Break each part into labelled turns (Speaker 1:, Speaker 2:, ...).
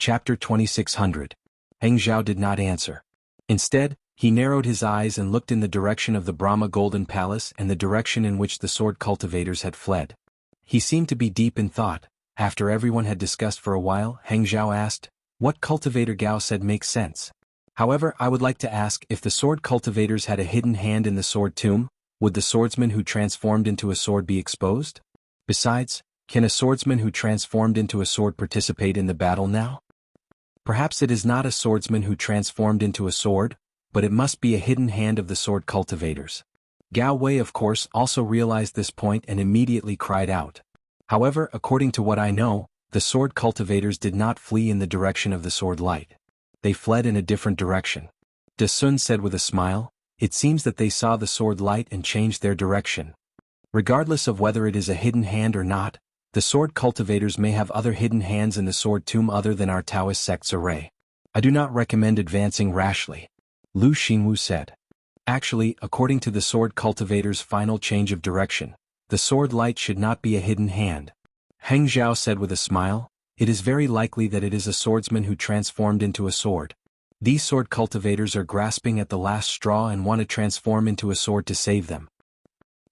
Speaker 1: Chapter 2600. Heng Zhao did not answer. Instead, he narrowed his eyes and looked in the direction of the Brahma Golden Palace and the direction in which the sword cultivators had fled. He seemed to be deep in thought. After everyone had discussed for a while, Heng Zhao asked, "What cultivator Gao said makes sense. However, I would like to ask, if the sword cultivators had a hidden hand in the sword tomb, would the swordsman who transformed into a sword be exposed? Besides, can a swordsman who transformed into a sword participate in the battle now? Perhaps it is not a swordsman who transformed into a sword, but it must be a hidden hand of the sword cultivators." Gao Wei, of course, also realized this point and immediately cried out. However, according to what I know, the sword cultivators did not flee in the direction of the sword light. They fled in a different direction. De Sun said with a smile, "It seems that they saw the sword light and changed their direction. Regardless of whether it is a hidden hand or not, the sword cultivators may have other hidden hands in the sword tomb other than our Taoist sect's array. I do not recommend advancing rashly," Lu Xinwu said. Actually, according to the sword cultivator's final change of direction, the sword light should not be a hidden hand. Heng Zhao said with a smile, "It is very likely that it is a swordsman who transformed into a sword. These sword cultivators are grasping at the last straw and want to transform into a sword to save them."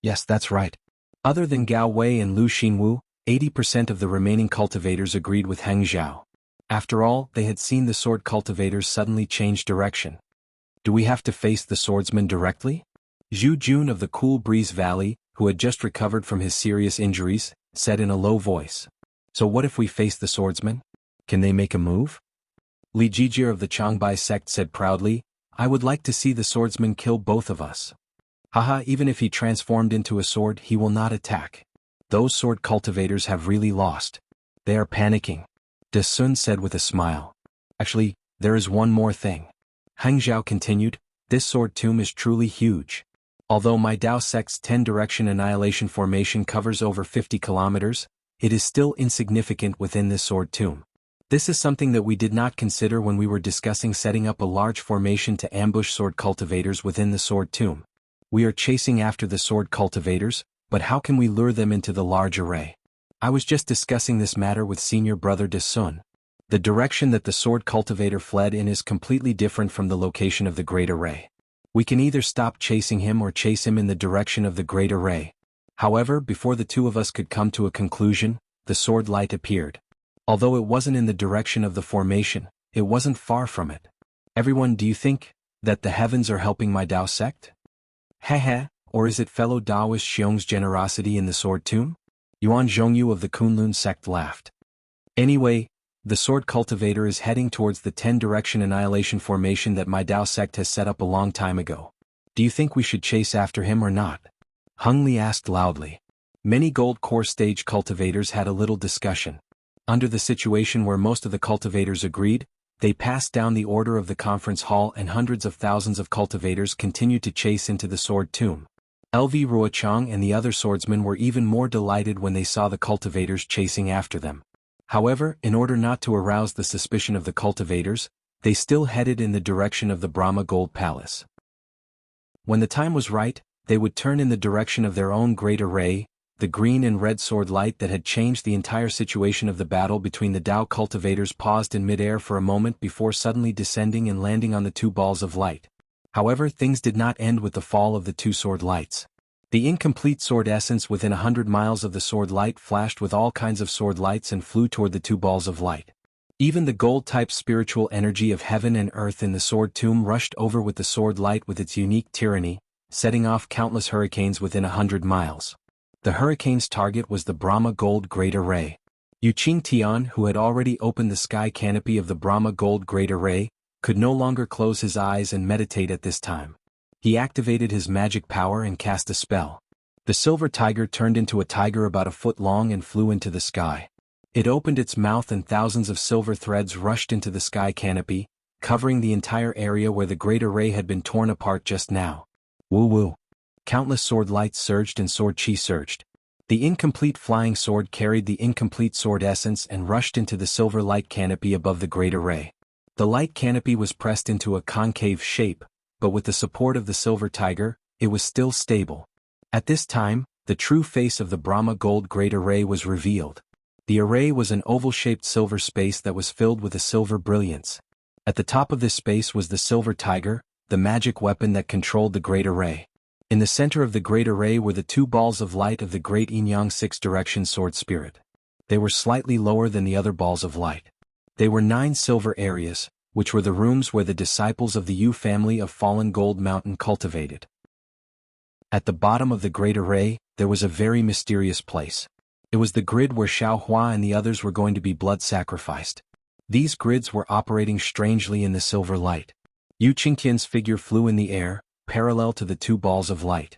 Speaker 1: Yes, that's right. Other than Gao Wei and Lu Xinwu, 80% of the remaining cultivators agreed with Heng Zhao. After all, they had seen the sword cultivators suddenly change direction. Do we have to face the swordsman directly? Zhu Jun of the Cool Breeze Valley, who had just recovered from his serious injuries, said in a low voice. So what if we face the swordsman? Can they make a move? Li Jijie of the Changbai sect said proudly, "I would like to see the swordsman kill both of us." Haha, even if he transformed into a sword, he will not attack. Those sword cultivators have really lost. They are panicking. De Sun said with a smile. Actually, there is one more thing. Heng Zhao continued, "This sword tomb is truly huge. Although my Dao sect's 10-direction annihilation formation covers over 50 kilometers, it is still insignificant within this sword tomb. This is something that we did not consider when we were discussing setting up a large formation to ambush sword cultivators within the sword tomb. We are chasing after the sword cultivators, but how can we lure them into the large array? I was just discussing this matter with senior brother De Sun. The direction that the sword cultivator fled in is completely different from the location of the great array. We can either stop chasing him or chase him in the direction of the great array." However, before the two of us could come to a conclusion, the sword light appeared. Although it wasn't in the direction of the formation, it wasn't far from it. "Everyone, do you think that the heavens are helping my Dao sect? Heh, or is it fellow Daoist Xiong's generosity in the sword tomb?" Yuan Zhongyu of the Kunlun sect laughed. "Anyway, the sword cultivator is heading towards the 10-direction annihilation formation that my Dao sect has set up a long time ago. Do you think we should chase after him or not?" Hung Li asked loudly. Many gold core stage cultivators had a little discussion. Under the situation where most of the cultivators agreed, they passed down the order of the conference hall and hundreds of thousands of cultivators continued to chase into the sword tomb. LV Ruochang and the other swordsmen were even more delighted when they saw the cultivators chasing after them. However, in order not to arouse the suspicion of the cultivators, they still headed in the direction of the Brahma Gold Palace. When the time was right, they would turn in the direction of their own great array, the green and red sword light that had changed the entire situation of the battle between the Dao cultivators paused in midair for a moment before suddenly descending and landing on the two balls of light. However, things did not end with the fall of the two sword lights. The incomplete sword essence within 100 miles of the sword light flashed with all kinds of sword lights and flew toward the two balls of light. Even the gold-type spiritual energy of heaven and earth in the sword tomb rushed over with the sword light with its unique tyranny, setting off countless hurricanes within 100 miles. The hurricane's target was the Brahma Gold Great Array. Yuqing Tian, who had already opened the sky canopy of the Brahma Gold Great Array, could no longer close his eyes and meditate at this time. He activated his magic power and cast a spell. The silver tiger turned into a tiger about a foot long and flew into the sky. It opened its mouth and thousands of silver threads rushed into the sky canopy, covering the entire area where the great array had been torn apart just now. Woo-woo. Countless sword lights surged and sword chi surged. The incomplete flying sword carried the incomplete sword essence and rushed into the silver light canopy above the great array. The light canopy was pressed into a concave shape, but with the support of the silver tiger, it was still stable. At this time, the true face of the Brahma Gold Great Array was revealed. The array was an oval-shaped silver space that was filled with a silver brilliance. At the top of this space was the silver tiger, the magic weapon that controlled the great array. In the center of the great array were the two balls of light of the great Yin-Yang six-direction sword spirit. They were slightly lower than the other balls of light. They were 9 silver areas, which were the rooms where the disciples of the Yu family of Fallen Gold Mountain cultivated. At the bottom of the great array, there was a very mysterious place. It was the grid where Xiaohua and the others were going to be blood sacrificed. These grids were operating strangely in the silver light. Yu Qingqian's figure flew in the air, parallel to the two balls of light.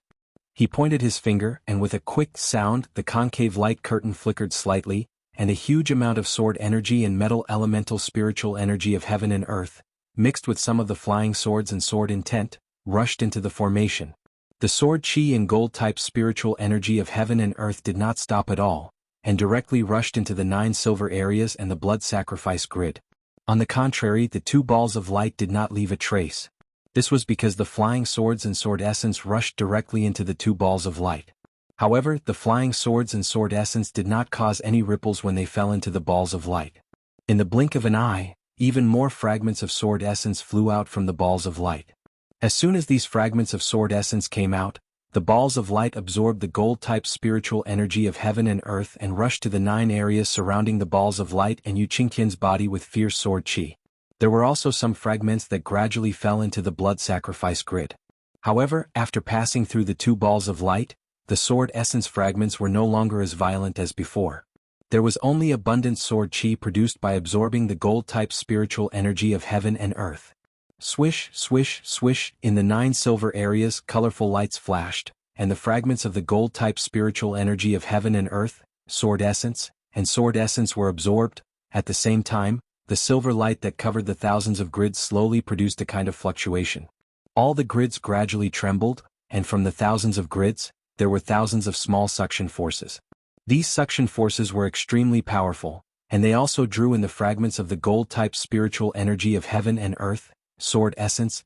Speaker 1: He pointed his finger, and with a quick sound, the concave light curtain flickered slightly, and a huge amount of sword energy and metal elemental spiritual energy of heaven and earth, mixed with some of the flying swords and sword intent, rushed into the formation. The sword chi and gold-type spiritual energy of heaven and earth did not stop at all, and directly rushed into the 9 silver areas and the blood sacrifice grid. On the contrary, the two balls of light did not leave a trace. This was because the flying swords and sword essence rushed directly into the two balls of light. However, the flying swords and sword essence did not cause any ripples when they fell into the balls of light. In the blink of an eye, even more fragments of sword essence flew out from the balls of light. As soon as these fragments of sword essence came out, the balls of light absorbed the gold-type spiritual energy of heaven and earth and rushed to the 9 areas surrounding the balls of light and Yu Qingqian's body with fierce sword chi. There were also some fragments that gradually fell into the blood sacrifice grid. However, after passing through the two balls of light, the sword essence fragments were no longer as violent as before. There was only abundant sword chi produced by absorbing the gold-type spiritual energy of heaven and earth. Swish, swish, swish, in the 9 silver areas colorful lights flashed, and the fragments of the gold-type spiritual energy of heaven and earth, sword essence were absorbed. At the same time, the silver light that covered the thousands of grids slowly produced a kind of fluctuation. All the grids gradually trembled, and from the thousands of grids, there were thousands of small suction forces. These suction forces were extremely powerful, and they also drew in the fragments of the gold-type spiritual energy of heaven and earth, sword essence.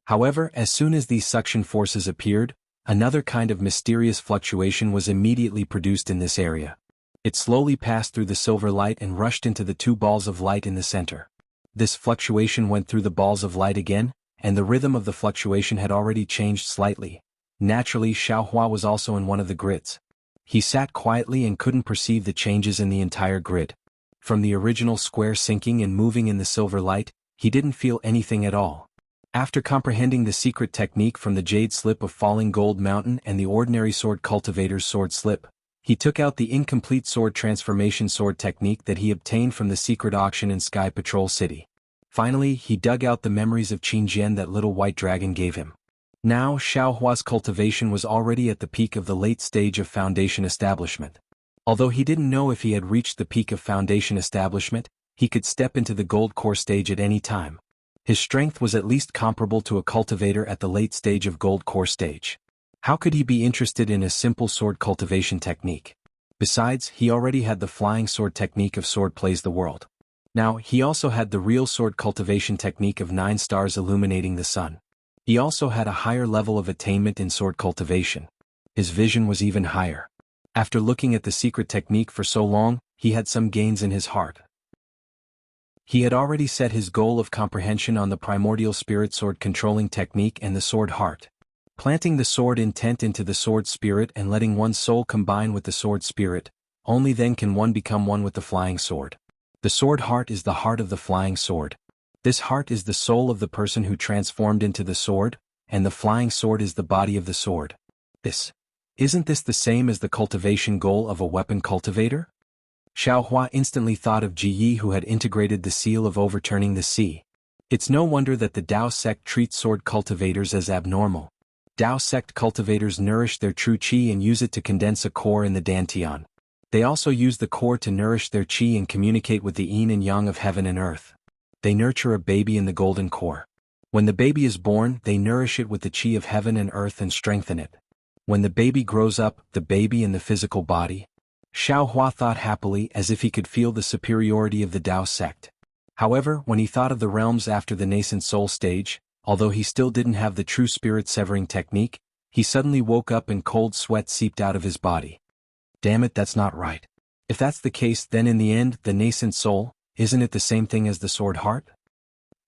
Speaker 1: However, as soon as these suction forces appeared, another kind of mysterious fluctuation was immediately produced in this area. It slowly passed through the silver light and rushed into the two balls of light in the center. This fluctuation went through the balls of light again, and the rhythm of the fluctuation had already changed slightly. Naturally, Xiaohua was also in one of the grids. He sat quietly and couldn't perceive the changes in the entire grid. From the original square sinking and moving in the silver light, he didn't feel anything at all. After comprehending the secret technique from the Jade Slip of Falling Gold Mountain and the ordinary sword Cultivator's sword slip, he took out the incomplete sword transformation sword technique that he obtained from the secret auction in Sky Patrol City. Finally, he dug out the memories of Qingjian that little white dragon gave him. Now, Xiaohua's cultivation was already at the peak of the late stage of foundation establishment. Although he didn't know if he had reached the peak of foundation establishment, he could step into the gold core stage at any time. His strength was at least comparable to a cultivator at the late stage of gold core stage. How could he be interested in a simple sword cultivation technique? Besides, he already had the flying sword technique of Sword Plays the World. Now, he also had the real sword cultivation technique of 9 stars illuminating the sun. He also had a higher level of attainment in sword cultivation. His vision was even higher. After looking at the secret technique for so long, he had some gains in his heart. He had already set his goal of comprehension on the primordial spirit sword controlling technique and the sword heart. Planting the sword intent into the sword spirit and letting one's soul combine with the sword spirit, only then can one become one with the flying sword. The sword heart is the heart of the flying sword. This heart is the soul of the person who transformed into the sword, and the flying sword is the body of the sword. Isn't this the same as the cultivation goal of a weapon cultivator? Xiaohua instantly thought of Ji Yi, who had integrated the seal of overturning the sea. It's no wonder that the Dao sect treats sword cultivators as abnormal. Dao sect cultivators nourish their true qi and use it to condense a core in the dantian. They also use the core to nourish their qi and communicate with the yin and yang of heaven and earth. They nurture a baby in the golden core. When the baby is born, they nourish it with the qi of heaven and earth and strengthen it. When the baby grows up, the baby in the physical body. Xiaohua thought happily, as if he could feel the superiority of the Dao sect. However, when he thought of the realms after the nascent soul stage, although he still didn't have the true spirit-severing technique, he suddenly woke up and cold sweat seeped out of his body. Damn it, that's not right. If that's the case, then in the end, the nascent soul, isn't it the same thing as the sword heart?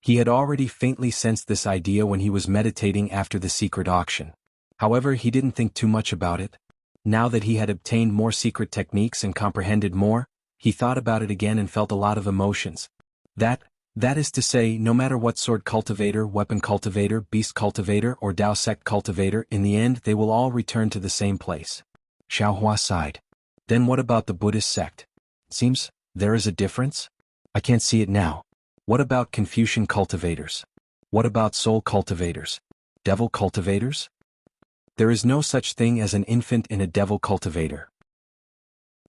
Speaker 1: He had already faintly sensed this idea when he was meditating after the secret auction. However, he didn't think too much about it. Now that he had obtained more secret techniques and comprehended more, he thought about it again and felt a lot of emotions. That is to say, no matter what sword cultivator, weapon cultivator, beast cultivator, or Dao sect cultivator, in the end they will all return to the same place. Xiaohua sighed. Then what about the Buddhist sect? Seems there is a difference? I can't see it now. What about Confucian cultivators? What about soul cultivators? Devil cultivators? There is no such thing as an infant in a devil cultivator.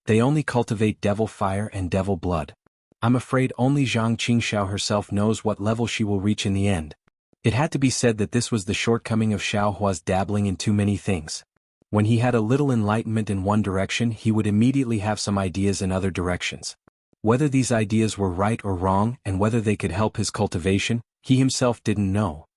Speaker 1: They only cultivate devil fire and devil blood. I'm afraid only Zhang Qingxiao herself knows what level she will reach in the end. It had to be said that this was the shortcoming of Xiaohua's dabbling in too many things. When he had a little enlightenment in one direction, he would immediately have some ideas in other directions. Whether these ideas were right or wrong and whether they could help his cultivation, he himself didn't know.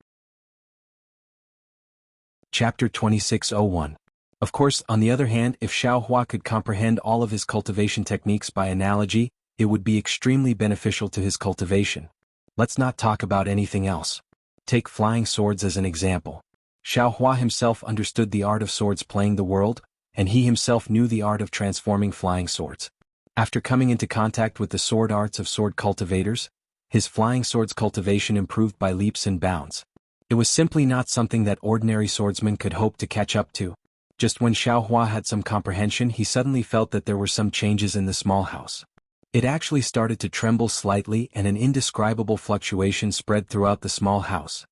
Speaker 1: Chapter 2601. Of course, on the other hand, if Xiaohua could comprehend all of his cultivation techniques by analogy, it would be extremely beneficial to his cultivation. Let's not talk about anything else. Take flying swords as an example. Xiaohua himself understood the art of swords playing the world, and he himself knew the art of transforming flying swords. After coming into contact with the sword arts of sword cultivators, his flying swords cultivation improved by leaps and bounds. It was simply not something that ordinary swordsmen could hope to catch up to. Just when Xiaohua had some comprehension, he suddenly felt that there were some changes in the small house. It actually started to tremble slightly and an indescribable fluctuation spread throughout the small house.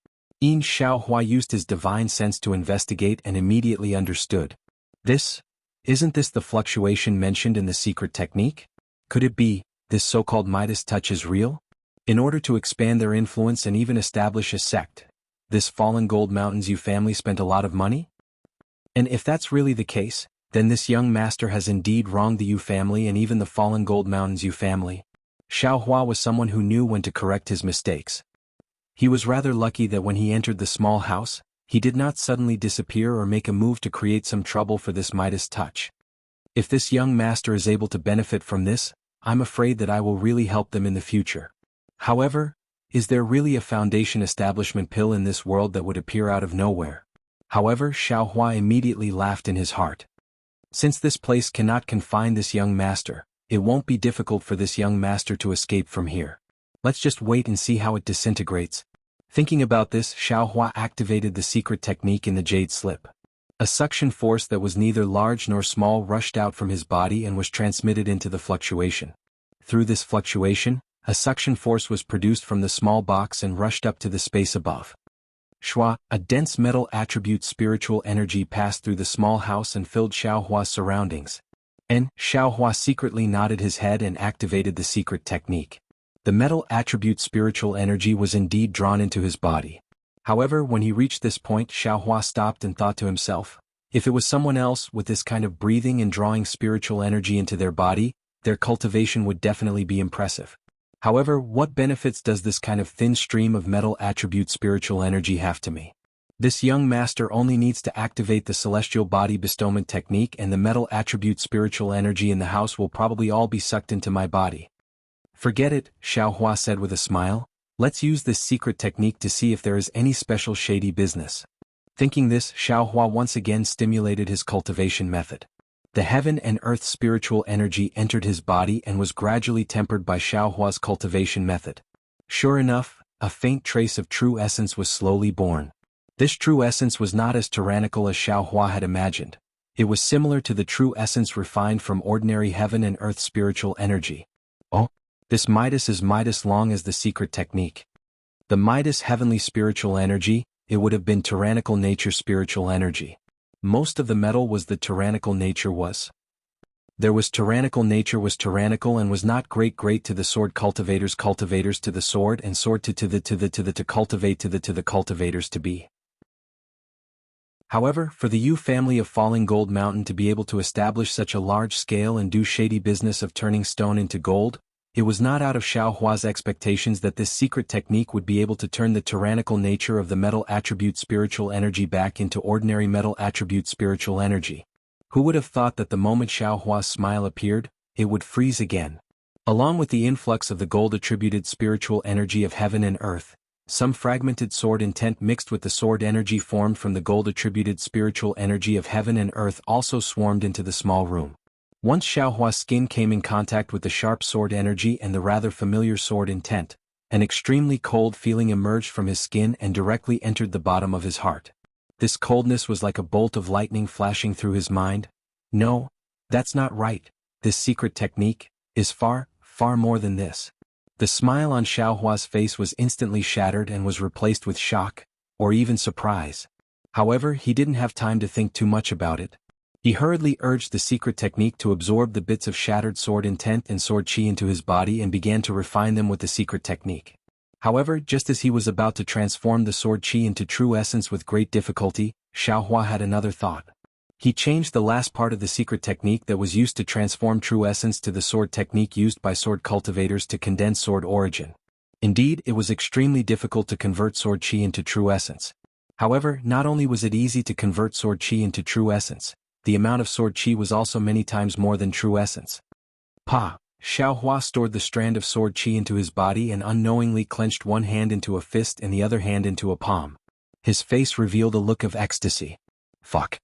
Speaker 1: Xiaohua used his divine sense to investigate and immediately understood. Isn't this the fluctuation mentioned in the secret technique? Could it be, this so-called Midas touch is real? In order to expand their influence and even establish a sect, this fallen Gold Mountains Yu family spent a lot of money? And if that's really the case, then this young master has indeed wronged the Yu family and even the fallen Gold Mountains Yu family. Xiaohua was someone who knew when to correct his mistakes. He was rather lucky that when he entered the small house, he did not suddenly disappear or make a move to create some trouble for this Midas touch. If this young master is able to benefit from this, I'm afraid that I will really help them in the future. However, is there really a foundation establishment pill in this world that would appear out of nowhere? However, Xiaohua immediately laughed in his heart. Since this place cannot confine this young master, it won't be difficult for this young master to escape from here. Let's just wait and see how it disintegrates. Thinking about this, Xiaohua activated the secret technique in the jade slip. A suction force that was neither large nor small rushed out from his body and was transmitted into the fluctuation. Through this fluctuation, a suction force was produced from the small box and rushed up to the space above. Shua, a dense metal attribute spiritual energy passed through the small house and filled Xiaohua's surroundings. And Xiaohua secretly nodded his head and activated the secret technique. The metal attribute spiritual energy was indeed drawn into his body. However, when he reached this point, Xiaohua stopped and thought to himself, if it was someone else with this kind of breathing and drawing spiritual energy into their body, their cultivation would definitely be impressive. However, what benefits does this kind of thin stream of metal attribute spiritual energy have to me? This young master only needs to activate the celestial body bestowment technique and the metal attribute spiritual energy in the house will probably all be sucked into my body. Forget it, Xiaohua said with a smile. Let's use this secret technique to see if there is any special shady business. Thinking this, Xiaohua once again stimulated his cultivation method. The heaven and earth spiritual energy entered his body and was gradually tempered by Xiaohua's cultivation method. Sure enough, a faint trace of true essence was slowly born. This true essence was not as tyrannical as Xiaohua had imagined. It was similar to the true essence refined from ordinary heaven and earth spiritual energy. Oh, this Midas is Midas long as the secret technique. The Midas heavenly spiritual energy, it would have been tyrannical nature spiritual energy. Most of the metal was the tyrannical nature was. There was tyrannical nature was tyrannical and was not great to the sword cultivators to the sword and sword to cultivate to the cultivators to be. However, for the Yu family of Falling Gold Mountain to be able to establish such a large scale and do shady business of turning stone into gold, it was not out of Xiaohua's expectations that this secret technique would be able to turn the tyrannical nature of the metal attribute spiritual energy back into ordinary metal attribute spiritual energy. Who would have thought that the moment Xiaohua's smile appeared, it would freeze again. Along with the influx of the gold-attributed spiritual energy of heaven and earth, some fragmented sword intent mixed with the sword energy formed from the gold-attributed spiritual energy of heaven and earth also swarmed into the small room. Once Xiaohua's skin came in contact with the sharp sword energy and the rather familiar sword intent, an extremely cold feeling emerged from his skin and directly entered the bottom of his heart. This coldness was like a bolt of lightning flashing through his mind. No, that's not right. This secret technique is far more than this. The smile on Xiaohua's face was instantly shattered and was replaced with shock, or even surprise. However, he didn't have time to think too much about it. He hurriedly urged the secret technique to absorb the bits of shattered sword intent and sword chi into his body and began to refine them with the secret technique. However, just as he was about to transform the sword chi into true essence with great difficulty, Xiaohua had another thought. He changed the last part of the secret technique that was used to transform true essence to the sword technique used by sword cultivators to condense sword origin. Indeed, it was extremely difficult to convert sword chi into true essence. However, not only was it easy to convert sword chi into true essence, the amount of sword chi was also many times more than true essence. Xiaohua stored the strand of sword chi into his body and unknowingly clenched one hand into a fist and the other hand into a palm. His face revealed a look of ecstasy. Fuck.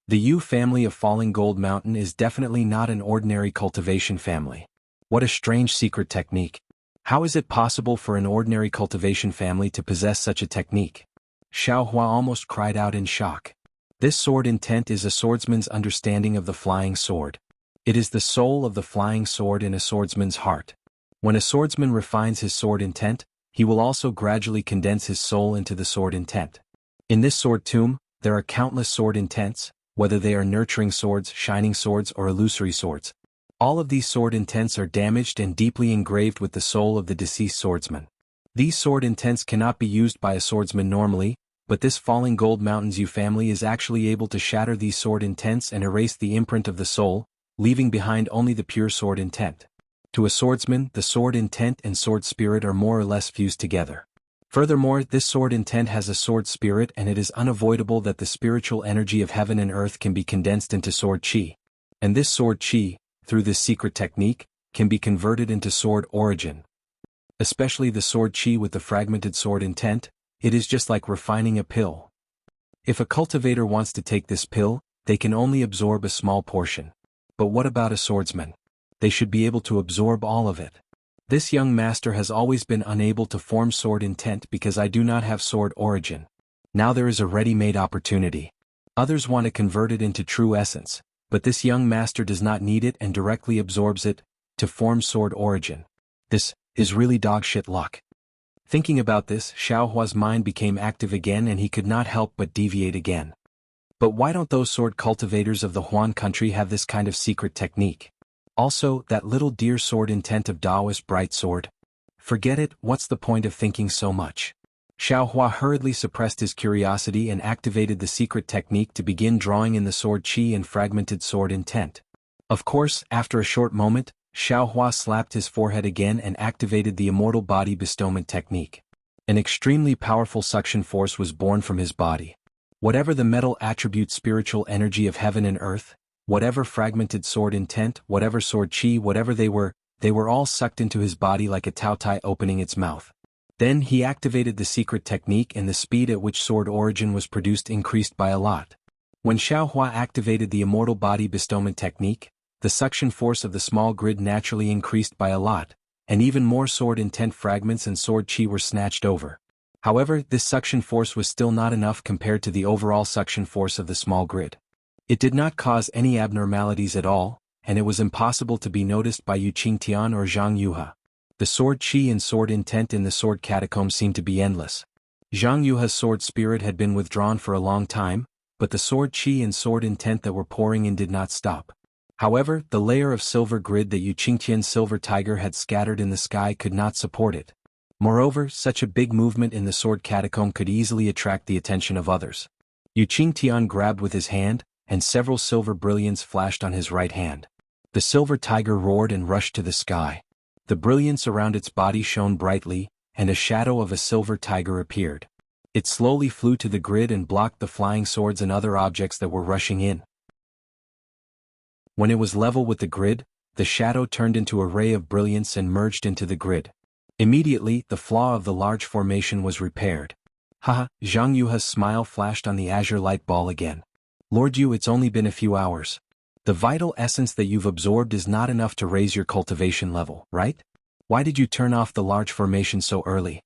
Speaker 1: The Yu family of Falling Gold Mountain is definitely not an ordinary cultivation family. What a strange secret technique. How is it possible for an ordinary cultivation family to possess such a technique? Xiaohua almost cried out in shock. This sword intent is a swordsman's understanding of the flying sword. It is the soul of the flying sword in a swordsman's heart. When a swordsman refines his sword intent, he will also gradually condense his soul into the sword intent. In this sword tomb, there are countless sword intents, whether they are nurturing swords, shining swords, or illusory swords. All of these sword intents are damaged and deeply engraved with the soul of the deceased swordsman. These sword intents cannot be used by a swordsman normally, but this Falling Gold Mountain's Yu family is actually able to shatter these sword intents and erase the imprint of the soul, leaving behind only the pure sword intent. To a swordsman, the sword intent and sword spirit are more or less fused together. Furthermore, this sword intent has a sword spirit and it is unavoidable that the spiritual energy of heaven and earth can be condensed into sword chi. And this sword chi, through this secret technique, can be converted into sword origin. Especially the sword chi with the fragmented sword intent, it is just like refining a pill. If a cultivator wants to take this pill, they can only absorb a small portion. But what about a swordsman? They should be able to absorb all of it. This young master has always been unable to form sword intent because I do not have sword origin. Now there is a ready-made opportunity. Others want to convert it into true essence, but this young master does not need it and directly absorbs it to form sword origin. This is really dogshit luck. Thinking about this, Xiaohua's mind became active again and he could not help but deviate again. But why don't those sword cultivators of the Huan country have this kind of secret technique? Also, that little dear sword intent of Daoist bright sword? Forget it, what's the point of thinking so much? Xiaohua hurriedly suppressed his curiosity and activated the secret technique to begin drawing in the sword chi and fragmented sword intent. Of course, after a short moment, Xiaohua slapped his forehead again and activated the immortal body bestowment technique. An extremely powerful suction force was born from his body. Whatever the metal attribute spiritual energy of heaven and earth, whatever fragmented sword intent, whatever sword chi, whatever they were all sucked into his body like a taotai opening its mouth. Then he activated the secret technique and the speed at which sword origin was produced increased by a lot. When Xiaohua activated the immortal body bestowment technique, the suction force of the small grid naturally increased by a lot, and even more sword intent fragments and sword chi were snatched over. However, this suction force was still not enough compared to the overall suction force of the small grid. It did not cause any abnormalities at all, and it was impossible to be noticed by Yu Qingtian or Zhang Yuhe. The sword chi and sword intent in the sword catacomb seemed to be endless. Zhang Yuhe's sword spirit had been withdrawn for a long time, but the sword chi and sword intent that were pouring in did not stop. However, the layer of silver grid that Yu Qingtian's silver tiger had scattered in the sky could not support it. Moreover, such a big movement in the sword catacomb could easily attract the attention of others. Yu Qingtian grabbed with his hand, and several silver brilliance flashed on his right hand. The silver tiger roared and rushed to the sky. The brilliance around its body shone brightly, and a shadow of a silver tiger appeared. It slowly flew to the grid and blocked the flying swords and other objects that were rushing in. When it was level with the grid, the shadow turned into a ray of brilliance and merged into the grid. Immediately, the flaw of the large formation was repaired. Haha, Zhang Yuha's smile flashed on the azure light ball again. Lord Yu, it's only been a few hours. The vital essence that you've absorbed is not enough to raise your cultivation level, right? Why did you turn off the large formation so early?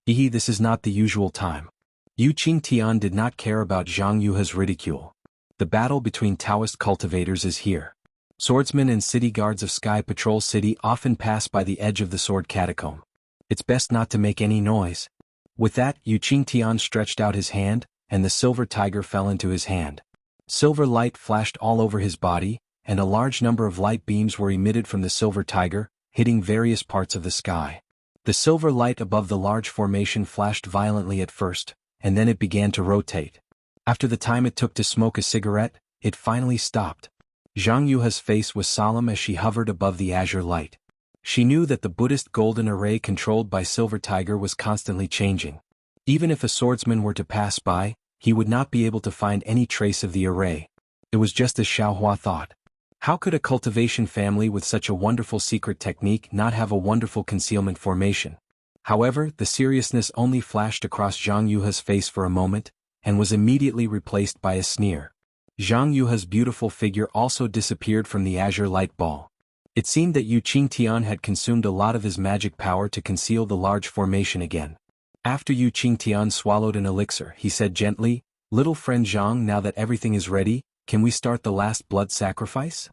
Speaker 1: This is not the usual time. Yu Qingtian did not care about Zhang Yuha's ridicule. The battle between Taoist cultivators is here. Swordsmen and city guards of Sky Patrol City often pass by the edge of the sword catacomb. It's best not to make any noise. With that, Yu Qingtian stretched out his hand, and the silver tiger fell into his hand. Silver light flashed all over his body, and a large number of light beams were emitted from the silver tiger, hitting various parts of the sky. The silver light above the large formation flashed violently at first, and then it began to rotate. After the time it took to smoke a cigarette, it finally stopped. Zhang Yuha's face was solemn as she hovered above the azure light. She knew that the Buddhist golden array controlled by Silver Tiger was constantly changing. Even if a swordsman were to pass by, he would not be able to find any trace of the array. It was just as Xiaohua thought. How could a cultivation family with such a wonderful secret technique not have a wonderful concealment formation? However, the seriousness only flashed across Zhang Yuha's face for a moment, and was immediately replaced by a sneer. Zhang Yuha's beautiful figure also disappeared from the azure light ball. It seemed that Yu Qingtian had consumed a lot of his magic power to conceal the large formation again. After Yu Qingtian swallowed an elixir, he said gently, "Little friend Zhang, now that everything is ready, can we start the last blood sacrifice?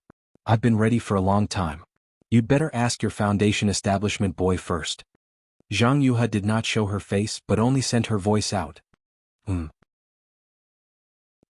Speaker 1: I've been ready for a long time. You'd better ask your foundation establishment boy first." Zhang Yuha did not show her face but only sent her voice out.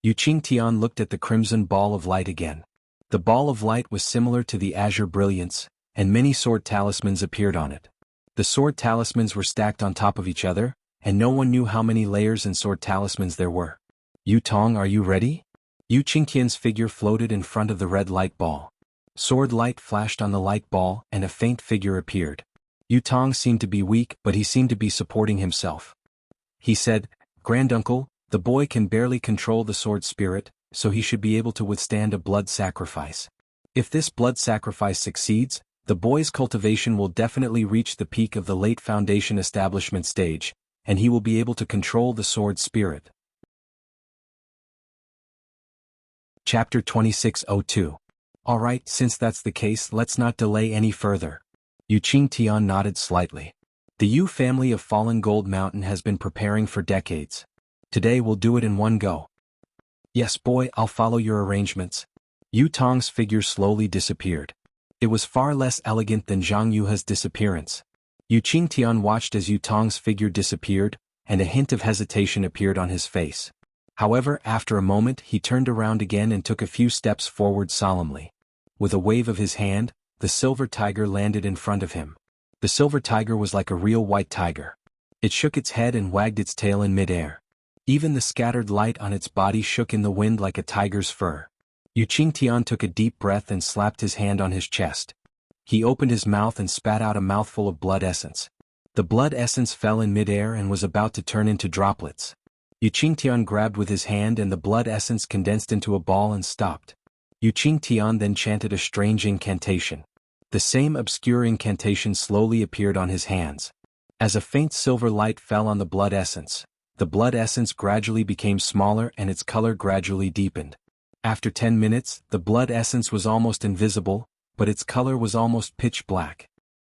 Speaker 1: Yu Qingtian looked at the crimson ball of light again. The ball of light was similar to the azure brilliance, and many sword talismans appeared on it. The sword talismans were stacked on top of each other, and no one knew how many layers and sword talismans there were. "Yu Tong, are you ready?" Yu Qingtian's figure floated in front of the red light ball. Sword light flashed on the light ball and a faint figure appeared. Yu Tong seemed to be weak, but he seemed to be supporting himself. He said, "Granduncle, the boy can barely control the sword spirit, so he should be able to withstand a blood sacrifice. If this blood sacrifice succeeds, the boy's cultivation will definitely reach the peak of the late foundation establishment stage, and he will be able to control the sword spirit." Chapter 2602. Alright, since that's the case, let's not delay any further. Yu Qingtian nodded slightly. The Yu family of Fallen Gold Mountain has been preparing for decades. Today we'll do it in one go. Yes, boy, I'll follow your arrangements. Yu Tong's figure slowly disappeared. It was far less elegant than Zhang Yuha's disappearance. Yu Qingtian watched as Yu Tong's figure disappeared, and a hint of hesitation appeared on his face. However, after a moment he turned around again and took a few steps forward solemnly. With a wave of his hand, the silver tiger landed in front of him. The silver tiger was like a real white tiger. It shook its head and wagged its tail in midair. Even the scattered light on its body shook in the wind like a tiger's fur. Yu Qingtian took a deep breath and slapped his hand on his chest. He opened his mouth and spat out a mouthful of blood essence. The blood essence fell in midair and was about to turn into droplets. Yu Qingtian grabbed with his hand and the blood essence condensed into a ball and stopped. Yu Qingtian then chanted a strange incantation. The same obscure incantation slowly appeared on his hands. As a faint silver light fell on the blood essence, the blood essence gradually became smaller and its color gradually deepened. After 10 minutes, the blood essence was almost invisible, but its color was almost pitch black.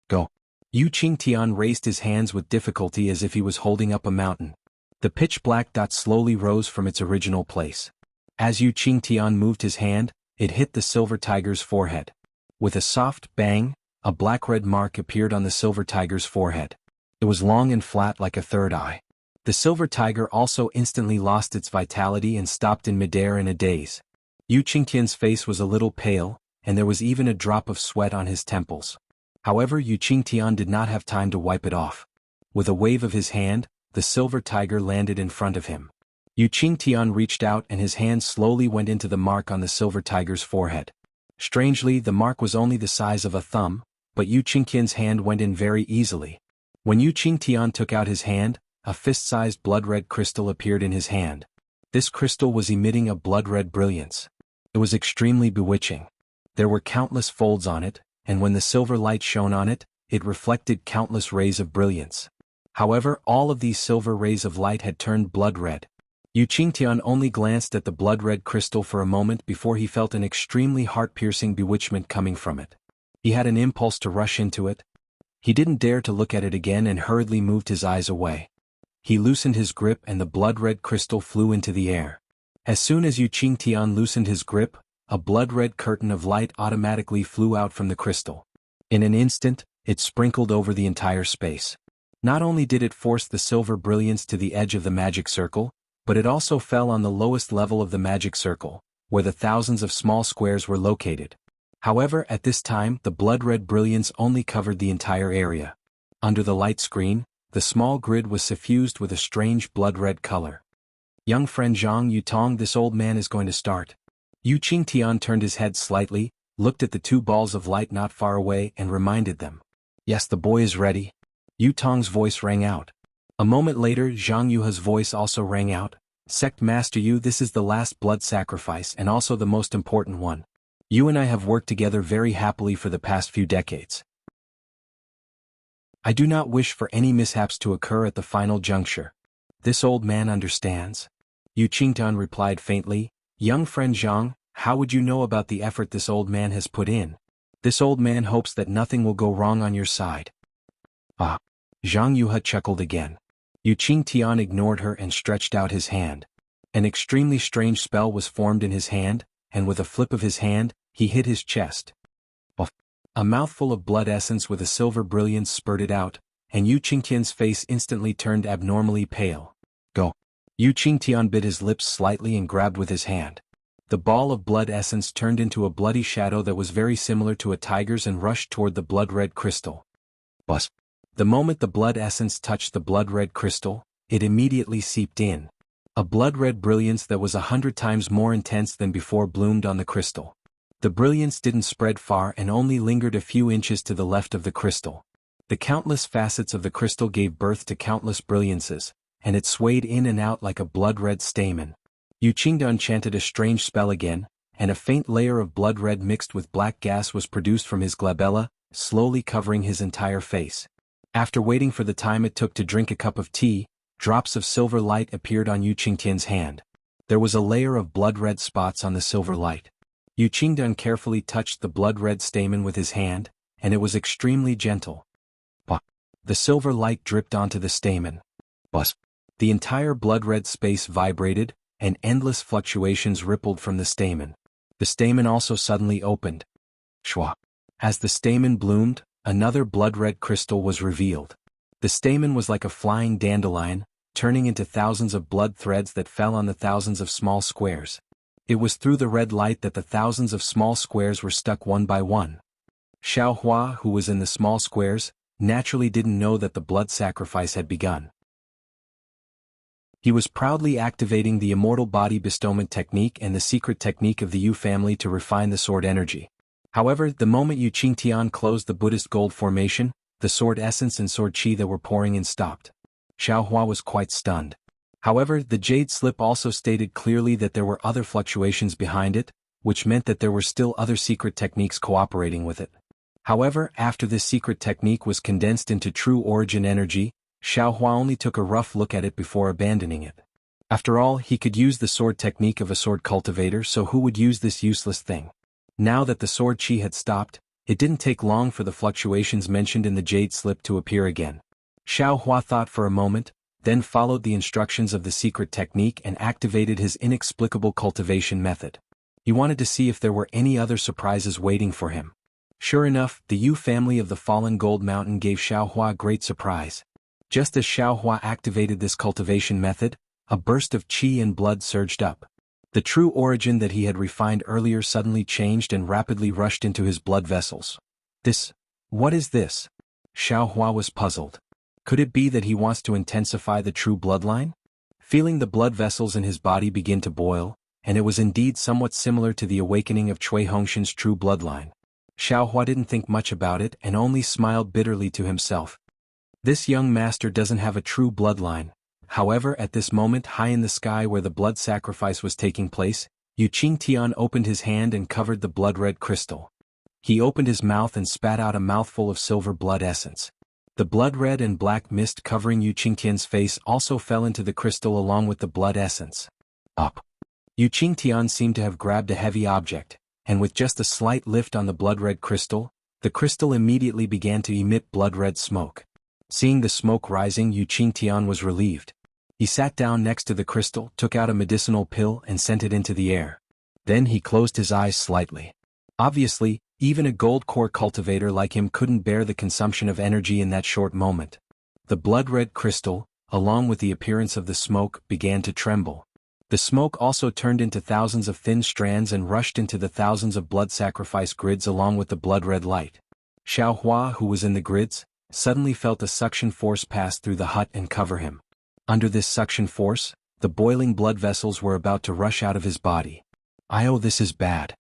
Speaker 1: Go. Yu Qingtian raised his hands with difficulty as if he was holding up a mountain. The pitch black dot slowly rose from its original place. As Yu Qingtian moved his hand, it hit the silver tiger's forehead. With a soft bang, a black-red mark appeared on the silver tiger's forehead. It was long and flat like a third eye. The silver tiger also instantly lost its vitality and stopped in midair in a daze. Yu Qingtian's face was a little pale, and there was even a drop of sweat on his temples. However, Yu Qingtian did not have time to wipe it off. With a wave of his hand, the silver tiger landed in front of him. Yu Qingtian reached out and his hand slowly went into the mark on the silver tiger's forehead. Strangely, the mark was only the size of a thumb, but Yu Qingtian's hand went in very easily. When Yu Qingtian took out his hand, a fist-sized blood-red crystal appeared in his hand. This crystal was emitting a blood-red brilliance. It was extremely bewitching. There were countless folds on it, and when the silver light shone on it, it reflected countless rays of brilliance. However, all of these silver rays of light had turned blood red. Yu Qingtian only glanced at the blood-red crystal for a moment before he felt an extremely heart-piercing bewitchment coming from it. He had an impulse to rush into it. He didn't dare to look at it again and hurriedly moved his eyes away. He loosened his grip and the blood-red crystal flew into the air. As soon as Yu Qingtian loosened his grip, a blood-red curtain of light automatically flew out from the crystal. In an instant, it sprinkled over the entire space. Not only did it force the silver brilliance to the edge of the magic circle, but it also fell on the lowest level of the magic circle, where the thousands of small squares were located. However, at this time, the blood-red brilliance only covered the entire area. Under the light screen, the small grid was suffused with a strange blood-red color. Young friend Zhang Yutong, this old man is going to start. Yu Qingtian turned his head slightly, looked at the two balls of light not far away and reminded them. Yes, the boy is ready. Yutong's voice rang out. A moment later, Zhang Yuha's voice also rang out. Sect Master Yu, this is the last blood sacrifice and also the most important one. You and I have worked together very happily for the past few decades. I do not wish for any mishaps to occur at the final juncture. This old man understands. Yu Qingtian replied faintly. Young friend Zhang, how would you know about the effort this old man has put in? This old man hopes that nothing will go wrong on your side. Ah. Zhang Yuha chuckled again. Yu Qingtian ignored her and stretched out his hand. An extremely strange spell was formed in his hand, and with a flip of his hand, he hit his chest. A mouthful of blood essence with a silver brilliance spurted out, and Yu Qingtian's face instantly turned abnormally pale. Go. Yu Qingtian bit his lips slightly and grabbed with his hand. The ball of blood essence turned into a bloody shadow that was very similar to a tiger's and rushed toward the blood-red crystal. Buzz. The moment the blood essence touched the blood-red crystal, it immediately seeped in. A blood-red brilliance that was 100 times more intense than before bloomed on the crystal. The brilliance didn't spread far and only lingered a few inches to the left of the crystal. The countless facets of the crystal gave birth to countless brilliances, and it swayed in and out like a blood-red stamen. Yu Qingtian chanted a strange spell again, and a faint layer of blood-red mixed with black gas was produced from his glabella, slowly covering his entire face. After waiting for the time it took to drink a cup of tea, drops of silver light appeared on Yu Qingtian's hand. There was a layer of blood-red spots on the silver light. Yu Qingtian carefully touched the blood-red stamen with his hand, and it was extremely gentle. The silver light dripped onto the stamen. The entire blood-red space vibrated, and endless fluctuations rippled from the stamen. The stamen also suddenly opened. As the stamen bloomed, another blood-red crystal was revealed. The stamen was like a flying dandelion, turning into thousands of blood threads that fell on the thousands of small squares. It was through the red light that the thousands of small squares were stuck one by one. Xiao Hua, who was in the small squares, naturally didn't know that the blood sacrifice had begun. He was proudly activating the immortal body bestowment technique and the secret technique of the Yu family to refine the sword energy. However, the moment Yu Qingtian closed the Buddhist gold formation, the sword essence and sword chi that were pouring in stopped. Xiao Hua was quite stunned. However, the jade slip also stated clearly that there were other fluctuations behind it, which meant that there were still other secret techniques cooperating with it. However, after this secret technique was condensed into true origin energy, Xiao Hua only took a rough look at it before abandoning it. After all, he could use the sword technique of a sword cultivator, so who would use this useless thing? Now that the sword chi had stopped, it didn't take long for the fluctuations mentioned in the jade slip to appear again. Xiao Hua thought for a moment, then followed the instructions of the secret technique and activated his inexplicable cultivation method. He wanted to see if there were any other surprises waiting for him. Sure enough, the Yu family of the fallen gold mountain gave Xiao Hua great surprise. Just as Xiao Hua activated this cultivation method, a burst of qi and blood surged up. The true origin that he had refined earlier suddenly changed and rapidly rushed into his blood vessels. What is this? Xiao Hua was puzzled. Could it be that he wants to intensify the true bloodline? Feeling the blood vessels in his body begin to boil, and it was indeed somewhat similar to the awakening of Cui Hongshan's true bloodline. Xiao Hua didn't think much about it and only smiled bitterly to himself. This young master doesn't have a true bloodline. However, at this moment high in the sky where the blood sacrifice was taking place, Yu Qingtian opened his hand and covered the blood-red crystal. He opened his mouth and spat out a mouthful of silver blood essence. The blood-red and black mist covering Yu Qingtian's face also fell into the crystal along with the blood essence. Up. Yu Qingtian seemed to have grabbed a heavy object, and with just a slight lift on the blood-red crystal, the crystal immediately began to emit blood-red smoke. Seeing the smoke rising, Yu Qingtian was relieved. He sat down next to the crystal, took out a medicinal pill and sent it into the air. Then he closed his eyes slightly. Obviously, even a gold core cultivator like him couldn't bear the consumption of energy in that short moment. The blood-red crystal, along with the appearance of the smoke, began to tremble. The smoke also turned into thousands of thin strands and rushed into the thousands of blood sacrifice grids along with the blood-red light. Xiaohua, who was in the grids, suddenly felt a suction force pass through the hut and cover him. Under this suction force, the boiling blood vessels were about to rush out of his body. This is bad.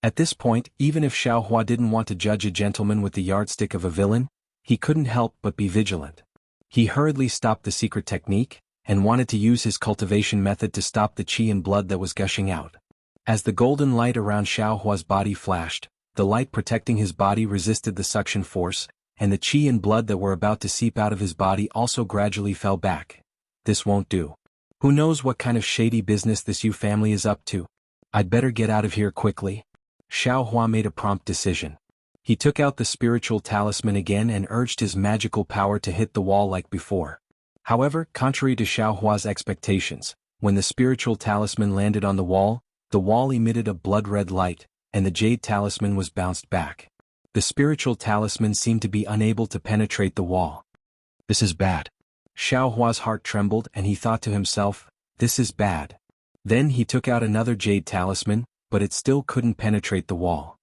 Speaker 1: At this point, even if Xiaohua didn't want to judge a gentleman with the yardstick of a villain, he couldn't help but be vigilant. He hurriedly stopped the secret technique, and wanted to use his cultivation method to stop the qi and blood that was gushing out. As the golden light around Xiaohua's body flashed, the light protecting his body resisted the suction force, and the qi and blood that were about to seep out of his body also gradually fell back. This won't do. Who knows what kind of shady business this Yu family is up to? I'd better get out of here quickly. Xiaohua made a prompt decision. He took out the spiritual talisman again and urged his magical power to hit the wall like before. However, contrary to Xiaohua's expectations, when the spiritual talisman landed on the wall emitted a blood-red light, and the jade talisman was bounced back. The spiritual talisman seemed to be unable to penetrate the wall. This is bad. Xiaohua's heart trembled and he thought to himself, this is bad. Then he took out another jade talisman, but it still couldn't penetrate the wall.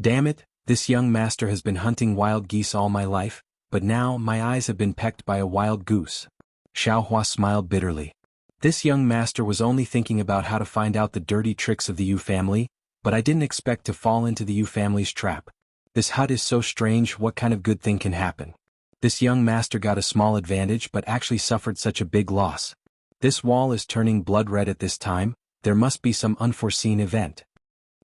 Speaker 1: Damn it, this young master has been hunting wild geese all my life, but now my eyes have been pecked by a wild goose. Xiaohua smiled bitterly. This young master was only thinking about how to find out the dirty tricks of the Yu family, but I didn't expect to fall into the Yu family's trap. This hut is so strange, what kind of good thing can happen? This young master got a small advantage but actually suffered such a big loss. This wall is turning blood red at this time, there must be some unforeseen event.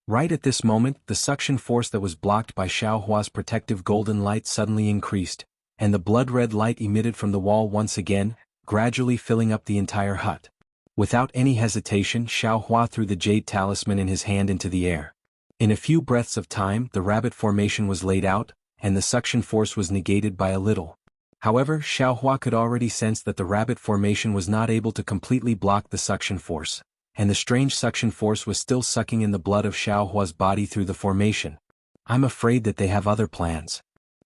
Speaker 1: Right at this moment, the suction force that was blocked by Xiaohua's protective golden light suddenly increased, and the blood-red light emitted from the wall once again, gradually filling up the entire hut. Without any hesitation, Xiaohua threw the jade talisman in his hand into the air. In a few breaths of time, the rabbit formation was laid out, and the suction force was negated by a little. However, Xiaohua could already sense that the rabbit formation was not able to completely block the suction force, and the strange suction force was still sucking in the blood of Xiaohua's body through the formation. I'm afraid that they have other plans.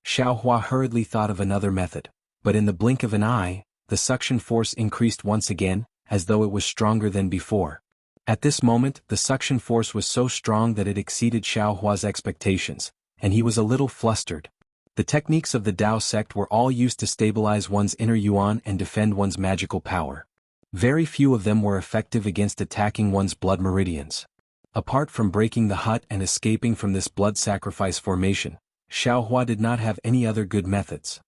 Speaker 1: Xiaohua hurriedly thought of another method, but in the blink of an eye, the suction force increased once again, as though it was stronger than before. At this moment, the suction force was so strong that it exceeded Xiaohua's expectations, and he was a little flustered. The techniques of the Dao sect were all used to stabilize one's inner yuan and defend one's magical power. Very few of them were effective against attacking one's blood meridians. Apart from breaking the hut and escaping from this blood sacrifice formation, Xiaohua did not have any other good methods.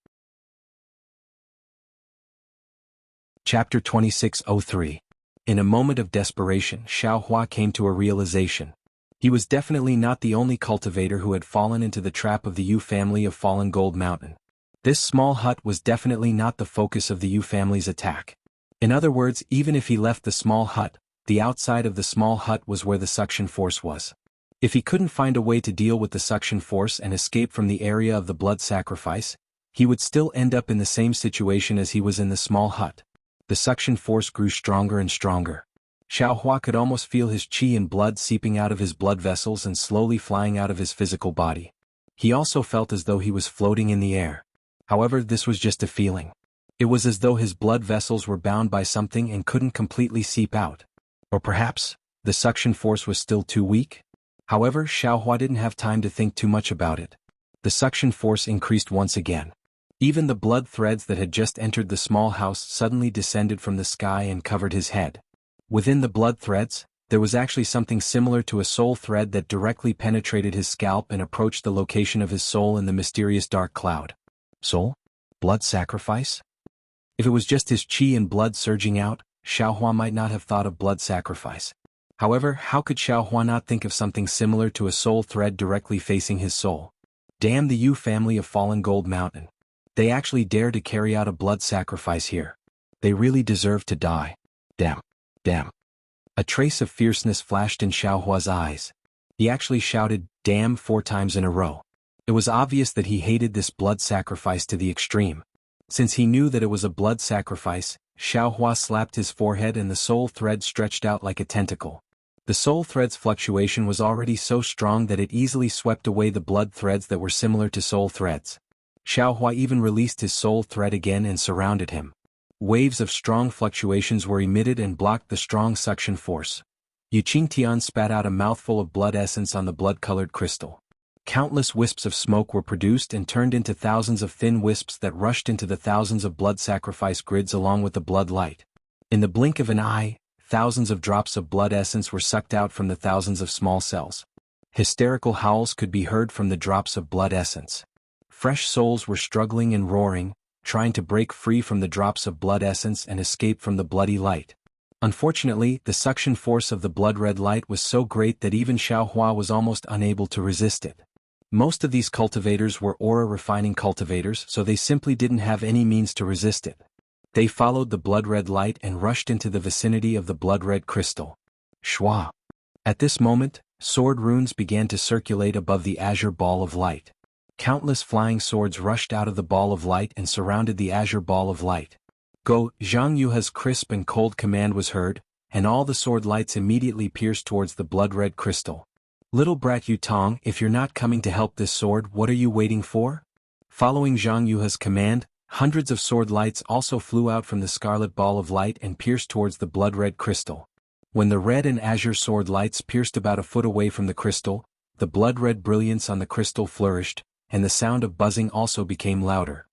Speaker 1: Chapter 2603. In a moment of desperation, Xiaohua came to a realization. He was definitely not the only cultivator who had fallen into the trap of the Yu family of Fallen Gold Mountain. This small hut was definitely not the focus of the Yu family's attack. In other words, even if he left the small hut, the outside of the small hut was where the suction force was. If he couldn't find a way to deal with the suction force and escape from the area of the blood sacrifice, he would still end up in the same situation as he was in the small hut. The suction force grew stronger and stronger. Xiaohua could almost feel his qi and blood seeping out of his blood vessels and slowly flying out of his physical body. He also felt as though he was floating in the air. However, this was just a feeling. It was as though his blood vessels were bound by something and couldn't completely seep out. Or perhaps, the suction force was still too weak? However, Xiaohua didn't have time to think too much about it. The suction force increased once again. Even the blood threads that had just entered the small house suddenly descended from the sky and covered his head. Within the blood threads, there was actually something similar to a soul thread that directly penetrated his scalp and approached the location of his soul in the mysterious dark cloud. Soul? Blood sacrifice? If it was just his qi and blood surging out, Xiaohua might not have thought of blood sacrifice. However, how could Xiao Hua not think of something similar to a soul thread directly facing his soul? Damn the Yu family of Fallen Gold Mountain. They actually dare to carry out a blood sacrifice here. They really deserve to die. Damn. Damn. A trace of fierceness flashed in Xiao Hua's eyes. He actually shouted, damn, 4 times in a row. It was obvious that he hated this blood sacrifice to the extreme. Since he knew that it was a blood sacrifice, Xiao Hua slapped his forehead and the soul thread stretched out like a tentacle. The soul thread's fluctuation was already so strong that it easily swept away the blood threads that were similar to soul threads. Xiao Hua even released his soul thread again and surrounded him. Waves of strong fluctuations were emitted and blocked the strong suction force. Yu Qingtian spat out a mouthful of blood essence on the blood-colored crystal. Countless wisps of smoke were produced and turned into thousands of thin wisps that rushed into the thousands of blood sacrifice grids along with the blood light. In the blink of an eye, thousands of drops of blood essence were sucked out from the thousands of small cells. Hysterical howls could be heard from the drops of blood essence. Fresh souls were struggling and roaring, trying to break free from the drops of blood essence and escape from the bloody light. Unfortunately, the suction force of the blood-red light was so great that even Xiao Hua was almost unable to resist it. Most of these cultivators were aura-refining cultivators, so they simply didn't have any means to resist it. They followed the blood-red light and rushed into the vicinity of the blood-red crystal. Shwa. At this moment, sword runes began to circulate above the azure ball of light. Countless flying swords rushed out of the ball of light and surrounded the azure ball of light. Go, Zhang Yuha's crisp and cold command was heard, and all the sword lights immediately pierced towards the blood-red crystal. Little brat Yu Tong, if you're not coming to help this sword, what are you waiting for? Following Zhang Yuha's command, hundreds of sword lights also flew out from the scarlet ball of light and pierced towards the blood-red crystal. When the red and azure sword lights pierced about a foot away from the crystal, the blood-red brilliance on the crystal flourished, and the sound of buzzing also became louder.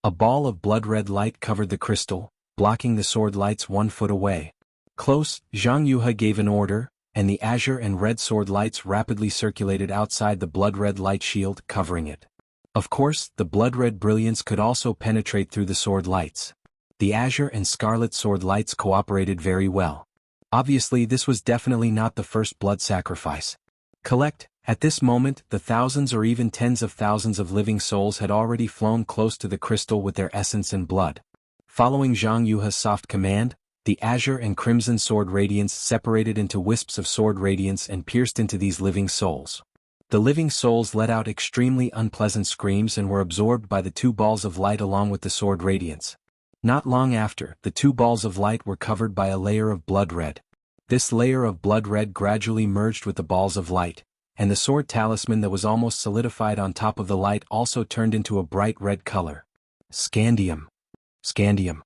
Speaker 1: A ball of blood-red light covered the crystal, blocking the sword lights 1 foot away. Close, Zhang Yuha gave an order, and the azure and red sword lights rapidly circulated outside the blood-red light shield covering it. Of course, the blood-red brilliance could also penetrate through the sword lights. The azure and scarlet sword lights cooperated very well. Obviously, this was definitely not the first blood sacrifice. At this moment, the thousands or even tens of thousands of living souls had already flown close to the crystal with their essence and blood. Following Zhang Yuha's soft command, the azure and crimson sword radiance separated into wisps of sword radiance and pierced into these living souls. The living souls let out extremely unpleasant screams and were absorbed by the 2 balls of light along with the sword radiance. Not long after, the 2 balls of light were covered by a layer of blood red. This layer of blood red gradually merged with the balls of light, and the sword talisman that was almost solidified on top of the light also turned into a bright red color. Scandium. Scandium.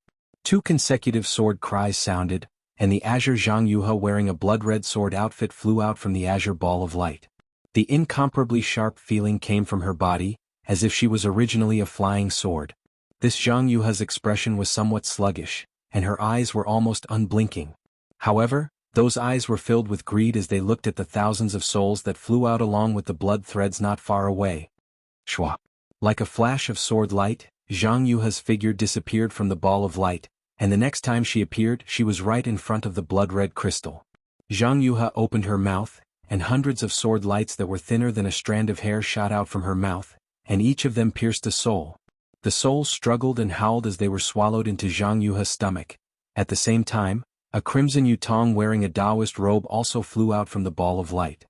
Speaker 1: 2 consecutive sword cries sounded, and the azure Zhang Yuha wearing a blood-red sword outfit flew out from the azure ball of light. The incomparably sharp feeling came from her body, as if she was originally a flying sword. This Zhang Yuha's expression was somewhat sluggish, and her eyes were almost unblinking. However, those eyes were filled with greed as they looked at the thousands of souls that flew out along with the blood threads not far away. Shwa. Like a flash of sword light, Zhang Yuha's figure disappeared from the ball of light, and the next time she appeared, she was right in front of the blood-red crystal. Zhang Yuha opened her mouth, and hundreds of sword lights that were thinner than a strand of hair shot out from her mouth, and each of them pierced a soul. The souls struggled and howled as they were swallowed into Zhang Yuha's stomach. At the same time, a crimson Yu Tong wearing a Taoist robe also flew out from the ball of light.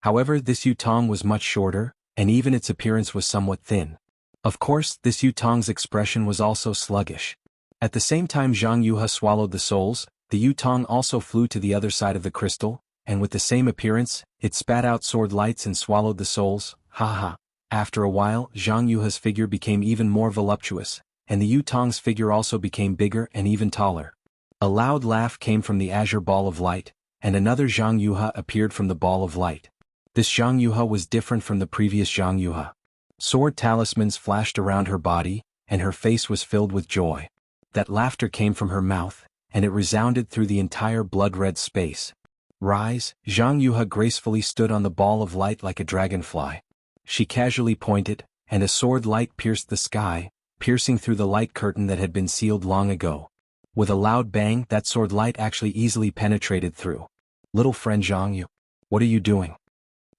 Speaker 1: However, this Yu Tong was much shorter, and even its appearance was somewhat thin. Of course, this Yu Tong's expression was also sluggish. At the same time Zhang Yuha swallowed the souls, the Yu Tong also flew to the other side of the crystal, and with the same appearance, it spat out sword lights and swallowed the souls. Ha ha. After a while, Zhang Yuha's figure became even more voluptuous, and the Yu Tong's figure also became bigger and even taller. A loud laugh came from the azure ball of light, and another Zhang Yuha appeared from the ball of light. This Zhang Yuha was different from the previous Zhang Yuha. Sword talismans flashed around her body, and her face was filled with joy. That laughter came from her mouth, and it resounded through the entire blood-red space. Rise, Zhang Yuha gracefully stood on the ball of light like a dragonfly. She casually pointed, and a sword light pierced the sky, piercing through the light curtain that had been sealed long ago. With a loud bang, that sword light actually easily penetrated through. Little friend Jianghu, what are you doing?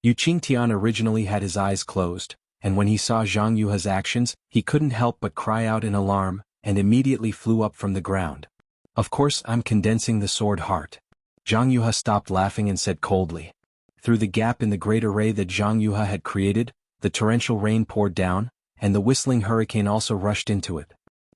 Speaker 1: Yu Qingtian originally had his eyes closed, and when he saw Zhang Yuha's actions, he couldn't help but cry out in alarm, and immediately flew up from the ground. Of course, I'm condensing the sword heart. Zhang Yuha stopped laughing and said coldly. Through the gap in the great array that Zhang Yuha had created, the torrential rain poured down, and the whistling hurricane also rushed into it.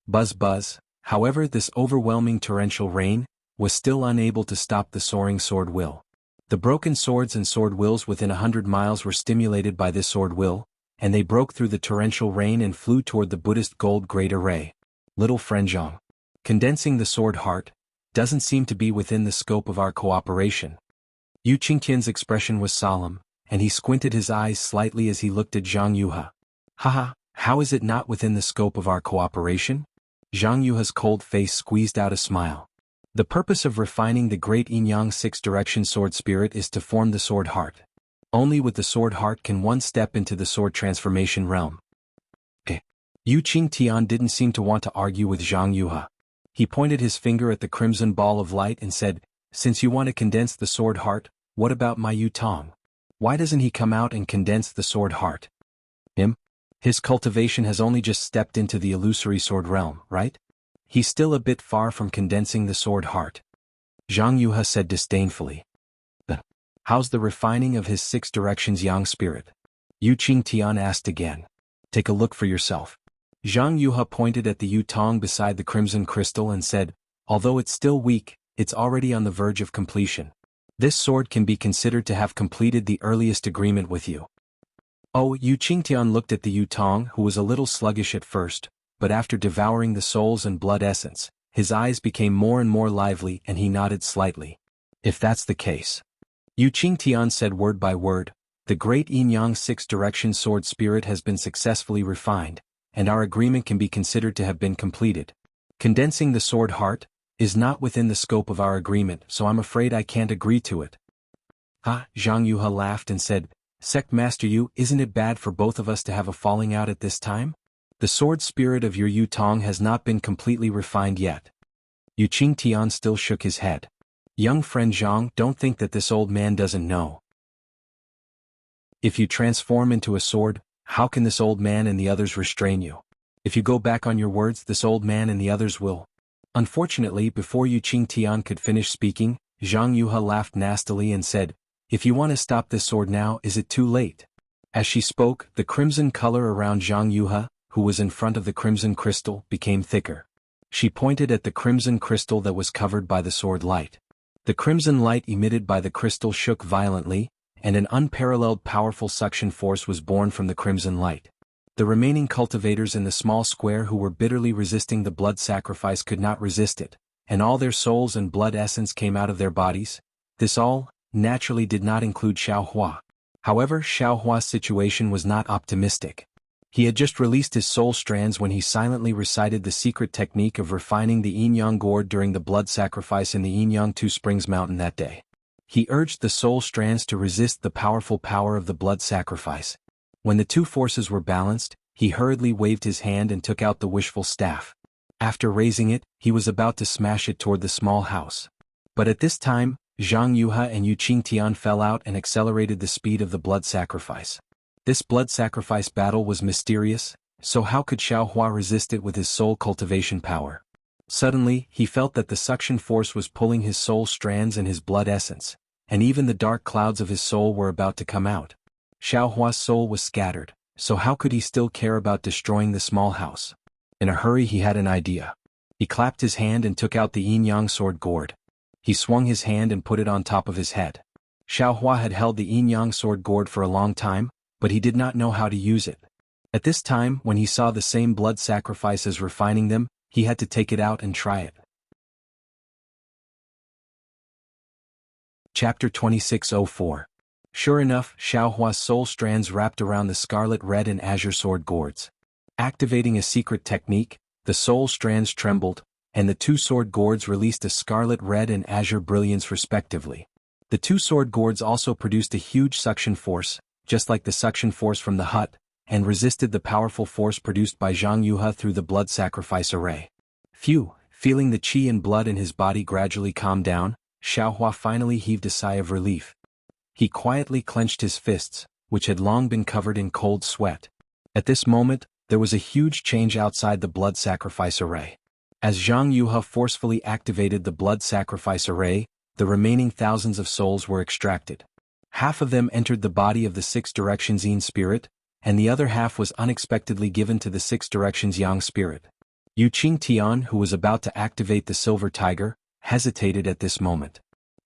Speaker 1: Buzz buzz. However, this overwhelming torrential rain was still unable to stop the soaring sword will. The broken swords and sword wills within 100 miles were stimulated by this sword will, and they broke through the torrential rain and flew toward the Buddhist gold great array. Little friend Zhang, condensing the sword heart doesn't seem to be within the scope of our cooperation. Yu Qingtian's expression was solemn, and he squinted his eyes slightly as he looked at Zhang Yuha. Haha, how is it not within the scope of our cooperation? Zhang Yuha's cold face squeezed out a smile. The purpose of refining the great yin-yang six-direction sword spirit is to form the sword heart. Only with the sword heart can one step into the sword transformation realm. Yu Qingtian didn't seem to want to argue with Zhang Yuha. He pointed his finger at the crimson ball of light and said, since you want to condense the sword heart, what about my Yu Tong? Why doesn't he come out and condense the sword heart? His cultivation has only just stepped into the illusory sword realm, right? He's still a bit far from condensing the sword heart. Zhang Yuha said disdainfully. How's the refining of his six directions yang spirit? Yu Qingtian asked again. Take a look for yourself. Zhang Yuha pointed at the Yu Tong beside the crimson crystal and said, although it's still weak, it's already on the verge of completion. This sword can be considered to have completed the earliest agreement with you. Oh, Yu Qingtian looked at the Yu Tong, who was a little sluggish at first, but after devouring the souls and blood essence, his eyes became more and more lively and he nodded slightly. If that's the case. Yu Qingtian said word by word, the great yin-yang six-direction sword spirit has been successfully refined, and our agreement can be considered to have been completed. Condensing the sword heart is not within the scope of our agreement, so I'm afraid I can't agree to it. Zhang Yuha laughed and said, Sect Master Yu, isn't it bad for both of us to have a falling out at this time? The sword spirit of your Yu Tong has not been completely refined yet. Yu Qingtian still shook his head. Young friend Zhang, don't think that this old man doesn't know. If you transform into a sword, how can this old man and the others restrain you? If you go back on your words, this old man and the others will. Unfortunately, before Yu Qingtian could finish speaking, Zhang Yuha laughed nastily and said, if you want to stop this sword now, is it too late? As she spoke, the crimson color around Zhang Yuha, who was in front of the crimson crystal, became thicker. She pointed at the crimson crystal that was covered by the sword light. The crimson light emitted by the crystal shook violently, and an unparalleled powerful suction force was born from the crimson light. The remaining cultivators in the small square who were bitterly resisting the blood sacrifice could not resist it, and all their souls and blood essence came out of their bodies. This all, naturally, did not include Xiaohua. However, Xiaohua's situation was not optimistic. He had just released his soul strands when he silently recited the secret technique of refining the yin-yang gourd during the blood sacrifice in the yin-yang Two Springs mountain that day. He urged the soul strands to resist the powerful power of the blood sacrifice. When the two forces were balanced, he hurriedly waved his hand and took out the wishful staff. After raising it, he was about to smash it toward the small house. But at this time, Zhang Yuha and Yu Qingtian fell out and accelerated the speed of the blood sacrifice. This blood sacrifice battle was mysterious, so how could Xiaohua resist it with his soul cultivation power? Suddenly, he felt that the suction force was pulling his soul strands and his blood essence, and even the dark clouds of his soul were about to come out. Xiaohua's soul was scattered, so how could he still care about destroying the small house? In a hurry, he had an idea. He clapped his hand and took out the yin-yang sword gourd. He swung his hand and put it on top of his head. Xiaohua had held the yin-yang sword gourd for a long time, but he did not know how to use it. At this time, when he saw the same blood sacrifice as refining them, he had to take it out and try it. Chapter 2604. Sure enough, Xiaohua's soul strands wrapped around the scarlet red and azure sword gourds. Activating a secret technique, the soul strands trembled, and the two sword gourds released a scarlet red and azure brilliance respectively. The two sword gourds also produced a huge suction force, just like the suction force from the hut, and resisted the powerful force produced by Zhang Yuha through the blood sacrifice array. Phew, Feeling the qi and blood in his body gradually calm down, Xiaohua finally heaved a sigh of relief. He quietly clenched his fists, which had long been covered in cold sweat. At this moment, there was a huge change outside the blood sacrifice array. As Zhang Yuhe forcefully activated the blood sacrifice array, the remaining thousands of souls were extracted. Half of them entered the body of the Six Directions Yin spirit, and the other half was unexpectedly given to the Six Directions Yang spirit. Yu Qingtian, who was about to activate the Silver Tiger, hesitated at this moment.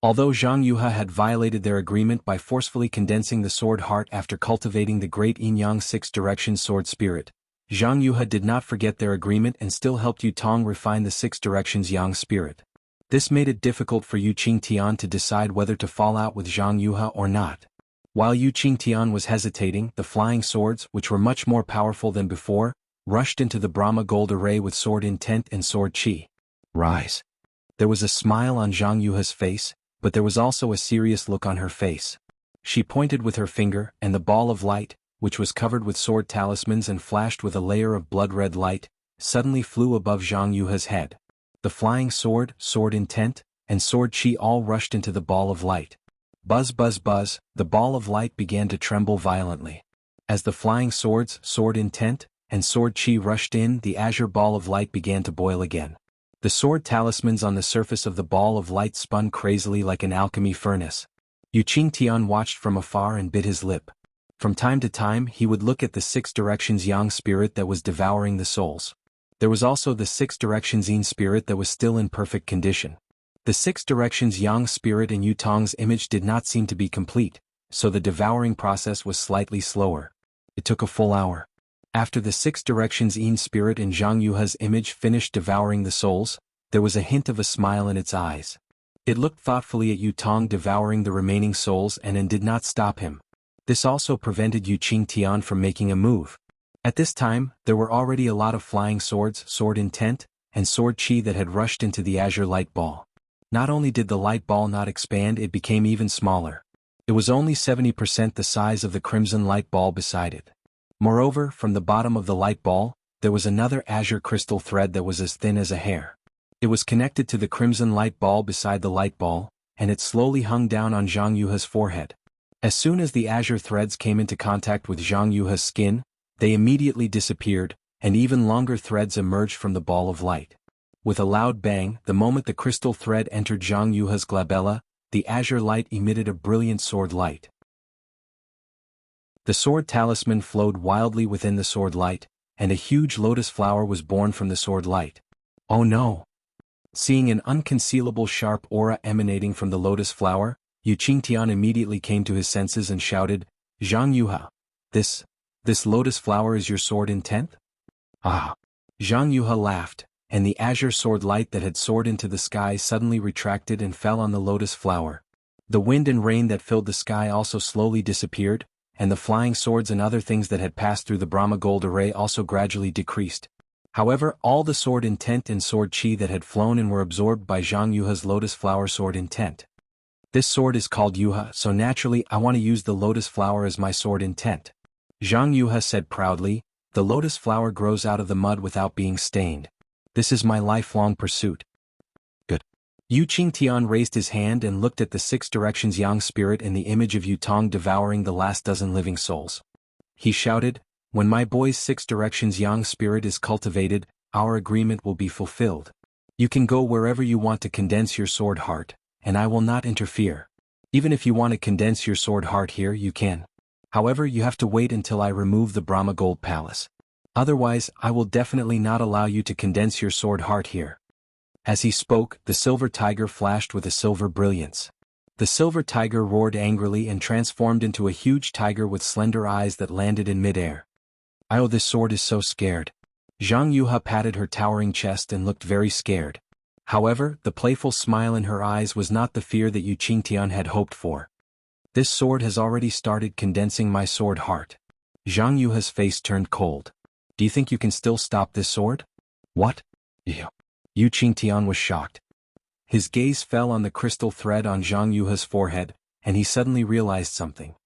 Speaker 1: Although Zhang Yuhe had violated their agreement by forcefully condensing the sword heart after cultivating the great Yin-Yang Six Directions sword spirit, Zhang Yuhe did not forget their agreement and still helped Yu Tong refine the Six Directions Yang spirit. This made it difficult for Yu Qingtian to decide whether to fall out with Zhang Yuhe or not. While Yu Qingtian was hesitating, the flying swords, which were much more powerful than before, rushed into the Brahma gold array with sword intent and sword qi. Rise. There was a smile on Zhang Yuhe's face, but there was also a serious look on her face. She pointed with her finger, and the ball of light, which was covered with sword talismans and flashed with a layer of blood-red light, suddenly flew above Zhang Yuhe's head. The flying sword, sword intent, and sword qi all rushed into the ball of light. Buzz buzz buzz, the ball of light began to tremble violently. As the flying swords, sword intent, and sword qi rushed in, the azure ball of light began to boil again. The sword talismans on the surface of the ball of light spun crazily like an alchemy furnace. Yu Qingtian watched from afar and bit his lip. From time to time he would look at the Six Directions Yang spirit that was devouring the souls. There was also the Six Directions Yin spirit that was still in perfect condition. The Six Directions Yang spirit in Yu Tong's image did not seem to be complete, so the devouring process was slightly slower. It took a full hour. After the Six Directions Yin spirit in Zhang Yuhe's image finished devouring the souls, there was a hint of a smile in its eyes. It looked thoughtfully at Yu Tong devouring the remaining souls and did not stop him. This also prevented Yu Qingtian from making a move. At this time, there were already a lot of flying swords, sword intent, and sword qi that had rushed into the azure light ball. Not only did the light ball not expand, it became even smaller. It was only 70% the size of the crimson light ball beside it. Moreover, from the bottom of the light ball, there was another azure crystal thread that was as thin as a hair. It was connected to the crimson light ball beside the light ball, and it slowly hung down on Zhang Yuhe's forehead. As soon as the azure threads came into contact with Zhang Yuhe's skin, they immediately disappeared, and even longer threads emerged from the ball of light. With a loud bang, the moment the crystal thread entered Zhang Yuhe's glabella, the azure light emitted a brilliant sword light. The sword talisman flowed wildly within the sword light, and a huge lotus flower was born from the sword light. Oh no! Seeing an unconcealable sharp aura emanating from the lotus flower, Yu Qingtian immediately came to his senses and shouted, "Zhang Yuhe, this lotus flower is your sword intent?" Ah! Zhang Yuhe laughed, and the azure sword light that had soared into the sky suddenly retracted and fell on the lotus flower. The wind and rain that filled the sky also slowly disappeared, and the flying swords and other things that had passed through the Brahma gold array also gradually decreased. However, all the sword intent and sword qi that had flown and were absorbed by Zhang Yuhe's lotus flower sword intent. This sword is called Yuhe, so naturally I want to use the lotus flower as my sword intent. Zhang Yuhe said proudly, "The lotus flower grows out of the mud without being stained. This is my lifelong pursuit." Good. Yu Qingtian raised his hand and looked at the Six Directions Yang spirit in the image of Yu Tong devouring the last dozen living souls. He shouted, "When my boy's Six Directions Yang spirit is cultivated, our agreement will be fulfilled. You can go wherever you want to condense your sword heart, and I will not interfere. Even if you want to condense your sword heart here, you can. However, you have to wait until I remove the Brahma Gold Palace. Otherwise, I will definitely not allow you to condense your sword heart here." As he spoke, the silver tiger flashed with a silver brilliance. The silver tiger roared angrily and transformed into a huge tiger with slender eyes that landed in midair. "Oh, this sword is so scared." Zhang Yuhe patted her towering chest and looked very scared. However, the playful smile in her eyes was not the fear that Yu Qingtian had hoped for. "This sword has already started condensing my sword heart." Zhang Yuhe's face turned cold. "Do you think you can still stop this sword?" "What?" Yu Qingtian was shocked. His gaze fell on the crystal thread on Zhang Yuhe's forehead, and he suddenly realized something.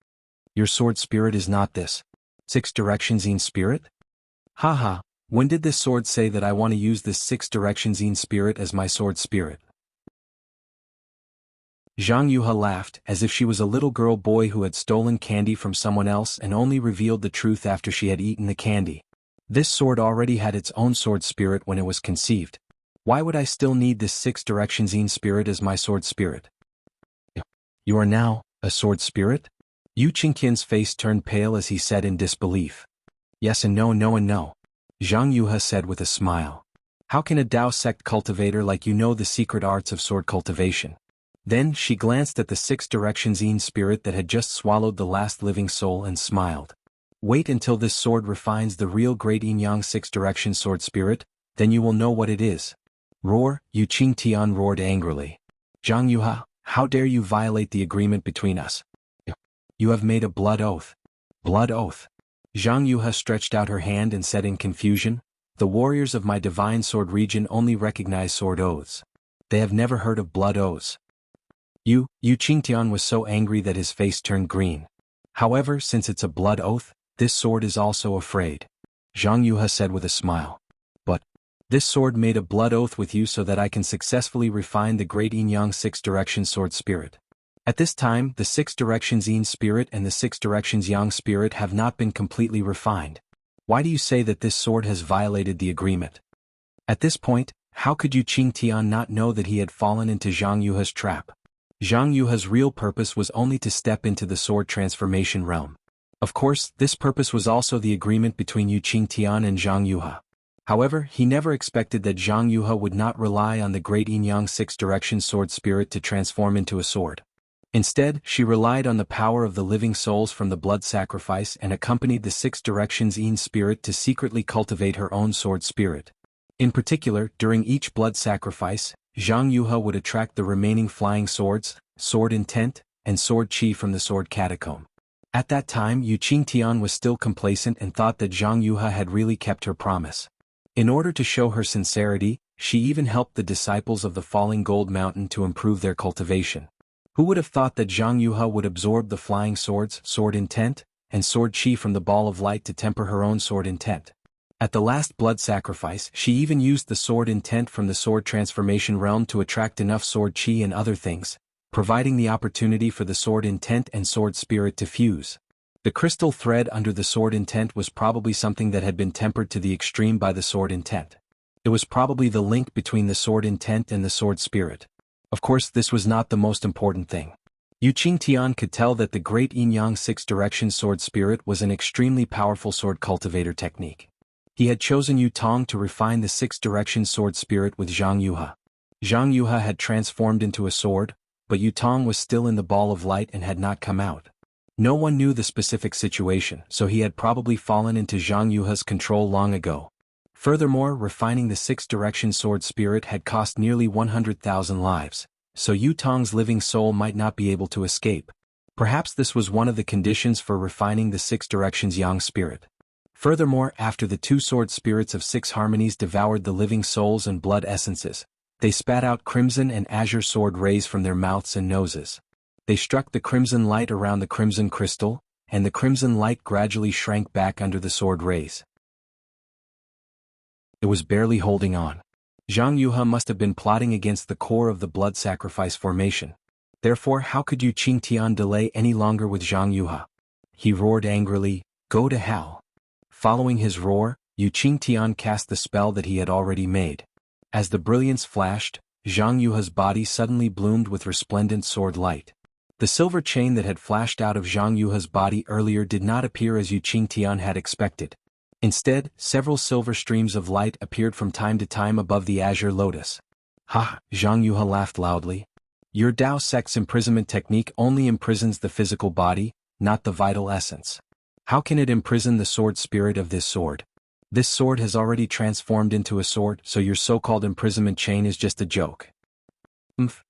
Speaker 1: "Your sword spirit is not this Six Directions Yin spirit?" "Haha, When did this sword say that I want to use this 6 directions in spirit as my sword spirit? Jianghu laughed, as if she was a little girl boy who had stolen candy from someone else and only revealed the truth after she had eaten the candy. This sword already had its own sword spirit when it was conceived. Why would I still need this 6 directions in spirit as my sword spirit? You are now a sword spirit? Yu Qingqian's face turned pale as he said in disbelief. Yes and no, no and no. Zhang Yuhe said with a smile. How can a Dao sect cultivator like you know the secret arts of sword cultivation? Then she glanced at the 6 directions in spirit that had just swallowed the last living soul and smiled. Wait until this sword refines the real great yin yang 6 direction sword spirit, then you will know what it is. Roar, Yu Qingtian roared angrily. Zhang Yuhe, how dare you violate the agreement between us? You have made a blood oath. Blood oath. Zhang Yuhe stretched out her hand and said in confusion, the warriors of my divine sword region only recognize sword oaths. They have never heard of blood oaths. Yu Qingtian was so angry that his face turned green. However, since it's a blood oath, this sword is also afraid. Zhang Yuhe said with a smile. But this sword made a blood oath with you so that I can successfully refine the great yin-yang 6 direction sword spirit. At this time, the 6 directions yin spirit and the 6 directions yang spirit have not been completely refined. Why do you say that this sword has violated the agreement? At this point, how could Yu Qingtian not know that he had fallen into Zhang Yuhe's trap? Zhang Yuhe's real purpose was only to step into the sword transformation realm. Of course, this purpose was also the agreement between Yu Qingtian and Zhang Yuhe. However, he never expected that Zhang Yuhe would not rely on the great yin-yang 6 direction sword spirit to transform into a sword. Instead, she relied on the power of the living souls from the blood sacrifice and accompanied the 6 directions yin spirit to secretly cultivate her own sword spirit. In particular, during each blood sacrifice, Zhang Yuhe would attract the remaining flying swords, sword intent, and sword chi from the sword catacomb. At that time, Yu Qingtian was still complacent and thought that Zhang Yuhe had really kept her promise. In order to show her sincerity, she even helped the disciples of the Falling Gold Mountain to improve their cultivation. Who would have thought that Zhang Yuhe would absorb the flying swords, sword intent, and sword chi from the ball of light to temper her own sword intent? At the last blood sacrifice, she even used the sword intent from the sword transformation realm to attract enough sword chi and other things, providing the opportunity for the sword intent and sword spirit to fuse. The crystal thread under the sword intent was probably something that had been tempered to the extreme by the sword intent. It was probably the link between the sword intent and the sword spirit. Of course, this was not the most important thing. Yu Qingtian could tell that the great yin-yang 6 direction sword spirit was an extremely powerful sword cultivator technique. He had chosen Yu Tong to refine the 6 direction sword spirit with Zhang Yuhe. Zhang Yuhe had transformed into a sword, but Yu Tong was still in the ball of light and had not come out. No one knew the specific situation, so he had probably fallen into Zhang Yuhe's control long ago. Furthermore, refining the 6 direction sword spirit had cost nearly 100,000 lives, so Yu Tong's living soul might not be able to escape. Perhaps this was one of the conditions for refining the 6 directions yang spirit. Furthermore, after the 2 sword spirits of 6 harmonies devoured the living souls and blood essences, they spat out crimson and azure sword rays from their mouths and noses. They struck the crimson light around the crimson crystal, and the crimson light gradually shrank back under the sword rays. It was barely holding on. Zhang Yuhe must have been plotting against the core of the blood sacrifice formation. Therefore, how could Yu Qingtian delay any longer with Zhang Yuhe? He roared angrily, "Go to hell." Following his roar, Yu Qingtian cast the spell that he had already made. As the brilliance flashed, Zhang Yuhe's body suddenly bloomed with resplendent sword light. The silver chain that had flashed out of Zhang Yuhe's body earlier did not appear as Yu Qingtian had expected. Instead, several silver streams of light appeared from time to time above the azure lotus. Ha! Zhang Yuhe laughed loudly. Your Dao sect's imprisonment technique only imprisons the physical body, not the vital essence. How can it imprison the sword spirit of this sword? This sword has already transformed into a sword, so your so-called imprisonment chain is just a joke.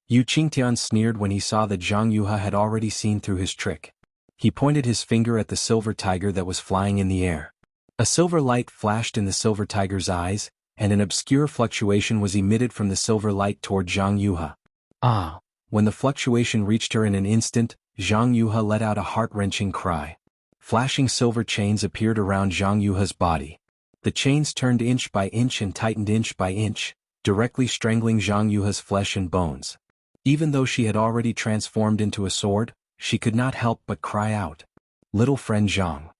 Speaker 1: Yu Qingtian sneered when he saw that Zhang Yuhe had already seen through his trick. He pointed his finger at the silver tiger that was flying in the air. A silver light flashed in the silver tiger's eyes, and an obscure fluctuation was emitted from the silver light toward Zhang Yuhe. Ah! When the fluctuation reached her in an instant, Zhang Yuhe let out a heart-wrenching cry. Flashing silver chains appeared around Zhang Yuhe's body. The chains turned inch by inch and tightened inch by inch, directly strangling Zhang Yuha's flesh and bones. Even though she had already transformed into a sword, she could not help but cry out. Little friend Zhang.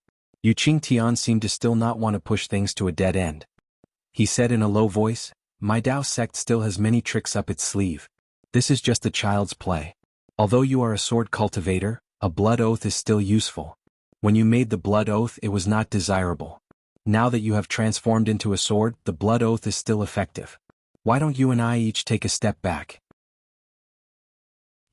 Speaker 1: Yu Qingtian seemed to still not want to push things to a dead end. He said in a low voice, "My Dao sect still has many tricks up its sleeve. This is just a child's play. Although you are a sword cultivator, a blood oath is still useful. When you made the blood oath it was not desirable. Now that you have transformed into a sword, the blood oath is still effective. Why don't you and I each take a step back?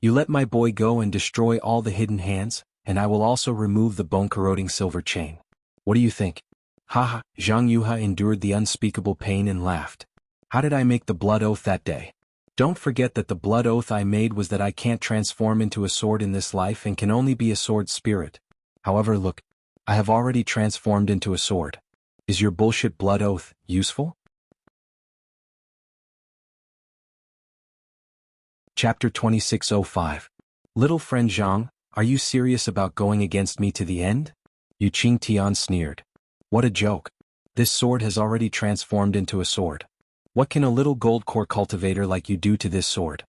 Speaker 1: You let my boy go and destroy all the hidden hands, and I will also remove the bone-corroding silver chain. What do you think?" Haha, Zhang Yuha endured the unspeakable pain and laughed. "How did I make the blood oath that day? Don't forget that the blood oath I made was that I can't transform into a sword in this life and can only be a sword spirit. However, look, I have already transformed into a sword. Is your bullshit blood oath useful?" Chapter 2605. Little friend Zhang, are you serious about going against me to the end? Yu Qingtian sneered. What a joke. This sword has already transformed into a sword. What can a little gold core cultivator like you do to this sword?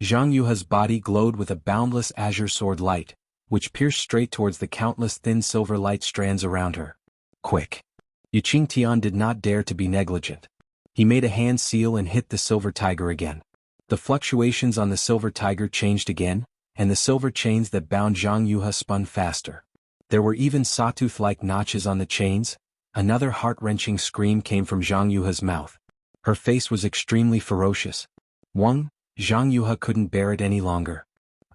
Speaker 1: Zhang Yuha's body glowed with a boundless azure sword light, which pierced straight towards the countless thin silver light strands around her. Quick. Yu Qingtian did not dare to be negligent. He made a hand seal and hit the silver tiger again. The fluctuations on the silver tiger changed again, and the silver chains that bound Zhang Yuha spun faster. There were even sawtooth-like notches on the chains. Another heart-wrenching scream came from Zhang Yuha's mouth. Her face was extremely ferocious. Zhang Yuha couldn't bear it any longer.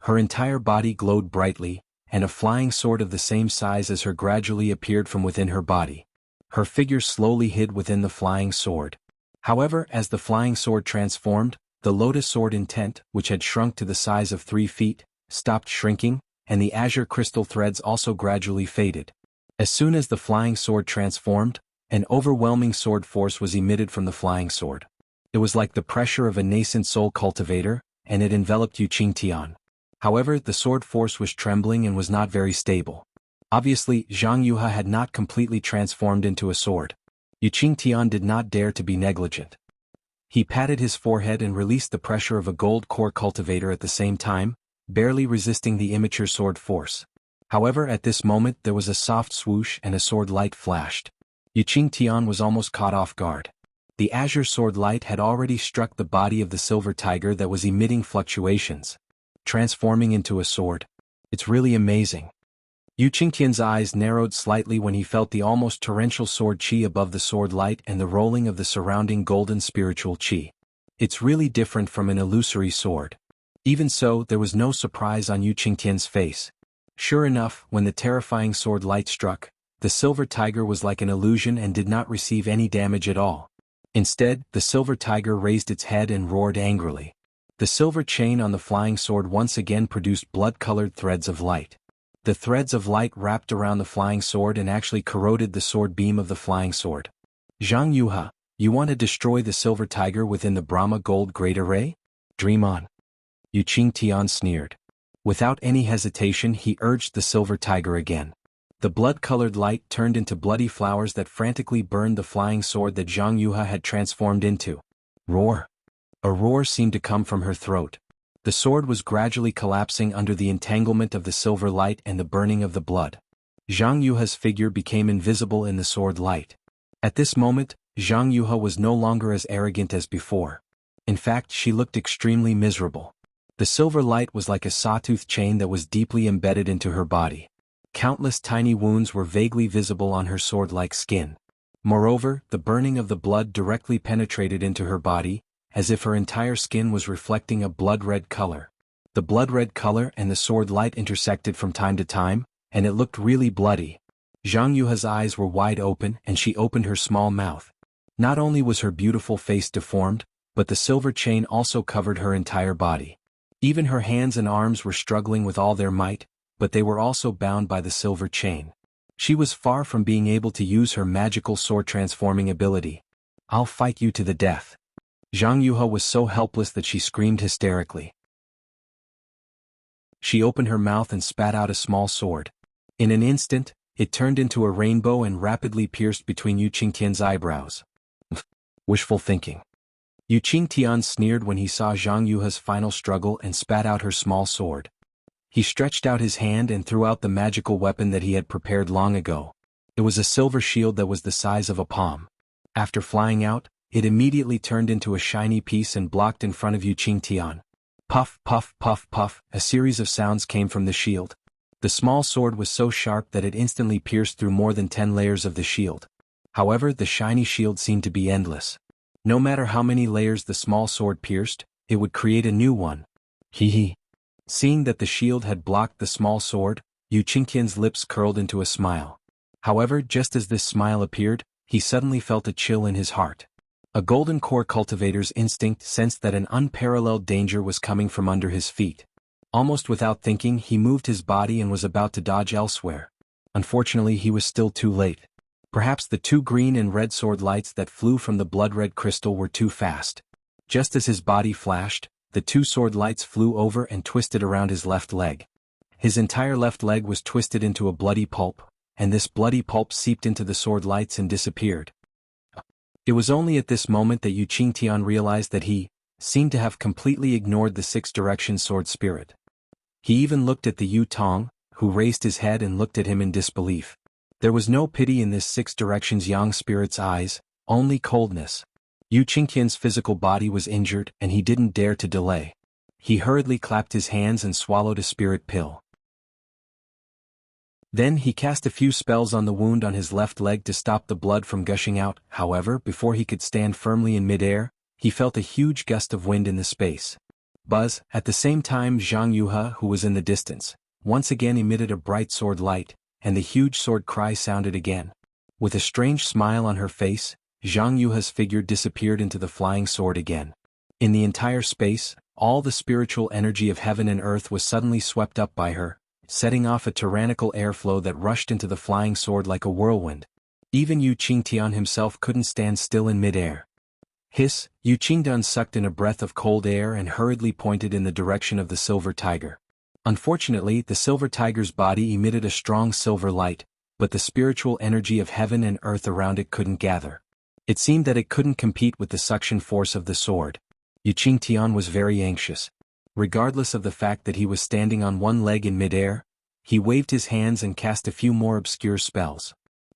Speaker 1: Her entire body glowed brightly, and a flying sword of the same size as her gradually appeared from within her body. Her figure slowly hid within the flying sword. However, as the flying sword transformed, the lotus sword intent, which had shrunk to the size of 3 feet, stopped shrinking, and the azure crystal threads also gradually faded. As soon as the flying sword transformed, an overwhelming sword force was emitted from the flying sword. It was like the pressure of a nascent soul cultivator, and it enveloped Yu Qingtian. However, the sword force was trembling and was not very stable. Obviously, Zhang Yuha had not completely transformed into a sword. Yu Qingtian did not dare to be negligent. He patted his forehead and released the pressure of a gold core cultivator at the same time, barely resisting the immature sword force. However, at this moment there was a soft swoosh and a sword light flashed. Yu Qingtian was almost caught off guard. The azure sword light had already struck the body of the silver tiger that was emitting fluctuations. Transforming into a sword. It's really amazing. Yu Qingtian's eyes narrowed slightly when he felt the almost torrential sword qi above the sword light and the rolling of the surrounding golden spiritual qi. It's really different from an illusory sword. Even so, there was no surprise on Yu Qingtian's face. Sure enough, when the terrifying sword light struck, the silver tiger was like an illusion and did not receive any damage at all. Instead, the silver tiger raised its head and roared angrily. The silver chain on the flying sword once again produced blood-colored threads of light. The threads of light wrapped around the flying sword and actually corroded the sword beam of the flying sword. Zhang Yuha, you want to destroy the silver tiger within the Brahma Gold Great Array? Dream on. Yu Qingtian sneered. Without any hesitation he urged the silver tiger again. The blood-colored light turned into bloody flowers that frantically burned the flying sword that Zhang Yuha had transformed into. Roar. A roar seemed to come from her throat. The sword was gradually collapsing under the entanglement of the silver light and the burning of the blood. Zhang Yuha's figure became invisible in the sword light. At this moment, Zhang Yuha was no longer as arrogant as before. In fact, she looked extremely miserable. The silver light was like a sawtooth chain that was deeply embedded into her body. Countless tiny wounds were vaguely visible on her sword-like skin. Moreover, the burning of the blood directly penetrated into her body, as if her entire skin was reflecting a blood-red color. The blood-red color and the sword light intersected from time to time, and it looked really bloody. Zhang Yuha's eyes were wide open and she opened her small mouth. Not only was her beautiful face deformed, but the silver chain also covered her entire body. Even her hands and arms were struggling with all their might, but they were also bound by the silver chain. She was far from being able to use her magical sword transforming ability. I'll fight you to the death. Zhang Yuha was so helpless that she screamed hysterically. She opened her mouth and spat out a small sword. In an instant, It turned into a rainbow and rapidly pierced between Yu Qingtian's eyebrows. Wishful thinking. Yu Qingtian sneered when he saw Zhang Yuha's final struggle and spat out her small sword. He stretched out his hand and threw out the magical weapon that he had prepared long ago. It was a silver shield that was the size of a palm. After flying out, it immediately turned into a shiny piece and blocked in front of Yu Qingtian. Puff, puff, puff, puff, a series of sounds came from the shield. The small sword was so sharp that it instantly pierced through more than 10 layers of the shield. However, the shiny shield seemed to be endless. No matter how many layers the small sword pierced, it would create a new one. Hee. Seeing that the shield had blocked the small sword, Yu Qingtian's lips curled into a smile. However, just as this smile appeared, he suddenly felt a chill in his heart. A golden core cultivator's instinct sensed that an unparalleled danger was coming from under his feet. Almost without thinking, he moved his body and was about to dodge elsewhere. Unfortunately, he was still too late. Perhaps the two green and red sword lights that flew from the blood-red crystal were too fast. Just as his body flashed, the two sword lights flew over and twisted around his left leg. His entire left leg was twisted into a bloody pulp, and this bloody pulp seeped into the sword lights and disappeared. It was only at this moment that Yu Qingtian realized that he seemed to have completely ignored the six-direction sword spirit. He even looked at the Yu Tong, who raised his head and looked at him in disbelief. There was no pity in this six-directions yang spirit's eyes, only coldness. Yu Qingtian's physical body was injured and he didn't dare to delay. He hurriedly clapped his hands and swallowed a spirit pill. Then he cast a few spells on the wound on his left leg to stop the blood from gushing out. However, before he could stand firmly in midair, he felt a huge gust of wind in the space. Buzz, at the same time Zhang Yuha, who was in the distance, once again emitted a bright sword light, and the huge sword cry sounded again. With a strange smile on her face, Zhang Yuha's figure disappeared into the flying sword again. In the entire space, all the spiritual energy of heaven and earth was suddenly swept up by her, setting off a tyrannical airflow that rushed into the flying sword like a whirlwind. Even Yu Qingtian himself couldn't stand still in midair. Hiss, Yu Qingtian sucked in a breath of cold air and hurriedly pointed in the direction of the silver tiger. Unfortunately, the silver tiger's body emitted a strong silver light, but the spiritual energy of heaven and earth around it couldn't gather. It seemed that it couldn't compete with the suction force of the sword. Yu Qingtian was very anxious. Regardless of the fact that he was standing on one leg in midair, he waved his hands and cast a few more obscure spells.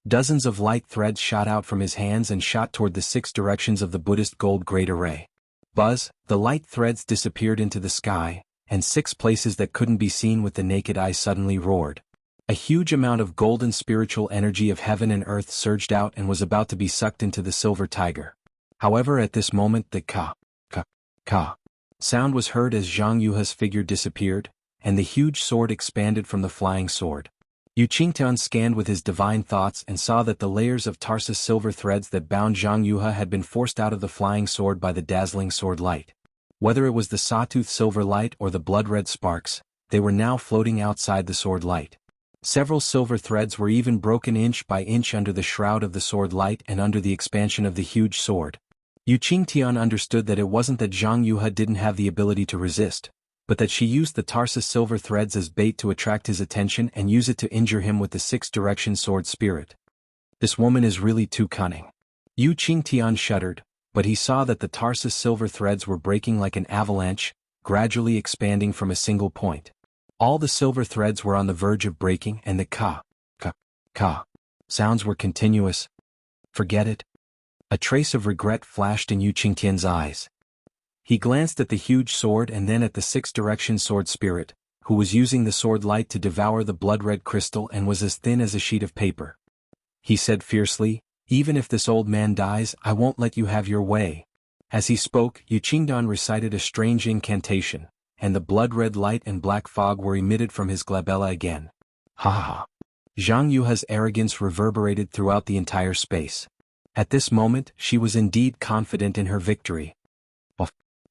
Speaker 1: Dozens of light threads shot out from his hands and shot toward the six directions of the Buddhist gold great array. Buzz, the light threads disappeared into the sky, and 6 places that couldn't be seen with the naked eye suddenly roared. A huge amount of golden spiritual energy of heaven and earth surged out and was about to be sucked into the silver tiger. However, at this moment the ka sound was heard as Zhang Yuha's figure disappeared, and the huge sword expanded from the flying sword. Yu Qingtian scanned with his divine thoughts and saw that the layers of Tarsus silver threads that bound Zhang Yuha had been forced out of the flying sword by the dazzling sword light. Whether it was the sawtooth silver light or the blood-red sparks, they were now floating outside the sword light. Several silver threads were even broken inch by inch under the shroud of the sword light and under the expansion of the huge sword. Yu Qingtian understood that it wasn't that Zhang Yuha didn't have the ability to resist, but that she used the Tarsus silver threads as bait to attract his attention and use it to injure him with the six-direction sword spirit. This woman is really too cunning. Yu Qingtian shuddered, but he saw that the Tarsus silver threads were breaking like an avalanche, gradually expanding from a single point. All the silver threads were on the verge of breaking and the ka sounds were continuous. Forget it. A trace of regret flashed in Yu Qingtian's eyes. He glanced at the huge sword and then at the six-direction sword spirit, who was using the sword light to devour the blood-red crystal and was as thin as a sheet of paper. He said fiercely, "Even if this old man dies, I won't let you have your way." As he spoke, Yu Qingtian recited a strange incantation, and the blood-red light and black fog were emitted from his glabella again. Ha ha! Zhang Yuha's arrogance reverberated throughout the entire space. At this moment, she was indeed confident in her victory.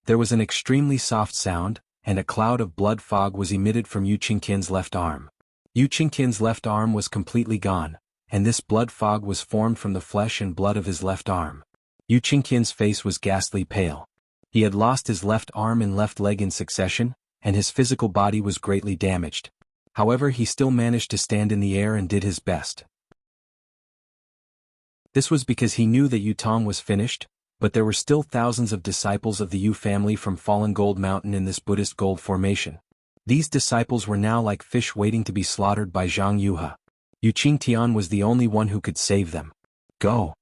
Speaker 1: There was an extremely soft sound, and a cloud of blood fog was emitted from Yu Qingtian's left arm. Yu Qingtian's left arm was completely gone, and this blood fog was formed from the flesh and blood of his left arm. Yu Qingtian's face was ghastly pale. He had lost his left arm and left leg in succession, and his physical body was greatly damaged. However, he still managed to stand in the air and did his best. This was because he knew that Yu Tong was finished, but there were still thousands of disciples of the Yu family from Fallen Gold Mountain in this Buddhist gold formation. These disciples were now like fish waiting to be slaughtered by Zhang Yuhe. Yu Qingtian was the only one who could save them. Go!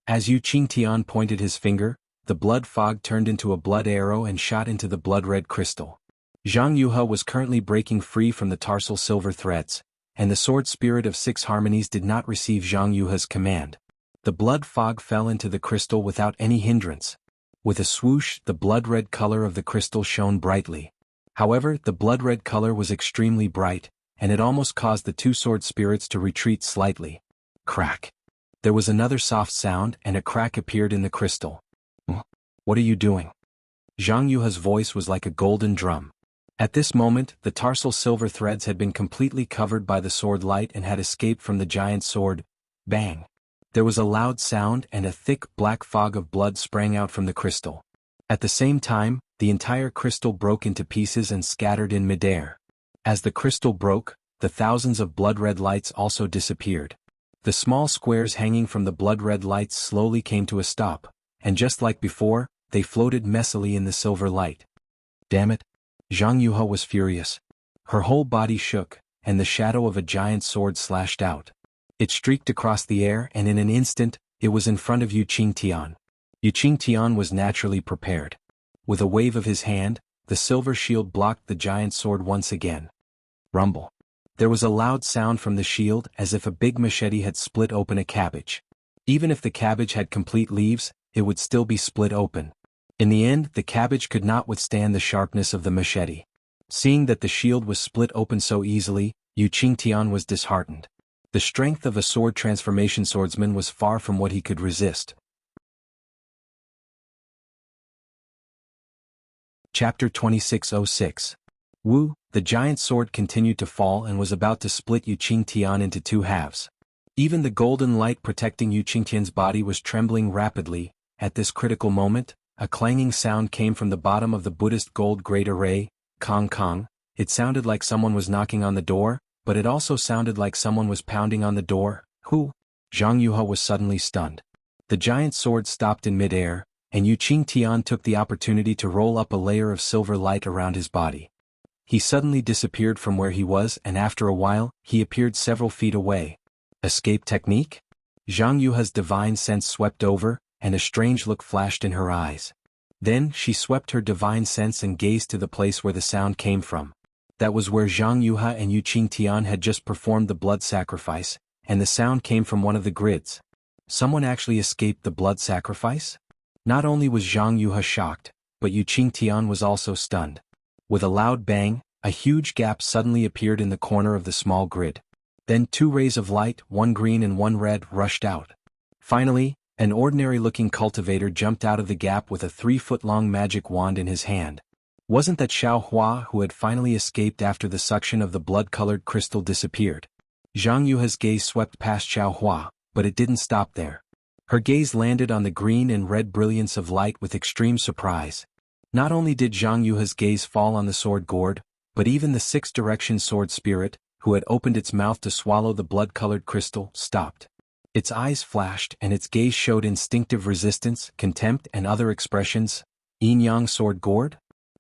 Speaker 1: As Yu Qingtian pointed his finger, the blood fog turned into a blood arrow and shot into the blood-red crystal. Zhang Yuhe was currently breaking free from the tarsal silver threads, and the sword spirit of 6 harmonies did not receive Zhang Yuhe's command. The blood fog fell into the crystal without any hindrance. With a swoosh, the blood-red color of the crystal shone brightly. However, the blood-red color was extremely bright, and it almost caused the 2 sword spirits to retreat slightly. Crack. There was another soft sound and a crack appeared in the crystal. What are you doing? Zhang Yuhe's voice was like a golden drum. At this moment, the tarsal silver threads had been completely covered by the sword light and had escaped from the giant sword. Bang! There was a loud sound and a thick black fog of blood sprang out from the crystal. At the same time, the entire crystal broke into pieces and scattered in midair. As the crystal broke, the thousands of blood-red lights also disappeared. The small squares hanging from the blood-red lights slowly came to a stop, and just like before, they floated messily in the silver light. Damn it! Zhang Yuhe was furious. Her whole body shook, and the shadow of a giant sword slashed out. It streaked across the air and in an instant, it was in front of Yu Qingtian. Yu Qingtian was naturally prepared. With a wave of his hand, the silver shield blocked the giant sword once again. Rumble. There was a loud sound from the shield as if a big machete had split open a cabbage. Even if the cabbage had complete leaves, it would still be split open. In the end, the cabbage could not withstand the sharpness of the machete. Seeing that the shield was split open so easily, Yu Qingtian was disheartened. The strength of a sword transformation swordsman was far from what he could resist. Chapter 2606. Wu, the giant sword continued to fall and was about to split Yu Qingtian into 2 halves. Even the golden light protecting Yu Qingtian's body was trembling rapidly. At this critical moment, a clanging sound came from the bottom of the Buddhist gold great array, Kong Kong. It sounded like someone was knocking on the door, but it also sounded like someone was pounding on the door. Who? Zhang Yuhe was suddenly stunned. The giant sword stopped in midair, and Yu Qingtian took the opportunity to roll up a layer of silver light around his body. He suddenly disappeared from where he was and after a while, he appeared several feet away. Escape technique? Zhang Yuhe's divine sense swept over, and a strange look flashed in her eyes. Then she swept her divine sense and gazed to the place where the sound came from. That was where Zhang Yuhe and Yu Qingtian had just performed the blood sacrifice, and the sound came from one of the grids. Someone actually escaped the blood sacrifice? Not only was Zhang Yuhe shocked, but Yu Qingtian was also stunned. With a loud bang, a huge gap suddenly appeared in the corner of the small grid. Then 2 rays of light, one green and one red, rushed out. Finally, an ordinary-looking cultivator jumped out of the gap with a 3-foot-long magic wand in his hand. Wasn't that Xiao Hua who had finally escaped after the suction of the blood-colored crystal disappeared? Zhang Yuhe's gaze swept past Xiao Hua, but it didn't stop there. Her gaze landed on the green and red brilliance of light with extreme surprise. Not only did Zhang Yuhe's gaze fall on the sword gourd, but even the 6-direction sword spirit, who had opened its mouth to swallow the blood-colored crystal, stopped. Its eyes flashed and its gaze showed instinctive resistance, contempt and other expressions. Yin-yang sword gourd?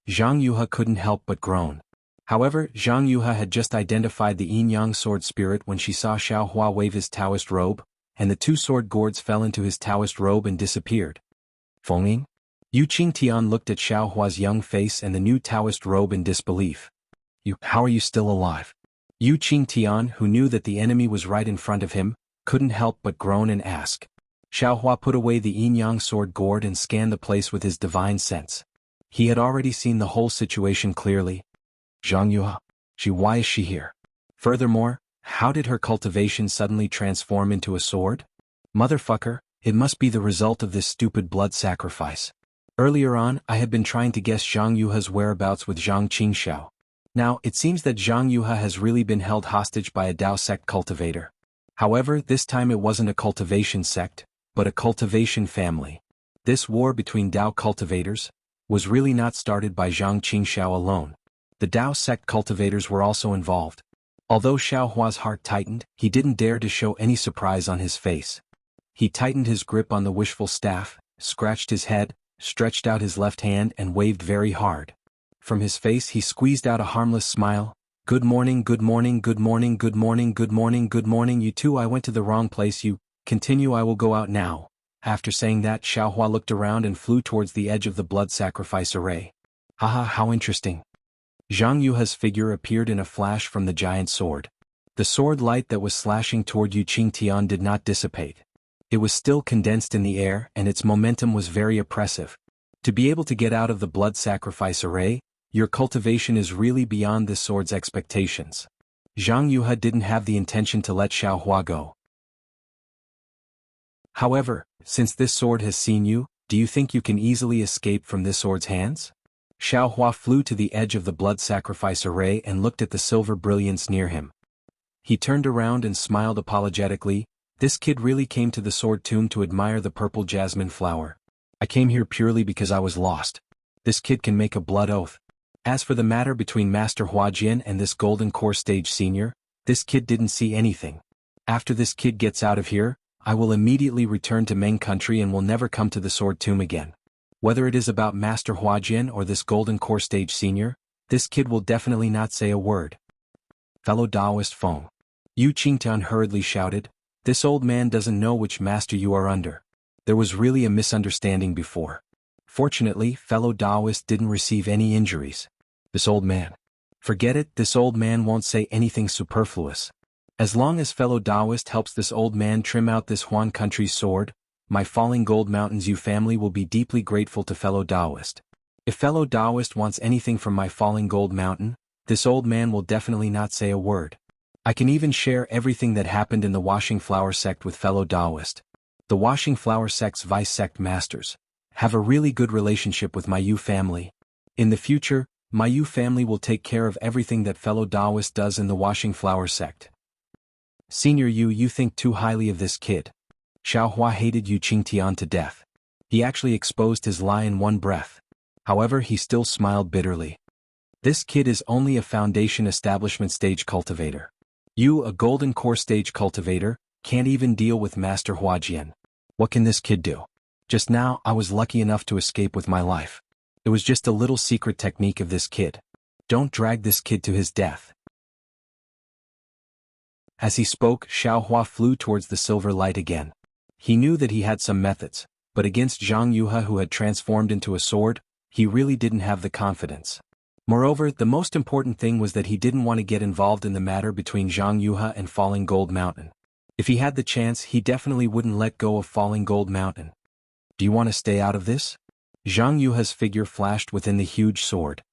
Speaker 1: Zhang Yuhe couldn't help but groan. However, Zhang Yuhe had just identified the yin-yang sword spirit when she saw Xiao Hua wave his Taoist robe, and the 2 sword gourds fell into his Taoist robe and disappeared. Fengling? Yu Qingtian looked at Xiao Hua's young face and the new Taoist robe in disbelief. How are you still alive? Yu Qingtian, who knew that the enemy was right in front of him, couldn't help but groan and ask. Xiao Hua put away the yin-yang sword gourd and scanned the place with his divine sense. He had already seen the whole situation clearly. Zhang Yuhe, why is she here? Furthermore, how did her cultivation suddenly transform into a sword? Motherfucker, it must be the result of this stupid blood sacrifice. Earlier on, I had been trying to guess Zhang Yuhe's whereabouts with Zhang Qingxiao. Now, it seems that Zhang Yuhe has really been held hostage by a Dao sect cultivator. However, this time it wasn't a cultivation sect, but a cultivation family. This war between Dao cultivators was really not started by Zhang Qingxiao alone. The Dao sect cultivators were also involved. Although Xiao Hua's heart tightened, he didn't dare to show any surprise on his face. He tightened his grip on the wishful staff, scratched his head, stretched out his left hand and waved very hard. From his face he squeezed out a harmless smile. Good morning, good morning, good morning, good morning, good morning, good morning, you two. I went to the wrong place. You continue. I will go out now. After saying that, Xiao Hua looked around and flew towards the edge of the blood sacrifice array. Haha, how interesting. Zhang Yuha's figure appeared in a flash from the giant sword. The sword light that was slashing toward Yu Qingtian did not dissipate. It was still condensed in the air and its momentum was very oppressive. To be able to get out of the blood sacrifice array, your cultivation is really beyond this sword's expectations. Zhang Yuha didn't have the intention to let Xiao Hua go. However, since this sword has seen you, do you think you can easily escape from this sword's hands? Xiao Hua flew to the edge of the blood sacrifice array and looked at the silver brilliance near him. He turned around and smiled apologetically. This kid really came to the sword tomb to admire the purple jasmine flower. I came here purely because I was lost. This kid can make a blood oath. As for the matter between Master Huajian and this Golden Core Stage Senior, this kid didn't see anything. After this kid gets out of here, I will immediately return to Meng country and will never come to the sword tomb again. Whether it is about Master Huajian or this Golden Core Stage Senior, this kid will definitely not say a word. Fellow Taoist Feng. Yu Qingtian hurriedly shouted, this old man doesn't know which master you are under. There was really a misunderstanding before. Fortunately, fellow Taoist didn't receive any injuries. This old man. Forget it, this old man won't say anything superfluous. As long as fellow Taoist helps this old man trim out this Huan country's sword, my Falling Gold Mountains Yu family will be deeply grateful to fellow Taoist. If fellow Taoist wants anything from my Falling Gold Mountain, this old man will definitely not say a word. I can even share everything that happened in the Washing Flower sect with fellow Taoist. The Washing Flower sect's vice sect masters have a really good relationship with my Yu family. In the future, my Yu family will take care of everything that fellow Taoist does in the Washing Flower sect. Senior Yu, you think too highly of this kid. Xiao Hua hated Yu Qingtian to death. He actually exposed his lie in one breath. However, he still smiled bitterly. This kid is only a foundation establishment stage cultivator. You, a golden core stage cultivator, can't even deal with Master Huajian. What can this kid do? Just now, I was lucky enough to escape with my life. It was just a little secret technique of this kid. Don't drag this kid to his death. As he spoke, Xiao Hua flew towards the silver light again. He knew that he had some methods, but against Zhang Yuha who had transformed into a sword, he really didn't have the confidence. Moreover, the most important thing was that he didn't want to get involved in the matter between Zhang Yuha and Falling Gold Mountain. If he had the chance, he definitely wouldn't let go of Falling Gold Mountain. Do you want to stay out of this? Zhang Yuha's figure flashed within the huge sword.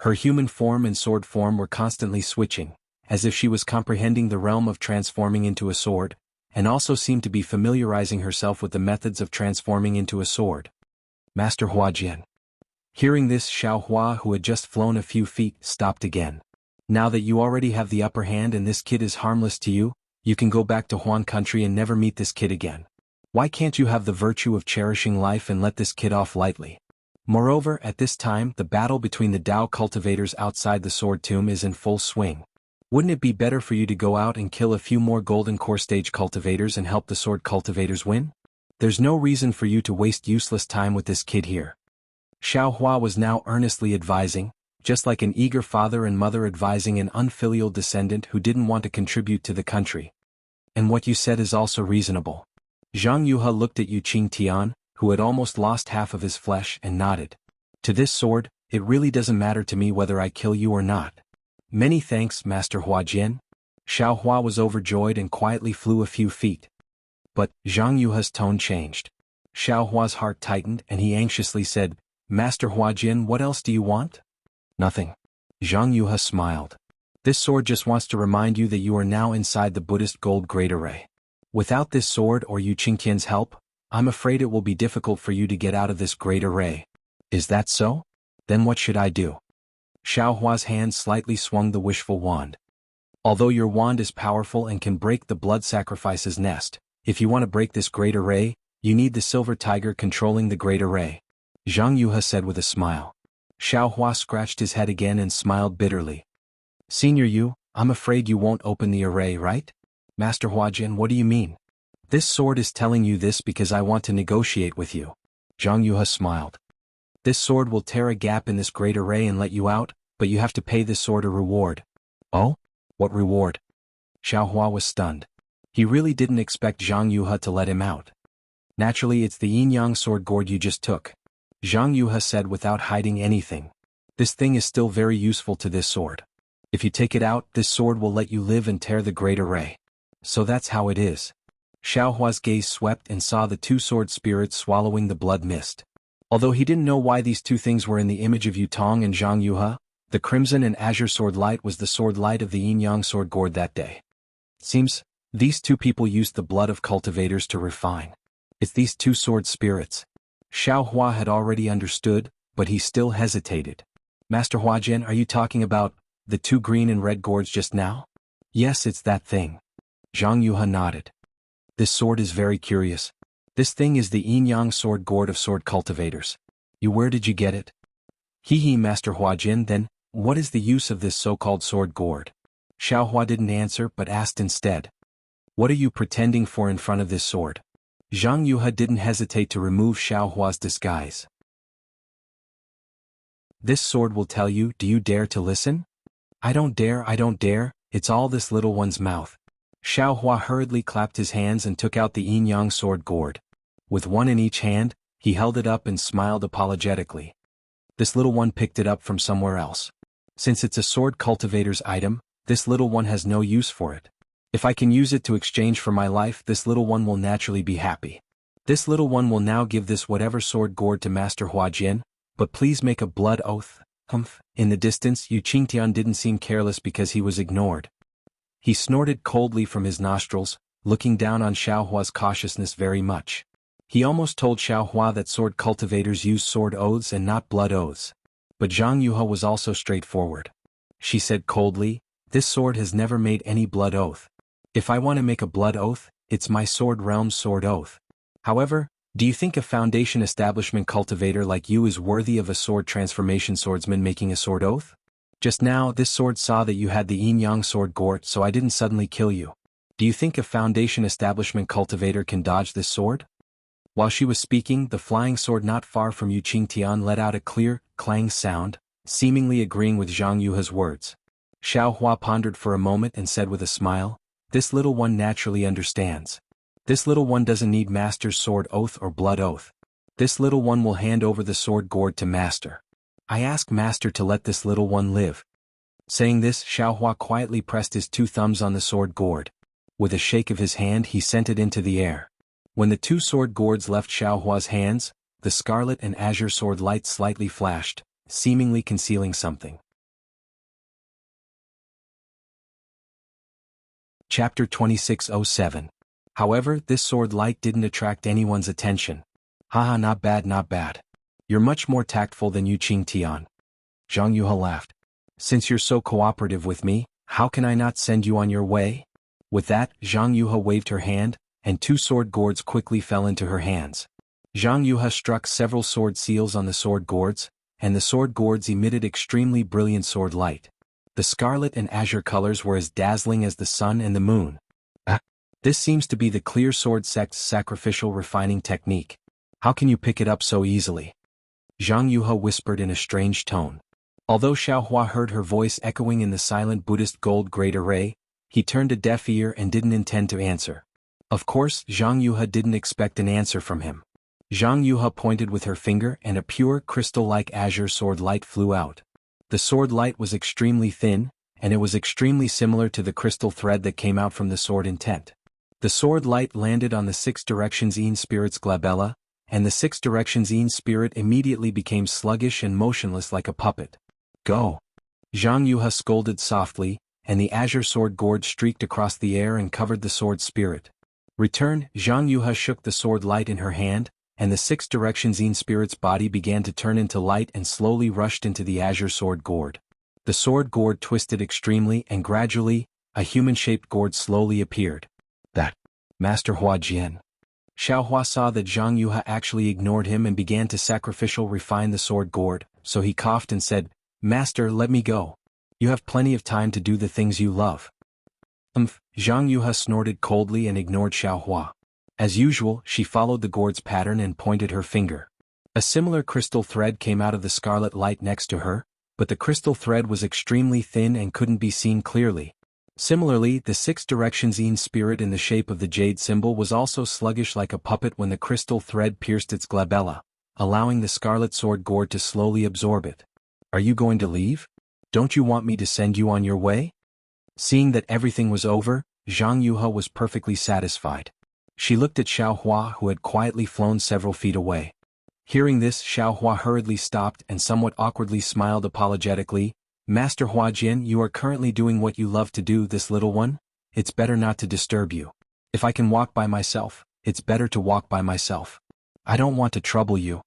Speaker 1: Her human form and sword form were constantly switching, as if she was comprehending the realm of transforming into a sword, and also seemed to be familiarizing herself with the methods of transforming into a sword. Master Huajian. Hearing this, Xiao Hua, who had just flown a few feet, stopped again. Now that you already have the upper hand and this kid is harmless to you, you can go back to Huan country and never meet this kid again. Why can't you have the virtue of cherishing life and let this kid off lightly? Moreover, at this time, the battle between the Dao cultivators outside the sword tomb is in full swing. Wouldn't it be better for you to go out and kill a few more golden core stage cultivators and help the sword cultivators win? There's no reason for you to waste useless time with this kid here. Xiao Hua was now earnestly advising, just like an eager father and mother advising an unfilial descendant who didn't want to contribute to the country. And what you said is also reasonable. Zhang Yuha looked at Yu Qingtian, who had almost lost half of his flesh, and nodded. To this sword, it really doesn't matter to me whether I kill you or not. Many thanks, Master Huajian. Xiao Hua was overjoyed and quietly flew a few feet. But, Zhang Yuha's tone changed. Xiao Hua's heart tightened and he anxiously said, Master Huajian, what else do you want? Nothing. Zhang Yuha smiled. This sword just wants to remind you that you are now inside the Buddhist gold great array. Without this sword or Yu Qingtian's help, I'm afraid it will be difficult for you to get out of this great array. Is that so? Then what should I do? Xiao Hua's hand slightly swung the wishful wand. Although your wand is powerful and can break the blood sacrifice's nest, if you want to break this great array, you need the silver tiger controlling the great array. Zhang Yuha said with a smile. Xiao Hua scratched his head again and smiled bitterly. Senior Yu, I'm afraid you won't open the array, right? Master Huajin, what do you mean? This sword is telling you this because I want to negotiate with you. Zhang Yuhe smiled. This sword will tear a gap in this great array and let you out, but you have to pay this sword a reward. Oh? What reward? Xiao Hua was stunned. He really didn't expect Zhang Yuhe to let him out. Naturally, it's the yin-yang sword gourd you just took. Zhang Yuhe said without hiding anything. This thing is still very useful to this sword. If you take it out, this sword will let you live and tear the great array. So that's how it is. Xiao Hua's gaze swept and saw the two sword spirits swallowing the blood mist. Although he didn't know why these two things were in the image of Yutong and Zhang Yuhe, the crimson and azure sword light was the sword light of the yin-yang sword gourd that day. Seems, these two people used the blood of cultivators to refine. It's these two sword spirits. Xiao Hua had already understood, but he still hesitated. Master Huajin, are you talking about the two green and red gourds just now? Yes, it's that thing. Zhang Yuhe nodded. This sword is very curious. This thing is the yin-yang sword gourd of sword cultivators. Where did you get it? Hee, Master Huajin, then, what is the use of this so-called sword gourd? Xiao Hua didn't answer but asked instead. What are you pretending for in front of this sword? Zhang Yuhe didn't hesitate to remove Xiao Hua's disguise. This sword will tell you, do you dare to listen? I don't dare, it's all this little one's mouth. Xiao Hua hurriedly clapped his hands and took out the yin-yang sword gourd. With one in each hand, he held it up and smiled apologetically. This little one picked it up from somewhere else. Since it's a sword cultivator's item, this little one has no use for it. If I can use it to exchange for my life, this little one will naturally be happy. This little one will now give this whatever sword gourd to Master Huajin, but please make a blood oath. In the distance, Yu Qingtian didn't seem careless because he was ignored. He snorted coldly from his nostrils, looking down on Xiao Hua's cautiousness very much. He almost told Xiao Hua that sword cultivators use sword oaths and not blood oaths. But Zhang Yuhe was also straightforward. She said coldly, this sword has never made any blood oath. If I want to make a blood oath, it's my sword realm's sword oath. However, do you think a foundation establishment cultivator like you is worthy of a sword transformation swordsman making a sword oath? Just now, this sword saw that you had the yin-yang sword gourd, so I didn't suddenly kill you. Do you think a foundation establishment cultivator can dodge this sword? While she was speaking, the flying sword not far from Yu Qingtian let out a clear, clang sound, seemingly agreeing with Zhang Yuhe's words. Xiao Hua pondered for a moment and said with a smile, this little one naturally understands. This little one doesn't need Master's sword oath or blood oath. This little one will hand over the sword gourd to Master. I ask Master to let this little one live. Saying this, Xiao Hua quietly pressed his two thumbs on the sword gourd. With a shake of his hand, he sent it into the air. When the two sword gourds left Xiao Hua's hands, the scarlet and azure sword light slightly flashed, seemingly concealing something. Chapter 2607. However, this sword light didn't attract anyone's attention. Haha, not bad. You're much more tactful than Yu Qingtian. Zhang Yuhe laughed. Since you're so cooperative with me, how can I not send you on your way? With that, Zhang Yuhe waved her hand, and two sword gourds quickly fell into her hands. Zhang Yuhe struck several sword seals on the sword gourds, and the sword gourds emitted extremely brilliant sword light. The scarlet and azure colors were as dazzling as the sun and the moon. This seems to be the clear sword sect's sacrificial refining technique. How can you pick it up so easily? Zhang Yuhe whispered in a strange tone. Although Xiao Hua heard her voice echoing in the silent Buddhist gold great array, he turned a deaf ear and didn't intend to answer. Of course, Zhang Yuhe didn't expect an answer from him. Zhang Yuhe pointed with her finger and a pure crystal-like azure sword light flew out. The sword light was extremely thin, and it was extremely similar to the crystal thread that came out from the sword intent. The sword light landed on the six directions Yin spirit's glabella, and the six directions Yin spirit immediately became sluggish and motionless like a puppet. Go! Zhang Yuhe scolded softly, and the azure sword gourd streaked across the air and covered the sword spirit. Return! Zhang Yuhe shook the sword light in her hand, and the six directions Yin spirit's body began to turn into light and slowly rushed into the azure sword gourd. The sword gourd twisted extremely and gradually, a human-shaped gourd slowly appeared. That, Master Huajin. Xiao Hua saw that Zhang Yuhe actually ignored him and began to sacrificial refine the sword gourd, so he coughed and said, Master, let me go. You have plenty of time to do the things you love. Zhang Yuhe snorted coldly and ignored Xiaohua. As usual, she followed the gourd's pattern and pointed her finger. A similar crystal thread came out of the scarlet light next to her, but the crystal thread was extremely thin and couldn't be seen clearly. Similarly, the six directions Yin spirit in the shape of the jade symbol was also sluggish like a puppet when the crystal thread pierced its glabella, allowing the scarlet sword gourd to slowly absorb it. Are you going to leave? Don't you want me to send you on your way? Seeing that everything was over, Zhang Yuhe was perfectly satisfied. She looked at Xiaohua, who had quietly flown several feet away. Hearing this, Xiaohua hurriedly stopped and somewhat awkwardly smiled apologetically. Master Huajian, you are currently doing what you love to do, this little one? It's better not to disturb you. If I can walk by myself, it's better to walk by myself. I don't want to trouble you.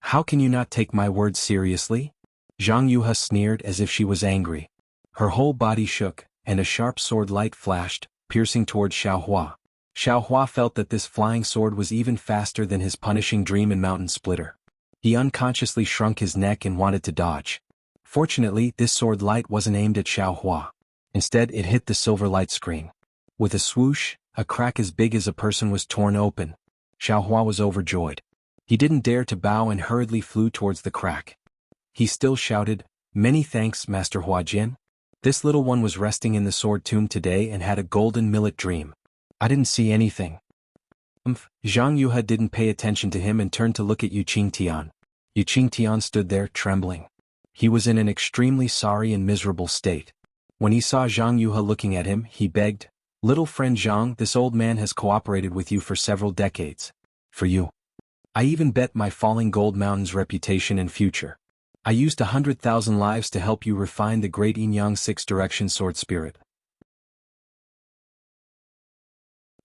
Speaker 1: How can you not take my words seriously? Zhang Yuhe sneered as if she was angry. Her whole body shook, and a sharp sword light flashed, piercing towards Xiaohua. Xiaohua felt that this flying sword was even faster than his punishing dream in Mountain Splitter. He unconsciously shrunk his neck and wanted to dodge. Fortunately, this sword light wasn't aimed at Xiaohua. Instead, it hit the silver light screen. With a swoosh, a crack as big as a person was torn open. Xiaohua was overjoyed. He didn't dare to bow and hurriedly flew towards the crack. He still shouted, "Many thanks, Master Huajian. This little one was resting in the sword tomb today and had a golden millet dream. I didn't see anything." Zhang Yuhe didn't pay attention to him and turned to look at Yu Qingtian. Yu Qingtian stood there, trembling. He was in an extremely sorry and miserable state. When he saw Zhang Yuhe looking at him, he begged, "Little friend Zhang, this old man has cooperated with you for several decades. For you, I even bet my falling gold mountain's reputation and future. I used 100,000 lives to help you refine the great Yin-Yang six-direction sword spirit.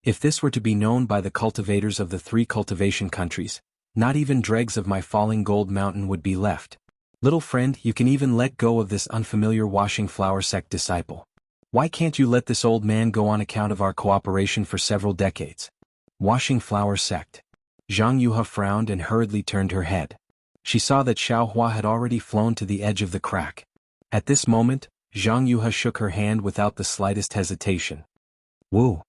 Speaker 1: If this were to be known by the cultivators of the 3 cultivation countries, not even dregs of my falling gold mountain would be left. Little friend, you can even let go of this unfamiliar washing flower sect disciple. Why can't you let this old man go on account of our cooperation for several decades?" Washing flower sect. Zhang Yuhe frowned and hurriedly turned her head. She saw that Xiaohua had already flown to the edge of the crack. At this moment, Zhang Yuhe shook her hand without the slightest hesitation. Woo!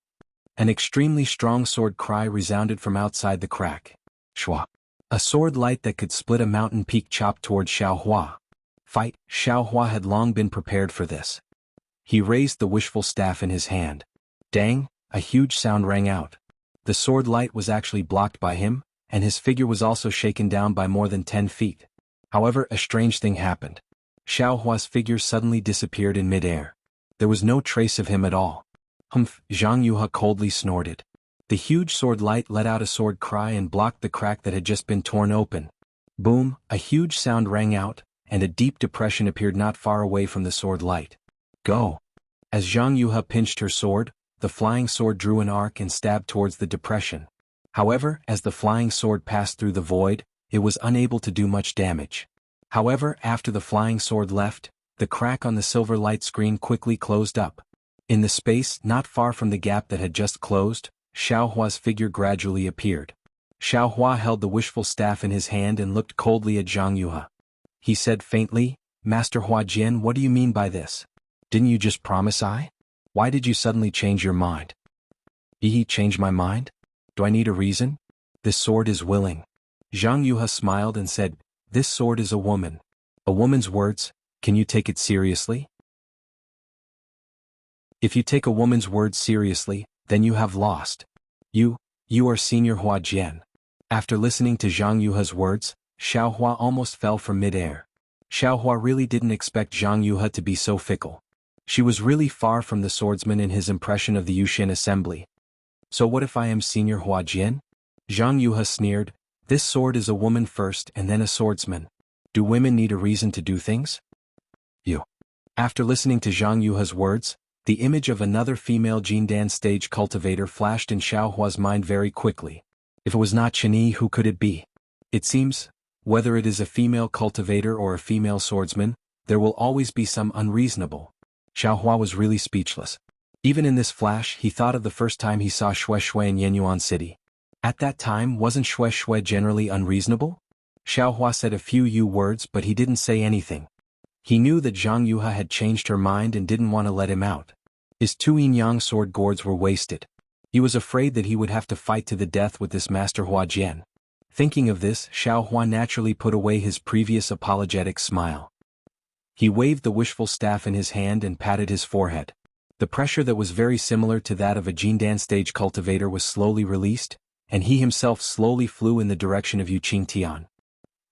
Speaker 1: An extremely strong sword cry resounded from outside the crack. Shua! A sword light that could split a mountain peak chopped toward Xiaohua. Fight! Xiaohua had long been prepared for this. He raised the wishful staff in his hand. Dang! A huge sound rang out. The sword light was actually blocked by him, and his figure was also shaken down by more than 10 feet. However, a strange thing happened. Xiaohua's figure suddenly disappeared in midair. There was no trace of him at all. Zhang Yuhe coldly snorted. The huge sword light let out a sword cry and blocked the crack that had just been torn open. Boom! A huge sound rang out, and a deep depression appeared not far away from the sword light. Go! As Zhang Yuhe pinched her sword, the flying sword drew an arc and stabbed towards the depression. However, as the flying sword passed through the void, it was unable to do much damage. However, after the flying sword left, the crack on the silver light screen quickly closed up. In the space not far from the gap that had just closed, Xiaohua's figure gradually appeared. Xiaohua held the wishful staff in his hand and looked coldly at Zhang Yuhe. He said faintly, "Master Huajian, what do you mean by this? Didn't you just promise I? Why did you suddenly change your mind?" "He changed my mind? Do I need a reason? This sword is willing." Zhang Yuhe smiled and said, "This sword is a woman. A woman's words, can you take it seriously? If you take a woman's words seriously, then you have lost. You are Senior Huajian." After listening to Zhang Yuhe's words, Xiaohua almost fell from midair. Xiaohua really didn't expect Zhang Yuhe to be so fickle. She was really far from the swordsman in his impression of the Yushin assembly. "So what if I am Senior Huajian?" Zhang Yuhe sneered, "This sword is a woman first and then a swordsman. Do women need a reason to do things?" You. After listening to Zhang Yuhe's words, the image of another female Jindan stage cultivator flashed in Xiaohua's mind very quickly. If it was not Chini, who could it be? It seems, whether it is a female cultivator or a female swordsman, there will always be some unreasonable. Xiaohua was really speechless. Even in this flash, he thought of the first time he saw Xue Xue in Yenyuan City. At that time, wasn't Xue Xue generally unreasonable? Xiaohua said a few words, but he didn't say anything. He knew that Zhang Yuha had changed her mind and didn't want to let him out. His two yin-yang sword gourds were wasted. He was afraid that he would have to fight to the death with this Master Hua Jian. Thinking of this, Xiao Hua naturally put away his previous apologetic smile. He waved the wishful staff in his hand and patted his forehead. The pressure that was very similar to that of a Jindan stage cultivator was slowly released, and he himself slowly flew in the direction of Yu Qingtian.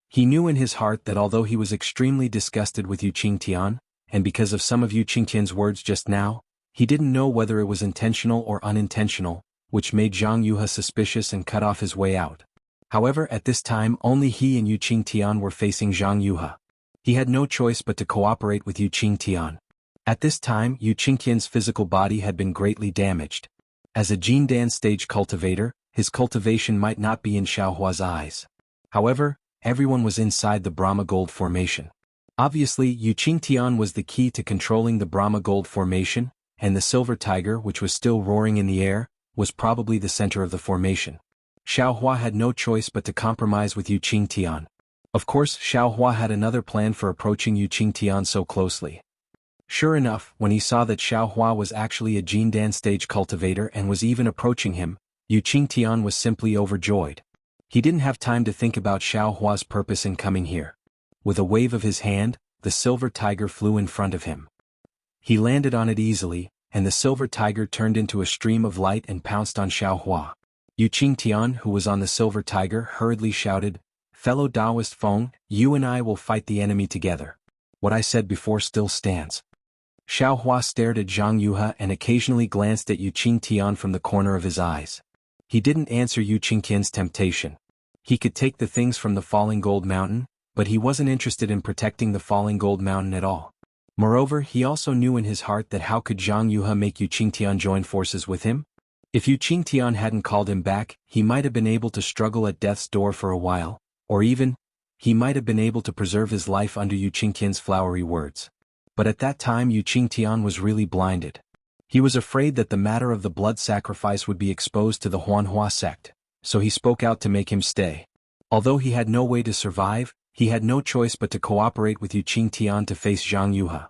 Speaker 1: He knew in his heart that although he was extremely disgusted with Yu Qingtian, and because of some of Yu Qingtian's words just now, he didn't know whether it was intentional or unintentional, which made Zhang Yuha suspicious and cut off his way out. However, at this time only he and Yu Qingtian were facing Zhang Yuha. He had no choice but to cooperate with Yu Qingtian. At this time Yu Qingtian's physical body had been greatly damaged. As a Jindan stage cultivator, his cultivation might not be in Xiao Hua's eyes. However, everyone was inside the Brahma Gold Formation. Obviously, Yu Qingtian was the key to controlling the Brahma Gold Formation, and the Silver Tiger, which was still roaring in the air, was probably the center of the formation. Xiao Hua had no choice but to compromise with Yu Qingtian. Of course, Xiao Hua had another plan for approaching Yu Qingtian so closely. Sure enough, when he saw that Xiao Hua was actually a Jindan stage cultivator and was even approaching him, Yu Qingtian was simply overjoyed. He didn't have time to think about Xiao Hua's purpose in coming here. With a wave of his hand, the Silver Tiger flew in front of him. He landed on it easily, and the Silver Tiger turned into a stream of light and pounced on Xiao Hua. Yu Qingtian, who was on the Silver Tiger, hurriedly shouted, "Fellow Taoist Feng, you and I will fight the enemy together. What I said before still stands." Xiao Hua stared at Zhang Yuha and occasionally glanced at Yu Qingtian from the corner of his eyes. He didn't answer Yu Qingtian's temptation. He could take the things from the Falling Gold Mountain, but he wasn't interested in protecting the Falling Gold Mountain at all. Moreover, he also knew in his heart that how could Zhang Yuha make Yu Qingtian join forces with him? If Yu Qingtian hadn't called him back, he might have been able to struggle at death's door for a while, or even, he might have been able to preserve his life under Yu Qingtian's flowery words. But at that time Yu Qingtian was really blinded. He was afraid that the matter of the blood sacrifice would be exposed to the Huanhua sect, so he spoke out to make him stay. Although he had no way to survive, he had no choice but to cooperate with Yu Qingtian to face Zhang Yuha.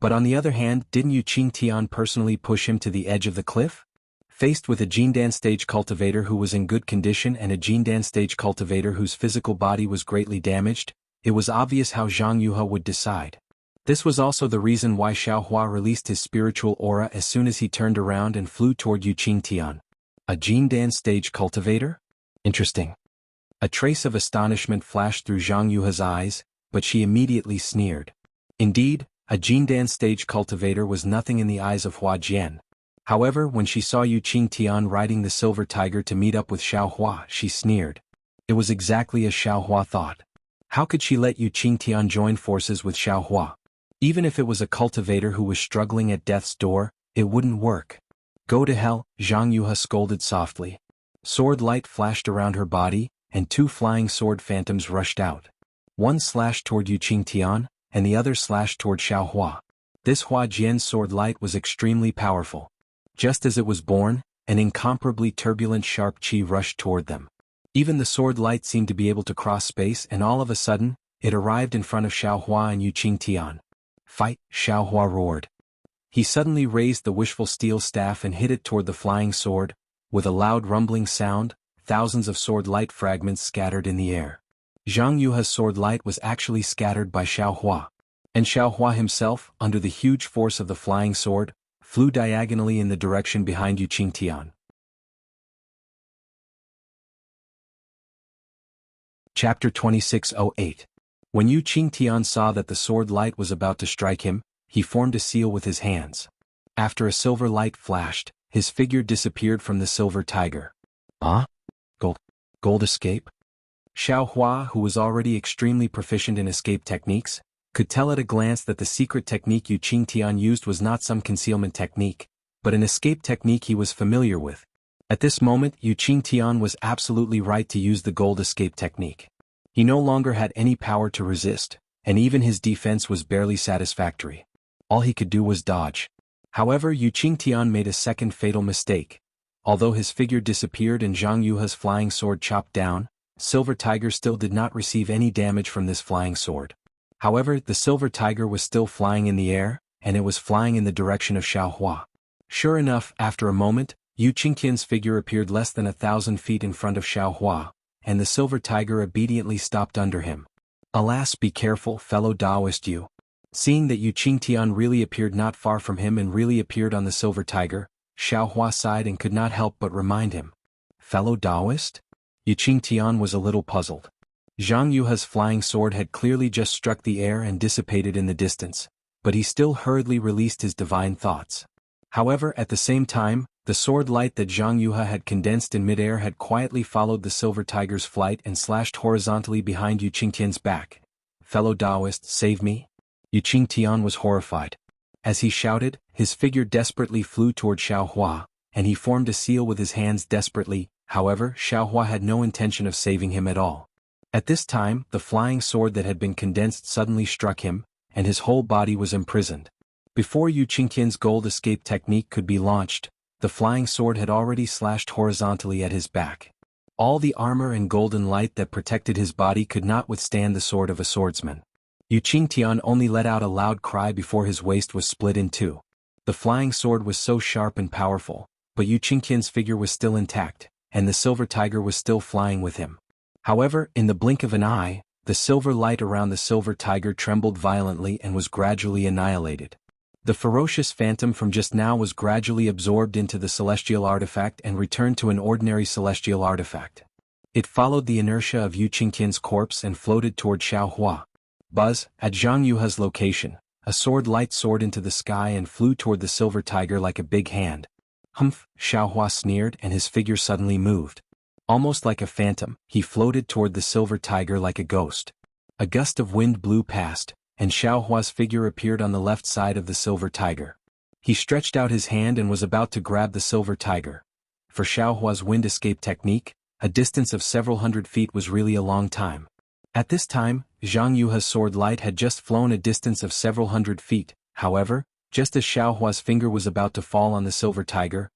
Speaker 1: But on the other hand, didn't Yu Qingtian personally push him to the edge of the cliff? Faced with a Jindan stage cultivator who was in good condition and a Jindan stage cultivator whose physical body was greatly damaged, it was obvious how Zhang Yuha would decide. This was also the reason why Xiao Hua released his spiritual aura as soon as he turned around and flew toward Yu Qingtian. A Jindan stage cultivator? Interesting. A trace of astonishment flashed through Zhang Yuha's eyes, but she immediately sneered. Indeed, a Jindan stage cultivator was nothing in the eyes of Hua Jian. However, when she saw Yu Qingtian riding the Silver Tiger to meet up with Xiao Hua, she sneered. It was exactly as Xiao Hua thought. How could she let Yu Qingtian join forces with Xiao Hua? Even if it was a cultivator who was struggling at death's door, it wouldn't work. Go to hell, Zhang Yuha scolded softly. Sword light flashed around her body, and two flying sword phantoms rushed out. One slashed toward Yu Qingtian, and the other slashed toward Xiao Hua. This Hua Jian's sword light was extremely powerful. Just as it was born, an incomparably turbulent sharp qi rushed toward them. Even the sword light seemed to be able to cross space, and all of a sudden, it arrived in front of Xiao Hua and Yu Qingtian. "Fight!" Xiao Hua roared. He suddenly raised the wishful steel staff and hit it toward the flying sword. With a loud rumbling sound, thousands of sword light fragments scattered in the air. Zhang Yuha's sword light was actually scattered by Xiao Hua. And Xiao Hua himself, under the huge force of the flying sword, flew diagonally in the direction behind Yu Qingtian. Chapter 2608. When Yu Qingtian saw that the sword light was about to strike him, he formed a seal with his hands. After a silver light flashed, his figure disappeared from the Silver Tiger. Ah? Gold escape? Xiao Hua, who was already extremely proficient in escape techniques, could tell at a glance that the secret technique Yu Qingtian used was not some concealment technique, but an escape technique he was familiar with. At this moment, Yu Qingtian was absolutely right to use the gold escape technique. He no longer had any power to resist, and even his defense was barely satisfactory. All he could do was dodge. However, Yu Qingtian made a second fatal mistake. Although his figure disappeared and Zhang Yuha's flying sword chopped down, Silver Tiger still did not receive any damage from this flying sword. However, the Silver Tiger was still flying in the air, and it was flying in the direction of Xiaohua. Sure enough, after a moment, Yu Qingqian's figure appeared less than 1,000 feet in front of Xiaohua, and the Silver Tiger obediently stopped under him. Alas, be careful, fellow Taoist Yu. Seeing that Yu Qingtian really appeared not far from him and really appeared on the Silver Tiger, Xiaohua sighed and could not help but remind him. Fellow Taoist? Yu Qingtian was a little puzzled. Zhang Yuha's flying sword had clearly just struck the air and dissipated in the distance, but he still hurriedly released his divine thoughts. However, at the same time, the sword light that Zhang Yuha had condensed in midair had quietly followed the Silver Tiger's flight and slashed horizontally behind Yu Qingtian's back. Fellow Taoist, save me? Yu Qingtian was horrified. As he shouted, his figure desperately flew toward Xiaohua, and he formed a seal with his hands desperately. However, Xiaohua had no intention of saving him at all. At this time, the flying sword that had been condensed suddenly struck him, and his whole body was imprisoned. Before Yu Qingqian's gold escape technique could be launched, the flying sword had already slashed horizontally at his back. All the armor and golden light that protected his body could not withstand the sword of a swordsman. Yu Qingtian only let out a loud cry before his waist was split in two. The flying sword was so sharp and powerful, but Yu Qingqian's figure was still intact, and the Silver Tiger was still flying with him. However, in the blink of an eye, the silver light around the Silver Tiger trembled violently and was gradually annihilated. The ferocious phantom from just now was gradually absorbed into the celestial artifact and returned to an ordinary celestial artifact. It followed the inertia of Yu Qingqian's corpse and floated toward Xiaohua. Buzz, at Zhang Yuha's location, a sword light soared into the sky and flew toward the Silver Tiger like a big hand. Humph, Xiaohua sneered and his figure suddenly moved. Almost like a phantom, he floated toward the Silver Tiger like a ghost. A gust of wind blew past, and Xiaohua's figure appeared on the left side of the Silver Tiger. He stretched out his hand and was about to grab the Silver Tiger. For Xiaohua's wind escape technique, a distance of several hundred feet was really a long time. At this time, Zhang Yuha's sword light had just flown a distance of several hundred feet. However, just as Xiaohua's finger was about to fall on the Silver Tiger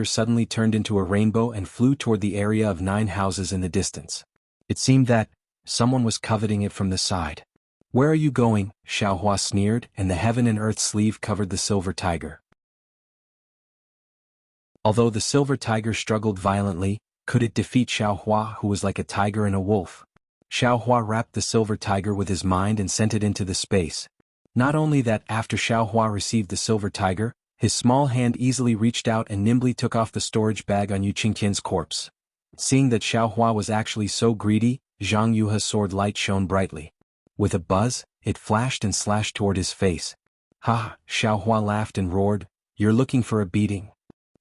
Speaker 1: suddenly turned into a rainbow and flew toward the area of 9 houses in the distance. It seemed that someone was coveting it from the side. Where are you going? Xiaohua sneered, and the heaven and earth sleeve covered the Silver Tiger. Although the Silver Tiger struggled violently, could it defeat Xiaohua, who was like a tiger and a wolf? Xiaohua wrapped the Silver Tiger with his mind and sent it into the space. Not only that, after Xiaohua received the Silver Tiger, his small hand easily reached out and nimbly took off the storage bag on Yu Qingqian's corpse. Seeing that Xiaohua was actually so greedy, Zhang Yuha's sword light shone brightly. With a buzz, it flashed and slashed toward his face. Ha! Xiaohua laughed and roared, "You're looking for a beating."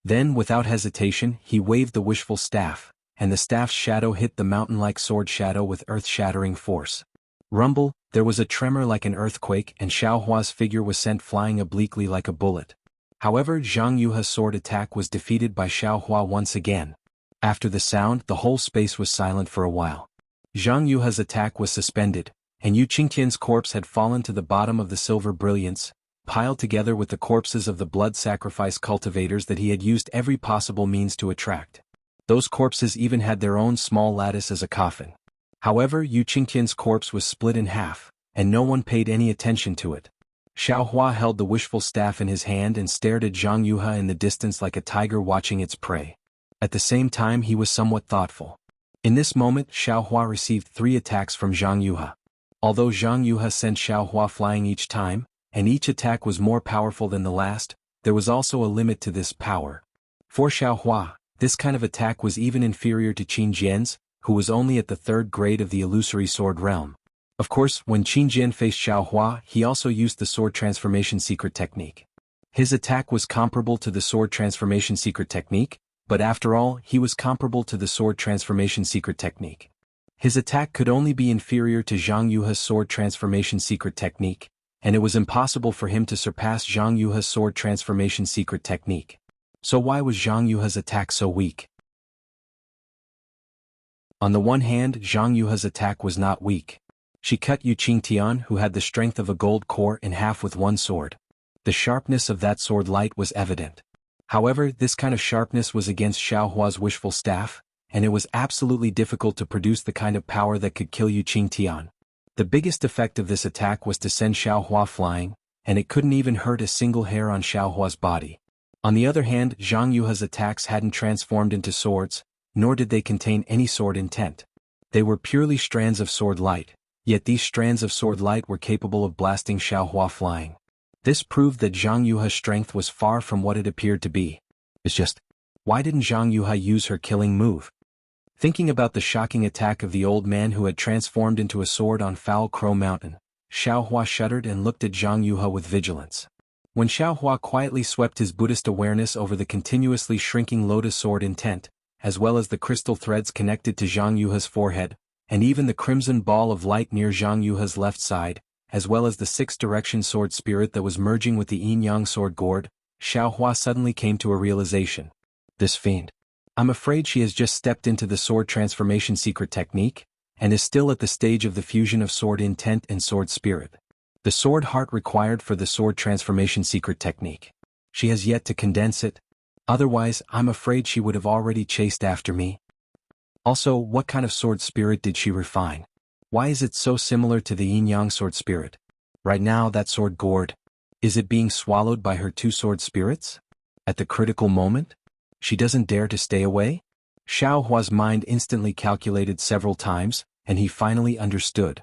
Speaker 1: Then, without hesitation, he waved the wishful staff, and the staff's shadow hit the mountain-like sword shadow with earth-shattering force. Rumble, there was a tremor like an earthquake and Xiaohua's figure was sent flying obliquely like a bullet. However, Zhang Yuha's sword attack was defeated by Xiaohua once again. After the sound, the whole space was silent for a while. Zhang Yuha's attack was suspended, and Yu Qingqian's corpse had fallen to the bottom of the silver brilliance, piled together with the corpses of the blood sacrifice cultivators that he had used every possible means to attract. Those corpses even had their own small lattice as a coffin. However, Yu Qingqian's corpse was split in half, and no one paid any attention to it. Xiaohua held the wishful staff in his hand and stared at Zhang Yuha in the distance like a tiger watching its prey. At the same time, he was somewhat thoughtful. In this moment, Xiaohua received 3 attacks from Zhang Yuha. Although Zhang Yuha sent Xiaohua flying each time, and each attack was more powerful than the last, there was also a limit to this power. For Xiaohua, this kind of attack was even inferior to Qin Jian's, who was only at the 3rd grade of the illusory sword realm. Of course, when Qin Jian faced Xiaohua, he also used the sword transformation secret technique. His attack was comparable to the sword transformation secret technique, but after all, he was comparable to the sword transformation secret technique. His attack could only be inferior to Zhang Yuha's sword transformation secret technique, and it was impossible for him to surpass Zhang Yuha's sword transformation secret technique. So why was Zhang Yuha's attack so weak? On the one hand, Zhang Yuha's attack was not weak. She cut Yu Qingtian, who had the strength of a gold core, in half with one sword. The sharpness of that sword light was evident. However, this kind of sharpness was against Xiaohua's wishful staff, and it was absolutely difficult to produce the kind of power that could kill Yu Qingtian. The biggest effect of this attack was to send Xiaohua flying, and it couldn't even hurt a single hair on Xiaohua's body. On the other hand, Zhang Yuha's attacks hadn't transformed into swords, nor did they contain any sword intent. They were purely strands of sword light, yet these strands of sword light were capable of blasting Xiaohua flying. This proved that Zhang Yuha's strength was far from what it appeared to be. It's just, why didn't Zhang Yuha use her killing move? Thinking about the shocking attack of the old man who had transformed into a sword on Foul Crow Mountain, Xiaohua shuddered and looked at Zhang Yuha with vigilance. When Xiaohua quietly swept his Buddhist awareness over the continuously shrinking lotus sword intent, as well as the crystal threads connected to Zhang Yuha's forehead, and even the crimson ball of light near Zhang Yuha's left side, as well as the six-direction sword spirit that was merging with the yin-yang sword gourd, Xiaohua suddenly came to a realization. This fiend. I'm afraid she has just stepped into the sword transformation secret technique, and is still at the stage of the fusion of sword intent and sword spirit. The sword heart required for the sword transformation secret technique. She has yet to condense it. Otherwise, I'm afraid she would have already chased after me. Also, what kind of sword spirit did she refine? Why is it so similar to the yin-yang sword spirit? Right now, that sword gourd. Is it being swallowed by her two sword spirits? At the critical moment? She doesn't dare to stay away? Xiaohua's mind instantly calculated several times, and he finally understood.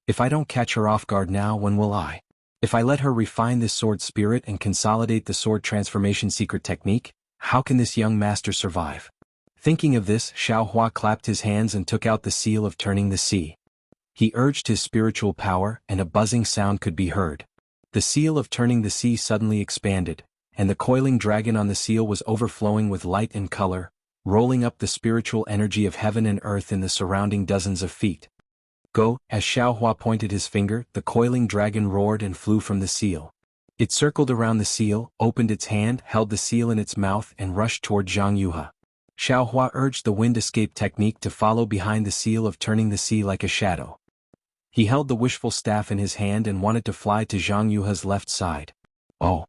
Speaker 1: If I don't catch her off guard now, when will I? If I let her refine this sword spirit and consolidate the sword transformation secret technique, how can this young master survive? Thinking of this, Xiaohua clapped his hands and took out the seal of turning the sea. He urged his spiritual power, and a buzzing sound could be heard. The seal of turning the sea suddenly expanded, and the coiling dragon on the seal was overflowing with light and color, rolling up the spiritual energy of heaven and earth in the surrounding dozens of feet. Go, as Xiaohua pointed his finger, the coiling dragon roared and flew from the seal. It circled around the seal, opened its hand, held the seal in its mouth, and rushed toward Zhang Yuha. Xiaohua urged the wind escape technique to follow behind the seal of turning the sea like a shadow. He held the wishful staff in his hand and wanted to fly to Zhang Yuha's left side. Oh!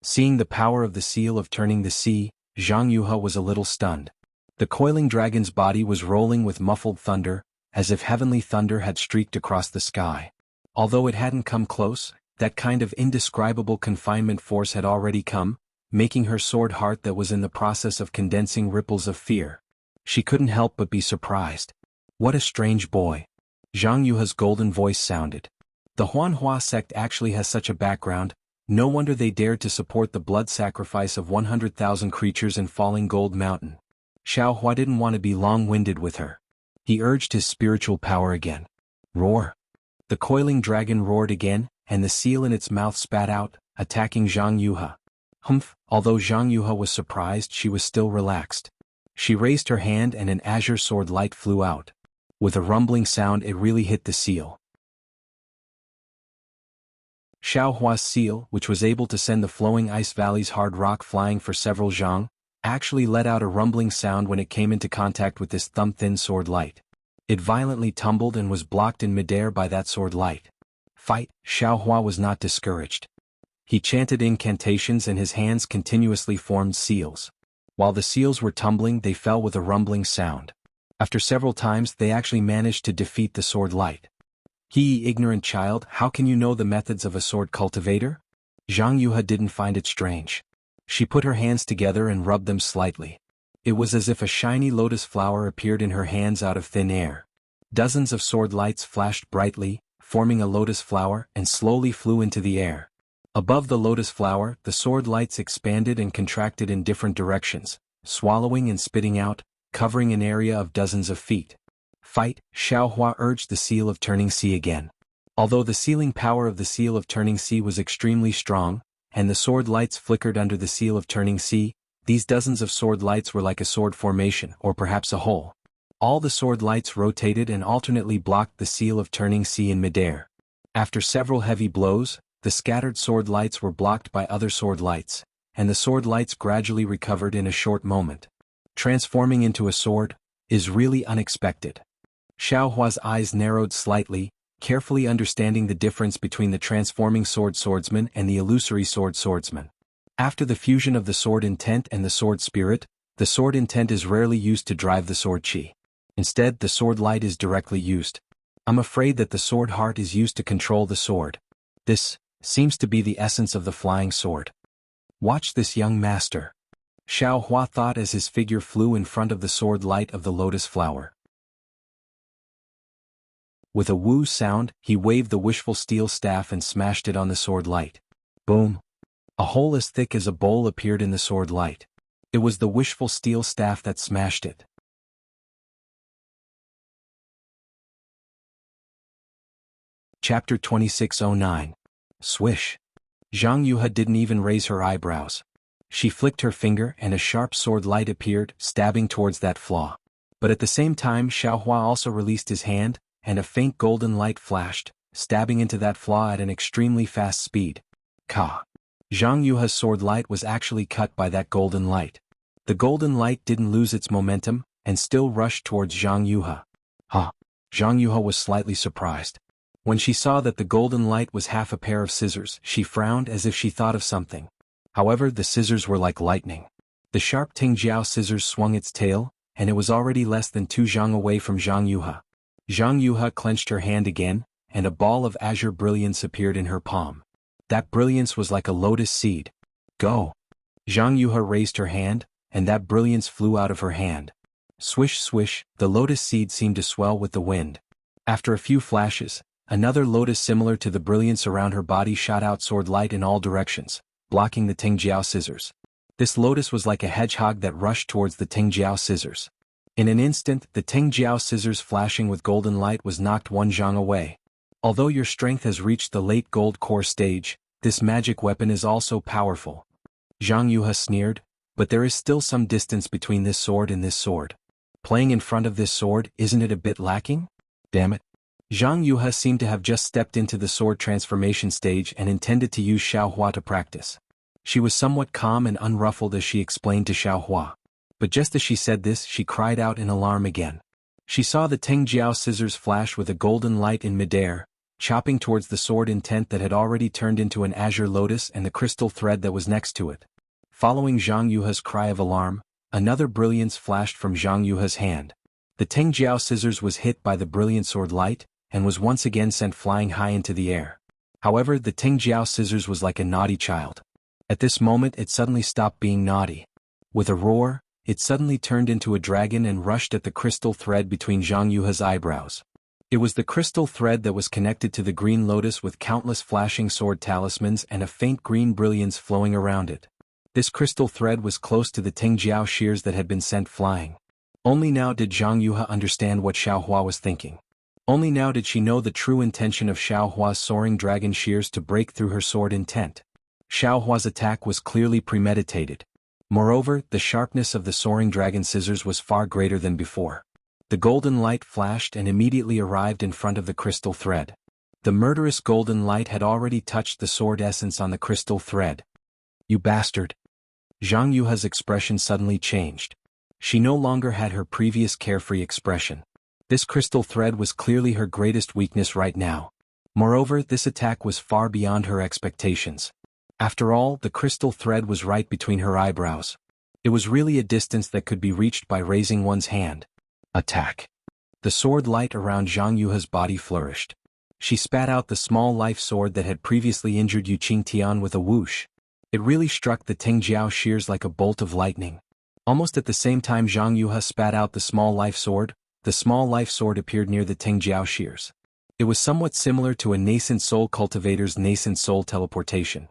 Speaker 1: Seeing the power of the seal of turning the sea, Zhang Yuha was a little stunned. The coiling dragon's body was rolling with muffled thunder, as if heavenly thunder had streaked across the sky. Although it hadn't come close, that kind of indescribable confinement force had already come, making her sword heart that was in the process of condensing ripples of fear. She couldn't help but be surprised. What a strange boy. Zhang Yuha's golden voice sounded. The Huanhua sect actually has such a background. No wonder they dared to support the blood sacrifice of 100,000 creatures in Falling Gold Mountain. Xiaohua didn't want to be long-winded with her. He urged his spiritual power again. Roar! The coiling dragon roared again, and the seal in its mouth spat out, attacking Zhang Yuha. Humph! Although Zhang Yuha was surprised, she was still relaxed. She raised her hand and an azure sword light flew out. With a rumbling sound, it really hit the seal. Xiaohua's seal, which was able to send the flowing ice valley's hard rock flying for several zhang, actually let out a rumbling sound when it came into contact with this thumb-thin sword light. It violently tumbled and was blocked in midair by that sword light. Fight! Xiaohua was not discouraged. He chanted incantations and his hands continuously formed seals. While the seals were tumbling, they fell with a rumbling sound. After several times, they actually managed to defeat the sword light. He, ignorant child, how can you know the methods of a sword cultivator? Zhang Yuha didn't find it strange. She put her hands together and rubbed them slightly. It was as if a shiny lotus flower appeared in her hands out of thin air. Dozens of sword lights flashed brightly, forming a lotus flower, and slowly flew into the air. Above the lotus flower, the sword lights expanded and contracted in different directions, swallowing and spitting out, covering an area of dozens of feet. Fight! Xiaohua urged the seal of turning sea again. Although the sealing power of the seal of turning sea was extremely strong, and the sword lights flickered under the seal of turning sea, these dozens of sword lights were like a sword formation, or perhaps a hole. All the sword lights rotated and alternately blocked the seal of turning sea in midair. After several heavy blows, the scattered sword lights were blocked by other sword lights, and the sword lights gradually recovered in a short moment. Transforming into a sword is really unexpected. Xiaohua's eyes narrowed slightly, carefully understanding the difference between the transforming sword swordsman and the illusory sword swordsman. After the fusion of the sword intent and the sword spirit, The sword intent is rarely used to drive the sword chi. Instead, the sword light is directly used. I'm afraid that the sword heart is used to control the sword. This seems to be the essence of the flying sword. Watch this young master. Xiao Hua thought as his figure flew in front of the sword light of the lotus flower. With a woo sound, he waved the wishful steel staff and smashed it on the sword light. Boom! A hole as thick as a bowl appeared in the sword light. It was the wishful steel staff that smashed it. Chapter 2609. Swish. Zhang Yuha didn't even raise her eyebrows. She flicked her finger and a sharp sword light appeared, stabbing towards that flaw. But at the same time Xiao Hua also released his hand, and a faint golden light flashed, stabbing into that flaw at an extremely fast speed. Ka! Zhang Yuha's sword light was actually cut by that golden light. The golden light didn't lose its momentum, and still rushed towards Zhang Yuha. Huh! Zhang Yuha was slightly surprised. When she saw that the golden light was half a pair of scissors, she frowned as if she thought of something. However, the scissors were like lightning. The sharp Tingjiao scissors swung its tail, and it was already less than 2 zhang away from Zhang Yuha. Zhang Yuha clenched her hand again, and a ball of azure brilliance appeared in her palm. That brilliance was like a lotus seed. Go! Zhang Yuha raised her hand, and that brilliance flew out of her hand. Swish swish, the lotus seed seemed to swell with the wind. After a few flashes, another lotus similar to the brilliance around her body shot out sword light in all directions, blocking the Tingjiao scissors. This lotus was like a hedgehog that rushed towards the Tingjiao scissors. In an instant, the Tingjiao scissors flashing with golden light was knocked 1 zhang away. Although your strength has reached the late gold core stage, this magic weapon is also powerful. Zhang Yuha sneered, but there is still some distance between this sword and this sword. Playing in front of this sword, isn't it a bit lacking? Damn it. Zhang Yuha seemed to have just stepped into the sword transformation stage and intended to use Xiao Hua to practice. She was somewhat calm and unruffled as she explained to Xiao Hua. But just as she said this, she cried out in alarm again. She saw the Tingjiao scissors flash with a golden light in midair, chopping towards the sword intent that had already turned into an azure lotus and the crystal thread that was next to it. Following Zhang Yuha's cry of alarm, another brilliance flashed from Zhang Yuha's hand. The Tingjiao scissors was hit by the brilliant sword light, and was once again sent flying high into the air. However, the Tingjiao scissors was like a naughty child. At this moment it suddenly stopped being naughty. With a roar, it suddenly turned into a dragon and rushed at the crystal thread between Zhang Yuha's eyebrows. It was the crystal thread that was connected to the green lotus with countless flashing sword talismans and a faint green brilliance flowing around it. This crystal thread was close to the Tingjiao shears that had been sent flying. Only now did Zhang Yuha understand what Xiao Hua was thinking. Only now did she know the true intention of Xiao Hua's soaring dragon shears to break through her sword intent. Xiao Hua's attack was clearly premeditated. Moreover, the sharpness of the soaring dragon scissors was far greater than before. The golden light flashed and immediately arrived in front of the crystal thread. The murderous golden light had already touched the sword essence on the crystal thread. You bastard! Zhang Yuha's expression suddenly changed. She no longer had her previous carefree expression. This crystal thread was clearly her greatest weakness right now. Moreover, this attack was far beyond her expectations. After all, the crystal thread was right between her eyebrows. It was really a distance that could be reached by raising one's hand. Attack! The sword light around Zhang Yuha's body flourished. She spat out the small life sword that had previously injured Yu Qingtian with a whoosh. It really struck the Tingjiao shears like a bolt of lightning. Almost at the same time Zhang Yuha spat out the small life sword, the small life sword appeared near the Tingjiao shears. It was somewhat similar to a nascent soul cultivator's nascent soul teleportation.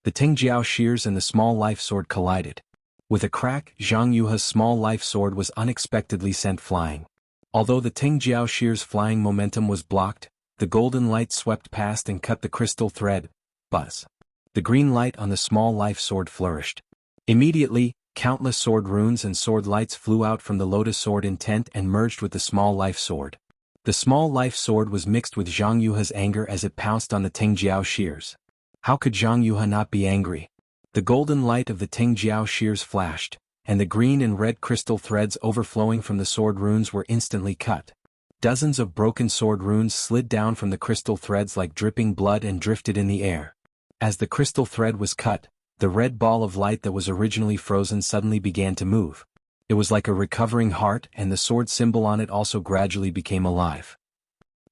Speaker 1: The Tingjiao shears and the small life sword collided. With a crack, Zhang Yuha's small life sword was unexpectedly sent flying. Although the Tingjiao shears' flying momentum was blocked, the golden light swept past and cut the crystal thread. Buzz. The green light on the small life sword flourished. Immediately, countless sword runes and sword lights flew out from the lotus sword intent and merged with the small life sword. The small life sword was mixed with Zhang Yuha's anger as it pounced on the Tingjiao shears. How could Zhang Yuha not be angry? The golden light of the Tingjiao shears flashed, and the green and red crystal threads overflowing from the sword runes were instantly cut. Dozens of broken sword runes slid down from the crystal threads like dripping blood and drifted in the air. As the crystal thread was cut, The red ball of light that was originally frozen suddenly began to move. It was like a recovering heart, and the sword symbol on it also gradually became alive.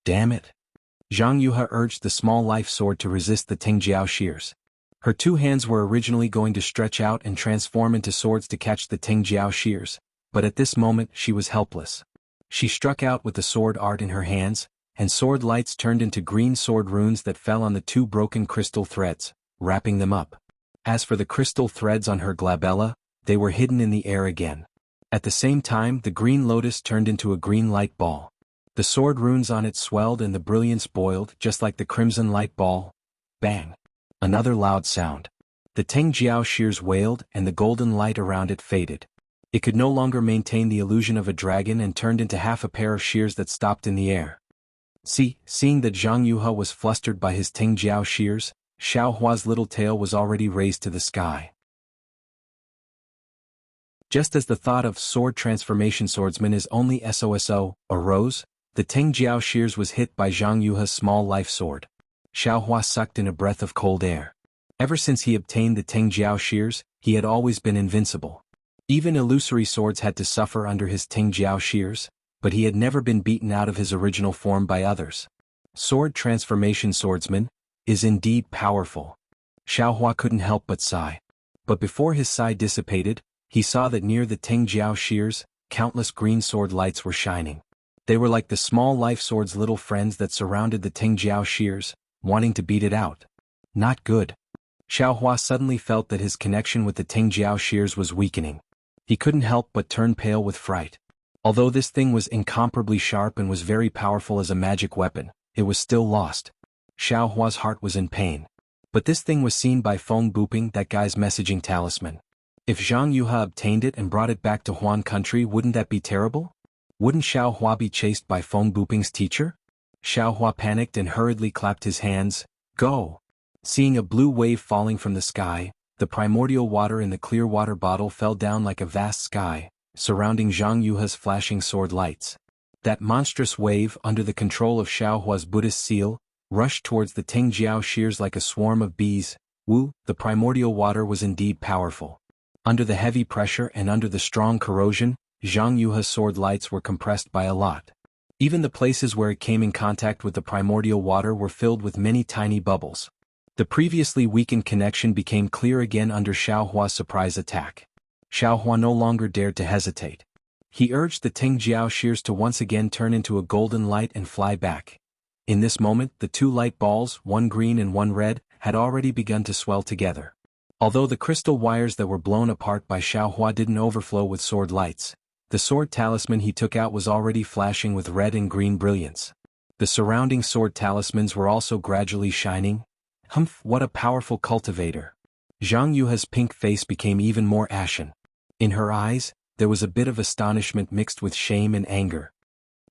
Speaker 1: Damn it! Zhang Yuha urged the small life sword to resist the Tingjiao shears. Her two hands were originally going to stretch out and transform into swords to catch the Tingjiao shears, but at this moment she was helpless. She struck out with the sword art in her hands, and sword lights turned into green sword runes that fell on the two broken crystal threads, wrapping them up. As for the crystal threads on her glabella, they were hidden in the air again. At the same time, the green lotus turned into a green light ball. The sword runes on it swelled and the brilliance boiled just like the crimson light ball. Bang! Another loud sound. The Tingjiao shears wailed and the golden light around it faded. It could no longer maintain the illusion of a dragon and turned into half a pair of shears that stopped in the air. Seeing that Zhang Yuha was flustered by his Tingjiao shears, Xiao Hua's little tail was already raised to the sky. Just as the thought of sword transformation swordsman is only SOSO arose, the Tingjiao shears was hit by Zhang Yuha's small life sword. Xiao Hua sucked in a breath of cold air. Ever since he obtained the Tingjiao shears, he had always been invincible. Even illusory swords had to suffer under his Tingjiao shears, but he had never been beaten out of his original form by others. Sword transformation swordsman is indeed powerful. Xiao Hua couldn't help but sigh. But before his sigh dissipated, he saw that near the Tingjiao shears, countless green sword lights were shining. They were like the small life sword's little friends that surrounded the Tingjiao shears, wanting to beat it out. Not good. Xiao Hua suddenly felt that his connection with the Tingjiao shears was weakening. He couldn't help but turn pale with fright. Although this thing was incomparably sharp and was very powerful as a magic weapon, it was still lost. Xiao Hua's heart was in pain. But this thing was seen by Feng Buping, that guy's messaging talisman. If Zhang Yuha obtained it and brought it back to Huan country, wouldn't that be terrible? Wouldn't Xiao Hua be chased by Feng Buping's teacher? Xiao Hua panicked and hurriedly clapped his hands. Go! Seeing a blue wave falling from the sky, the primordial water in the clear water bottle fell down like a vast sky, surrounding Zhang Yuha's flashing sword lights. That monstrous wave, under the control of Xiao Hua's Buddhist seal, rushed towards the Tingjiao shears like a swarm of bees. The primordial water was indeed powerful. Under the heavy pressure and under the strong corrosion, Zhang Yuha's sword lights were compressed by a lot. Even the places where it came in contact with the primordial water were filled with many tiny bubbles. The previously weakened connection became clear again under Xiao Hua's surprise attack. Xiao Hua no longer dared to hesitate. He urged the Tingjiao shears to once again turn into a golden light and fly back. In this moment, the two light balls, one green and one red, had already begun to swell together. Although the crystal wires that were blown apart by Xiao Hua didn't overflow with sword lights, the sword talisman he took out was already flashing with red and green brilliance. The surrounding sword talismans were also gradually shining. What a powerful cultivator! Zhang Yuha's pink face became even more ashen. In her eyes, there was a bit of astonishment mixed with shame and anger.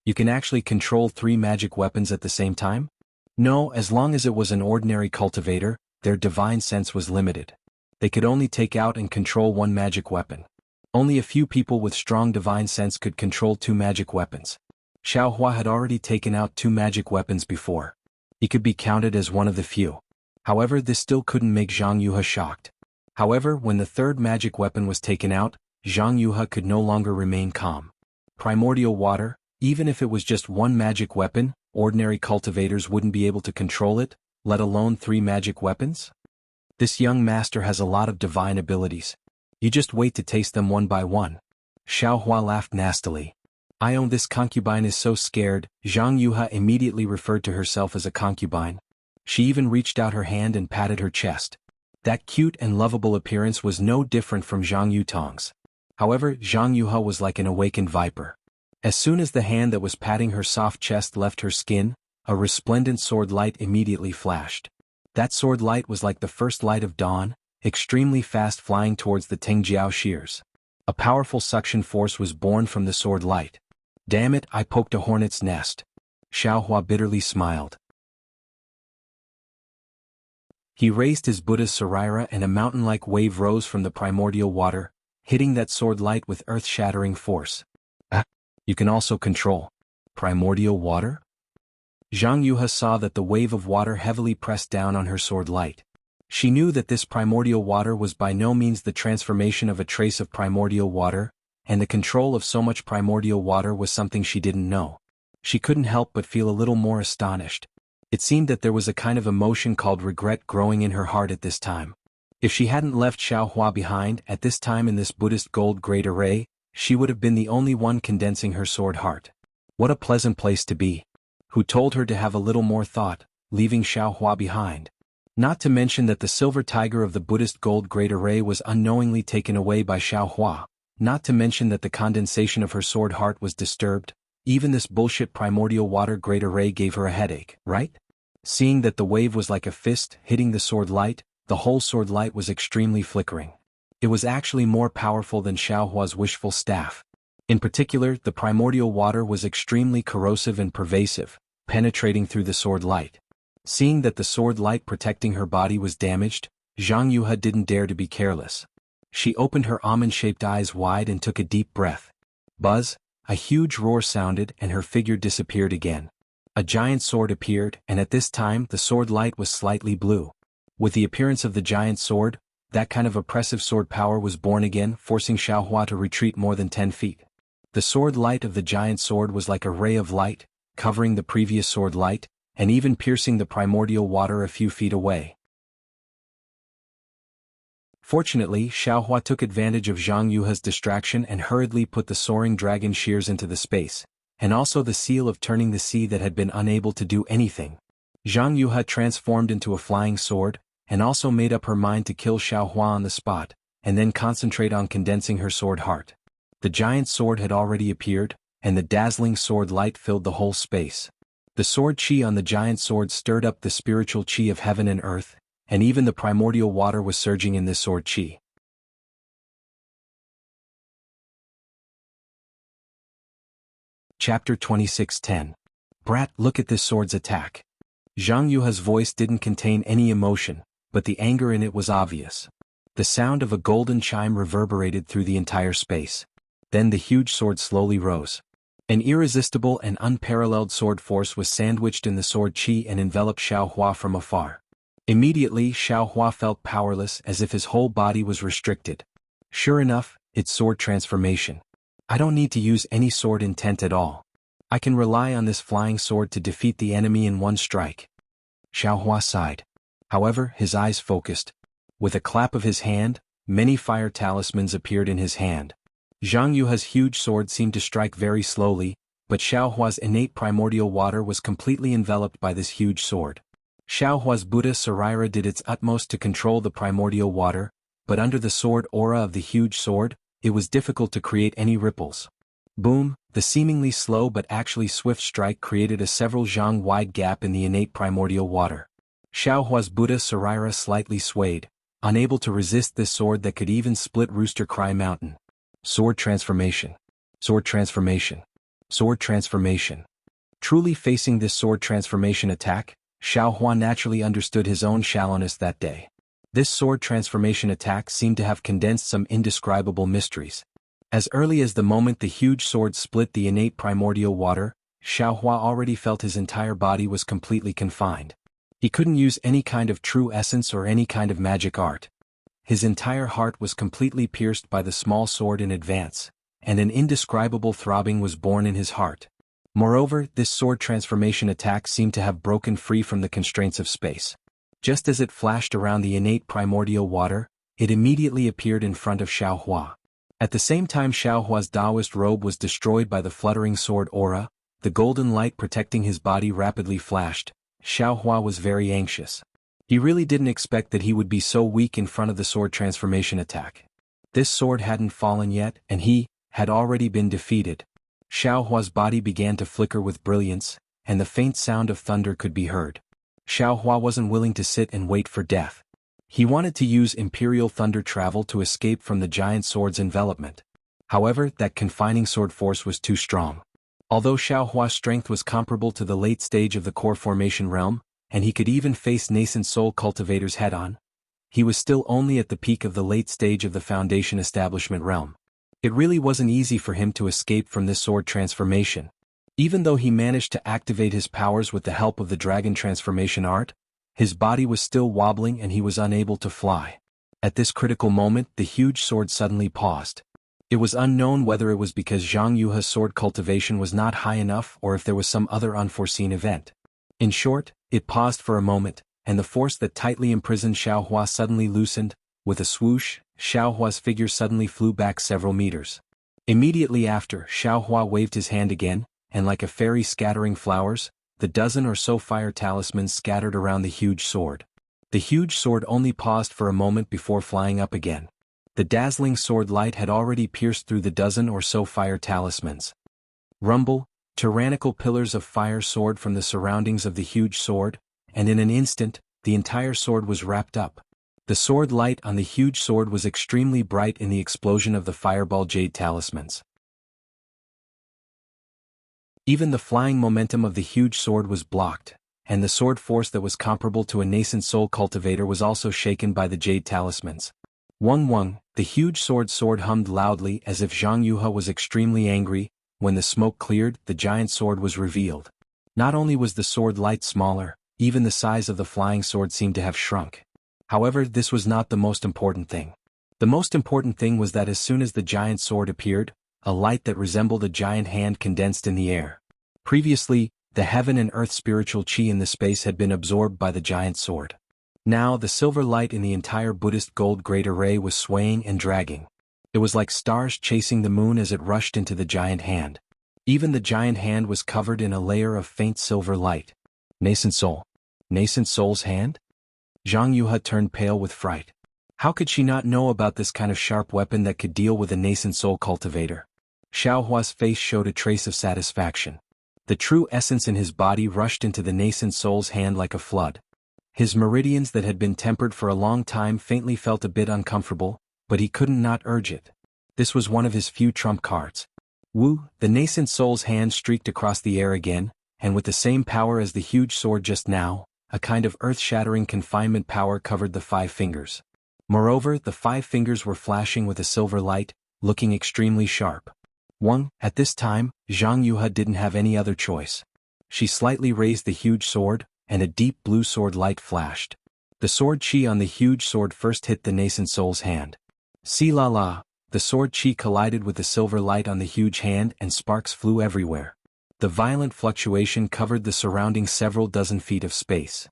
Speaker 1: You can actually control 3 magic weapons at the same time? No, as long as it was an ordinary cultivator, their divine sense was limited. They could only take out and control 1 magic weapon. Only a few people with strong divine sense could control 2 magic weapons. Xiao Hua had already taken out 2 magic weapons before. He could be counted as one of the few. However, this still couldn't make Zhang Yuha shocked. However, when the 3rd magic weapon was taken out, Zhang Yuha could no longer remain calm. Primordial water, even if it was just 1 magic weapon, ordinary cultivators wouldn't be able to control it, let alone 3 magic weapons? This young master has a lot of divine abilities. You just wait to taste them one by one. Xiao Hua laughed nastily. This concubine is so scared. Zhang Yuha immediately referred to herself as a concubine. She even reached out her hand and patted her chest. That cute and lovable appearance was no different from Zhang Yutong's. However, Zhang Yuha was like an awakened viper. As soon as the hand that was patting her soft chest left her skin, a resplendent sword light immediately flashed. That sword light was like the first light of dawn, extremely fast, flying towards the Tingjiao shears. A powerful suction force was born from the sword light. Damn it, I poked a hornet's nest. Xiao Hua bitterly smiled. He raised his Buddha's Sarira and a mountain-like wave rose from the primordial water, hitting that sword light with earth-shattering force. You can also control primordial water? Zhang Yuha saw that the wave of water heavily pressed down on her sword light. She knew that this primordial water was by no means the transformation of a trace of primordial water, and the control of so much primordial water was something she didn't know. She couldn't help but feel a little more astonished. It seemed that there was a kind of emotion called regret growing in her heart at this time. If she hadn't left Xiaohua behind at this time in this Buddhist gold great array, she would have been the only one condensing her sword heart. What a pleasant place to be. Who told her to have a little more thought, leaving Xiaohua behind? Not to mention that the silver tiger of the Buddhist gold great array was unknowingly taken away by Xiaohua, not to mention that the condensation of her sword heart was disturbed. Even this bullshit primordial water great array gave her a headache, right? Seeing that the wave was like a fist hitting the sword light, the whole sword light was extremely flickering. It was actually more powerful than Xiaohua's wishful staff. In particular, the primordial water was extremely corrosive and pervasive, penetrating through the sword light. Seeing that the sword light protecting her body was damaged, Jianghu didn't dare to be careless. She opened her almond-shaped eyes wide and took a deep breath. Buzz! A huge roar sounded and her figure disappeared again. A giant sword appeared, and at this time the sword light was slightly blue. With the appearance of the giant sword, that kind of oppressive sword power was born again, forcing Xiaohua to retreat more than 10 feet. The sword light of the giant sword was like a ray of light, covering the previous sword light, and even piercing the primordial water a few feet away. Fortunately, Xiaohua took advantage of Zhang Yuha's distraction and hurriedly put the soaring dragon shears into the space, and also the seal of turning the sea that had been unable to do anything. Zhang Yuha transformed into a flying sword, and also made up her mind to kill Xiaohua on the spot, and then concentrate on condensing her sword heart. The giant sword had already appeared, and the dazzling sword light filled the whole space. The sword chi on the giant sword stirred up the spiritual chi of heaven and earth, and even the primordial water was surging in this sword chi. Chapter 26:10. Brat, look at this sword's attack. Zhang Yuha's voice didn't contain any emotion, but the anger in it was obvious. The sound of a golden chime reverberated through the entire space. Then the huge sword slowly rose. An irresistible and unparalleled sword force was sandwiched in the sword chi and enveloped Xiaohua from afar. Immediately Xiaohua felt powerless, as if his whole body was restricted. Sure enough, it's sword transformation. I don't need to use any sword intent at all. I can rely on this flying sword to defeat the enemy in one strike. Xiaohua sighed. However, his eyes focused. With a clap of his hand, many fire talismans appeared in his hand. Zhang Yuha's huge sword seemed to strike very slowly, but Xiaohua's innate primordial water was completely enveloped by this huge sword. Xiaohua's Buddha Sarira did its utmost to control the primordial water, but under the sword aura of the huge sword, it was difficult to create any ripples. Boom! The seemingly slow but actually swift strike created a several zhang wide gap in the innate primordial water. Xiaohua's Buddha Sarira slightly swayed, unable to resist this sword that could even split Rooster Cry Mountain. Sword transformation. Sword transformation. Sword transformation. Truly facing this sword transformation attack, Xiaohua naturally understood his own shallowness that day. This sword transformation attack seemed to have condensed some indescribable mysteries. As early as the moment the huge sword split the innate primordial water, Xiaohua already felt his entire body was completely confined. He couldn't use any kind of true essence or any kind of magic art. His entire heart was completely pierced by the small sword in advance, and an indescribable throbbing was born in his heart. Moreover, this sword transformation attack seemed to have broken free from the constraints of space. Just as it flashed around the innate primordial water, it immediately appeared in front of Xiaohua. At the same time Xiaohua's Taoist robe was destroyed by the fluttering sword aura, the golden light protecting his body rapidly flashed. Xiaohua was very anxious. He really didn't expect that he would be so weak in front of the sword transformation attack. This sword hadn't fallen yet, and he had already been defeated. Xiaohua's body began to flicker with brilliance, and the faint sound of thunder could be heard. Xiaohua wasn't willing to sit and wait for death. He wanted to use Imperial Thunder Travel to escape from the giant sword's envelopment. However, that confining sword force was too strong. Although Xiaohua's strength was comparable to the late stage of the core formation realm, and he could even face nascent soul cultivators head-on, he was still only at the peak of the late stage of the foundation establishment realm. It really wasn't easy for him to escape from this sword transformation. Even though he managed to activate his powers with the help of the dragon transformation art, His body was still wobbling and he was unable to fly. At this critical moment, the huge sword suddenly paused. It was unknown whether it was because Zhang Yuha's sword cultivation was not high enough or if there was some other unforeseen event. In short, it paused for a moment, and the force that tightly imprisoned Xiaohua suddenly loosened. With a swoosh, Xiaohua's figure suddenly flew back several meters. Immediately after, Xiaohua waved his hand again, and like a fairy scattering flowers, the dozen or so fire talismans scattered around the huge sword. The huge sword only paused for a moment before flying up again. The dazzling sword light had already pierced through the dozen or so fire talismans. Rumble, tyrannical pillars of fire soared from the surroundings of the huge sword, and in an instant, the entire sword was wrapped up. The sword light on the huge sword was extremely bright in the explosion of the fireball jade talismans. Even the flying momentum of the huge sword was blocked, and the sword force that was comparable to a nascent soul cultivator was also shaken by the jade talismans. Wung, the huge sword hummed loudly as if Zhang Yuha was extremely angry. When the smoke cleared, the giant sword was revealed. Not only was the sword light smaller, even the size of the flying sword seemed to have shrunk. However, this was not the most important thing. The most important thing was that as soon as the giant sword appeared, a light that resembled a giant hand condensed in the air. Previously, the heaven and earth spiritual chi in the space had been absorbed by the giant sword. Now the silver light in the entire Buddhist gold great array was swaying and dragging. It was like stars chasing the moon as it rushed into the giant hand. Even the giant hand was covered in a layer of faint silver light. Nascent soul. Nascent soul's hand? Zhang Yuha turned pale with fright. How could she not know about this kind of sharp weapon that could deal with a nascent soul cultivator? Xiaohua's face showed a trace of satisfaction. The true essence in his body rushed into the nascent soul's hand like a flood. His meridians that had been tempered for a long time faintly felt a bit uncomfortable, but he couldn't not urge it. This was one of his few trump cards. Wu, the nascent soul's hand streaked across the air again, and with the same power as the huge sword just now, a kind of earth-shattering confinement power covered the 5 fingers. Moreover, the 5 fingers were flashing with a silver light, looking extremely sharp. At this time, Zhang Yuha didn't have any other choice. She slightly raised the huge sword, and a deep blue sword light flashed. The sword chi on the huge sword first hit the nascent soul's hand. Si-la-la, the sword chi collided with the silver light on the huge hand and sparks flew everywhere. The violent fluctuation covered the surrounding several dozen feet of space.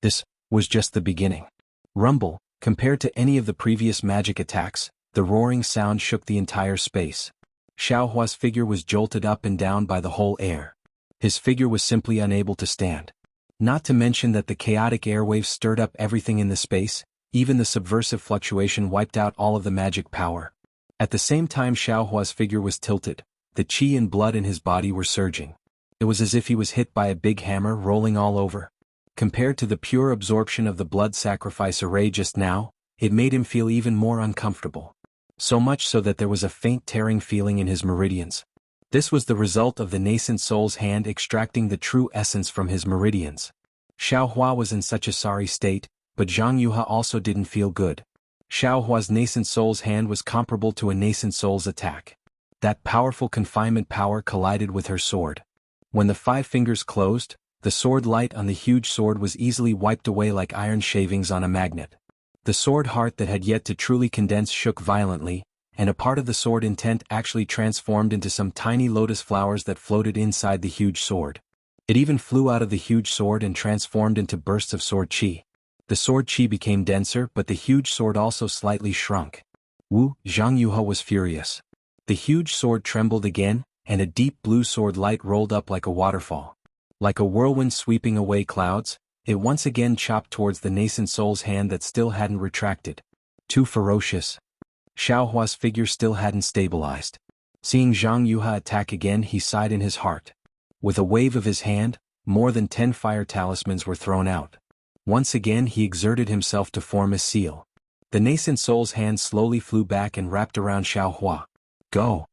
Speaker 1: This was just the beginning. Rumble, compared to any of the previous magic attacks, the roaring sound shook the entire space. Xiaohua's figure was jolted up and down by the whole air. His figure was simply unable to stand. Not to mention that the chaotic airwaves stirred up everything in the space, even the subversive fluctuation wiped out all of the magic power. At the same time Xiaohua's figure was tilted, the qi and blood in his body were surging. It was as if he was hit by a big hammer rolling all over. Compared to the pure absorption of the blood sacrifice array just now, it made him feel even more uncomfortable. So much so that there was a faint tearing feeling in his meridians. This was the result of the nascent soul's hand extracting the true essence from his meridians. Xiaohua was in such a sorry state, but Zhang Yuha also didn't feel good. Xiaohua's nascent soul's hand was comparable to a nascent soul's attack. That powerful confinement power collided with her sword. When the 5 fingers closed, the sword light on the huge sword was easily wiped away like iron shavings on a magnet. The sword heart that had yet to truly condense shook violently, and a part of the sword intent actually transformed into some tiny lotus flowers that floated inside the huge sword. It even flew out of the huge sword and transformed into bursts of sword chi. The sword chi became denser, but the huge sword also slightly shrunk. Zhang Yuha was furious. The huge sword trembled again, and a deep blue sword light rolled up like a waterfall. Like a whirlwind sweeping away clouds, it once again chopped towards the nascent soul's hand that still hadn't retracted. Too ferocious. Xiaohua's figure still hadn't stabilized. Seeing Zhang Yuha attack again, he sighed in his heart. With a wave of his hand, more than 10 fire talismans were thrown out. Once again he exerted himself to form a seal. The nascent soul's hand slowly flew back and wrapped around Xiaohua. Go!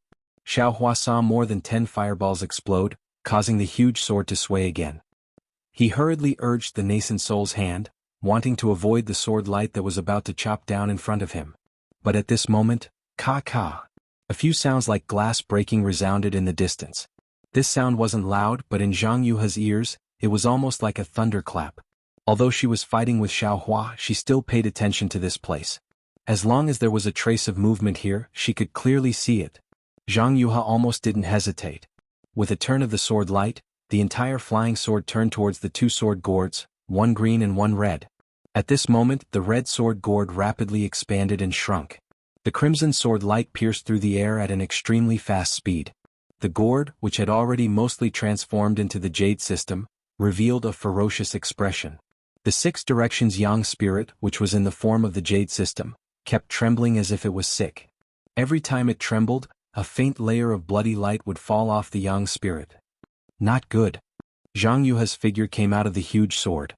Speaker 1: Xiaohua saw more than 10 fireballs explode, causing the huge sword to sway again. He hurriedly urged the nascent soul's hand, wanting to avoid the sword light that was about to chop down in front of him. But at this moment, ka-ka, a few sounds like glass breaking resounded in the distance. This sound wasn't loud, but in Zhang Yuha's ears, it was almost like a thunderclap. Although she was fighting with Xiaohua, she still paid attention to this place. As long as there was a trace of movement here, she could clearly see it. Zhang Yuha almost didn't hesitate. With a turn of the sword light, the entire flying sword turned towards the two sword gourds, one green and one red. At this moment, the red sword gourd rapidly expanded and shrunk. The crimson sword light pierced through the air at an extremely fast speed. The gourd, which had already mostly transformed into the jade system, revealed a ferocious expression. The six directions yang spirit, which was in the form of the jade system, kept trembling as if it was sick. Every time it trembled, a faint layer of bloody light would fall off the yang spirit. Not good. Zhang Yuha's figure came out of the huge sword.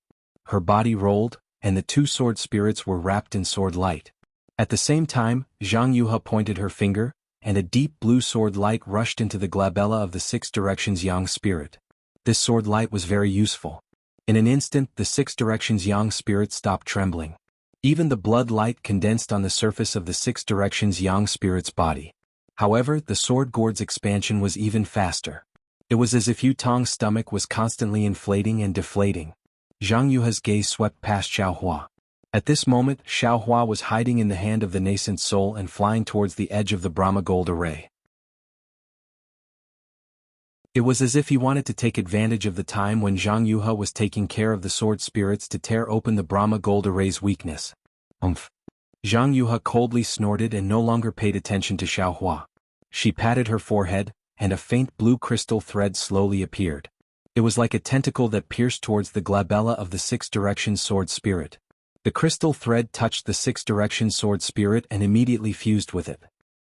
Speaker 1: Her body rolled, and the two sword spirits were wrapped in sword light. At the same time, Zhang Yuha pointed her finger, and a deep blue sword light rushed into the glabella of the six directions yang spirit. This sword light was very useful. In an instant, the six directions yang spirit stopped trembling. Even the blood light condensed on the surface of the six directions yang spirit's body. However, the sword gourd's expansion was even faster. It was as if Yu Tong's stomach was constantly inflating and deflating. Zhang Yuha's gaze swept past Xiaohua. At this moment, Xiaohua was hiding in the hand of the nascent soul and flying towards the edge of the Brahma gold array. It was as if he wanted to take advantage of the time when Zhang Yuha was taking care of the sword spirits to tear open the Brahma gold array's weakness. Umph. Zhang Yuha coldly snorted and no longer paid attention to Xiaohua. She patted her forehead, and a faint blue crystal thread slowly appeared. It was like a tentacle that pierced towards the glabella of the six directions sword spirit. The crystal thread touched the six directions sword spirit and immediately fused with it.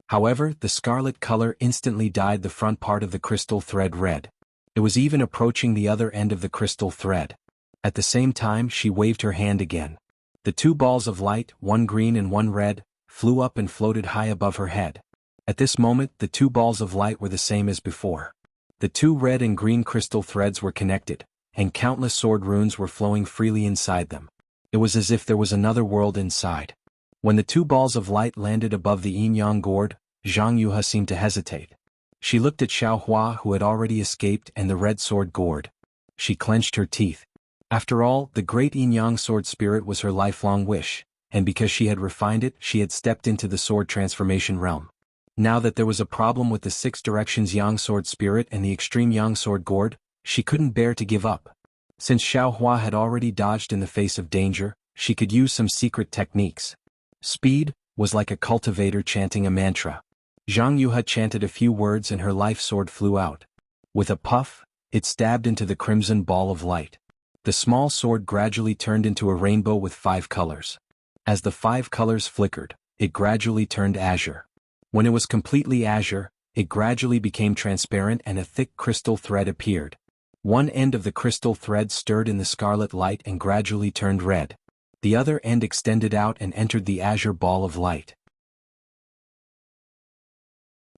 Speaker 1: However, the scarlet color instantly dyed the front part of the crystal thread red. It was even approaching the other end of the crystal thread. At the same time, she waved her hand again. The two balls of light, one green and one red, flew up and floated high above her head. At this moment, the two balls of light were the same as before. The two red and green crystal threads were connected, and countless sword runes were flowing freely inside them. It was as if there was another world inside. When the two balls of light landed above the yin-yang gourd, Zhang Yuha seemed to hesitate. She looked at Xiaohua, who had already escaped, and the red sword gourd. She clenched her teeth. After all, the great yin-yang sword spirit was her lifelong wish, and because she had refined it, she had stepped into the sword transformation realm. Now that there was a problem with the six directions yang sword spirit and the extreme yang sword gourd, she couldn't bear to give up. Since Xiaohua had already dodged in the face of danger, she could use some secret techniques. Speed was like a cultivator chanting a mantra. Zhang Yuha chanted a few words and her life sword flew out. With a puff, it stabbed into the crimson ball of light. The small sword gradually turned into a rainbow with 5 colors. As the 5 colors flickered, it gradually turned azure. When it was completely azure, it gradually became transparent and a thick crystal thread appeared. One end of the crystal thread stirred in the scarlet light and gradually turned red. The other end extended out and entered the azure ball of light.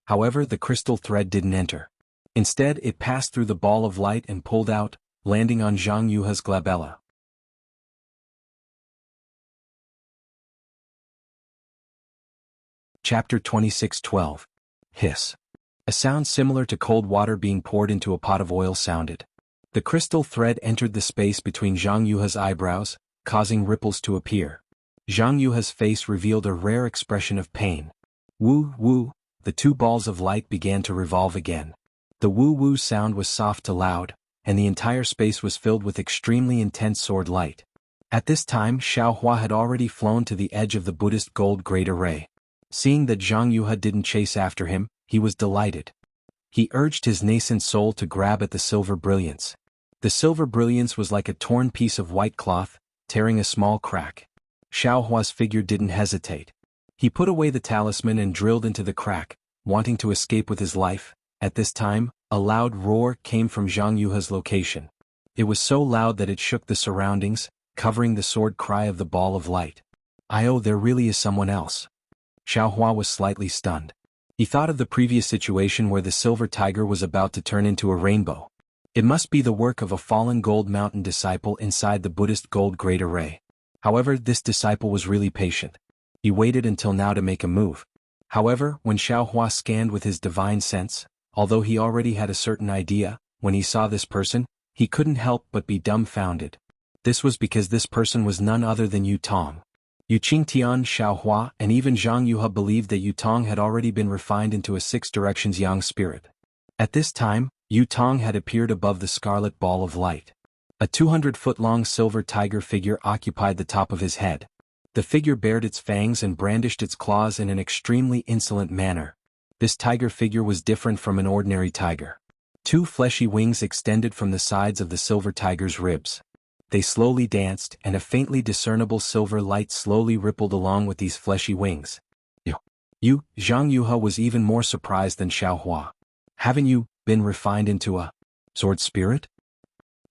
Speaker 1: However, the crystal thread didn't enter. Instead, it passed through the ball of light and pulled out, landing on Zhang Yuha's glabella. Chapter 26:12. Hiss. A sound similar to cold water being poured into a pot of oil sounded. The crystal thread entered the space between Zhang Yuha's eyebrows, causing ripples to appear. Zhang Yuha's face revealed a rare expression of pain. Woo woo, the two balls of light began to revolve again. The woo woo sound was soft to loud, and the entire space was filled with extremely intense sword light. At this time, Xiaohua had already flown to the edge of the Buddhist gold great array. Seeing that Zhang Yuha didn't chase after him, he was delighted. He urged his nascent soul to grab at the silver brilliance. The silver brilliance was like a torn piece of white cloth, tearing a small crack. Xiaohua's figure didn't hesitate. He put away the talisman and drilled into the crack, wanting to escape with his life. At this time, a loud roar came from Zhang Yuha's location. It was so loud that it shook the surroundings, covering the sword cry of the ball of light. There really is someone else. Xiaohua was slightly stunned. He thought of the previous situation where the silver tiger was about to turn into a rainbow. It must be the work of a fallen gold mountain disciple inside the Buddhist gold great array. However, this disciple was really patient. He waited until now to make a move. However, when Xiaohua scanned with his divine sense, although he already had a certain idea, when he saw this person, he couldn't help but be dumbfounded. This was because this person was none other than Yu Tong. Yu Qingtian, Xiaohua, and even Zhang Yuhe believed that Yu Tong had already been refined into a Six Directions Yang spirit. At this time, Yu Tong had appeared above the scarlet ball of light. A 200-foot-long silver tiger figure occupied the top of his head. The figure bared its fangs and brandished its claws in an extremely insolent manner. This tiger figure was different from an ordinary tiger. Two fleshy wings extended from the sides of the silver tiger's ribs. They slowly danced, and a faintly discernible silver light slowly rippled along with these fleshy wings. Zhang Yuhe was even more surprised than Xiaohua. Haven't you been refined into a sword spirit?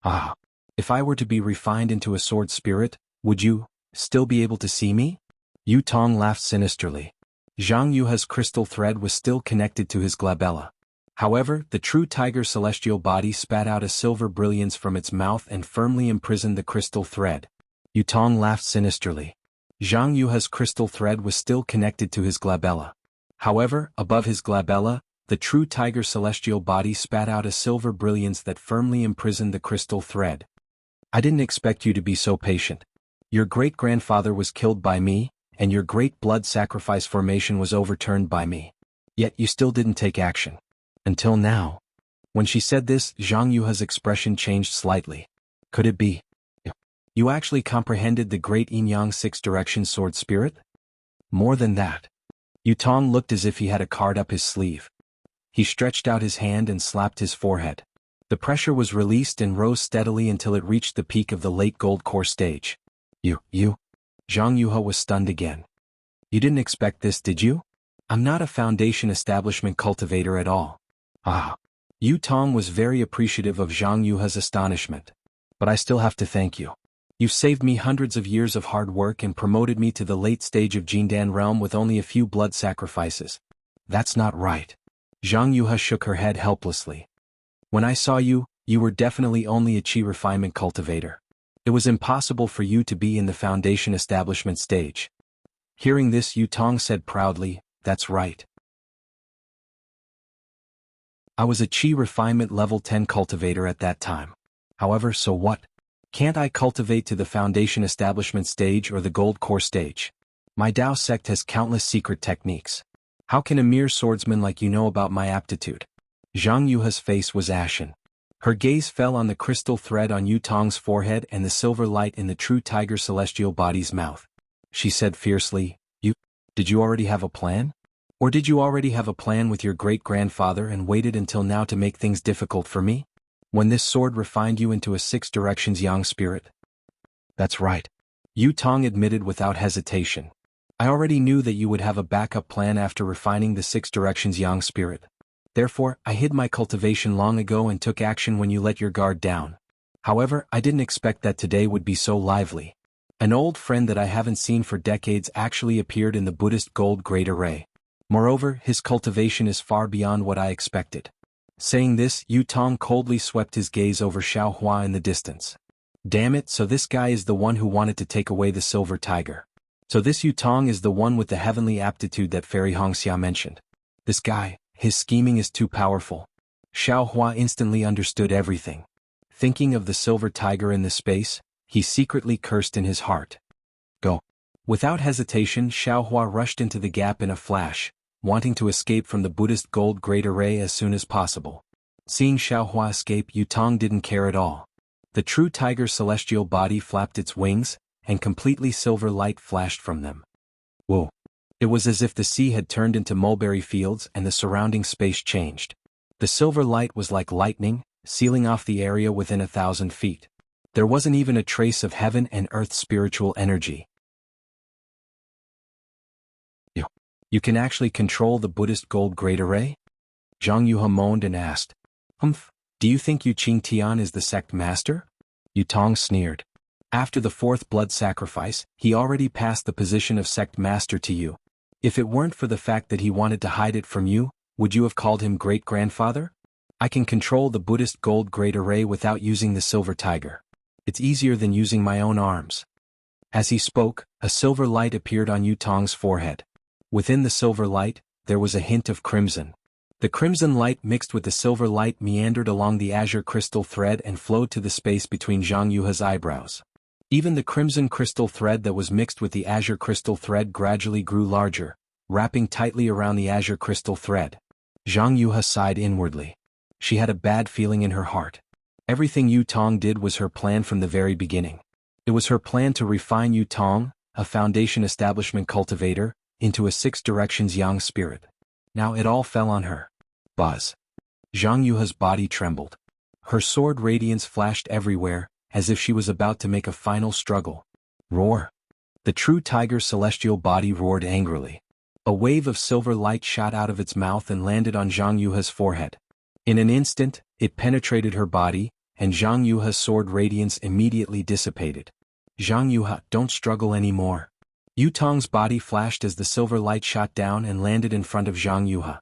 Speaker 1: Ah. If I were to be refined into a sword spirit, would you still be able to see me? Yu Tong laughed sinisterly. Zhang Yuhe's crystal thread was still connected to his glabella. However, the true tiger celestial body spat out a silver brilliance from its mouth and firmly imprisoned the crystal thread. Yu Tong laughed sinisterly. Zhang Yuhe's crystal thread was still connected to his glabella. However, above his glabella, the true tiger celestial body spat out a silver brilliance that firmly imprisoned the crystal thread. I didn't expect you to be so patient. Your great-grandfather was killed by me, and your great blood sacrifice formation was overturned by me. Yet you still didn't take action. Until now. When she said this, Zhang Yuhe's expression changed slightly. Could it be? You actually comprehended the great yin-yang six-direction sword spirit? More than that. Yu Tong looked as if he had a card up his sleeve. He stretched out his hand and slapped his forehead. The pressure was released and rose steadily until it reached the peak of the late gold core stage. You? Zhang Yuhe was stunned again. You didn't expect this, did you? I'm not a foundation establishment cultivator at all. Ah. Yu Tong was very appreciative of Zhang Yuhe's astonishment. But I still have to thank you. You've saved me hundreds of years of hard work and promoted me to the late stage of Jindan realm with only a few blood sacrifices. That's not right. Zhang Yuhe shook her head helplessly. When I saw you, you were definitely only a chi refinement cultivator. It was impossible for you to be in the foundation establishment stage. Hearing this, Yu Tong said proudly, that's right. I was a chi refinement level 10 cultivator at that time. However, so what? Can't I cultivate to the foundation establishment stage or the gold core stage? My Dao sect has countless secret techniques. How can a mere swordsman like you know about my aptitude? Zhang Yuhe's face was ashen. Her gaze fell on the crystal thread on Yu Tong's forehead and the silver light in the true tiger celestial body's mouth. She said fiercely, Did you already have a plan? Or did you already have a plan with your great-grandfather and waited until now to make things difficult for me? When this sword refined you into a Six Directions Yang spirit? That's right. Yu Tong admitted without hesitation. I already knew that you would have a backup plan after refining the Six Directions Yang spirit. Therefore, I hid my cultivation long ago and took action when you let your guard down. However, I didn't expect that today would be so lively. An old friend that I haven't seen for decades actually appeared in the Buddhist gold great array. Moreover, his cultivation is far beyond what I expected. Saying this, Yu Tong coldly swept his gaze over Xiaohua in the distance. Damn it, so this guy is the one who wanted to take away the silver tiger. So this Yu Tong is the one with the heavenly aptitude that Fairy Hongxia mentioned. This guy, his scheming is too powerful. Xiaohua instantly understood everything. Thinking of the silver tiger in the space, he secretly cursed in his heart. Go. Without hesitation, Xiaohua rushed into the gap in a flash, wanting to escape from the Buddhist gold great array as soon as possible. Seeing Xiaohua escape, Yu Tong didn't care at all. The true tiger celestial body flapped its wings, and completely silver light flashed from them. Whoa. It was as if the sea had turned into mulberry fields and the surrounding space changed. The silver light was like lightning, sealing off the area within 1,000 feet. There wasn't even a trace of heaven and earth's spiritual energy. You can actually control the Buddhist gold great array? Zhang Yuhe moaned and asked. Do you think Yu Qingtian is the sect master? Yu Tong sneered. After the fourth blood sacrifice, he already passed the position of sect master to you. If it weren't for the fact that he wanted to hide it from you, would you have called him great-grandfather? I can control the Buddhist gold great array without using the silver tiger. It's easier than using my own arms. As he spoke, a silver light appeared on Yu Tong's forehead. Within the silver light, there was a hint of crimson. The crimson light mixed with the silver light meandered along the azure crystal thread and flowed to the space between Zhang Yuha's eyebrows. Even the crimson crystal thread that was mixed with the azure crystal thread gradually grew larger, wrapping tightly around the azure crystal thread. Zhang Yuha sighed inwardly. She had a bad feeling in her heart. Everything Yu Tong did was her plan from the very beginning. It was her plan to refine Yu Tong, a foundation establishment cultivator, into a six directions yang spirit. Now it all fell on her. Buzz. Zhang Yuha's body trembled. Her sword radiance flashed everywhere, as if she was about to make a final struggle. Roar. The true tiger's celestial body roared angrily. A wave of silver light shot out of its mouth and landed on Zhang Yuha's forehead. In an instant, it penetrated her body, and Zhang Yuha's sword radiance immediately dissipated. Zhang Yuha, don't struggle anymore. Yu Tong's body flashed as the silver light shot down and landed in front of Zhang Yuha.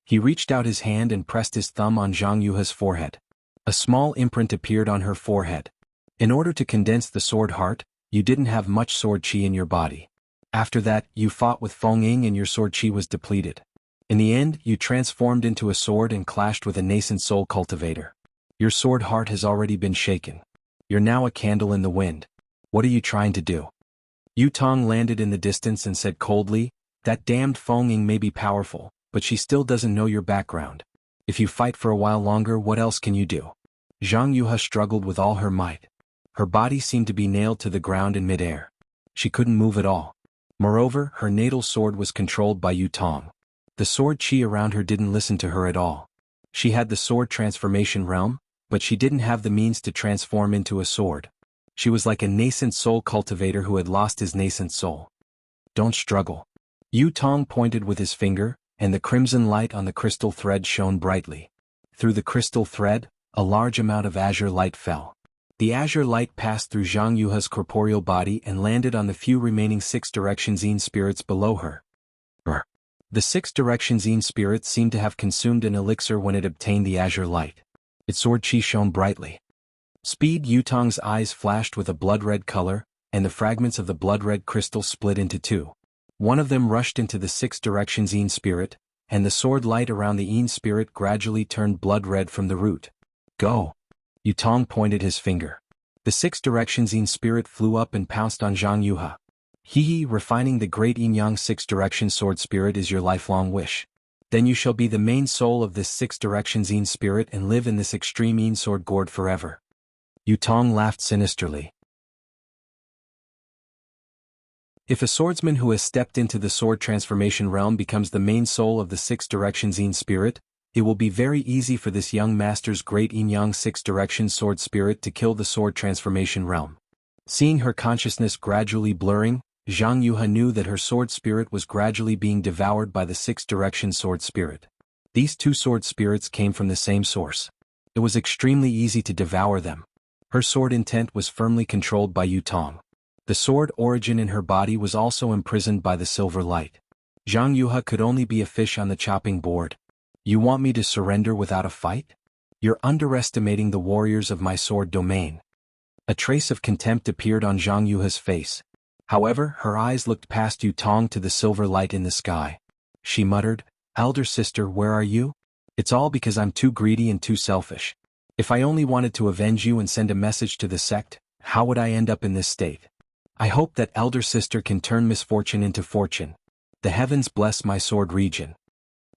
Speaker 1: He reached out his hand and pressed his thumb on Zhang Yuha's forehead. A small imprint appeared on her forehead. In order to condense the sword heart, you didn't have much sword chi in your body. After that, you fought with Feng Ying and your sword chi was depleted. In the end, you transformed into a sword and clashed with a nascent soul cultivator. Your sword heart has already been shaken. You're now a candle in the wind. What are you trying to do? Yu Tong landed in the distance and said coldly, that damned Feng Ying may be powerful, but she still doesn't know your background. If you fight for a while longer, what else can you do? Zhang Yuha struggled with all her might. Her body seemed to be nailed to the ground in midair. She couldn't move at all. Moreover, her natal sword was controlled by Yu Tong. The sword chi around her didn't listen to her at all. She had the sword transformation realm, but she didn't have the means to transform into a sword. She was like a nascent soul cultivator who had lost his nascent soul. Don't struggle. Yu Tong pointed with his finger, and the crimson light on the crystal thread shone brightly. Through the crystal thread, a large amount of azure light fell. The azure light passed through Zhang Yuha's corporeal body and landed on the few remaining six direction Yin spirits below her. The six direction Yin spirit seemed to have consumed an elixir when it obtained the azure light. Its sword chi shone brightly. Speed. Yu Tong's eyes flashed with a blood-red color, and the fragments of the blood-red crystal split into two. One of them rushed into the six directions Yin spirit, and the sword light around the Yin spirit gradually turned blood-red from the root. Go! Yu Tong pointed his finger. The six directions Yin spirit flew up and pounced on Zhang Yuha. Refining the great yin-yang six-direction sword spirit is your lifelong wish. Then you shall be the main soul of this six directions Yin spirit and live in this extreme Yin sword gourd forever. Yu Tong laughed sinisterly. If a swordsman who has stepped into the sword transformation realm becomes the main soul of the six directions Yin spirit, it will be very easy for this young master's great yin-yang six-direction sword spirit to kill the sword transformation realm. Seeing her consciousness gradually blurring, Zhang Yuha knew that her sword spirit was gradually being devoured by the six-direction sword spirit. These two sword spirits came from the same source. It was extremely easy to devour them. Her sword intent was firmly controlled by Yu Tong. The sword origin in her body was also imprisoned by the silver light. Zhang Yuha could only be a fish on the chopping board. You want me to surrender without a fight? You're underestimating the warriors of my sword domain. A trace of contempt appeared on Zhang Yuha's face. However, her eyes looked past Yu Tong to the silver light in the sky. She muttered, "Elder sister, where are you? It's all because I'm too greedy and too selfish. If I only wanted to avenge you and send a message to the sect, how would I end up in this state? I hope that elder sister can turn misfortune into fortune. The heavens bless my sword region."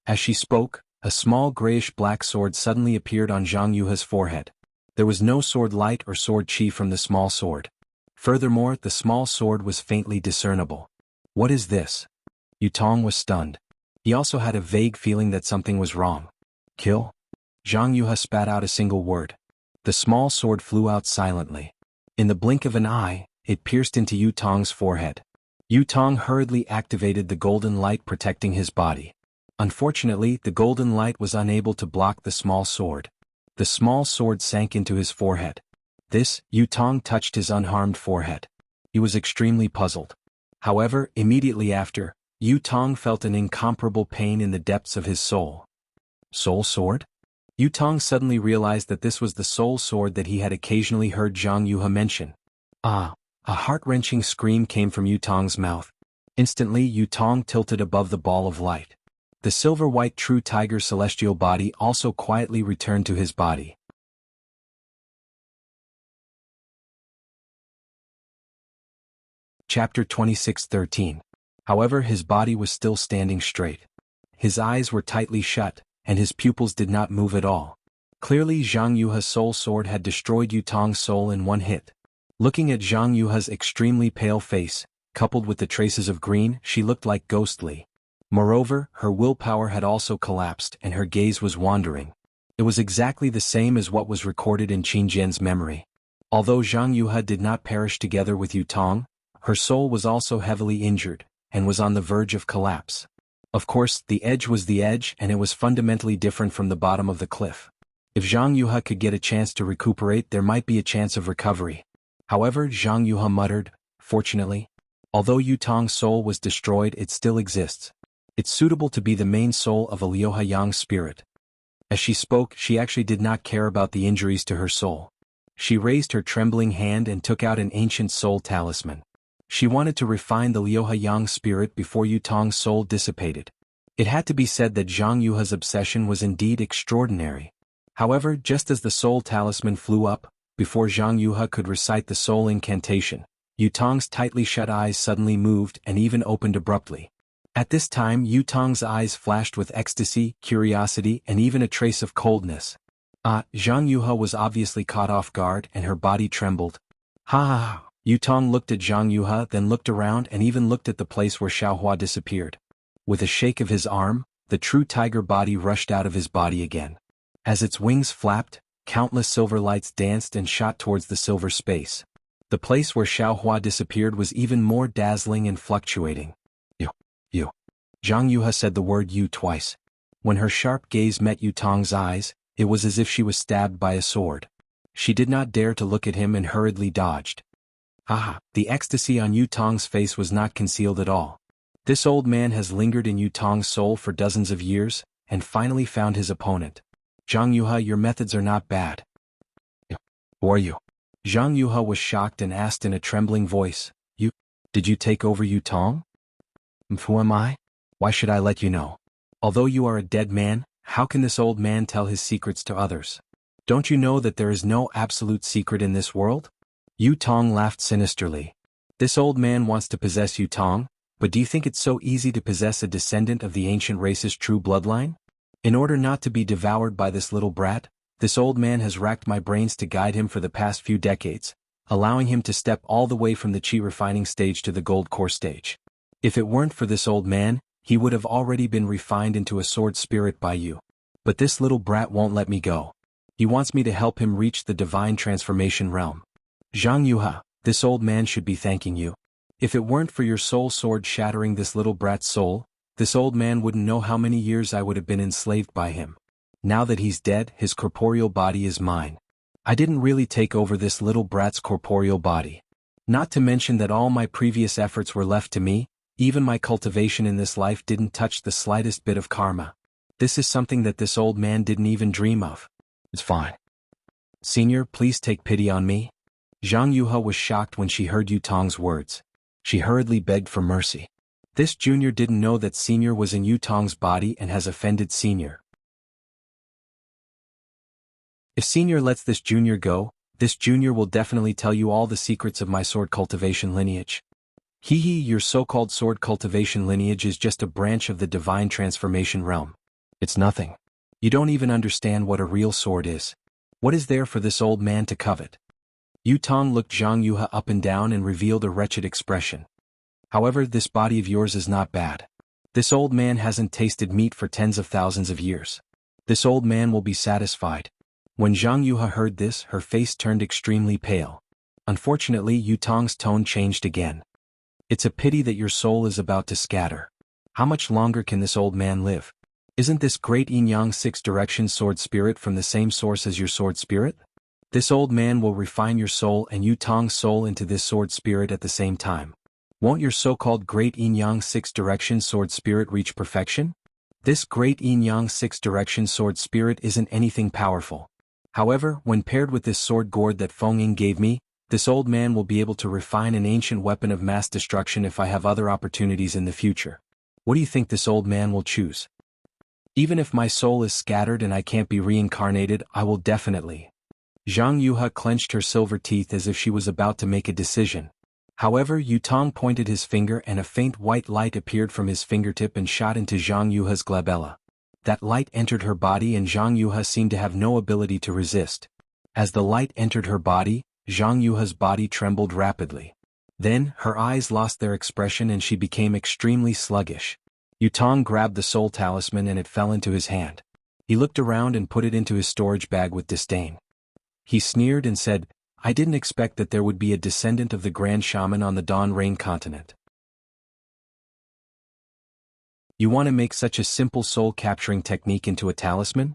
Speaker 1: As she spoke, a small grayish-black sword suddenly appeared on Zhang Yuha's forehead. There was no sword light or sword chi from the small sword. Furthermore, the small sword was faintly discernible. What is this? Yu Tong was stunned. He also had a vague feeling that something was wrong. Kill? Zhang Yuha spat out a single word. The small sword flew out silently. In the blink of an eye, it pierced into Yu Tong's forehead. Yu Tong hurriedly activated the golden light protecting his body. Unfortunately, the golden light was unable to block the small sword. The small sword sank into his forehead. Yu Tong touched his unharmed forehead. He was extremely puzzled. However, immediately after, Yu Tong felt an incomparable pain in the depths of his soul. Soul sword? Yu Tong suddenly realized that this was the soul sword that he had occasionally heard Zhang Yuha mention. Ah! A heart-wrenching scream came from Yu Tong's mouth. Instantly, Yu Tong tilted above the ball of light. The silver-white true tiger celestial body also quietly returned to his body. Chapter 26:13. However, his body was still standing straight. His eyes were tightly shut, and his pupils did not move at all. Clearly Zhang Yuha's soul sword had destroyed Yu Tong's soul in one hit. Looking at Zhang Yuha's extremely pale face, coupled with the traces of green, she looked like ghostly. Moreover, her willpower had also collapsed and her gaze was wandering. It was exactly the same as what was recorded in Qin Jian's memory. Although Zhang Yuha did not perish together with Yu Tong, her soul was also heavily injured, and was on the verge of collapse. Of course, the edge was the edge and it was fundamentally different from the bottom of the cliff. If Zhang Yuha could get a chance to recuperate, there might be a chance of recovery. However, Zhang Yuha muttered, "Fortunately, although Yu Tong's soul was destroyed, it still exists. It's suitable to be the main soul of a Liuha Yang spirit." As she spoke, she actually did not care about the injuries to her soul. She raised her trembling hand and took out an ancient soul talisman. She wanted to refine the Liuha Yang spirit before Yu Tong's soul dissipated. It had to be said that Zhang Yuha's obsession was indeed extraordinary. However, just as the soul talisman flew up, before Zhang Yuha could recite the soul incantation, Yu Tong's tightly shut eyes suddenly moved and even opened abruptly. At this time Yu Tong's eyes flashed with ecstasy, curiosity, and even a trace of coldness. Zhang Yuha was obviously caught off guard and her body trembled. Ha ha ha! Yu Tong looked at Zhang Yuha, then looked around and even looked at the place where Xiaohua disappeared. With a shake of his arm, the true tiger body rushed out of his body again. As its wings flapped, countless silver lights danced and shot towards the silver space. The place where Xiaohua disappeared was even more dazzling and fluctuating. You. Zhang Yuha said the word "you" twice. When her sharp gaze met Yu Tong's eyes, it was as if she was stabbed by a sword. She did not dare to look at him and hurriedly dodged. The ecstasy on Yu Tong's face was not concealed at all. This old man has lingered in Yu Tong's soul for dozens of years, and finally found his opponent. Zhang Yuha, your methods are not bad. Who are you? Zhang Yuha was shocked and asked in a trembling voice, Did you take over Yu Tong? Who am I? Why should I let you know? Although you are a dead man, how can this old man tell his secrets to others? Don't you know that there is no absolute secret in this world? Yu Tong laughed sinisterly. This old man wants to possess Yu Tong, but do you think it's so easy to possess a descendant of the ancient race's true bloodline? In order not to be devoured by this little brat, this old man has racked my brains to guide him for the past few decades, allowing him to step all the way from the chi refining stage to the gold core stage. If it weren't for this old man, he would have already been refined into a sword spirit by you. But this little brat won't let me go. He wants me to help him reach the divine transformation realm. Zhang Yuha, this old man should be thanking you. If it weren't for your soul sword shattering this little brat's soul, this old man wouldn't know how many years I would have been enslaved by him. Now that he's dead, his corporeal body is mine. I didn't really take over this little brat's corporeal body. Not to mention that all my previous efforts were left to me, even my cultivation in this life didn't touch the slightest bit of karma. This is something that this old man didn't even dream of. It's fine. Senior, please take pity on me. Zhang Yuha was shocked when she heard Yu Tong's words. She hurriedly begged for mercy. This junior didn't know that Senior was in Yu Tong's body and has offended Senior. If Senior lets this junior go, this junior will definitely tell you all the secrets of my sword cultivation lineage. Your so-called sword cultivation lineage is just a branch of the divine transformation realm. It's nothing. You don't even understand what a real sword is. What is there for this old man to covet? Yu Tong looked Zhang Yuha up and down and revealed a wretched expression. However, this body of yours is not bad. This old man hasn't tasted meat for tens of thousands of years. This old man will be satisfied. When Zhang Yuha heard this, her face turned extremely pale. Unfortunately, Yu Tong's tone changed again. It's a pity that your soul is about to scatter. How much longer can this old man live? Isn't this great yin-yang six-direction sword spirit from the same source as your sword spirit? This old man will refine your soul and Yu Tong's soul into this sword spirit at the same time. Won't your so-called great yin-yang six-direction sword spirit reach perfection? This great yin-yang six-direction sword spirit isn't anything powerful. However, when paired with this sword gourd that Feng Ying gave me, this old man will be able to refine an ancient weapon of mass destruction if I have other opportunities in the future. What do you think this old man will choose? Even if my soul is scattered and I can't be reincarnated, I will definitely. Zhang Yuha clenched her silver teeth as if she was about to make a decision. However, Yutong pointed his finger and a faint white light appeared from his fingertip and shot into Zhang Yuha's glabella. That light entered her body and Zhang Yuha seemed to have no ability to resist. As the light entered her body, Zhang Yuha's body trembled rapidly. Then, her eyes lost their expression and she became extremely sluggish. Yutong grabbed the soul talisman and it fell into his hand. He looked around and put it into his storage bag with disdain. He sneered and said, I didn't expect that there would be a descendant of the Grand Shaman on the Dawn Rain continent. You want to make such a simple soul-capturing technique into a talisman?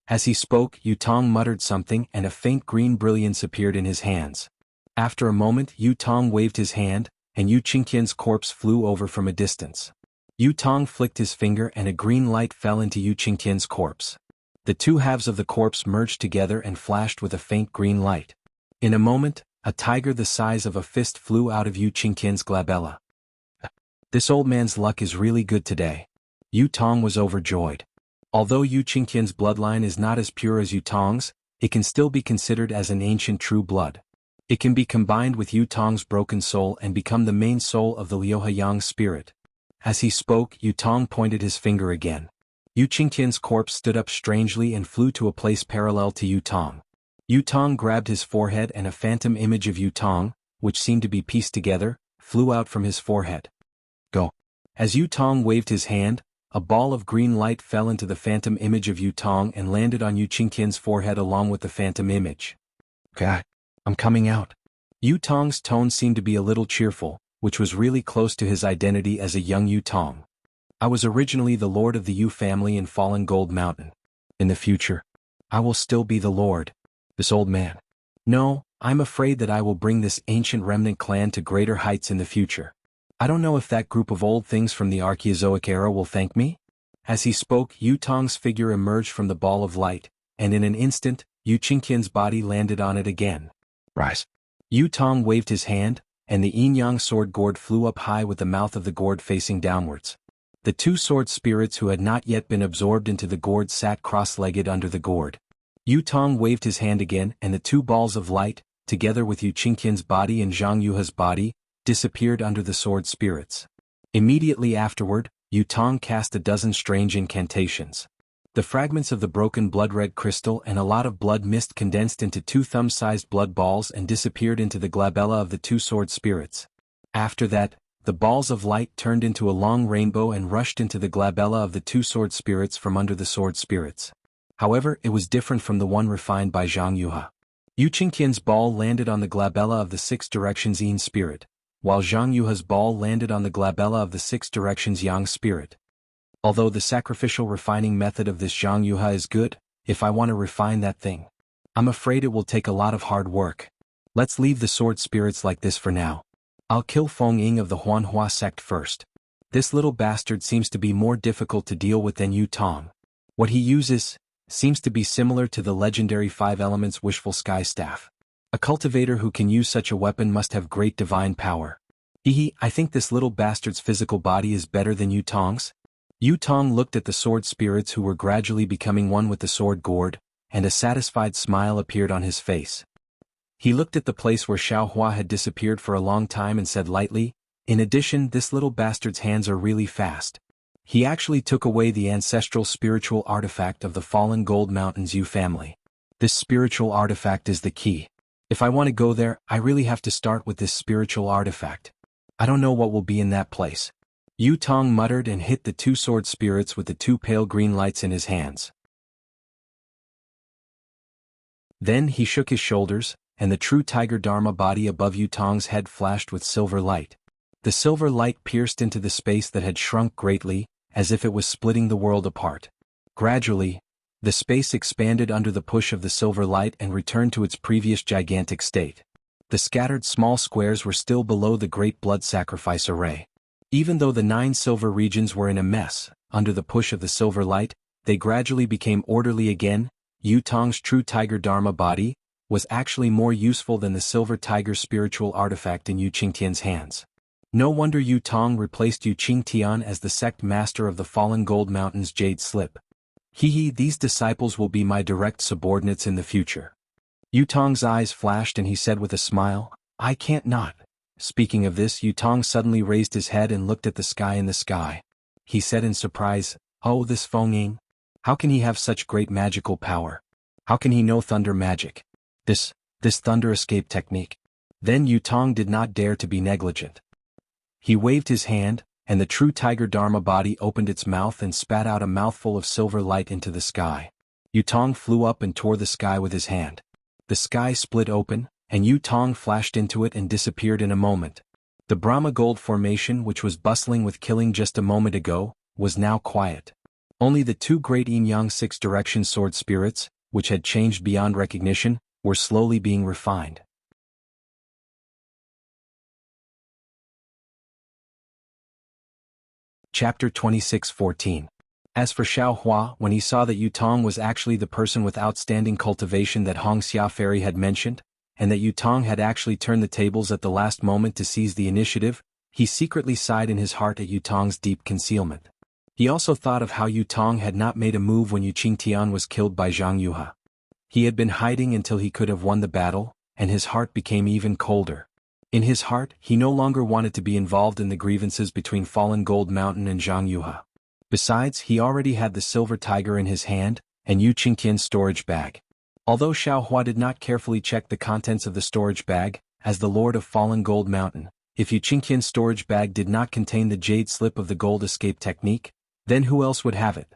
Speaker 1: As he spoke, Yutong muttered something and a faint green brilliance appeared in his hands. After a moment, Yutong waved his hand, and Yu Qingqian's corpse flew over from a distance. Yutong flicked his finger and a green light fell into Yu Qingqian's corpse. The two halves of the corpse merged together and flashed with a faint green light. In a moment, a tiger the size of a fist flew out of Yu Qingqian's glabella. This old man's luck is really good today. Yutong was overjoyed. Although Yu Qingqian's bloodline is not as pure as Yutong's, it can still be considered as an ancient true blood. It can be combined with Yutong's broken soul and become the main soul of the Liuheyang spirit. As he spoke, Yutong pointed his finger again. Yu Qingqian's corpse stood up strangely and flew to a place parallel to Yutong. Yutong grabbed his forehead and a phantom image of Yutong, which seemed to be pieced together, flew out from his forehead. Go. As Yutong waved his hand, a ball of green light fell into the phantom image of Yutong and landed on Yu Qingqian's forehead along with the phantom image. God, I'm coming out. Yutong's tone seemed to be a little cheerful, which was really close to his identity as a young Yutong. I was originally the lord of the Yu family in Fallen Gold Mountain. In the future, I will still be the lord. This old man. No, I'm afraid that I will bring this ancient remnant clan to greater heights in the future. I don't know if that group of old things from the Archaeozoic era will thank me? As he spoke, Yutong's figure emerged from the ball of light, and in an instant, Yu Qingqian's body landed on it again. Rise. Yutong waved his hand, and the yin-yang sword gourd flew up high with the mouth of the gourd facing downwards. The two sword spirits who had not yet been absorbed into the gourd sat cross-legged under the gourd. Yutong waved his hand again and the two balls of light, together with Yu Qingqian's body and Zhang Yuha's body, disappeared under the sword spirits. Immediately afterward, Yutong cast a dozen strange incantations. The fragments of the broken blood-red crystal and a lot of blood mist condensed into two thumb-sized blood balls and disappeared into the glabella of the two sword spirits. After that, the balls of light turned into a long rainbow and rushed into the glabella of the two sword spirits from under the sword spirits. However, it was different from the one refined by Zhang Yuha. Yu Qingqian's ball landed on the glabella of the six directions yin spirit, while Zhang Yuha's ball landed on the glabella of the six directions yang spirit. Although the sacrificial refining method of this Zhang Yuha is good, if I want to refine that thing, I'm afraid it will take a lot of hard work. Let's leave the sword spirits like this for now. I'll kill Feng Ying of the Huanhua sect first. This little bastard seems to be more difficult to deal with than Yutong. What he uses seems to be similar to the legendary 5 Elements Wishful Sky Staff. A cultivator who can use such a weapon must have great divine power. I think this little bastard's physical body is better than Yutong's. Yutong looked at the sword spirits who were gradually becoming one with the sword gourd, and a satisfied smile appeared on his face. He looked at the place where Xiaohua had disappeared for a long time and said lightly, in addition, this little bastard's hands are really fast. He actually took away the ancestral spiritual artifact of the Fallen Gold Mountains Yu family. This spiritual artifact is the key. If I want to go there, I really have to start with this spiritual artifact. I don't know what will be in that place. Yutong muttered and hit the two sword spirits with the two pale green lights in his hands. Then he shook his shoulders, and the true tiger Dharma body above Yutong's head flashed with silver light. The silver light pierced into the space that had shrunk greatly, as if it was splitting the world apart. Gradually, the space expanded under the push of the silver light and returned to its previous gigantic state. The scattered small squares were still below the great blood sacrifice array. Even though the 9 silver regions were in a mess, under the push of the silver light, they gradually became orderly again. Yutong's true tiger Dharma body was actually more useful than the silver tiger spiritual artifact in Yu Qingtian's hands. No wonder Yutong replaced Yu Qingtian as the sect master of the Fallen Gold Mountains Jade Slip. These disciples will be my direct subordinates in the future. Yutong's eyes flashed and he said with a smile, I can't not. Speaking of this, Yutong suddenly raised his head and looked at the sky in the sky. He said in surprise, oh, this Feng Ying. How can he have such great magical power? How can he know thunder magic? This thunder escape technique. Then Yutong did not dare to be negligent. He waved his hand, and the true tiger Dharma body opened its mouth and spat out a mouthful of silver light into the sky. Yutong flew up and tore the sky with his hand. The sky split open, and Yutong flashed into it and disappeared in a moment. The Brahma Gold formation, which was bustling with killing just a moment ago, was now quiet. Only the two great yin-yang six-direction sword spirits, which had changed beyond recognition, were slowly being refined. Chapter 26:14. As for Xiao Hua, when he saw that Yutong was actually the person with outstanding cultivation that Hongxia Fairy had mentioned, and that Yutong had actually turned the tables at the last moment to seize the initiative, he secretly sighed in his heart at Yutong's deep concealment. He also thought of how Yutong had not made a move when Yu Qingtian was killed by Jianghu. He had been hiding until he could have won the battle, and his heart became even colder. In his heart, he no longer wanted to be involved in the grievances between Fallen Gold Mountain and Jianghu. Besides, he already had the silver tiger in his hand, and Yu Qingtian's storage bag. Although Xiao Hua did not carefully check the contents of the storage bag, as the Lord of Fallen Gold Mountain, if Yu Qingtian's storage bag did not contain the jade slip of the gold escape technique, then who else would have it?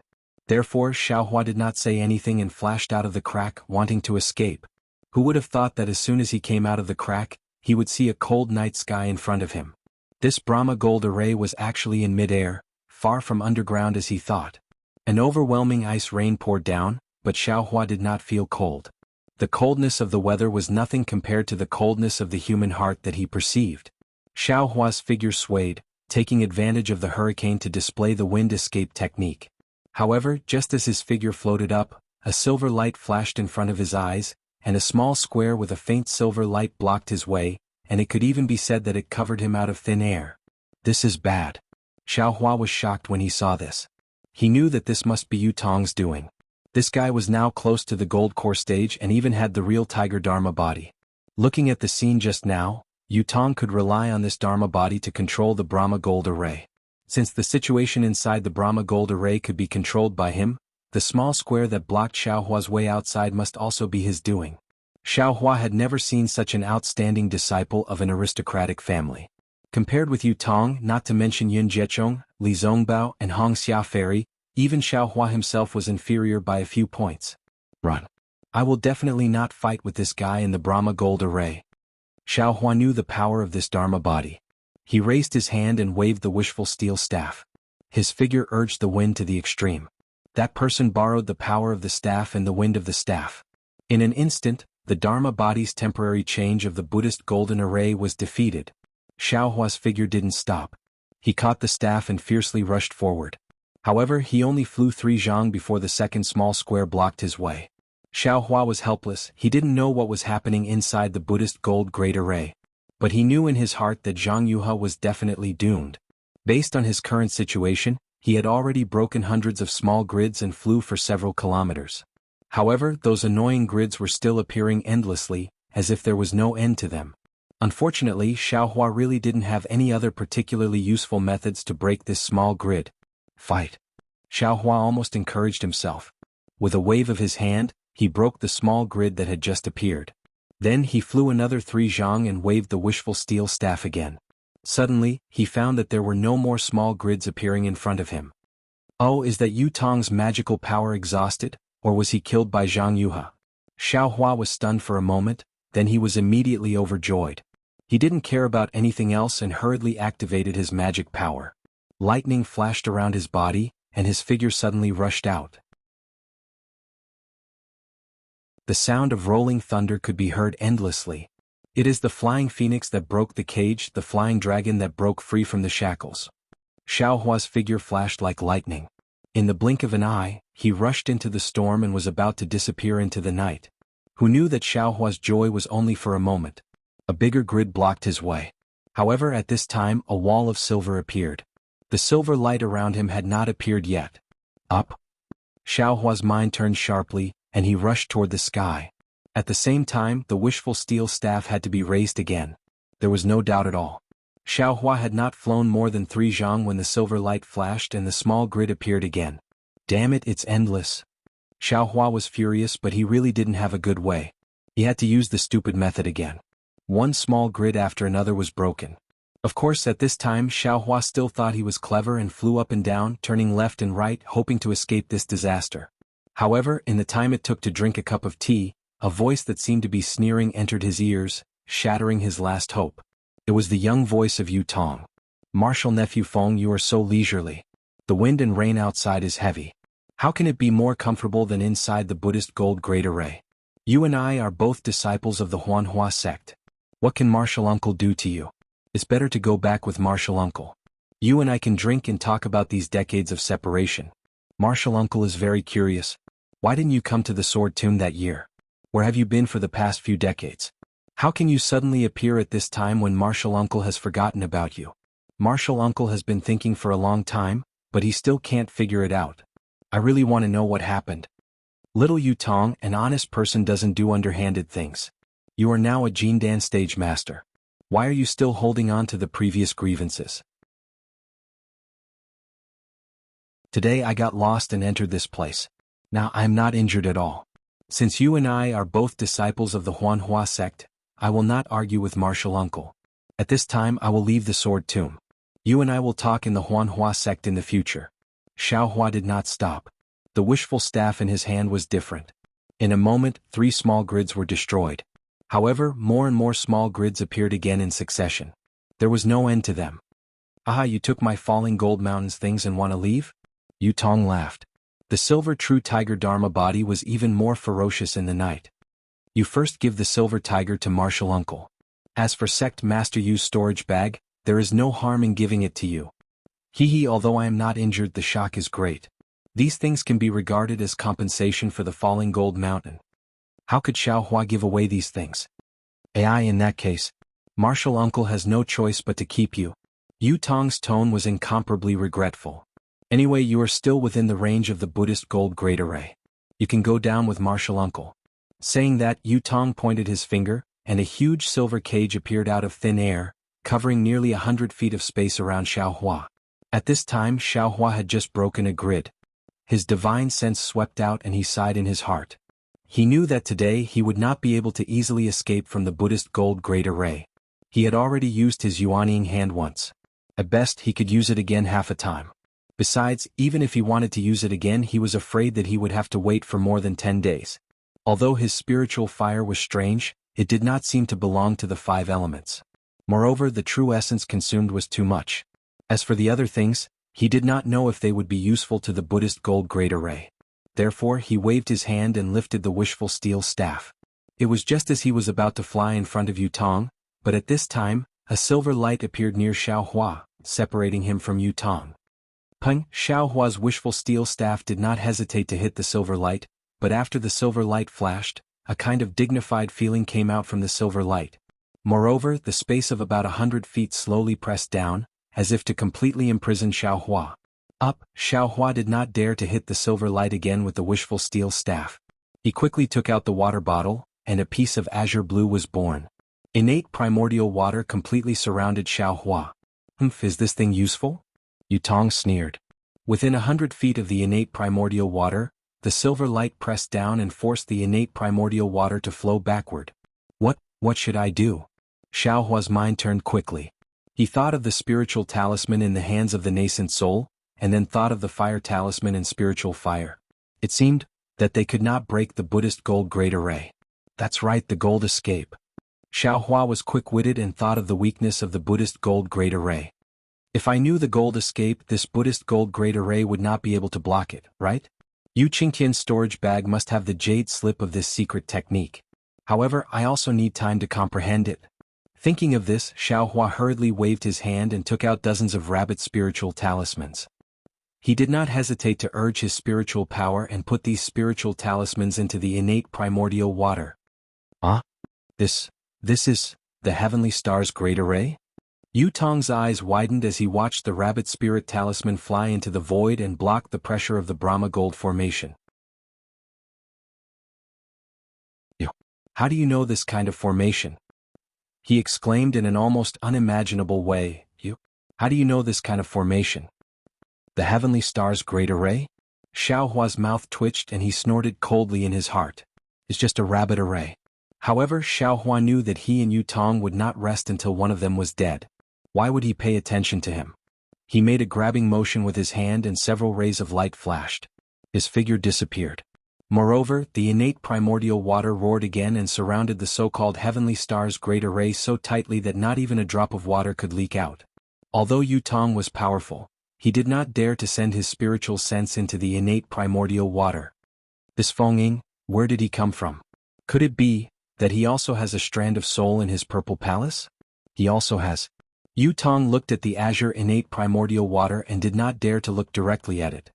Speaker 1: Therefore Xiao Hua did not say anything and flashed out of the crack, wanting to escape. Who would have thought that as soon as he came out of the crack, he would see a cold night sky in front of him? This Brahma gold array was actually in mid-air, far from underground as he thought. An overwhelming ice rain poured down, but Xiao Hua did not feel cold. The coldness of the weather was nothing compared to the coldness of the human heart that he perceived. Xiao Hua's figure swayed, taking advantage of the hurricane to display the wind escape technique. However, just as his figure floated up, a silver light flashed in front of his eyes, and a small square with a faint silver light blocked his way, and it could even be said that it covered him out of thin air. This is bad. Xiao Hua was shocked when he saw this. He knew that this must be Yutong's doing. This guy was now close to the gold core stage and even had the real tiger Dharma body. Looking at the scene just now, Yutong could rely on this Dharma body to control the Brahma gold array. Since the situation inside the Brahma gold array could be controlled by him, the small square that blocked Xiao Hua's way outside must also be his doing. Xiao Hua had never seen such an outstanding disciple of an aristocratic family. Compared with Yutong, not to mention Yun Jiechong, Li Zongbao, and Hongxia Fairy, even Xiao Hua himself was inferior by a few points. Run. I will definitely not fight with this guy in the Brahma gold array. Xiao Hua knew the power of this Dharma body. He raised his hand and waved the wishful steel staff. His figure urged the wind to the extreme. That person borrowed the power of the staff and the wind of the staff. In an instant, the Dharma body's temporary change of the Buddhist golden array was defeated. Xiao Hua's figure didn't stop. He caught the staff and fiercely rushed forward. However, he only flew 3 zhang before the second small square blocked his way. Xiao Hua was helpless. He didn't know what was happening inside the Buddhist gold great array. But he knew in his heart that Zhang Yuhe was definitely doomed. Based on his current situation, he had already broken hundreds of small grids and flew for several kilometers. However, those annoying grids were still appearing endlessly, as if there was no end to them. Unfortunately, Xiao Hua really didn't have any other particularly useful methods to break this small grid. Fight. Xiao Hua almost encouraged himself. With a wave of his hand, he broke the small grid that had just appeared. Then he flew another 3 zhang and waved the wishful steel staff again. Suddenly, he found that there were no more small grids appearing in front of him. Oh, is that Yutong's magical power exhausted, or was he killed by Zhang Yuhe? Xiao Hua was stunned for a moment, then he was immediately overjoyed. He didn't care about anything else and hurriedly activated his magic power. Lightning flashed around his body, and his figure suddenly rushed out. The sound of rolling thunder could be heard endlessly. It is the flying phoenix that broke the cage, the flying dragon that broke free from the shackles. Xiao Hua's figure flashed like lightning. In the blink of an eye, he rushed into the storm and was about to disappear into the night. Who knew that Xiao Hua's joy was only for a moment? A bigger grid blocked his way. However, at this time, a wall of silver appeared. The silver light around him had not appeared yet. Up. Xiao Hua's mind turned sharply, and he rushed toward the sky. At the same time, the wishful steel staff had to be raised again. There was no doubt at all. Xiao Hua had not flown more than 3 zhang when the silver light flashed and the small grid appeared again. Damn it, it's endless. Xiao Hua was furious, but he really didn't have a good way. He had to use the stupid method again. One small grid after another was broken. Of course, at this time Xiao Hua still thought he was clever and flew up and down, turning left and right, hoping to escape this disaster. However, in the time it took to drink a cup of tea, a voice that seemed to be sneering entered his ears, shattering his last hope. It was the young voice of Yu Tong. Martial nephew Feng, you are so leisurely. The wind and rain outside is heavy. How can it be more comfortable than inside the Buddhist gold great array? You and I are both disciples of the Huanhua sect. What can martial uncle do to you? It's better to go back with martial uncle. You and I can drink and talk about these decades of separation. Martial uncle is very curious. Why didn't you come to the sword tomb that year? Where have you been for the past few decades? How can you suddenly appear at this time when martial uncle has forgotten about you? Martial uncle has been thinking for a long time, but he still can't figure it out. I really want to know what happened. Little Yu Tong, an honest person doesn't do underhanded things. You are now a Jindan stage master. Why are you still holding on to the previous grievances? Today I got lost and entered this place. Now I am not injured at all. Since you and I are both disciples of the Huanhua sect, I will not argue with martial uncle. At this time I will leave the sword tomb. You and I will talk in the Huanhua sect in the future. Xiao Hua did not stop. The wishful staff in his hand was different. In a moment, 3 small grids were destroyed. However, more and more small grids appeared again in succession. There was no end to them. Aha, you took my falling gold mountains things and want to leave? Yu Tong laughed. The silver true tiger Dharma body was even more ferocious in the night. You first give the silver tiger to martial uncle. As for sect master Yu's storage bag, there is no harm in giving it to you. Hee, although I am not injured, the shock is great. These things can be regarded as compensation for the falling gold mountain. How could Xiao Hua give away these things? AI, in that case, martial uncle has no choice but to keep you. Yu Tong's tone was incomparably regretful. Anyway, you are still within the range of the Buddhist gold great array. You can go down with martial uncle. Saying that, Yu Tong pointed his finger, and a huge silver cage appeared out of thin air, covering nearly 100 feet of space around Xiao Hua. At this time Xiao Hua had just broken a grid. His divine sense swept out and he sighed in his heart. He knew that today he would not be able to easily escape from the Buddhist gold great array. He had already used his Yuanying hand once. At best he could use it again half a time. Besides, even if he wanted to use it again, he was afraid that he would have to wait for more than 10 days. Although his spiritual fire was strange, it did not seem to belong to the 5 elements. Moreover, the true essence consumed was too much. As for the other things, he did not know if they would be useful to the Buddhist gold great array. Therefore he waved his hand and lifted the wishful steel staff. It was just as he was about to fly in front of Yu Tong, but at this time, a silver light appeared near Xiao Hua, separating him from Yu Tong. Peng, Xiao Hua's wishful steel staff did not hesitate to hit the silver light, but after the silver light flashed, a kind of dignified feeling came out from the silver light. Moreover, the space of about 100 feet slowly pressed down, as if to completely imprison Xiao Hua. Up, Xiao Hua did not dare to hit the silver light again with the wishful steel staff. He quickly took out the water bottle, and a piece of azure blue was born. Innate primordial water completely surrounded Xiao Hua. Is this thing useful? Yu Tong sneered. Within 100 feet of the innate primordial water, the silver light pressed down and forced the innate primordial water to flow backward. What should I do? Xiao Hua's mind turned quickly. He thought of the spiritual talisman in the hands of the nascent soul, and then thought of the fire talisman and spiritual fire. It seemed that they could not break the Buddhist gold great array. That's right, the gold escape. Xiao Hua was quick-witted and thought of the weakness of the Buddhist gold great array. If I knew the gold escape, this Buddhist gold great array would not be able to block it, right? Yu Qingtian's storage bag must have the jade slip of this secret technique. However, I also need time to comprehend it. Thinking of this, Xiao Hua hurriedly waved his hand and took out dozens of rabbit spiritual talismans. He did not hesitate to urge his spiritual power and put these spiritual talismans into the innate primordial water. This is the heavenly star's great array? Yu Tong's eyes widened as he watched the rabbit spirit talisman fly into the void and block the pressure of the Brahma Gold formation. How do you know this kind of formation? He exclaimed in an almost unimaginable way. How do you know this kind of formation? The heavenly star's great array? Xiao Hua's mouth twitched and he snorted coldly in his heart. It's just a rabbit array. However, Xiao Hua knew that he and Yu Tong would not rest until one of them was dead. Why would he pay attention to him? He made a grabbing motion with his hand and several rays of light flashed. His figure disappeared. Moreover, the innate primordial water roared again and surrounded the so-called heavenly star's great array so tightly that not even a drop of water could leak out. Although Yu Tong was powerful, he did not dare to send his spiritual sense into the innate primordial water. This Feng, where did he come from? Could it be that he also has a strand of soul in his purple palace? He also has. Yu Tong looked at the azure innate primordial water and did not dare to look directly at it.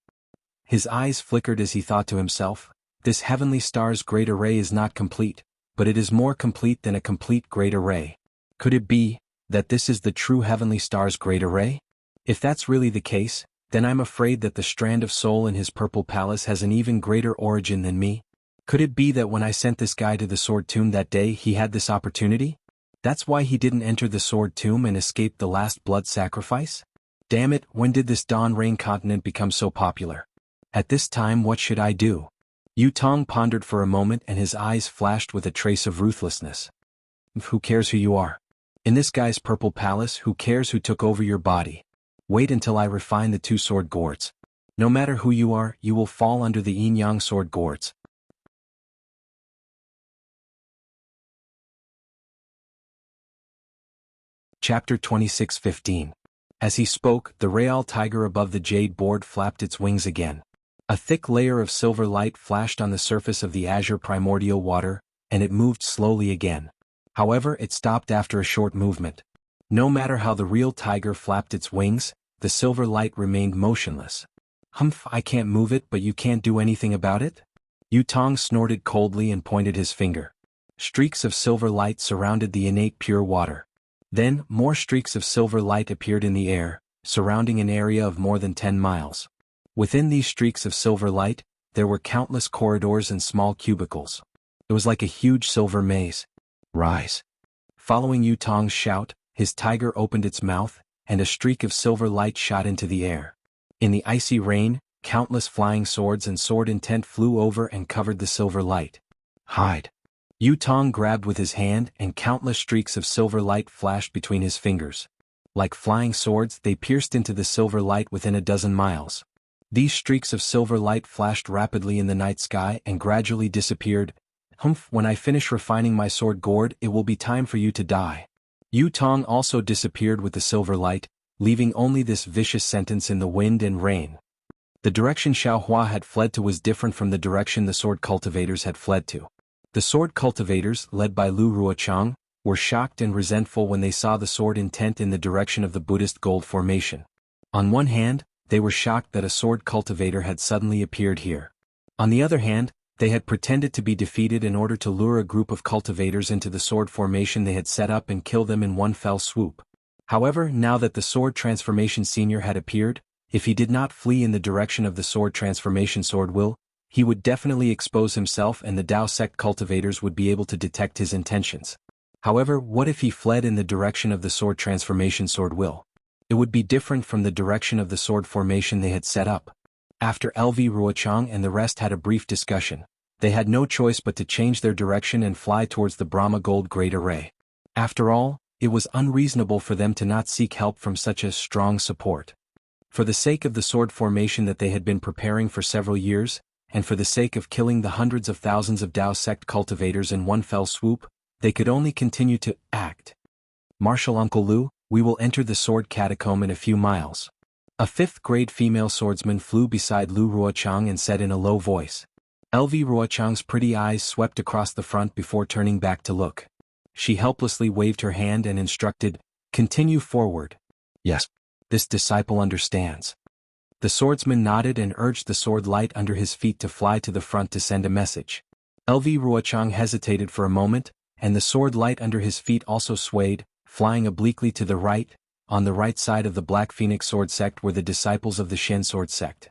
Speaker 1: His eyes flickered as he thought to himself, this heavenly star's great array is not complete, but it is more complete than a complete great array. Could it be that this is the true heavenly star's great array? If that's really the case, then I'm afraid that the strand of soul in his purple palace has an even greater origin than me. Could it be that when I sent this guy to the sword tomb that day he had this opportunity? That's why he didn't enter the sword tomb and escape the last blood sacrifice? Damn it, when did this Dawn Rain continent become so popular? At this time what should I do? Yu Tong pondered for a moment and his eyes flashed with a trace of ruthlessness. Who cares who you are? In this guy's purple palace, who cares who took over your body? Wait until I refine the two sword gourds. No matter who you are, you will fall under the yin-yang sword gourds. Chapter 26:15. As he spoke, the Real Tiger above the jade board flapped its wings again. A thick layer of silver light flashed on the surface of the azure primordial water, and it moved slowly again. However, it stopped after a short movement. No matter how the real tiger flapped its wings, the silver light remained motionless. Humph, I can't move it, but you can't do anything about it? Yu Tong snorted coldly and pointed his finger. Streaks of silver light surrounded the innate pure water. Then, more streaks of silver light appeared in the air, surrounding an area of more than 10 miles. Within these streaks of silver light, there were countless corridors and small cubicles. It was like a huge silver maze. Rise. Following Yu Tong's shout, his tiger opened its mouth, and a streak of silver light shot into the air. In the icy rain, countless flying swords and sword intent flew over and covered the silver light. Hide. Yu Tong grabbed with his hand and countless streaks of silver light flashed between his fingers. Like flying swords, they pierced into the silver light within a dozen miles. These streaks of silver light flashed rapidly in the night sky and gradually disappeared. Humph, when I finish refining my sword gourd, it will be time for you to die. Yu Tong also disappeared with the silver light, leaving only this vicious sentence in the wind and rain. The direction Xiao Hua had fled to was different from the direction the sword cultivators had fled to. The sword cultivators, led by Lu Ruochang, were shocked and resentful when they saw the sword intent in the direction of the Buddhist gold formation. On one hand, they were shocked that a sword cultivator had suddenly appeared here. On the other hand, they had pretended to be defeated in order to lure a group of cultivators into the sword formation they had set up and kill them in one fell swoop. However, now that the sword transformation senior had appeared, if he did not flee in the direction of the sword transformation sword will, he would definitely expose himself and the Dao sect cultivators would be able to detect his intentions. However, what if he fled in the direction of the sword transformation sword will? It would be different from the direction of the sword formation they had set up. After LV Ruochang and the rest had a brief discussion, they had no choice but to change their direction and fly towards the Brahma Gold Great Array. After all, it was unreasonable for them to not seek help from such a strong support. For the sake of the sword formation that they had been preparing for several years, and for the sake of killing the hundreds of thousands of Dao sect cultivators in one fell swoop, they could only continue to act. Marshal Uncle Lu, we will enter the sword catacomb in a few miles. A fifth-grade female swordsman flew beside Lu Ruochang and said in a low voice. LV Ruochang's pretty eyes swept across the front before turning back to look. She helplessly waved her hand and instructed, continue forward. Yes. This disciple understands. The swordsman nodded and urged the sword light under his feet to fly to the front to send a message. LV Ruochang hesitated for a moment, and the sword light under his feet also swayed, flying obliquely to the right, on the right side of the Black Phoenix Sword Sect were the disciples of the Shen Sword Sect.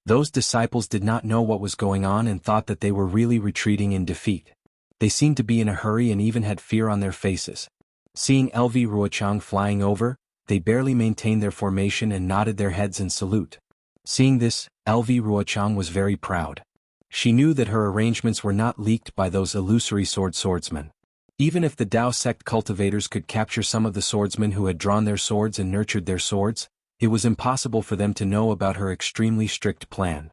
Speaker 1: Those disciples did not know what was going on and thought that they were really retreating in defeat. They seemed to be in a hurry and even had fear on their faces. Seeing LV Ruochang flying over, they barely maintained their formation and nodded their heads in salute. Seeing this, LV Ruochang was very proud. She knew that her arrangements were not leaked by those illusory swordsmen. Even if the Dao sect cultivators could capture some of the swordsmen who had drawn their swords and nurtured their swords, it was impossible for them to know about her extremely strict plan.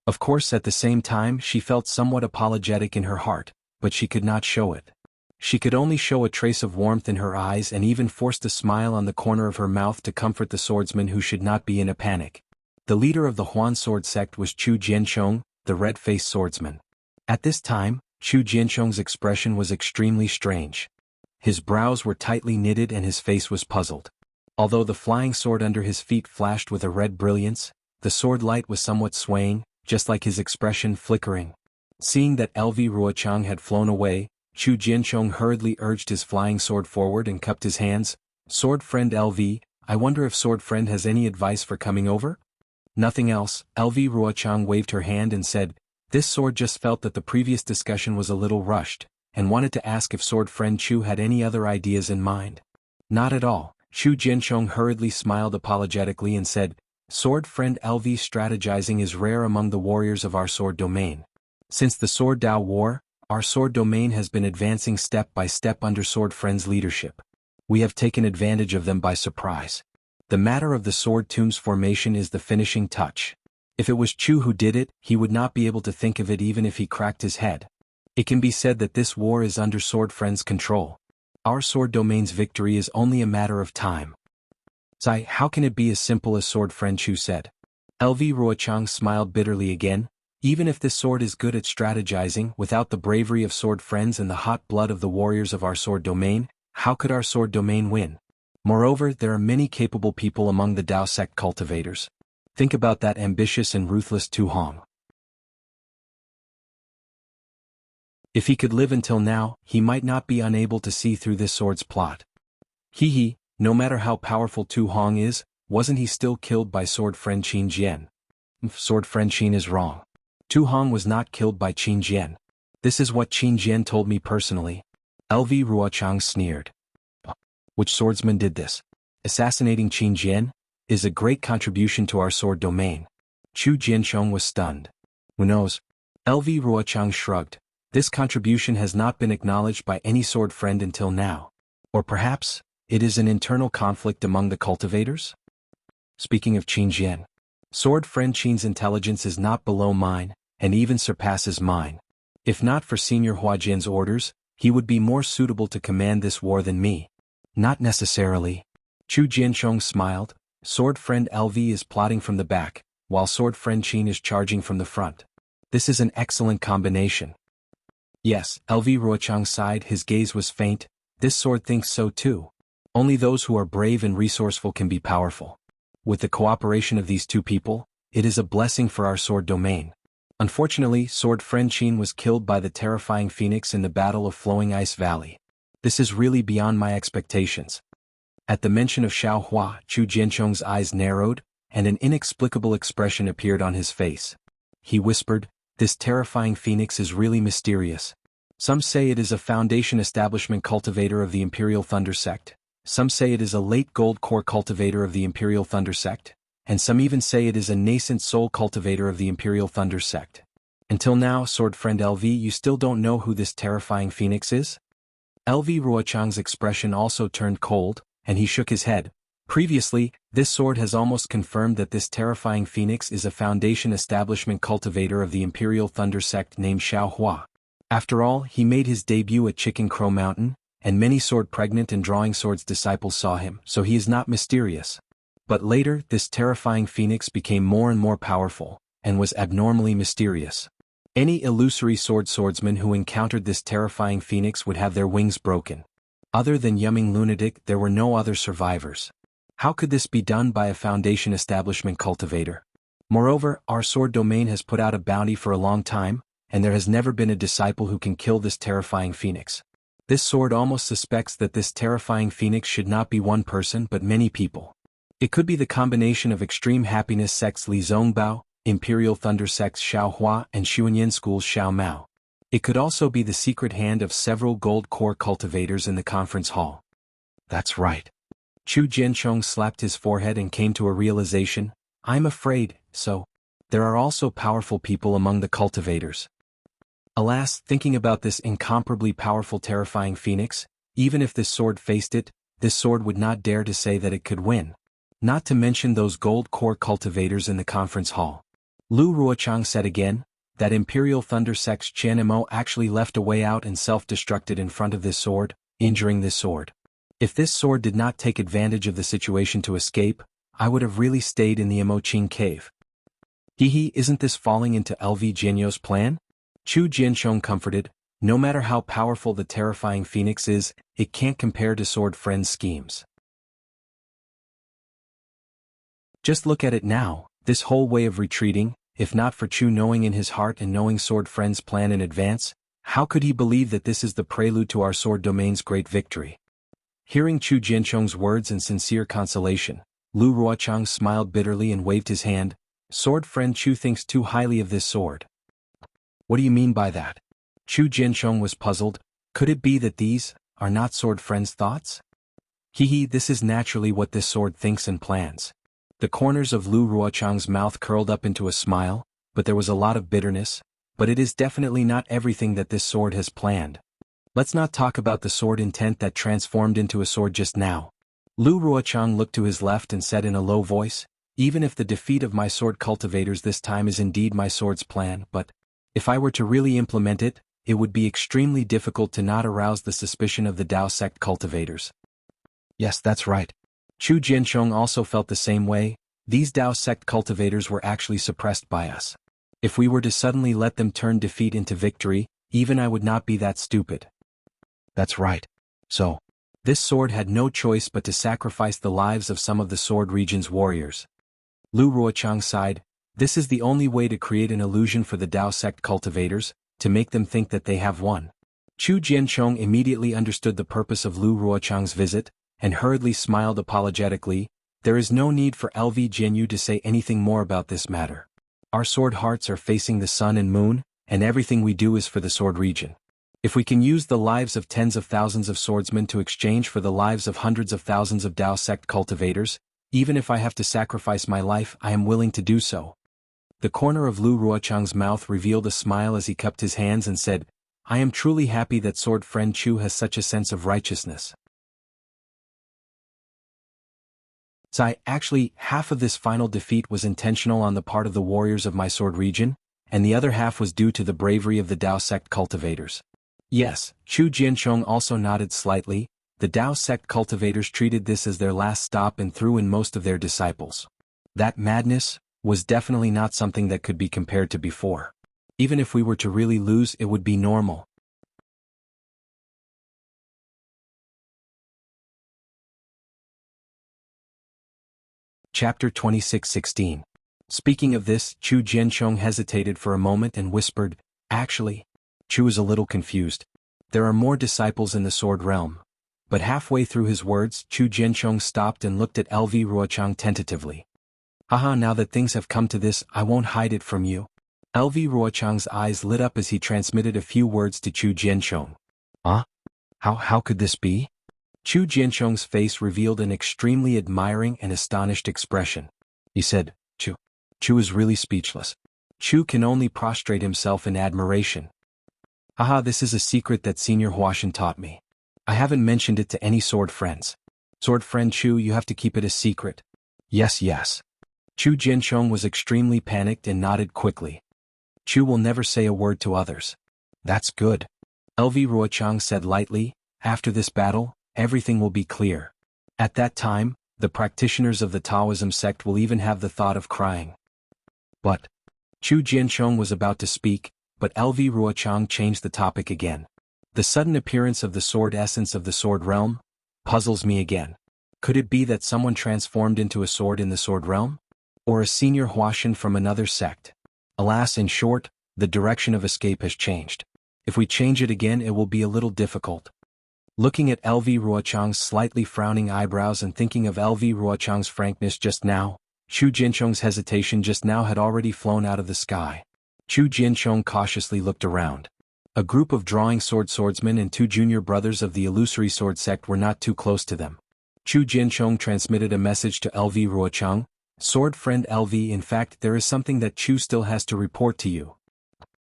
Speaker 1: Of course, at the same time she felt somewhat apologetic in her heart, but she could not show it. She could only show a trace of warmth in her eyes and even forced a smile on the corner of her mouth to comfort the swordsman who should not be in a panic. The leader of the Huan sword sect was Chu Jianchong, the red-faced swordsman. At this time, Chu Jianchong's expression was extremely strange. His brows were tightly knitted and his face was puzzled. Although the flying sword under his feet flashed with a red brilliance, the sword light was somewhat swaying, just like his expression flickering. Seeing that LV Ruochang had flown away, Chu Jianchong hurriedly urged his flying sword forward and cupped his hands. "Sword friend LV, I wonder if sword friend has any advice for coming over?" "Nothing else." LV Ruochang waved her hand and said, "This sword just felt that the previous discussion was a little rushed, and wanted to ask if sword friend Chu had any other ideas in mind." "Not at all." Chu Jianchong hurriedly smiled apologetically and said, "Sword friend LV, strategizing is rare among the warriors of our sword domain. Since the Sword Dao War, our sword domain has been advancing step by step under sword friend's leadership. We have taken advantage of them by surprise. The matter of the sword tomb's formation is the finishing touch. If it was Chu who did it, he would not be able to think of it even if he cracked his head. It can be said that this war is under sword friend's control. Our sword domain's victory is only a matter of time." "Sai, how can it be as simple as sword friend Chu said?" LV Ruochang smiled bitterly again. "Even if this sword is good at strategizing, without the bravery of sword friends and the hot blood of the warriors of our sword domain, how could our sword domain win? Moreover, there are many capable people among the Dao sect cultivators. Think about that ambitious and ruthless Tu Hong. If he could live until now, he might not be unable to see through this sword's plot. He, no matter how powerful Tu Hong is, wasn't he still killed by sword friend Qin Jian? Sword friend Qin is wrong. Tu Hong was not killed by Qin Jian. This is what Qin Jian told me personally." LV Ruochang sneered. "Which swordsman did this? Assassinating Qin Jian is a great contribution to our sword domain." Chu Jianchong was stunned. "Who knows?" LV Ruochang shrugged. "This contribution has not been acknowledged by any sword friend until now. Or perhaps, it is an internal conflict among the cultivators?" "Speaking of Qin Jian, sword friend Qin's intelligence is not below mine, and even surpasses mine. If not for Senior Huajian's orders, he would be more suitable to command this war than me." "Not necessarily." Chu Jianchong smiled. "Sword friend LV is plotting from the back, while sword friend Qin is charging from the front. This is an excellent combination." "Yes," LV Ruochang sighed, his gaze was faint. "This sword thinks so too. Only those who are brave and resourceful can be powerful. With the cooperation of these two people, it is a blessing for our sword domain." Unfortunately, sword friend Qin was killed by the terrifying phoenix in the Battle of Flowing Ice Valley. This is really beyond my expectations. At the mention of Xiao Hua, Chu Jianchong's eyes narrowed, and an inexplicable expression appeared on his face. He whispered, "This terrifying phoenix is really mysterious. Some say it is a foundation establishment cultivator of the Imperial Thunder Sect. Some say it is a late gold core cultivator of the Imperial Thunder Sect, and some even say it is a nascent soul cultivator of the Imperial Thunder Sect. Until now, sword friend LV, you still don't know who this terrifying phoenix is?" LV Ruochang's expression also turned cold, and he shook his head. "Previously, this sword has almost confirmed that this terrifying phoenix is a foundation establishment cultivator of the Imperial Thunder Sect named Xiao Hua. After all, he made his debut at Chicken Crow Mountain, and many sword-pregnant and drawing swords disciples saw him, so he is not mysterious. But later, this terrifying phoenix became more and more powerful, and was abnormally mysterious. Any illusory swordsman who encountered this terrifying phoenix would have their wings broken. Other than Yumming Lunatic, there were no other survivors. How could this be done by a foundation establishment cultivator? Moreover, our sword domain has put out a bounty for a long time, and there has never been a disciple who can kill this terrifying phoenix. This sword almost suspects that this terrifying phoenix should not be one person but many people. It could be the combination of Extreme Happiness sect's Li Zongbao, Imperial Thunder sect's Xiao Hua and Xuanyan school's Xiao Mao. It could also be the secret hand of several gold core cultivators in the conference hall. That's right. Chu Jianchong slapped his forehead and came to a realization. I'm afraid, so. There are also powerful people among the cultivators. Alas, thinking about this incomparably powerful terrifying phoenix, even if this sword faced it, this sword would not dare to say that it could win. Not to mention those gold core cultivators in the conference hall. Lu Ruochang said again, that Imperial Thunder sect's Qian Mo actually left a way out and self-destructed in front of this sword, injuring this sword. If this sword did not take advantage of the situation to escape, I would have really stayed in the Imoqing cave. Hehe, isn't this falling into LV Jianyo's plan? Chu Jianchong comforted, no matter how powerful the terrifying phoenix is, it can't compare to Sword Friend's schemes. Just look at it now, this whole way of retreating, if not for Chu knowing in his heart and knowing Sword Friend's plan in advance, how could he believe that this is the prelude to our sword domain's great victory? Hearing Chu Jianchong's words and sincere consolation, Lu Ruochang smiled bitterly and waved his hand. Sword Friend Chu thinks too highly of this sword. What do you mean by that? Chu Jianchong was puzzled. Could it be that these are not Sword Friend's thoughts? Hehe, this is naturally what this sword thinks and plans. The corners of Lu Ruochang's mouth curled up into a smile, but there was a lot of bitterness. But it is definitely not everything that this sword has planned. Let's not talk about the sword intent that transformed into a sword just now. Lu Ruochang looked to his left and said in a low voice, even if the defeat of my sword cultivators this time is indeed my sword's plan, but if I were to really implement it, it would be extremely difficult to not arouse the suspicion of the Dao sect cultivators. Yes, that's right. Chu Jianchong also felt the same way. These Dao sect cultivators were actually suppressed by us. If we were to suddenly let them turn defeat into victory, even I would not be that stupid. That's right. So, this sword had no choice but to sacrifice the lives of some of the sword region's warriors. Lu Ruochang sighed. This is the only way to create an illusion for the Dao sect cultivators, to make them think that they have won. Chu Jianchong immediately understood the purpose of Lu Ruochang's visit, and hurriedly smiled apologetically. There is no need for LV Jianyu to say anything more about this matter. Our sword hearts are facing the sun and moon, and everything we do is for the sword region. If we can use the lives of tens of thousands of swordsmen to exchange for the lives of hundreds of thousands of Dao sect cultivators, even if I have to sacrifice my life, I am willing to do so. The corner of Lu Ruochang's mouth revealed a smile as he cupped his hands and said, I am truly happy that Sword Friend Chu has such a sense of righteousness. Actually, half of this final defeat was intentional on the part of the warriors of my sword region, and the other half was due to the bravery of the Dao sect cultivators. Yes, Chu Jianchong also nodded slightly. The Dao sect cultivators treated this as their last stop and threw in most of their disciples. That madness was definitely not something that could be compared to before. Even if we were to really lose, it would be normal. Chapter 26:16. Speaking of this, Chu Jianchong hesitated for a moment and whispered, actually. Chu is a little confused. There are more disciples in the sword realm. But halfway through his words, Chu Jianchong stopped and looked at LV Ruochang tentatively. Haha, now that things have come to this, I won't hide it from you. LV Ruochang's eyes lit up as he transmitted a few words to Chu Jianchong. Huh? How could this be? Chu Jianchong's face revealed an extremely admiring and astonished expression. He said, Chu is really speechless. Chu can only prostrate himself in admiration. Haha, this is a secret that Senior Huashan taught me. I haven't mentioned it to any sword friends. Sword friend Chu, you have to keep it a secret. Yes. Chu Jianchong was extremely panicked and nodded quickly. Chu will never say a word to others. That's good. LV Ruochang said lightly, after this battle, everything will be clear. At that time, the practitioners of the Taoism sect will even have the thought of crying. But Chu Jianchong was about to speak, but LV Ruochang changed the topic again. The sudden appearance of the sword essence of the sword realm puzzles me again. Could it be that someone transformed into a sword in the sword realm? Or a senior Huashan from another sect? Alas, in short, the direction of escape has changed. If we change it again, it will be a little difficult. Looking at LV Ruochang's slightly frowning eyebrows and thinking of LV Ruochang's frankness just now, Chu Jinchong's hesitation just now had already flown out of the sky. Chu Jinchong cautiously looked around. A group of drawing sword swordsmen and 2 junior brothers of the illusory sword sect were not too close to them. Chu Jinchong transmitted a message to LV Ruochang. Sword friend LV, in fact there is something that Chu still has to report to you.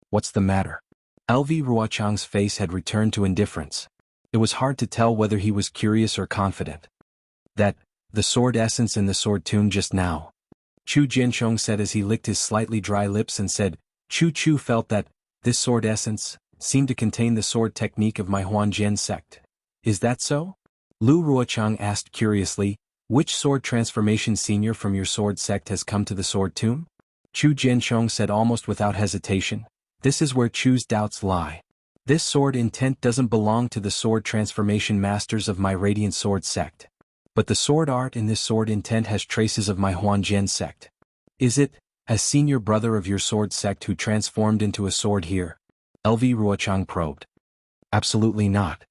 Speaker 1: What's the matter? LV Ruochang's face had returned to indifference. It was hard to tell whether he was curious or confident. That, the sword essence in the sword tomb just now. Chu Jinchong said as he licked his slightly dry lips and said, Chu felt that, this sword essence, seemed to contain the sword technique of my Huanjian sect. Is that so? Lu Ruochang asked curiously, which sword transformation senior from your sword sect has come to the sword tomb? Chu Jinchong said almost without hesitation, this is where Chu's doubts lie. This sword intent doesn't belong to the sword transformation masters of my radiant sword sect. But the sword art in this sword intent has traces of my Huanjian sect. Is it, as senior brother of your sword sect who transformed into a sword here? LV Ruochang probed. Absolutely not.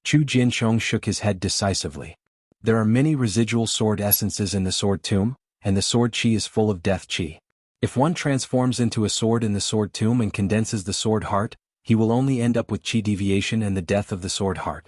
Speaker 1: Chu Jinchong shook his head decisively. There are many residual sword essences in the sword tomb, and the sword chi is full of death chi. If one transforms into a sword in the sword tomb and condenses the sword heart, he will only end up with chi deviation and the death of the sword heart.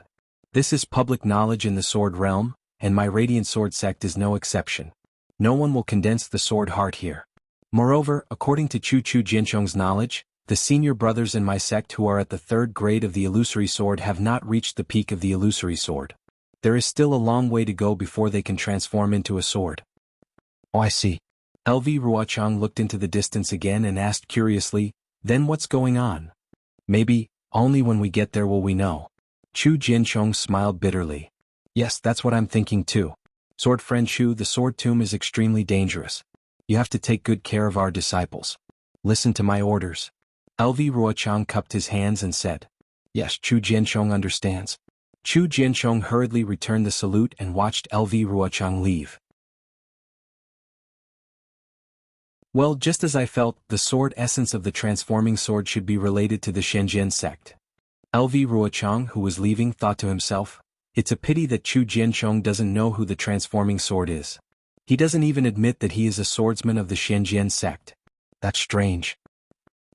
Speaker 1: This is public knowledge in the sword realm, and my radiant sword sect is no exception. No one will condense the sword heart here. Moreover, according to Chu Jinchong's knowledge, the senior brothers in my sect who are at the 3rd grade of the illusory sword have not reached the peak of the illusory sword. There is still a long way to go before they can transform into a sword. Oh, I see. LV Ruochang looked into the distance again and asked curiously, then what's going on? Maybe, only when we get there will we know. Chu Jinchong smiled bitterly. Yes, that's what I'm thinking too. Sword friend Chu, the sword tomb is extremely dangerous. You have to take good care of our disciples. Listen to my orders. LV Ruochang cupped his hands and said. Yes, Chu Jinchong understands. Chu Jinchong hurriedly returned the salute and watched LV Ruochang leave. Well, just as I felt, the sword essence of the transforming sword should be related to the Shenzhen sect. LV Ruochang, who was leaving, thought to himself, it's a pity that Chu Jinchong doesn't know who the transforming sword is. He doesn't even admit that he is a swordsman of the Shenzhen sect. That's strange.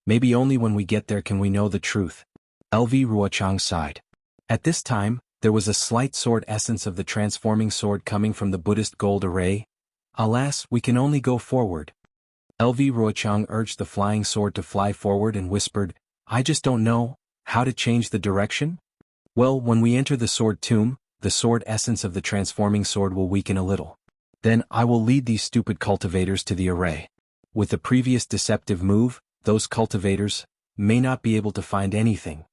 Speaker 1: Maybe only when we get there can we know the truth. LV Ruochang sighed. At this time, there was a slight sword essence of the transforming sword coming from the Buddhist gold array. Alas, we can only go forward. LV Ruochang urged the flying sword to fly forward and whispered, I just don't know, how to change the direction? Well, when we enter the sword tomb, the sword essence of the transforming sword will weaken a little. Then I will lead these stupid cultivators to the array. With the previous deceptive move, those cultivators may not be able to find anything.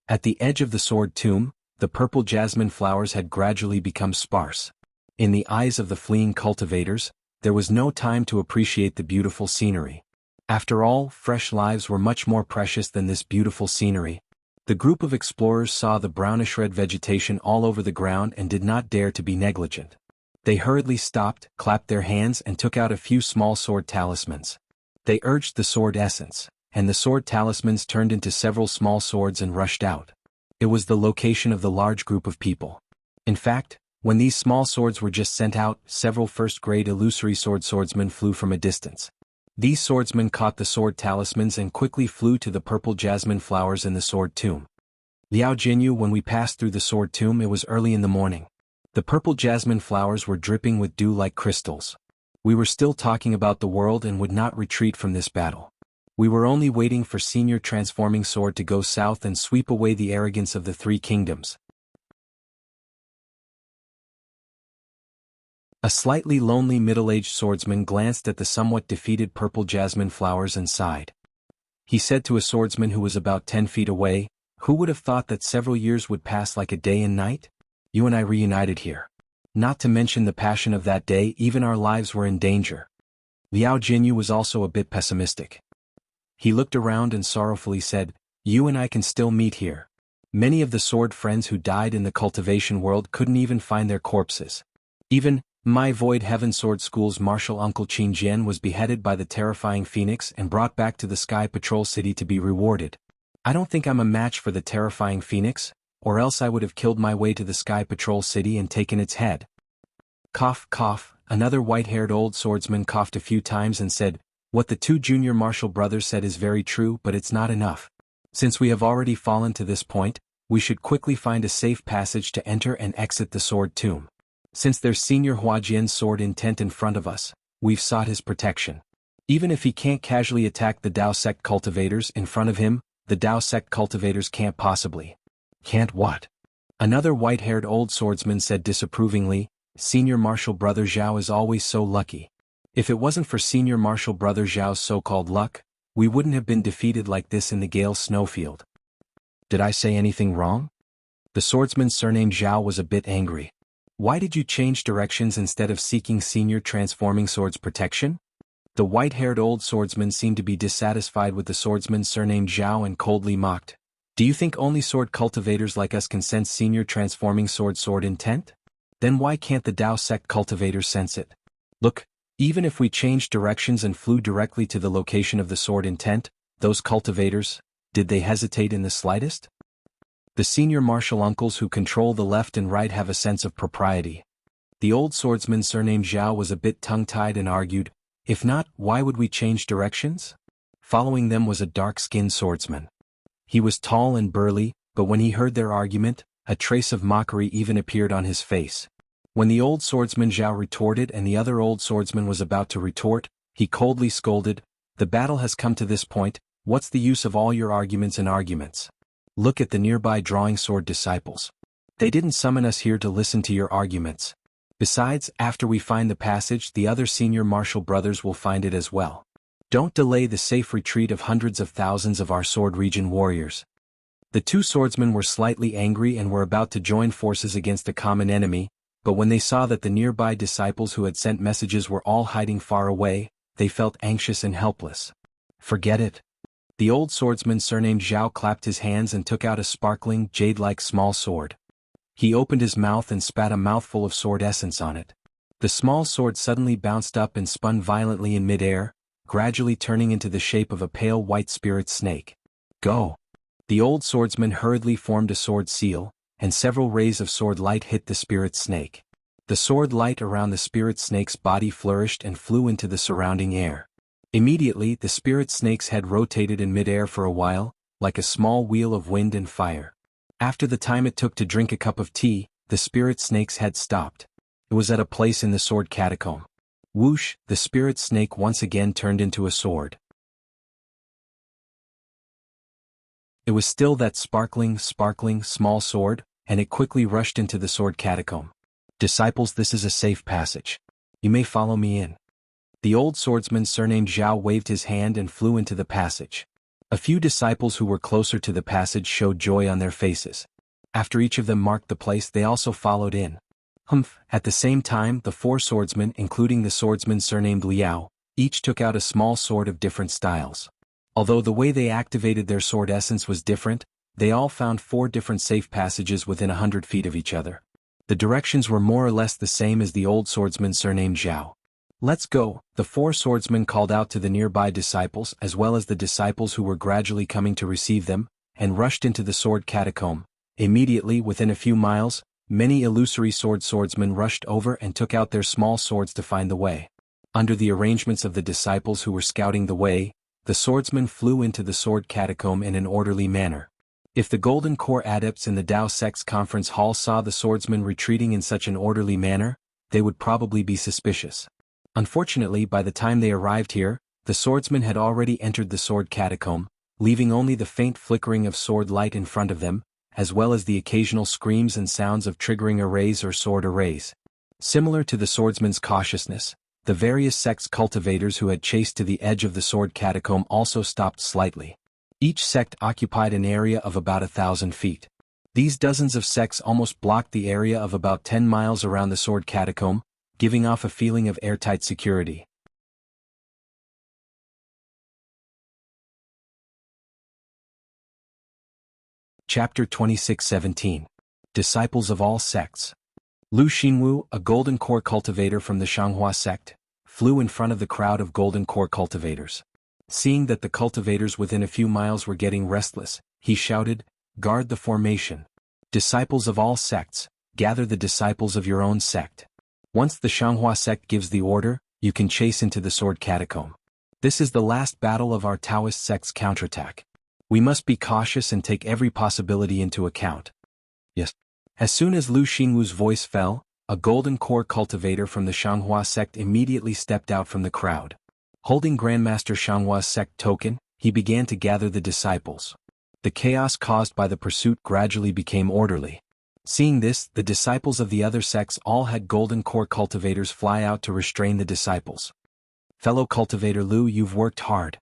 Speaker 1: At the edge of the sword tomb, the purple jasmine flowers had gradually become sparse. In the eyes of the fleeing cultivators, there was no time to appreciate the beautiful scenery. After all, fresh lives were much more precious than this beautiful scenery. The group of explorers saw the brownish-red vegetation all over the ground and did not dare to be negligent. They hurriedly stopped, clapped their hands and took out a few small sword talismans. They urged the sword essence, and the sword talismans turned into several small swords and rushed out. It was the location of the large group of people. In fact, when these small swords were just sent out, several first-grade illusory swordsmen flew from a distance. These swordsmen caught the sword talismans and quickly flew to the purple jasmine flowers in the sword tomb. Liao Jinyu, when we passed through the sword tomb, it was early in the morning. The purple jasmine flowers were dripping with dew like crystals. We were still talking about the world and would not retreat from this battle. We were only waiting for Senior Transforming Sword to go south and sweep away the arrogance of the 3 kingdoms. A slightly lonely middle-aged swordsman glanced at the somewhat defeated purple jasmine flowers and sighed. He said to a swordsman who was about 10 feet away, "Who would have thought that several years would pass like a day and night? You and I reunited here. Not to mention the passion of that day, even our lives were in danger." Liao Jinyu was also a bit pessimistic. He looked around and sorrowfully said, "You and I can still meet here. Many of the sword friends who died in the cultivation world couldn't even find their corpses. Even my Void Heaven Sword School's martial uncle Qin Jian was beheaded by the terrifying Phoenix and brought back to the Sky Patrol City to be rewarded. I don't think I'm a match for the terrifying Phoenix, or else I would have killed my way to the Sky Patrol City and taken its head. Cough, cough, another white-haired old swordsman coughed a few times and said, "What the two junior martial brothers said is very true, but it's not enough. Since we have already fallen to this point, we should quickly find a safe passage to enter and exit the sword tomb. Since there's Senior Huajian's sword intent in front of us, we've sought his protection. Even if he can't casually attack the Dao Sect cultivators in front of him, the Dao Sect cultivators can't possibly." "Can't what?" Another white-haired old swordsman said disapprovingly. "Senior Martial Brother Zhao is always so lucky. If it wasn't for Senior Martial Brother Zhao's so-called luck, we wouldn't have been defeated like this in the Gale snowfield." "Did I say anything wrong?" The swordsman surnamed Zhao was a bit angry. "Why did you change directions instead of seeking Senior Transforming Sword's protection?" The white-haired old swordsman seemed to be dissatisfied with the swordsman surnamed Zhao and coldly mocked. "Do you think only sword cultivators like us can sense Senior Transforming sword intent? Then why can't the Dao Sect cultivators sense it? Look, even if we changed directions and flew directly to the location of the sword intent, those cultivators, did they hesitate in the slightest? The senior martial uncles who control the left and right have a sense of propriety." The old swordsman surnamed Zhao was a bit tongue-tied and argued, "If not, why would we change directions?" Following them was a dark-skinned swordsman. He was tall and burly, but when he heard their argument, a trace of mockery even appeared on his face. When the old swordsman Zhao retorted and the other old swordsman was about to retort, he coldly scolded, "The battle has come to this point, what's the use of all your arguments and arguments? Look at the nearby drawing sword disciples. They didn't summon us here to listen to your arguments. Besides, after we find the passage, the other senior martial brothers will find it as well. Don't delay the safe retreat of hundreds of thousands of our sword region warriors." The two swordsmen were slightly angry and were about to join forces against a common enemy, but when they saw that the nearby disciples who had sent messages were all hiding far away, they felt anxious and helpless. "Forget it." The old swordsman surnamed Zhao clapped his hands and took out a sparkling, jade-like small sword. He opened his mouth and spat a mouthful of sword essence on it. The small sword suddenly bounced up and spun violently in mid-air, gradually turning into the shape of a pale white spirit snake. "Go!" The old swordsman hurriedly formed a sword seal, and several rays of sword light hit the spirit snake. The sword light around the spirit snake's body flourished and flew into the surrounding air. Immediately, the spirit snake's head rotated in mid-air for a while, like a small wheel of wind and fire. After the time it took to drink a cup of tea, the spirit snake's head stopped. It was at a place in the sword catacomb. Whoosh, the spirit snake once again turned into a sword. It was still that sparkling, small sword, and it quickly rushed into the sword catacomb. "Disciples, this is a safe passage. You may follow me in." The old swordsman surnamed Zhao waved his hand and flew into the passage. A few disciples who were closer to the passage showed joy on their faces. After each of them marked the place, they also followed in. At the same time, the four swordsmen, including the swordsman surnamed Liao, each took out a small sword of different styles. Although the way they activated their sword essence was different, they all found 4 different safe passages within 100 feet of each other. The directions were more or less the same as the old swordsman surnamed Zhao. "Let's go," the 4 swordsmen called out to the nearby disciples as well as the disciples who were gradually coming to receive them, and rushed into the sword catacomb. Immediately, within a few miles, many illusory swordsmen rushed over and took out their small swords to find the way. Under the arrangements of the disciples who were scouting the way, the swordsmen flew into the sword catacomb in an orderly manner. If the Golden Core adepts in the Dao Sect's conference hall saw the swordsmen retreating in such an orderly manner, they would probably be suspicious. Unfortunately, by the time they arrived here, the swordsmen had already entered the sword catacomb, leaving only the faint flickering of sword light in front of them, as well as the occasional screams and sounds of triggering arrays or sword arrays. Similar to the swordsman's cautiousness, the various sects' cultivators who had chased to the edge of the sword catacomb also stopped slightly. Each sect occupied an area of about 1,000 feet. These dozens of sects almost blocked the area of about 10 miles around the sword catacomb, giving off a feeling of airtight security. Chapter 26:17. Disciples of all sects. Lu Xinwu, a Golden Core cultivator from the Xianghua sect, flew in front of the crowd of Golden Core cultivators. Seeing that the cultivators within a few miles were getting restless, he shouted, "Guard the formation. Disciples of all sects, gather the disciples of your own sect. Once the Xianghua sect gives the order, you can chase into the sword catacomb. This is the last battle of our Taoist sect's counterattack. We must be cautious and take every possibility into account. Yes. As soon as Lu Xingwu's voice fell, a golden core cultivator from the Xianghua sect immediately stepped out from the crowd. Holding Grandmaster Xianghua's sect token, he began to gather the disciples. The chaos caused by the pursuit gradually became orderly. Seeing this, the disciples of the other sects all had golden core cultivators fly out to restrain the disciples. Fellow cultivator Lu, you've worked hard.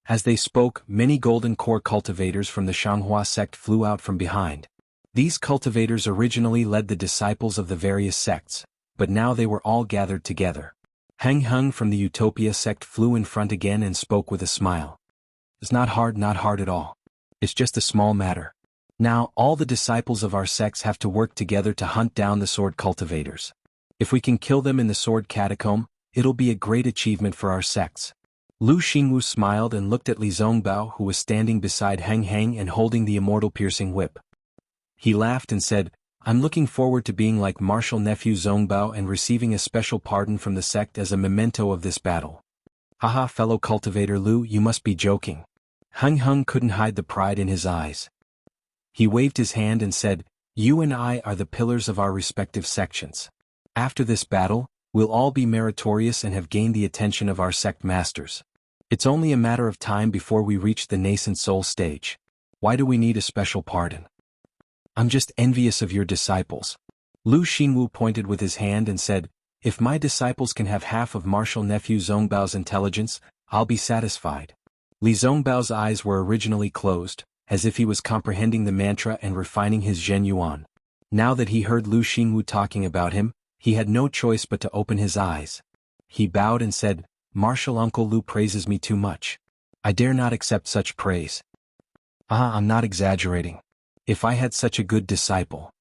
Speaker 1: As they spoke, many golden core cultivators from the Xianghua sect flew out from behind. These cultivators originally led the disciples of the various sects, but now they were all gathered together. Hang Hung from the Utopia sect flew in front again and spoke with a smile. It's not hard at all. It's just a small matter. Now, all the disciples of our sects have to work together to hunt down the sword cultivators. If we can kill them in the sword catacomb, it'll be a great achievement for our sects. Lu Xingwu smiled and looked at Li Zongbao, who was standing beside Hang Hang and holding the immortal piercing whip. He laughed and said, I'm looking forward to being like martial nephew Zongbao and receiving a special pardon from the sect as a memento of this battle. Haha, fellow cultivator Lu, you must be joking. Hang Hung couldn't hide the pride in his eyes. He waved his hand and said, you and I are the pillars of our respective sections. After this battle, we'll all be meritorious and have gained the attention of our sect masters. It's only a matter of time before we reach the nascent soul stage. Why do we need a special pardon? I'm just envious of your disciples. Lu Xingwu pointed with his hand and said, if my disciples can have half of martial nephew Zongbao's intelligence, I'll be satisfied. Li Zongbao's eyes were originally closed, as if he was comprehending the mantra and refining his Zhen Yuan. Now that he heard Lu Xingwu talking about him, he had no choice but to open his eyes. He bowed and said, Martial Uncle Lu praises me too much. I dare not accept such praise. I'm not exaggerating. If I had such a good disciple.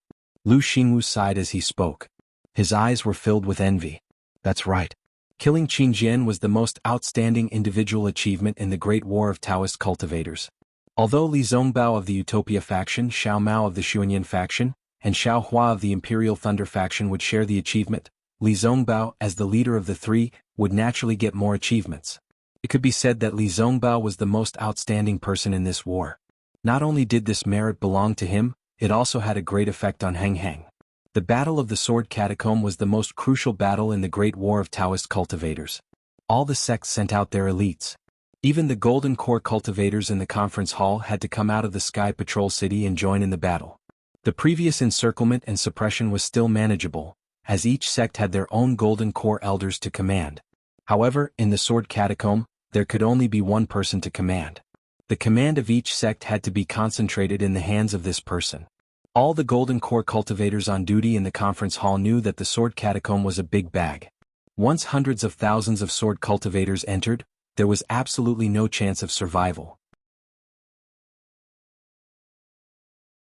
Speaker 1: Lu Xingwu sighed as he spoke. His eyes were filled with envy. That's right. Killing Qin Jian was the most outstanding individual achievement in the Great War of Taoist cultivators. Although Li Zongbao of the Utopia faction, Xiao Mao of the Xuanyan faction, and Xiao Hua of the Imperial Thunder faction would share the achievement, Li Zongbao, as the leader of the three, would naturally get more achievements. It could be said that Li Zongbao was the most outstanding person in this war. Not only did this merit belong to him, it also had a great effect on Hang Hang. The Battle of the Sword Catacomb was the most crucial battle in the Great War of Taoist cultivators. All the sects sent out their elites. Even the Golden Core cultivators in the conference hall had to come out of the Sky Patrol City and join in the battle. The previous encirclement and suppression was still manageable, as each sect had their own Golden Core elders to command. However, in the Sword Catacomb, there could only be one person to command. The command of each sect had to be concentrated in the hands of this person. All the Golden Core cultivators on duty in the conference hall knew that the Sword Catacomb was a big bag. Once hundreds of thousands of sword cultivators entered, there was absolutely no chance of survival.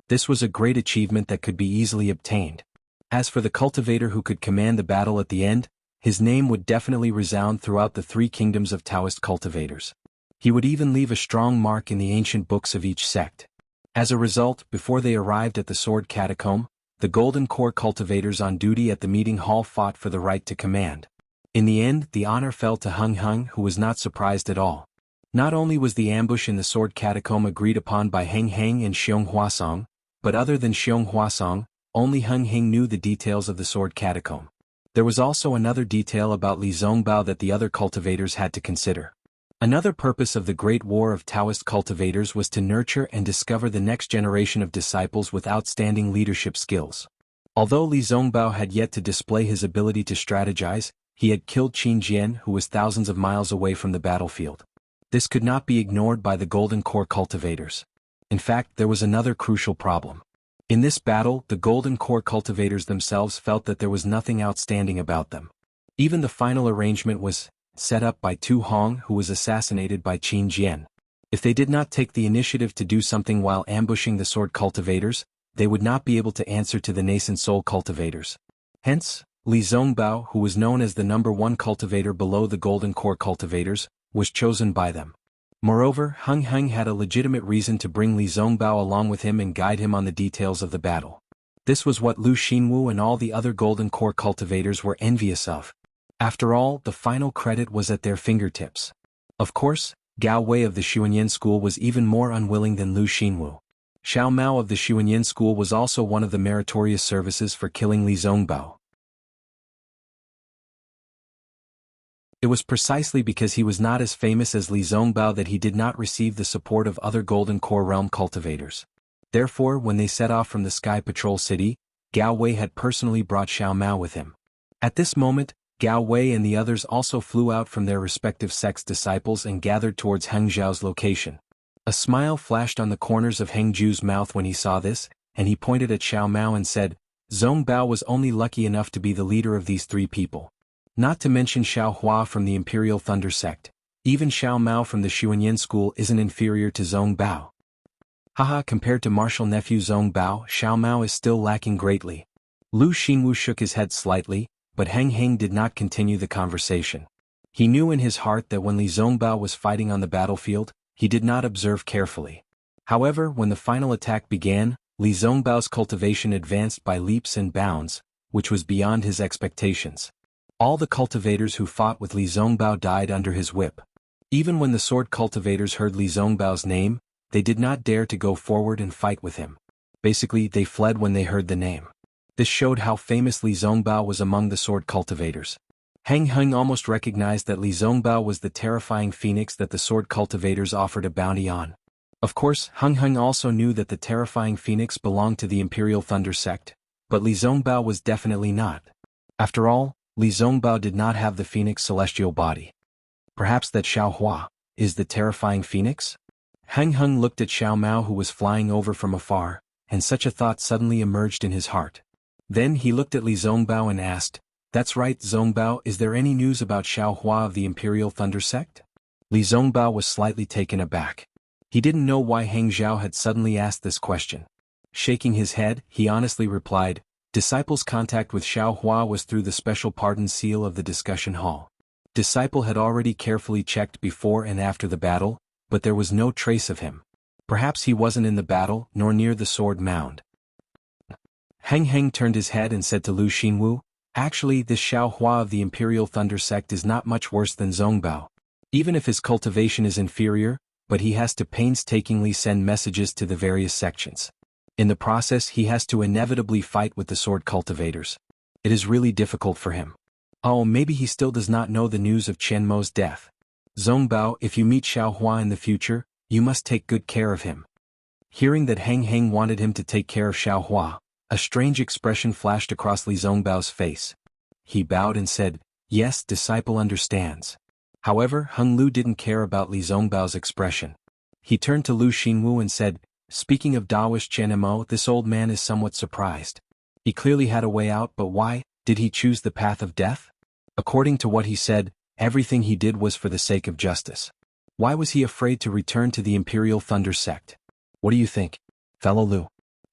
Speaker 1: This was a great achievement that could be easily obtained. As for the cultivator who could command the battle at the end, his name would definitely resound throughout the three kingdoms of Taoist cultivators. He would even leave a strong mark in the ancient books of each sect. As a result, before they arrived at the Sword Catacomb, the Golden Core cultivators on duty at the meeting hall fought for the right to command. In the end, the honor fell to Hung Hung, who was not surprised at all. Not only was the ambush in the Sword Catacomb agreed upon by Hang Hang and Xiong Huasong, but other than Xiong Huasong, only Hung Hang knew the details of the Sword Catacomb. There was also another detail about Li Zongbao that the other cultivators had to consider. Another purpose of the Great War of Taoist cultivators was to nurture and discover the next generation of disciples with outstanding leadership skills. Although Li Zongbao had yet to display his ability to strategize, he had killed Qin Jian, who was thousands of miles away from the battlefield. This could not be ignored by the Golden Core cultivators. In fact, there was another crucial problem. In this battle, the Golden Core cultivators themselves felt that there was nothing outstanding about them. Even the final arrangement was set up by Tu Hong, who was assassinated by Qin Jian. If they did not take the initiative to do something while ambushing the sword cultivators, they would not be able to answer to the nascent soul cultivators. Hence, Li Zongbao, who was known as the #1 cultivator below the Golden Core cultivators, was chosen by them. Moreover, Hung Hung had a legitimate reason to bring Li Zongbao along with him and guide him on the details of the battle. This was what Lu Xinwu and all the other Golden Core cultivators were envious of. After all, the final credit was at their fingertips. Of course, Gao Wei of the Xuanyan school was even more unwilling than Lu Xinwu. Xiao Mao of the Xuanyan school was also one of the meritorious services for killing Li Zongbao. It was precisely because he was not as famous as Li Zongbao that he did not receive the support of other Golden Core realm cultivators. Therefore, when they set off from the Sky Patrol City, Gao Wei had personally brought Xiao Mao with him. At this moment, Gao Wei and the others also flew out from their respective sect's disciples and gathered towards Heng Zhao's location. A smile flashed on the corners of Heng Zhu's mouth when he saw this, and he pointed at Xiao Mao and said, Zongbao was only lucky enough to be the leader of these three people. Not to mention Xiao Hua from the Imperial Thunder sect. Even Xiao Mao from the Xuanyan school isn't inferior to Zongbao. Haha, compared to martial nephew Zongbao, Xiao Mao is still lacking greatly. Lu Xinwu shook his head slightly, but Heng Heng did not continue the conversation. He knew in his heart that when Li Zongbao was fighting on the battlefield, he did not observe carefully. However, when the final attack began, Li Zongbao's cultivation advanced by leaps and bounds, which was beyond his expectations. All the cultivators who fought with Li Zongbao died under his whip. Even when the sword cultivators heard Li Zongbao's name, they did not dare to go forward and fight with him. Basically, they fled when they heard the name. This showed how famous Li Zongbao was among the sword cultivators. Heng Heng almost recognized that Li Zongbao was the terrifying phoenix that the sword cultivators offered a bounty on. Of course, Heng Heng also knew that the terrifying phoenix belonged to the Imperial Thunder sect, but Li Zongbao was definitely not. After all, Li Zongbao did not have the phoenix celestial body. Perhaps that Xiao Hua is the terrifying phoenix? Heng Heng looked at Xiao Mao who was flying over from afar, and such a thought suddenly emerged in his heart. Then he looked at Li Zongbao and asked, That's right, Zongbao, is there any news about Xiao Hua of the Imperial Thunder sect? Li Zongbao was slightly taken aback. He didn't know why Heng Zhao had suddenly asked this question. Shaking his head, he honestly replied, Disciple's contact with Xiao Hua was through the special pardon seal of the discussion hall. Disciple had already carefully checked before and after the battle, but there was no trace of him. Perhaps he wasn't in the battle, nor near the sword mound. Heng Heng turned his head and said to Lu Xinwu, Actually, this Xiao Hua of the Imperial Thunder sect is not much worse than Zongbao. Even if his cultivation is inferior, but he has to painstakingly send messages to the various sections. In the process he has to inevitably fight with the sword cultivators. It is really difficult for him. Oh, maybe he still does not know the news of Qian Mo's death. Zongbao, if you meet Xiao Hua in the future, you must take good care of him. Hearing that Heng Heng wanted him to take care of Xiao Hua, a strange expression flashed across Li Zongbao's face. He bowed and said, Yes, disciple understands. However, Heng Lu didn't care about Li Zongbao's expression. He turned to Lu Xinwu and said, Speaking of Daoist Qian Mo, this old man is somewhat surprised. He clearly had a way out, but why did he choose the path of death? According to what he said, everything he did was for the sake of justice. Why was he afraid to return to the Imperial Thunder sect? What do you think, fellow Lu?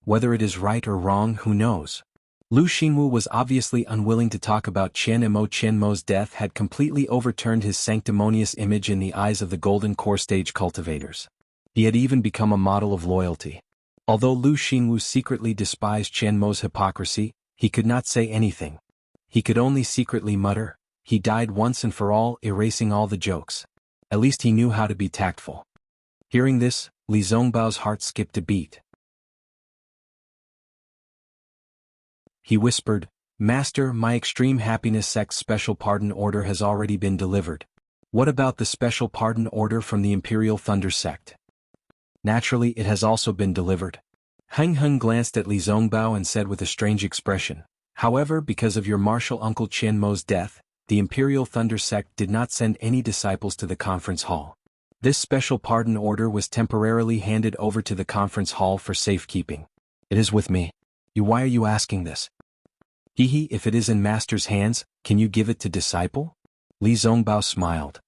Speaker 1: Whether it is right or wrong, who knows? Lu Xinwu was obviously unwilling to talk about Qian Mo. Qian Mo's death had completely overturned his sanctimonious image in the eyes of the Golden Core stage cultivators. He had even become a model of loyalty. Although Lu Xinwu secretly despised Qian Mo's hypocrisy, he could not say anything. He could only secretly mutter, He died once and for all, erasing all the jokes. At least he knew how to be tactful. Hearing this, Li Zongbao's heart skipped a beat. He whispered, Master, my extreme happiness sect's special pardon order has already been delivered. What about the special pardon order from the Imperial Thunder sect? Naturally, it has also been delivered. Heng Heng glanced at Li Zongbao and said with a strange expression, However, because of your martial uncle Qian Mo's death, the Imperial Thunder sect did not send any disciples to the conference hall. This special pardon order was temporarily handed over to the conference hall for safekeeping. It is with me. Why are you asking this? Hehe, if it is in Master's hands, can you give it to Disciple? Li Zongbao smiled.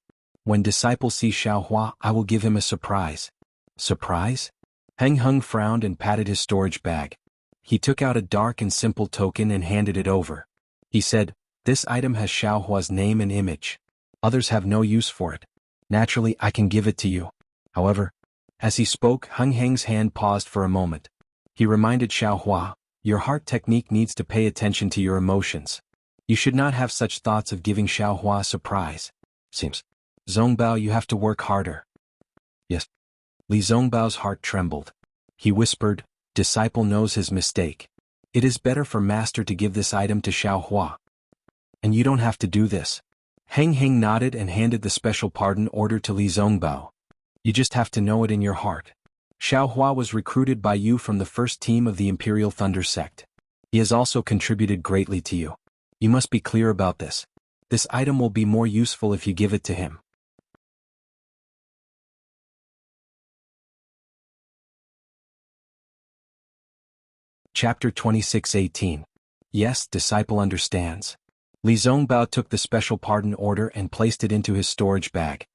Speaker 1: When Disciple sees Xiao Hua, I will give him a surprise. Surprise? Heng Heng frowned and patted his storage bag. He took out a dark and simple token and handed it over. He said, This item has Xiao Hua's name and image. Others have no use for it. Naturally, I can give it to you. However, as he spoke, Heng Heng's hand paused for a moment. He reminded Xiao Hua, Your heart technique needs to pay attention to your emotions. You should not have such thoughts of giving Xiaohua a surprise. Seems. Zongbao, you have to work harder. Yes. Li Zongbao's heart trembled. He whispered, disciple knows his mistake. It is better for master to give this item to Xiaohua. And you don't have to do this. Heng Heng nodded and handed the special pardon order to Li Zongbao. You just have to know it in your heart. Xiaohua was recruited by you from the first team of the Imperial Thunder sect. He has also contributed greatly to you. You must be clear about this. This item will be more useful if you give it to him. Chapter 26:18. Yes, disciple understands. Li Zongbao took the special pardon order and placed it into his storage bag.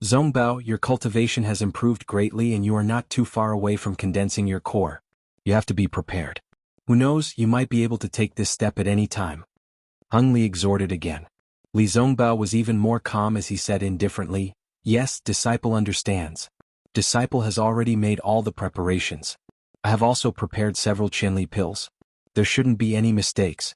Speaker 1: Zongbao, your cultivation has improved greatly and you are not too far away from condensing your core. You have to be prepared. Who knows, you might be able to take this step at any time. Hung Li exhorted again. Li Zongbao was even more calm as he said indifferently, yes, disciple understands. Disciple has already made all the preparations. I have also prepared several Qinli pills. There shouldn't be any mistakes.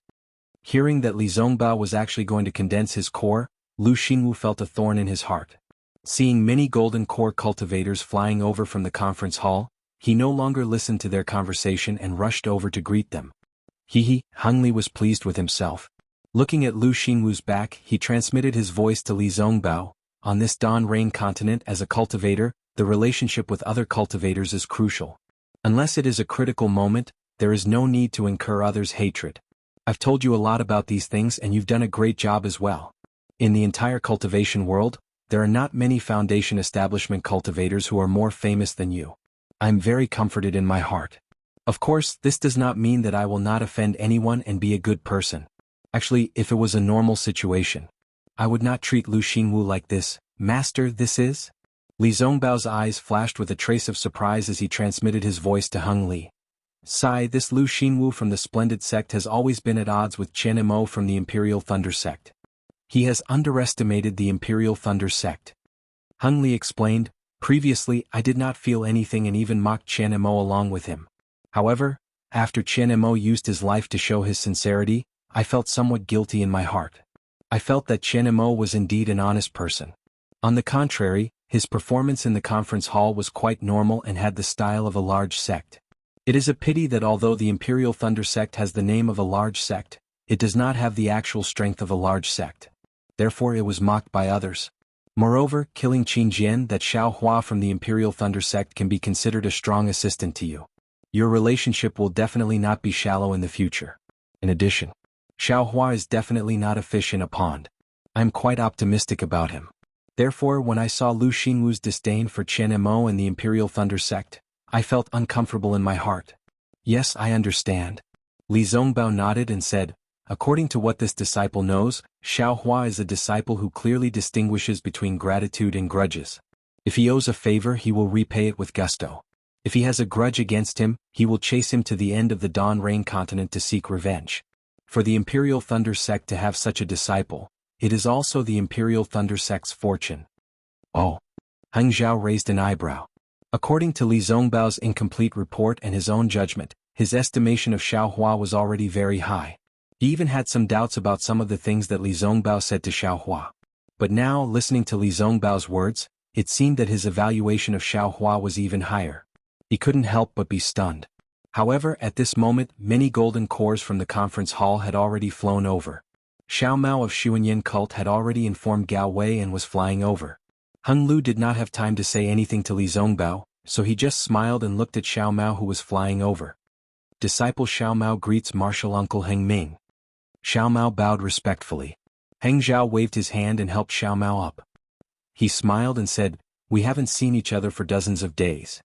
Speaker 1: Hearing that Li Zongbao was actually going to condense his core, Lu Xingwu felt a thorn in his heart. Seeing many golden core cultivators flying over from the conference hall, he no longer listened to their conversation and rushed over to greet them. Hung Li was pleased with himself. Looking at Lu Xingwu's back, he transmitted his voice to Li Zongbao. On this Dawn Rain continent as a cultivator, the relationship with other cultivators is crucial. Unless it is a critical moment, there is no need to incur others' hatred. I've told you a lot about these things and you've done a great job as well. In the entire cultivation world, there are not many foundation establishment cultivators who are more famous than you. I'm very comforted in my heart. Of course, this does not mean that I will not offend anyone and be a good person. Actually, if it was a normal situation, I would not treat Lu Xingwu like this. Master, this is? Li Zongbao's eyes flashed with a trace of surprise as he transmitted his voice to Hung Li. Sai, this Lu Xingwu from the Splendid sect has always been at odds with Chen Mo from the Imperial Thunder sect. He has underestimated the Imperial Thunder sect. Hung Li explained, previously I did not feel anything and even mocked Chen Mo along with him. However, after Chen Mo used his life to show his sincerity, I felt somewhat guilty in my heart. I felt that Chen Mo was indeed an honest person. On the contrary, his performance in the conference hall was quite normal and had the style of a large sect. It is a pity that although the Imperial Thunder sect has the name of a large sect, it does not have the actual strength of a large sect. Therefore it was mocked by others. Moreover, killing Qin Jian, that Xiaohua from the Imperial Thunder sect, can be considered a strong assistant to you. Your relationship will definitely not be shallow in the future. In addition, Xiaohua is definitely not a fish in a pond. I am quite optimistic about him. Therefore, when I saw Lu Xingwu's disdain for Chen Mo and the Imperial Thunder sect, I felt uncomfortable in my heart. Yes, I understand. Li Zongbao nodded and said, according to what this disciple knows, Xiaohua is a disciple who clearly distinguishes between gratitude and grudges. If he owes a favor, he will repay it with gusto. If he has a grudge against him, he will chase him to the end of the Dawn Rain continent to seek revenge. For the Imperial Thunder sect to have such a disciple, it is also the Imperial Thunder sect's fortune. Oh. Heng Zhao raised an eyebrow. According to Li Zongbao's incomplete report and his own judgment, his estimation of Xiaohua was already very high. He even had some doubts about some of the things that Li Zongbao said to Xiaohua. But now, listening to Li Zongbao's words, it seemed that his evaluation of Xiaohua was even higher. He couldn't help but be stunned. However, at this moment, many golden cores from the conference hall had already flown over. Xiao Mao of Xuanyan cult had already informed Gao Wei and was flying over. Hung Lu did not have time to say anything to Li Zongbao, so he just smiled and looked at Xiao Mao who was flying over. Disciple Xiao Mao greets Martial Uncle Heng Ming. Xiao Mao bowed respectfully. Heng Zhao waved his hand and helped Xiao Mao up. He smiled and said, we haven't seen each other for dozens of days.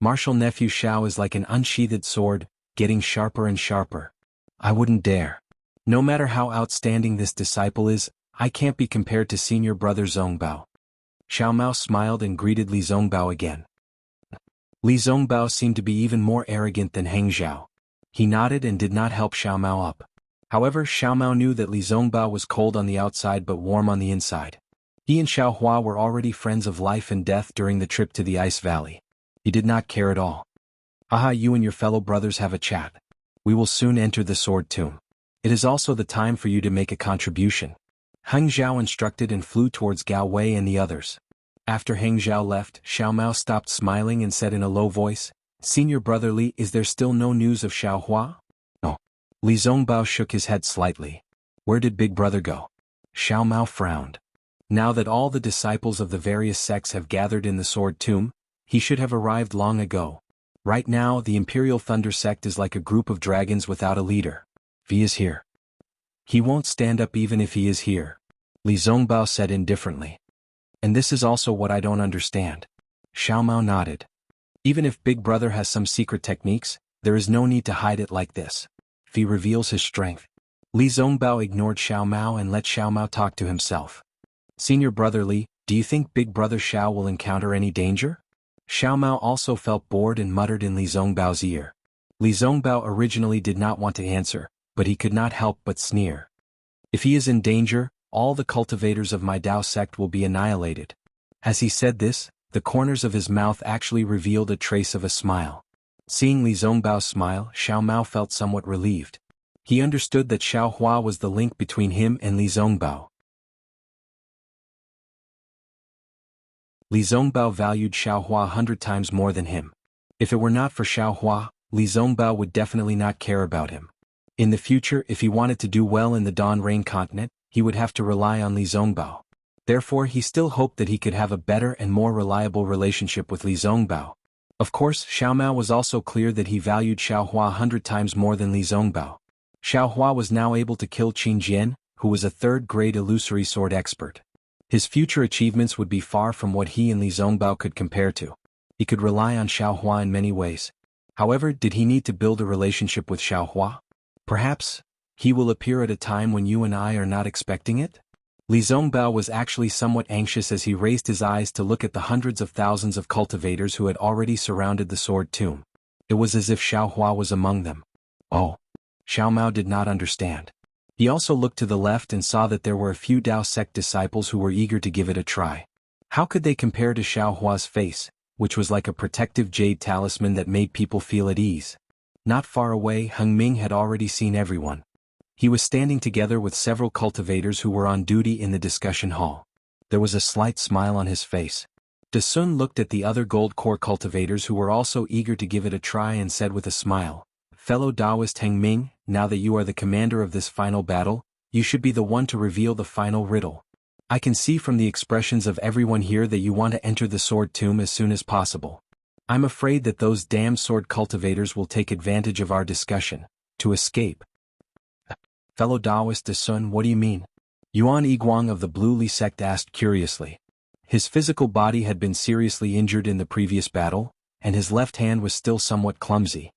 Speaker 1: Martial nephew Xiao is like an unsheathed sword, getting sharper and sharper. I wouldn't dare. No matter how outstanding this disciple is, I can't be compared to senior brother Zongbao. Xiao Mao smiled and greeted Li Zongbao again. Li Zongbao seemed to be even more arrogant than Heng Zhao. He nodded and did not help Xiao Mao up. However, Xiao Mao knew that Li Zongbao was cold on the outside but warm on the inside. He and Xiaohua were already friends of life and death during the trip to the Ice Valley. He did not care at all. Aha, you and your fellow brothers have a chat. We will soon enter the sword tomb. It is also the time for you to make a contribution. Heng Zhao instructed and flew towards Gao Wei and the others. After Heng Zhao left, Xiao Mao stopped smiling and said in a low voice, Senior Brother Li, is there still no news of Xiao Hua? No. Li Zongbao shook his head slightly. Where did Big Brother go? Xiao Mao frowned. Now that all the disciples of the various sects have gathered in the sword tomb, he should have arrived long ago. Right now, the Imperial Thunder sect is like a group of dragons without a leader. He is here. He won't stand up even if he is here, Li Zongbao said indifferently. And this is also what I don't understand. Xiao Mao nodded. Even if Big Brother has some secret techniques, there is no need to hide it like this. If he reveals his strength. Li Zongbao ignored Xiao Mao and let Xiao Mao talk to himself. Senior Brother Li, do you think Big Brother Xiao will encounter any danger? Xiao Mao also felt bored and muttered in Li Zongbao's ear. Li Zongbao originally did not want to answer, but he could not help but sneer. If he is in danger, all the cultivators of my Dao sect will be annihilated. As he said this, the corners of his mouth actually revealed a trace of a smile. Seeing Li Zongbao's smile, Xiao Mao felt somewhat relieved. He understood that Xiao Hua was the link between him and Li Zongbao. Li Zongbao valued Xiao Hua 100 times more than him. If it were not for Xiao Hua, Li Zongbao would definitely not care about him. In the future, if he wanted to do well in the Dawn Rain continent, he would have to rely on Li Zongbao. Therefore, he still hoped that he could have a better and more reliable relationship with Li Zongbao. Of course, Xiao Mao was also clear that he valued Xiao Hua 100 times more than Li Zongbao. Xiao Hua was now able to kill Qin Jian, who was a third-grade illusory sword expert. His future achievements would be far from what he and Li Zongbao could compare to. He could rely on Xiao Hua in many ways. However, did he need to build a relationship with Xiao Hua? Perhaps he will appear at a time when you and I are not expecting it? Li Zongbao was actually somewhat anxious as he raised his eyes to look at the hundreds of thousands of cultivators who had already surrounded the sword tomb. It was as if Xiao Hua was among them. Oh. Xiao Mao did not understand. He also looked to the left and saw that there were a few Dao sect disciples who were eager to give it a try. How could they compare to Xiao Hua's face, which was like a protective jade talisman that made people feel at ease? Not far away, Heng Ming had already seen everyone. He was standing together with several cultivators who were on duty in the discussion hall. There was a slight smile on his face. De Sun looked at the other gold core cultivators who were also eager to give it a try and said with a smile, Fellow Taoist Heng Ming, now that you are the commander of this final battle, you should be the one to reveal the final riddle. I can see from the expressions of everyone here that you want to enter the sword tomb as soon as possible. I'm afraid that those damn sword cultivators will take advantage of our discussion, to escape. Fellow Taoist De Sun, what do you mean? Yuan Yiguang of the Blue Li sect asked curiously. His physical body had been seriously injured in the previous battle, and his left hand was still somewhat clumsy.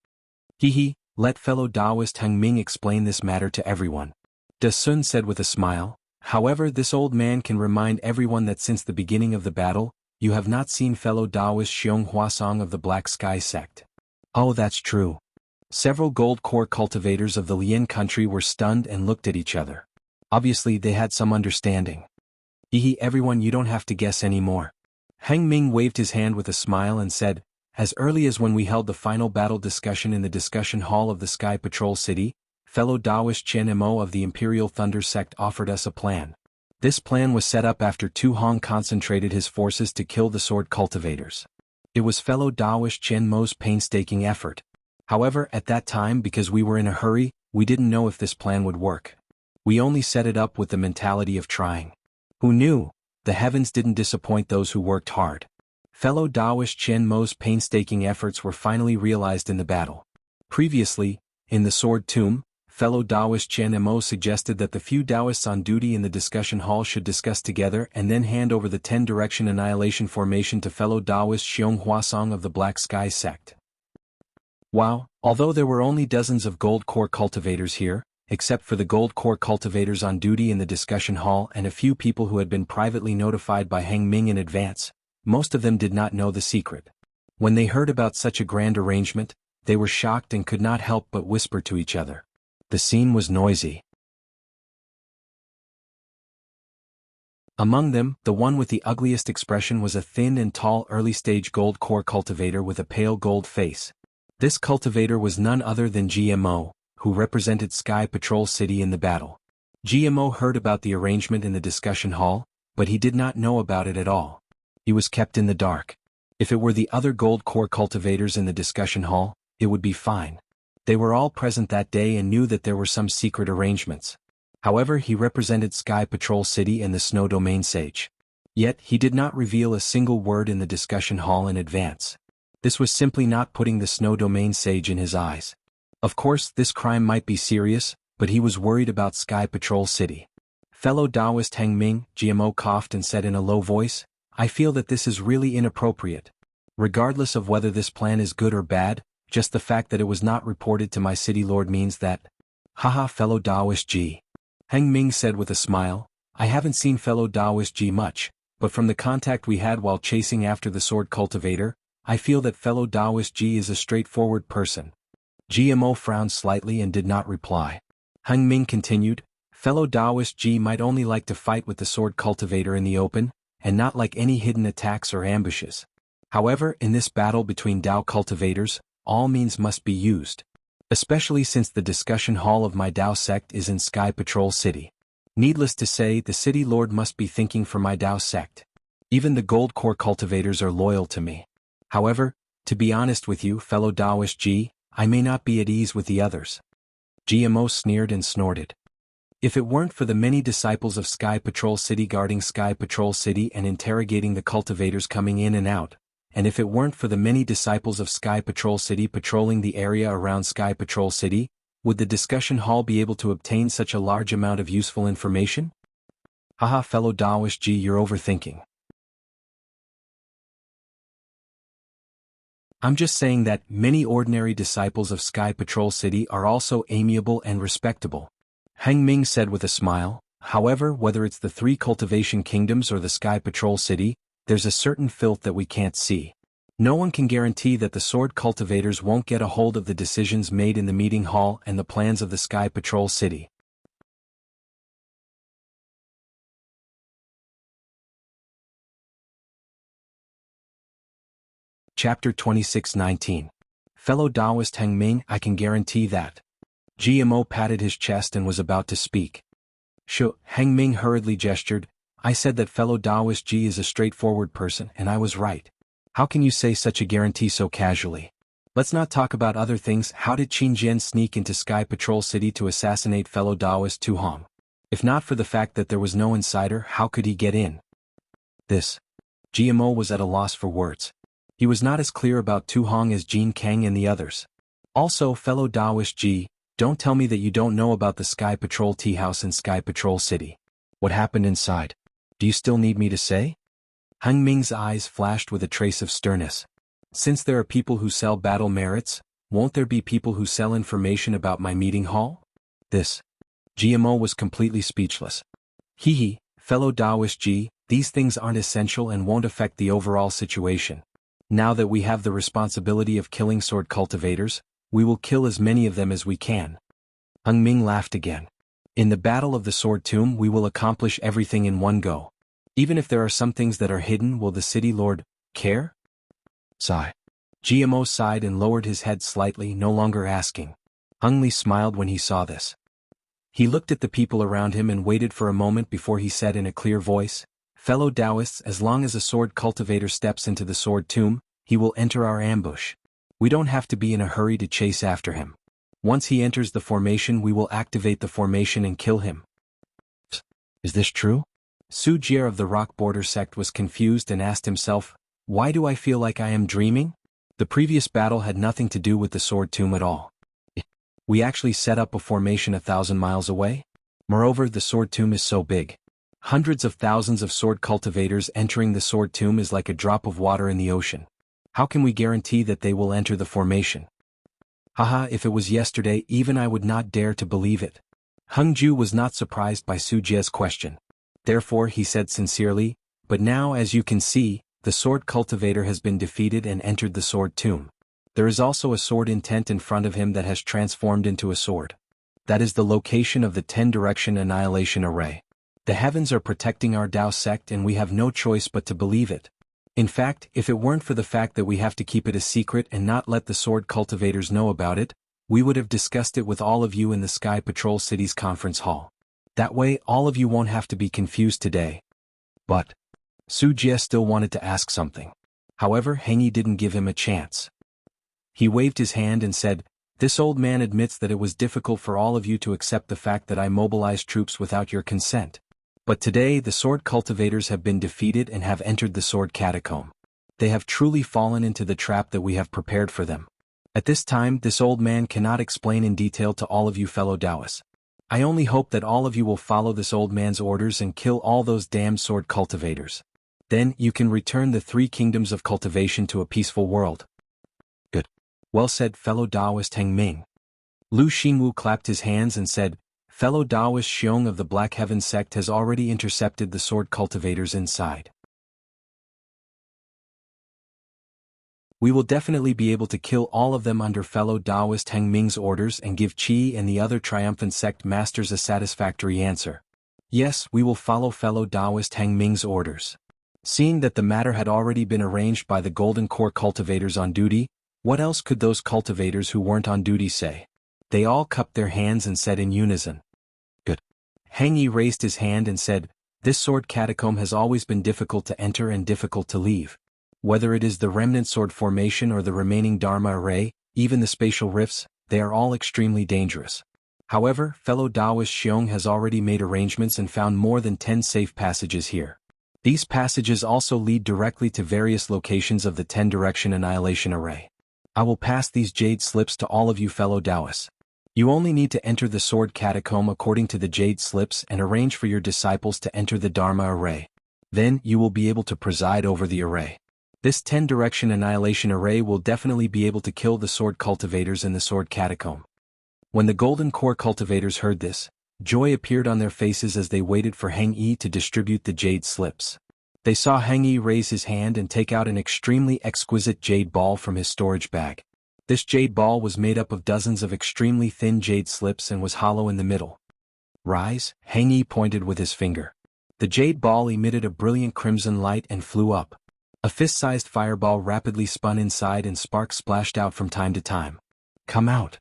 Speaker 1: He, let fellow Taoist Heng Ming explain this matter to everyone. De Sun said with a smile, however, this old man can remind everyone that since the beginning of the battle, you have not seen fellow Taoist Xiong Huasong of the Black Sky sect. Oh, that's true. Several gold core cultivators of the Lian country were stunned and looked at each other. Obviously they had some understanding. Everyone, you don't have to guess anymore. Heng Ming waved his hand with a smile and said, as early as when we held the final battle discussion in the discussion hall of the Sky Patrol City, fellow Taoist Chen Mo of the Imperial Thunder sect offered us a plan. This plan was set up after Tu Hong concentrated his forces to kill the sword cultivators. It was fellow Taoist Chen Mo's painstaking effort. However, at that time, because we were in a hurry, we didn't know if this plan would work. We only set it up with the mentality of trying. Who knew? The heavens didn't disappoint those who worked hard. Fellow Taoist Chen Mo's painstaking efforts were finally realized in the battle. Previously, in the sword tomb, fellow Taoist Chen Mo suggested that the few Taoists on duty in the discussion hall should discuss together and then hand over the 10-direction annihilation formation to fellow Taoist Xiong Huasong of the Black Sky sect. Wow, although there were only dozens of gold core cultivators here, except for the gold core cultivators on duty in the discussion hall and a few people who had been privately notified by Heng Ming in advance, most of them did not know the secret. When they heard about such a grand arrangement, they were shocked and could not help but whisper to each other. The scene was noisy. Among them, the one with the ugliest expression was a thin and tall early-stage gold core cultivator with a pale gold face. This cultivator was none other than GMO, who represented Sky Patrol City in the battle. GMO heard about the arrangement in the discussion hall, but he did not know about it at all. He was kept in the dark. If it were the other gold core cultivators in the discussion hall, it would be fine. They were all present that day and knew that there were some secret arrangements. However, he represented Sky Patrol City and the Snow Domain Sage. Yet, he did not reveal a single word in the discussion hall in advance. This was simply not putting the Snow Domain Sage in his eyes. Of course, this crime might be serious, but he was worried about Sky Patrol City. Fellow Taoist Heng Ming, GMO coughed and said in a low voice, "I feel that this is really inappropriate. Regardless of whether this plan is good or bad, just the fact that it was not reported to my city lord means that." Haha, fellow Taoist G. Heng Ming said with a smile, "I haven't seen fellow Taoist G much, but from the contact we had while chasing after the sword cultivator, I feel that fellow Taoist G is a straightforward person." GMO frowned slightly and did not reply. Heng Ming continued, "Fellow Taoist G might only like to fight with the sword cultivator in the open, and not like any hidden attacks or ambushes. However, in this battle between Tao cultivators, all means must be used. Especially since the discussion hall of my Tao sect is in Sky Patrol City. Needless to say, the city lord must be thinking for my Tao sect. Even the gold core cultivators are loyal to me. However, to be honest with you, fellow Taoist G, I may not be at ease with the others." GMO sneered and snorted. If it weren't for the many disciples of Sky Patrol City guarding Sky Patrol City and interrogating the cultivators coming in and out, and if it weren't for the many disciples of Sky Patrol City patrolling the area around Sky Patrol City, would the discussion hall be able to obtain such a large amount of useful information? Haha, fellow Taoist G, you're overthinking. I'm just saying that many ordinary disciples of Sky Patrol City are also amiable and respectable. Heng Ming said with a smile, "However, whether it's the three cultivation kingdoms or the Sky Patrol City, there's a certain filth that we can't see. No one can guarantee that the sword cultivators won't get a hold of the decisions made in the meeting hall and the plans of the Sky Patrol City." Chapter 26:19. Fellow Taoist Heng Ming, I can guarantee that. GMO patted his chest and was about to speak. "Sure," Heng Ming hurriedly gestured, "I said that fellow Taoist G is a straightforward person and I was right. How can you say such a guarantee so casually? Let's not talk about other things. How did Qin Jian sneak into Sky Patrol City to assassinate fellow Taoist Tu Hong? If not for the fact that there was no insider, how could he get in?" This. GMO was at a loss for words. He was not as clear about Tu Hong as Jean Kang and the others. Also, fellow Taoist G, don't tell me that you don't know about the Sky Patrol tea house in Sky Patrol City. What happened inside? Do you still need me to say? Heng Ming's eyes flashed with a trace of sternness. Since there are people who sell battle merits, won't there be people who sell information about my meeting hall? This. GMO was completely speechless. Hee, fellow Taoist G, these things aren't essential and won't affect the overall situation. Now that we have the responsibility of killing sword cultivators, we will kill as many of them as we can. Heng Ming laughed again. In the Battle of the Sword Tomb we will accomplish everything in one go. Even if there are some things that are hidden, will the city lord care? Sigh. GMO sighed and lowered his head slightly, no longer asking. Heng Li smiled when he saw this. He looked at the people around him and waited for a moment before he said in a clear voice, "Fellow Taoists, as long as a sword cultivator steps into the sword tomb, he will enter our ambush. We don't have to be in a hurry to chase after him. Once he enters the formation we will activate the formation and kill him." Is this true? Su Jie of the Rock Border sect was confused and asked himself, "Why do I feel like I am dreaming?" The previous battle had nothing to do with the sword tomb at all. We actually set up a formation 1,000 miles away? Moreover, the sword tomb is so big. Hundreds of thousands of sword cultivators entering the sword tomb is like a drop of water in the ocean. How can we guarantee that they will enter the formation? Haha, if it was yesterday even I would not dare to believe it. Heng Ju was not surprised by Su Jie's question. Therefore he said sincerely, "But now as you can see, the sword cultivator has been defeated and entered the sword tomb. There is also a sword intent in front of him that has transformed into a sword. That is the location of the 10-direction annihilation array. The heavens are protecting our Tao sect and we have no choice but to believe it." In fact, if it weren't for the fact that we have to keep it a secret and not let the sword cultivators know about it, we would have discussed it with all of you in the Sky Patrol City's conference hall. That way all of you won't have to be confused today. But Su Jie still wanted to ask something. However, Heng Yi didn't give him a chance. He waved his hand and said, "This old man admits that it was difficult for all of you to accept the fact that I mobilized troops without your consent. But today the sword cultivators have been defeated and have entered the sword catacomb. They have truly fallen into the trap that we have prepared for them. At this time this old man cannot explain in detail to all of you fellow Taoists. I only hope that all of you will follow this old man's orders and kill all those damned sword cultivators. Then you can return the 3 kingdoms of cultivation to a peaceful world." "Good. Well said, fellow Taoist Heng Ming." Lu Xingwu clapped his hands and said, "Fellow Taoist Xiong of the Black Heaven sect has already intercepted the sword cultivators inside. We will definitely be able to kill all of them under fellow Taoist Heng Ming's orders and give Qi and the other triumphant sect masters a satisfactory answer. Yes, we will follow fellow Taoist Heng Ming's orders." Seeing that the matter had already been arranged by the Golden Core cultivators on duty, what else could those cultivators who weren't on duty say? They all cupped their hands and said in unison, "Good." Heng Yi raised his hand and said, "This sword catacomb has always been difficult to enter and difficult to leave. Whether it is the remnant sword formation or the remaining Dharma array, even the spatial rifts, they are all extremely dangerous. However, fellow Taoist Xiong has already made arrangements and found more than 10 safe passages here. These passages also lead directly to various locations of the 10-direction annihilation array. I will pass these jade slips to all of you fellow Taoists. You only need to enter the sword catacomb according to the jade slips and arrange for your disciples to enter the Dharma array. Then you will be able to preside over the array. This 10-direction annihilation array will definitely be able to kill the sword cultivators in the sword catacomb." When the Golden Core cultivators heard this, joy appeared on their faces as they waited for Heng Yi to distribute the jade slips. They saw Heng Yi raise his hand and take out an extremely exquisite jade ball from his storage bag. This jade ball was made up of dozens of extremely thin jade slips and was hollow in the middle. "Rise," Heng Yi pointed with his finger. The jade ball emitted a brilliant crimson light and flew up. A fist-sized fireball rapidly spun inside and sparks splashed out from time to time. "Come out."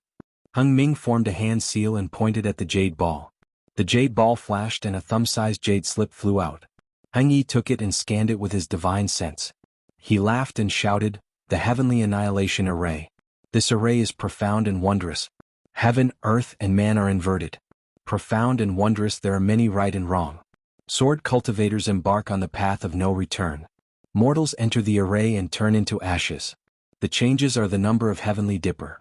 Speaker 1: Heng Ming formed a hand seal and pointed at the jade ball. The jade ball flashed and a thumb-sized jade slip flew out. Heng Yi took it and scanned it with his divine sense. He laughed and shouted, "The Heavenly Annihilation Array. This array is profound and wondrous. Heaven, earth, and man are inverted. Profound and wondrous, there are many right and wrong. Sword cultivators embark on the path of no return. Mortals enter the array and turn into ashes. The changes are the number of Heavenly Dipper.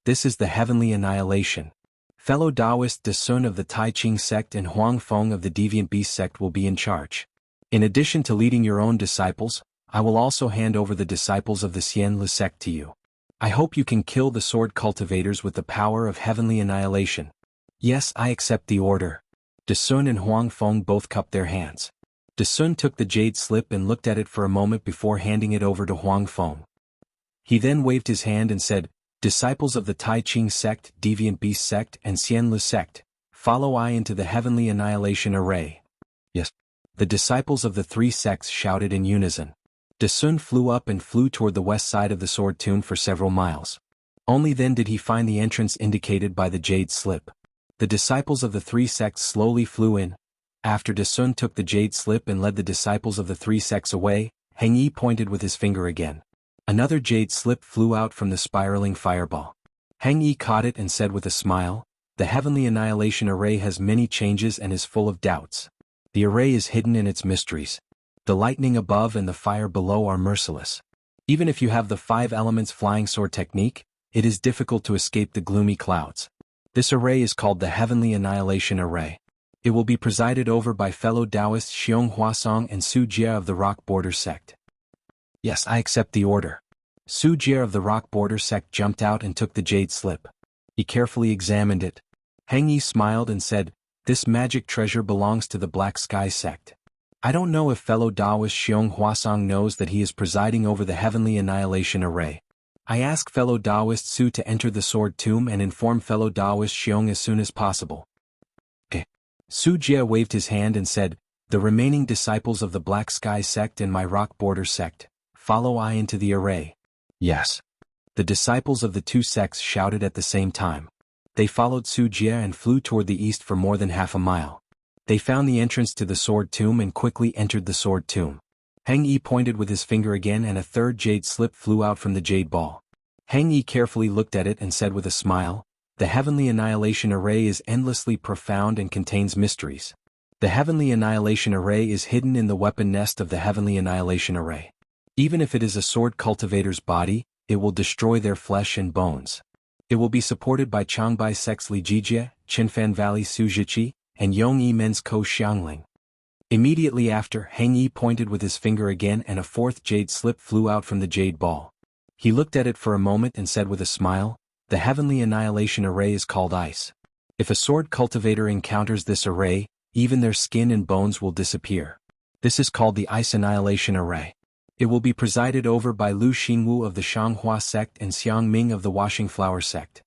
Speaker 1: This is the Heavenly Annihilation. Fellow Taoist De Sun of the Tai Ching sect and Huang Feng of the Deviant Beast sect will be in charge. In addition to leading your own disciples, I will also hand over the disciples of the Xian Lu sect to you. I hope you can kill the sword cultivators with the power of Heavenly Annihilation." "Yes, I accept the order." De Sun and Huang Feng both cupped their hands. De Sun took the jade slip and looked at it for a moment before handing it over to Huang Feng. He then waved his hand and said, "Disciples of the Tai Ching sect, Deviant Beast sect, and Xian Lu sect, follow I into the Heavenly Annihilation Array." "Yes." The disciples of the 3 sects shouted in unison. De Sun flew up and flew toward the west side of the sword tomb for several miles. Only then did he find the entrance indicated by the jade slip. The disciples of the 3 sects slowly flew in. After De Sun took the jade slip and led the disciples of the 3 sects away, Heng Yi pointed with his finger again. Another jade slip flew out from the spiraling fireball. Heng Yi caught it and said with a smile, "The Heavenly Annihilation Array has many changes and is full of doubts. The array is hidden in its mysteries. The lightning above and the fire below are merciless. Even if you have the 5 elements flying sword technique, it is difficult to escape the gloomy clouds. This array is called the Heavenly Annihilation Array. It will be presided over by fellow Taoists Xiong Huasong and Su Jie of the Rock Border sect." "Yes, I accept the order." Su Jie of the Rock Border sect jumped out and took the jade slip. He carefully examined it. Heng Yi smiled and said, "This magic treasure belongs to the Black Sky sect. I don't know if fellow Taoist Xiong Huasong knows that he is presiding over the Heavenly Annihilation Array. I ask fellow Taoist Su to enter the sword tomb and inform fellow Taoist Xiong as soon as possible." "Okay." Su Jie waved his hand and said, The remaining disciples of the Black Sky sect and my Rock Border sect, follow I into the array. Yes. The disciples of the two sects shouted at the same time. They followed Su Jie and flew toward the east for more than half a mile. They found the entrance to the Sword Tomb and quickly entered the Sword Tomb. Heng Yi pointed with his finger again and a third jade slip flew out from the jade ball. Heng Yi carefully looked at it and said with a smile, "The Heavenly Annihilation Array is endlessly profound and contains mysteries. The Heavenly Annihilation Array is hidden in the weapon nest of the Heavenly Annihilation Array. Even if it is a sword cultivator's body, it will destroy their flesh and bones. It will be supported by Changbai sect's Li Jijie, Qinfan Valley Su Zhiqi, and Yongyi Men's Ko Xiangling." Immediately after, Heng Yi pointed with his finger again and a fourth jade slip flew out from the jade ball. He looked at it for a moment and said with a smile, "The Heavenly Annihilation Array is called Ice. If a sword cultivator encounters this array, even their skin and bones will disappear. This is called the Ice Annihilation Array. It will be presided over by Lu Xingwu of the Shanghua sect and Xiang Ming of the Washing Flower sect."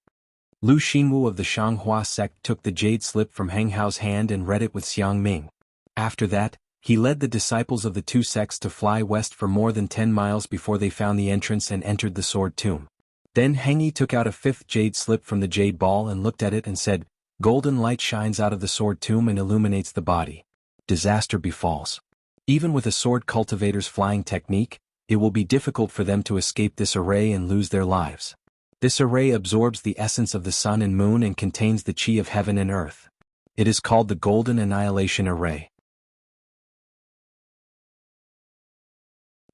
Speaker 1: Lu Xingwu of the Shanghua sect took the jade slip from Heng Hao's hand and read it with Xiang Ming. After that, he led the disciples of the two sects to fly west for more than 10 miles before they found the entrance and entered the Sword Tomb. Then Heng Yi took out a fifth jade slip from the jade ball and looked at it and said, "Golden light shines out of the Sword Tomb and illuminates the body. Disaster befalls. Even with a sword cultivator's flying technique, it will be difficult for them to escape this array and lose their lives. This array absorbs the essence of the sun and moon and contains the chi of heaven and earth. It is called the Golden Annihilation Array.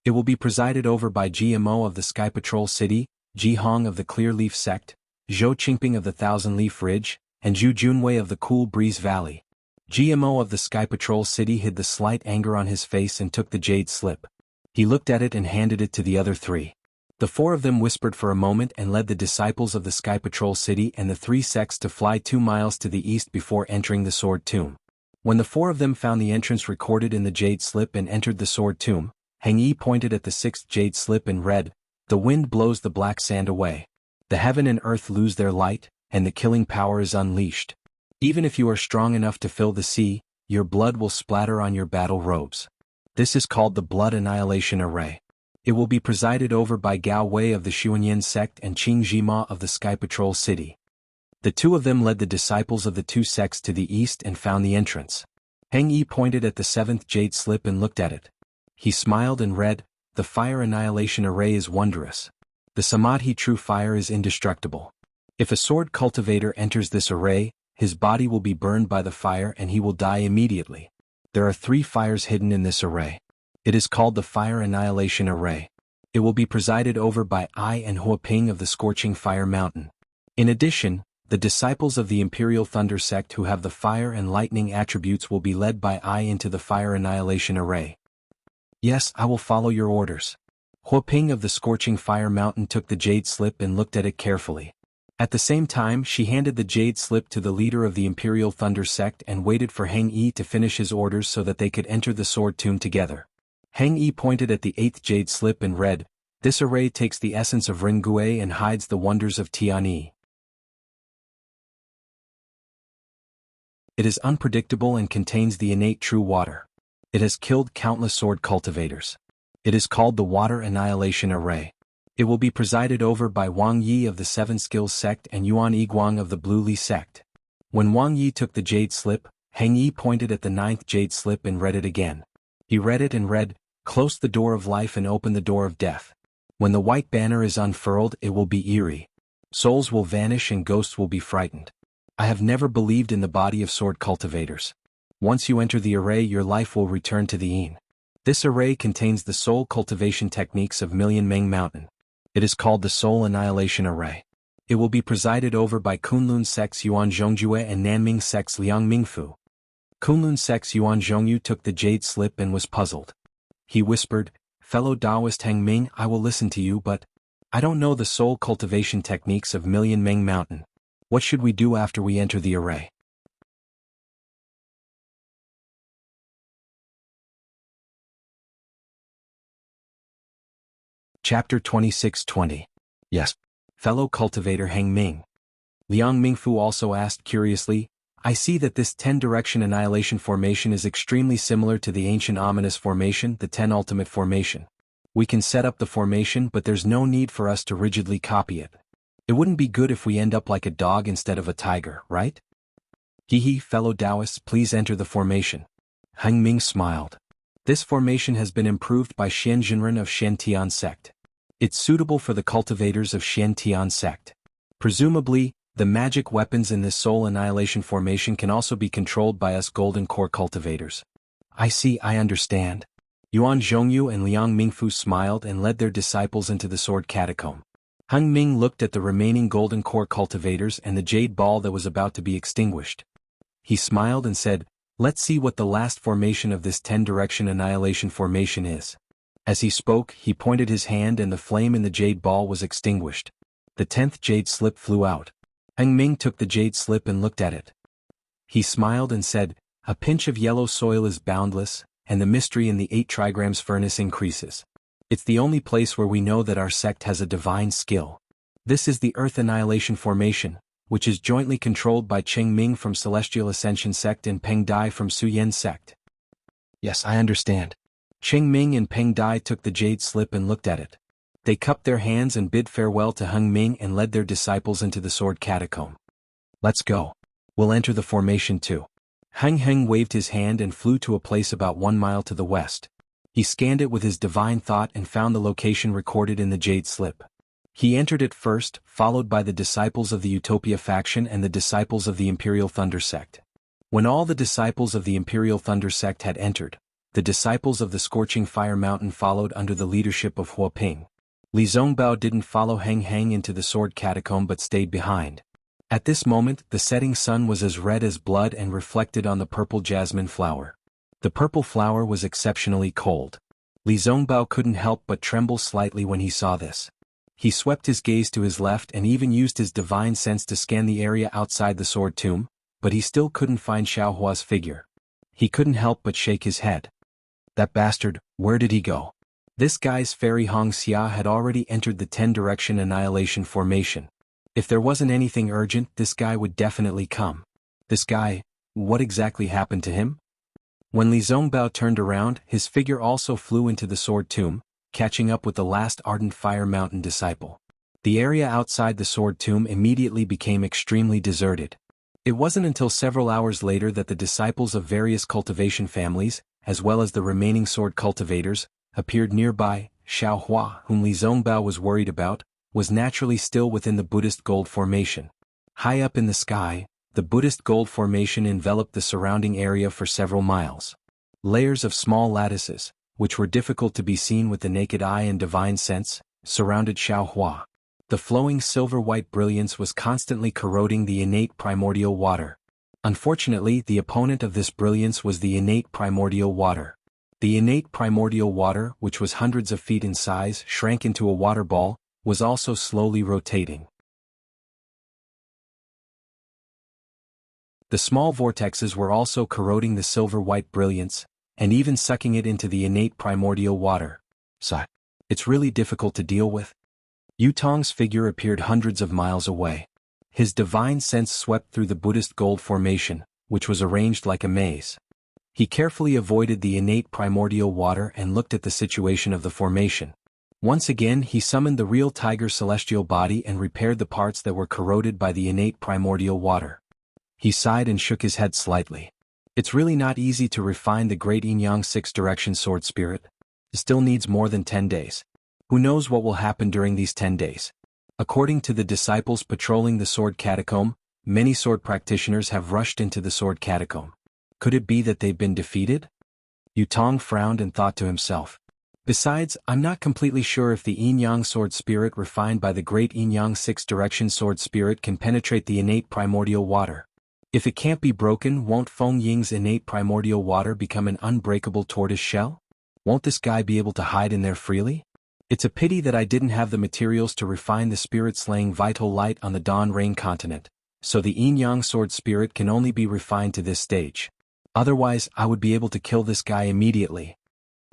Speaker 1: It will be presided over by GMO of the Sky Patrol City, Ji Hong of the Clear Leaf Sect, Zhou Qingping of the Thousand Leaf Ridge, and Zhu Junwei of the Cool Breeze Valley." GMO of the Sky Patrol City hid the slight anger on his face and took the jade slip. He looked at it and handed it to the other three. The four of them whispered for a moment and led the disciples of the Sky Patrol City and the three sects to fly 2 miles to the east before entering the Sword Tomb. When the four of them found the entrance recorded in the jade slip and entered the Sword Tomb, Heng Yi pointed at the sixth jade slip and read, "The wind blows the black sand away. The heaven and earth lose their light, and the killing power is unleashed. Even if you are strong enough to fill the sea, your blood will splatter on your battle robes. This is called the Blood Annihilation Array. It will be presided over by Gao Wei of the Xuanyan sect and Qing Jima of the Sky Patrol City." The two of them led the disciples of the two sects to the east and found the entrance. Heng Yi pointed at the seventh jade slip and looked at it. He smiled and read, "The Fire Annihilation Array is wondrous. The Samadhi True Fire is indestructible. If a sword cultivator enters this array, his body will be burned by the fire and he will die immediately. There are 3 fires hidden in this array. It is called the Fire Annihilation Array. It will be presided over by I and Huaping of the Scorching Fire Mountain. In addition, the disciples of the Imperial Thunder sect who have the fire and lightning attributes will be led by I into the Fire Annihilation Array." "Yes, I will follow your orders." Huaping of the Scorching Fire Mountain took the jade slip and looked at it carefully. At the same time, she handed the jade slip to the leader of the Imperial Thunder sect and waited for Heng Yi to finish his orders so that they could enter the Sword Tomb together. Heng Yi pointed at the 8th jade slip and read, "This array takes the essence of Ringgui and hides the wonders of Tianyi. It is unpredictable and contains the innate true water. It has killed countless sword cultivators. It is called the Water Annihilation Array. It will be presided over by Wang Yi of the Seven Skills sect and Yuan Yiguang of the Blue Li sect." When Wang Yi took the jade slip, Heng Yi pointed at the 9th jade slip and read it again. He read it and read, "Close the door of life and open the door of death. When the white banner is unfurled, it will be eerie. Souls will vanish and ghosts will be frightened. I have never believed in the body of sword cultivators. Once you enter the array, your life will return to the Yin. This array contains the soul cultivation techniques of Million Meng Mountain. It is called the Soul Annihilation Array. It will be presided over by Kunlun sect's Yuan Zhongjue and Nanming sect's Liang Mingfu." Kunlun sect's Yuan Zhongyu took the jade slip and was puzzled. He whispered, "Fellow Taoist Heng Ming, I will listen to you, but I don't know the soul cultivation techniques of Million Meng Mountain. What should we do after we enter the array?" Chapter 26-20. "Yes, fellow cultivator Heng Ming." Liang Mingfu also asked curiously, I see that this 10-direction annihilation formation is extremely similar to the ancient ominous formation, the 10 ultimate formation. We can set up the formation, but there's no need for us to rigidly copy it. It wouldn't be good if we end up like a dog instead of a tiger, right? Hee fellow Taoists, please enter the formation. Heng Ming smiled. This formation has been improved by Xian Jinren of Shen-Tian sect. It's suitable for the cultivators of Shen-Tian sect. Presumably, the magic weapons in this soul annihilation formation can also be controlled by us golden core cultivators. I see, I understand. Yuan Zhongyu and Liang Mingfu smiled and led their disciples into the sword catacomb. Heng Ming looked at the remaining golden core cultivators and the jade ball that was about to be extinguished. He smiled and said, "Let's see what the last formation of this 10-direction annihilation formation is." As he spoke, he pointed his hand and the flame in the jade ball was extinguished. The 10th jade slip flew out. Heng Ming took the jade slip and looked at it. He smiled and said, "A pinch of yellow soil is boundless, and the mystery in the 8 trigrams furnace increases. It's the only place where we know that our sect has a divine skill. This is the Earth Annihilation Formation, which is jointly controlled by Cheng Ming from Celestial Ascension sect and Peng Dai from Su Yen sect." Yes, I understand. Cheng Ming and Peng Dai took the jade slip and looked at it. They cupped their hands and bid farewell to Heng Ming and led their disciples into the sword catacomb. "Let's go. We'll enter the formation too." Heng waved his hand and flew to a place about 1 mile to the west. He scanned it with his divine thought and found the location recorded in the jade slip. He entered it first, followed by the disciples of the Utopia faction and the disciples of the Imperial Thunder sect. When all the disciples of the Imperial Thunder sect had entered, the disciples of the Scorching Fire Mountain followed under the leadership of Huoping. Li Zongbao didn't follow Heng into the sword catacomb but stayed behind. At this moment, the setting sun was as red as blood and reflected on the purple jasmine flower. The purple flower was exceptionally cold. Li Zongbao couldn't help but tremble slightly when he saw this. He swept his gaze to his left and even used his divine sense to scan the area outside the sword tomb, but he still couldn't find Xiaohua's figure. He couldn't help but shake his head. That bastard, where did he go? This guy's fairy Hong Xia had already entered the 10-direction annihilation formation. If there wasn't anything urgent, this guy would definitely come. This guy, what exactly happened to him? When Li Zongbao turned around, his figure also flew into the sword tomb, catching up with the last ardent Fire Mountain disciple. The area outside the sword tomb immediately became extremely deserted. It wasn't until several hours later that the disciples of various cultivation families, as well as the remaining sword cultivators, appeared nearby. Xiaohua, whom Li Zongbao was worried about, was naturally still within the Buddhist gold formation. High up in the sky, the Buddhist gold formation enveloped the surrounding area for several miles. Layers of small lattices, which were difficult to be seen with the naked eye and divine sense, surrounded Xiaohua. The flowing silver-white brilliance was constantly corroding the innate primordial water. Unfortunately, the opponent of this brilliance was the innate primordial water. The innate primordial water, which was hundreds of feet in size, shrank into a water ball, was also slowly rotating. The small vortexes were also corroding the silver-white brilliance, and even sucking it into the innate primordial water. So, it's really difficult to deal with. Yutong's figure appeared hundreds of miles away. His divine sense swept through the Buddhist gold formation, which was arranged like a maze. He carefully avoided the innate primordial water and looked at the situation of the formation. Once again he summoned the real tiger celestial body and repaired the parts that were corroded by the innate primordial water. He sighed and shook his head slightly. It's really not easy to refine the great yin-yang 6-direction sword spirit. It still needs more than 10 days. Who knows what will happen during these 10 days? According to the disciples patrolling the sword catacomb, many sword practitioners have rushed into the sword catacomb. Could it be that they've been defeated? Yutong frowned and thought to himself. Besides, I'm not completely sure if the yin-yang sword spirit refined by the great yin-yang 6-direction sword spirit can penetrate the innate primordial water. If it can't be broken, won't Feng Ying's innate primordial water become an unbreakable tortoise shell? Won't this guy be able to hide in there freely? It's a pity that I didn't have the materials to refine the spirit-slaying vital light on the Dawn Rain continent, so the yin-yang sword spirit can only be refined to this stage. Otherwise, I would be able to kill this guy immediately.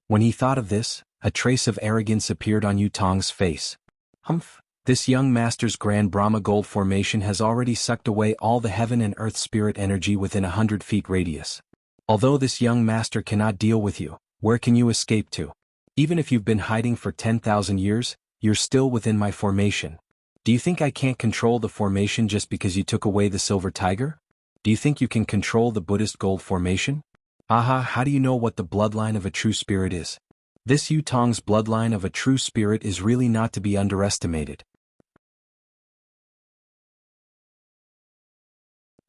Speaker 1: When he thought of this, a trace of arrogance appeared on Yutong's face. Humph, This young master's Grand Brahma Gold formation has already sucked away all the heaven and earth spirit energy within 100 feet radius. Although this young master cannot deal with you, where can you escape to? Even if you've been hiding for 10,000 years, you're still within my formation. Do you think I can't control the formation just because you took away the silver tiger? Do you think you can control the Buddhist gold formation? Aha, how do you know what the bloodline of a true spirit is? This Yutong's bloodline of a true spirit is really not to be underestimated.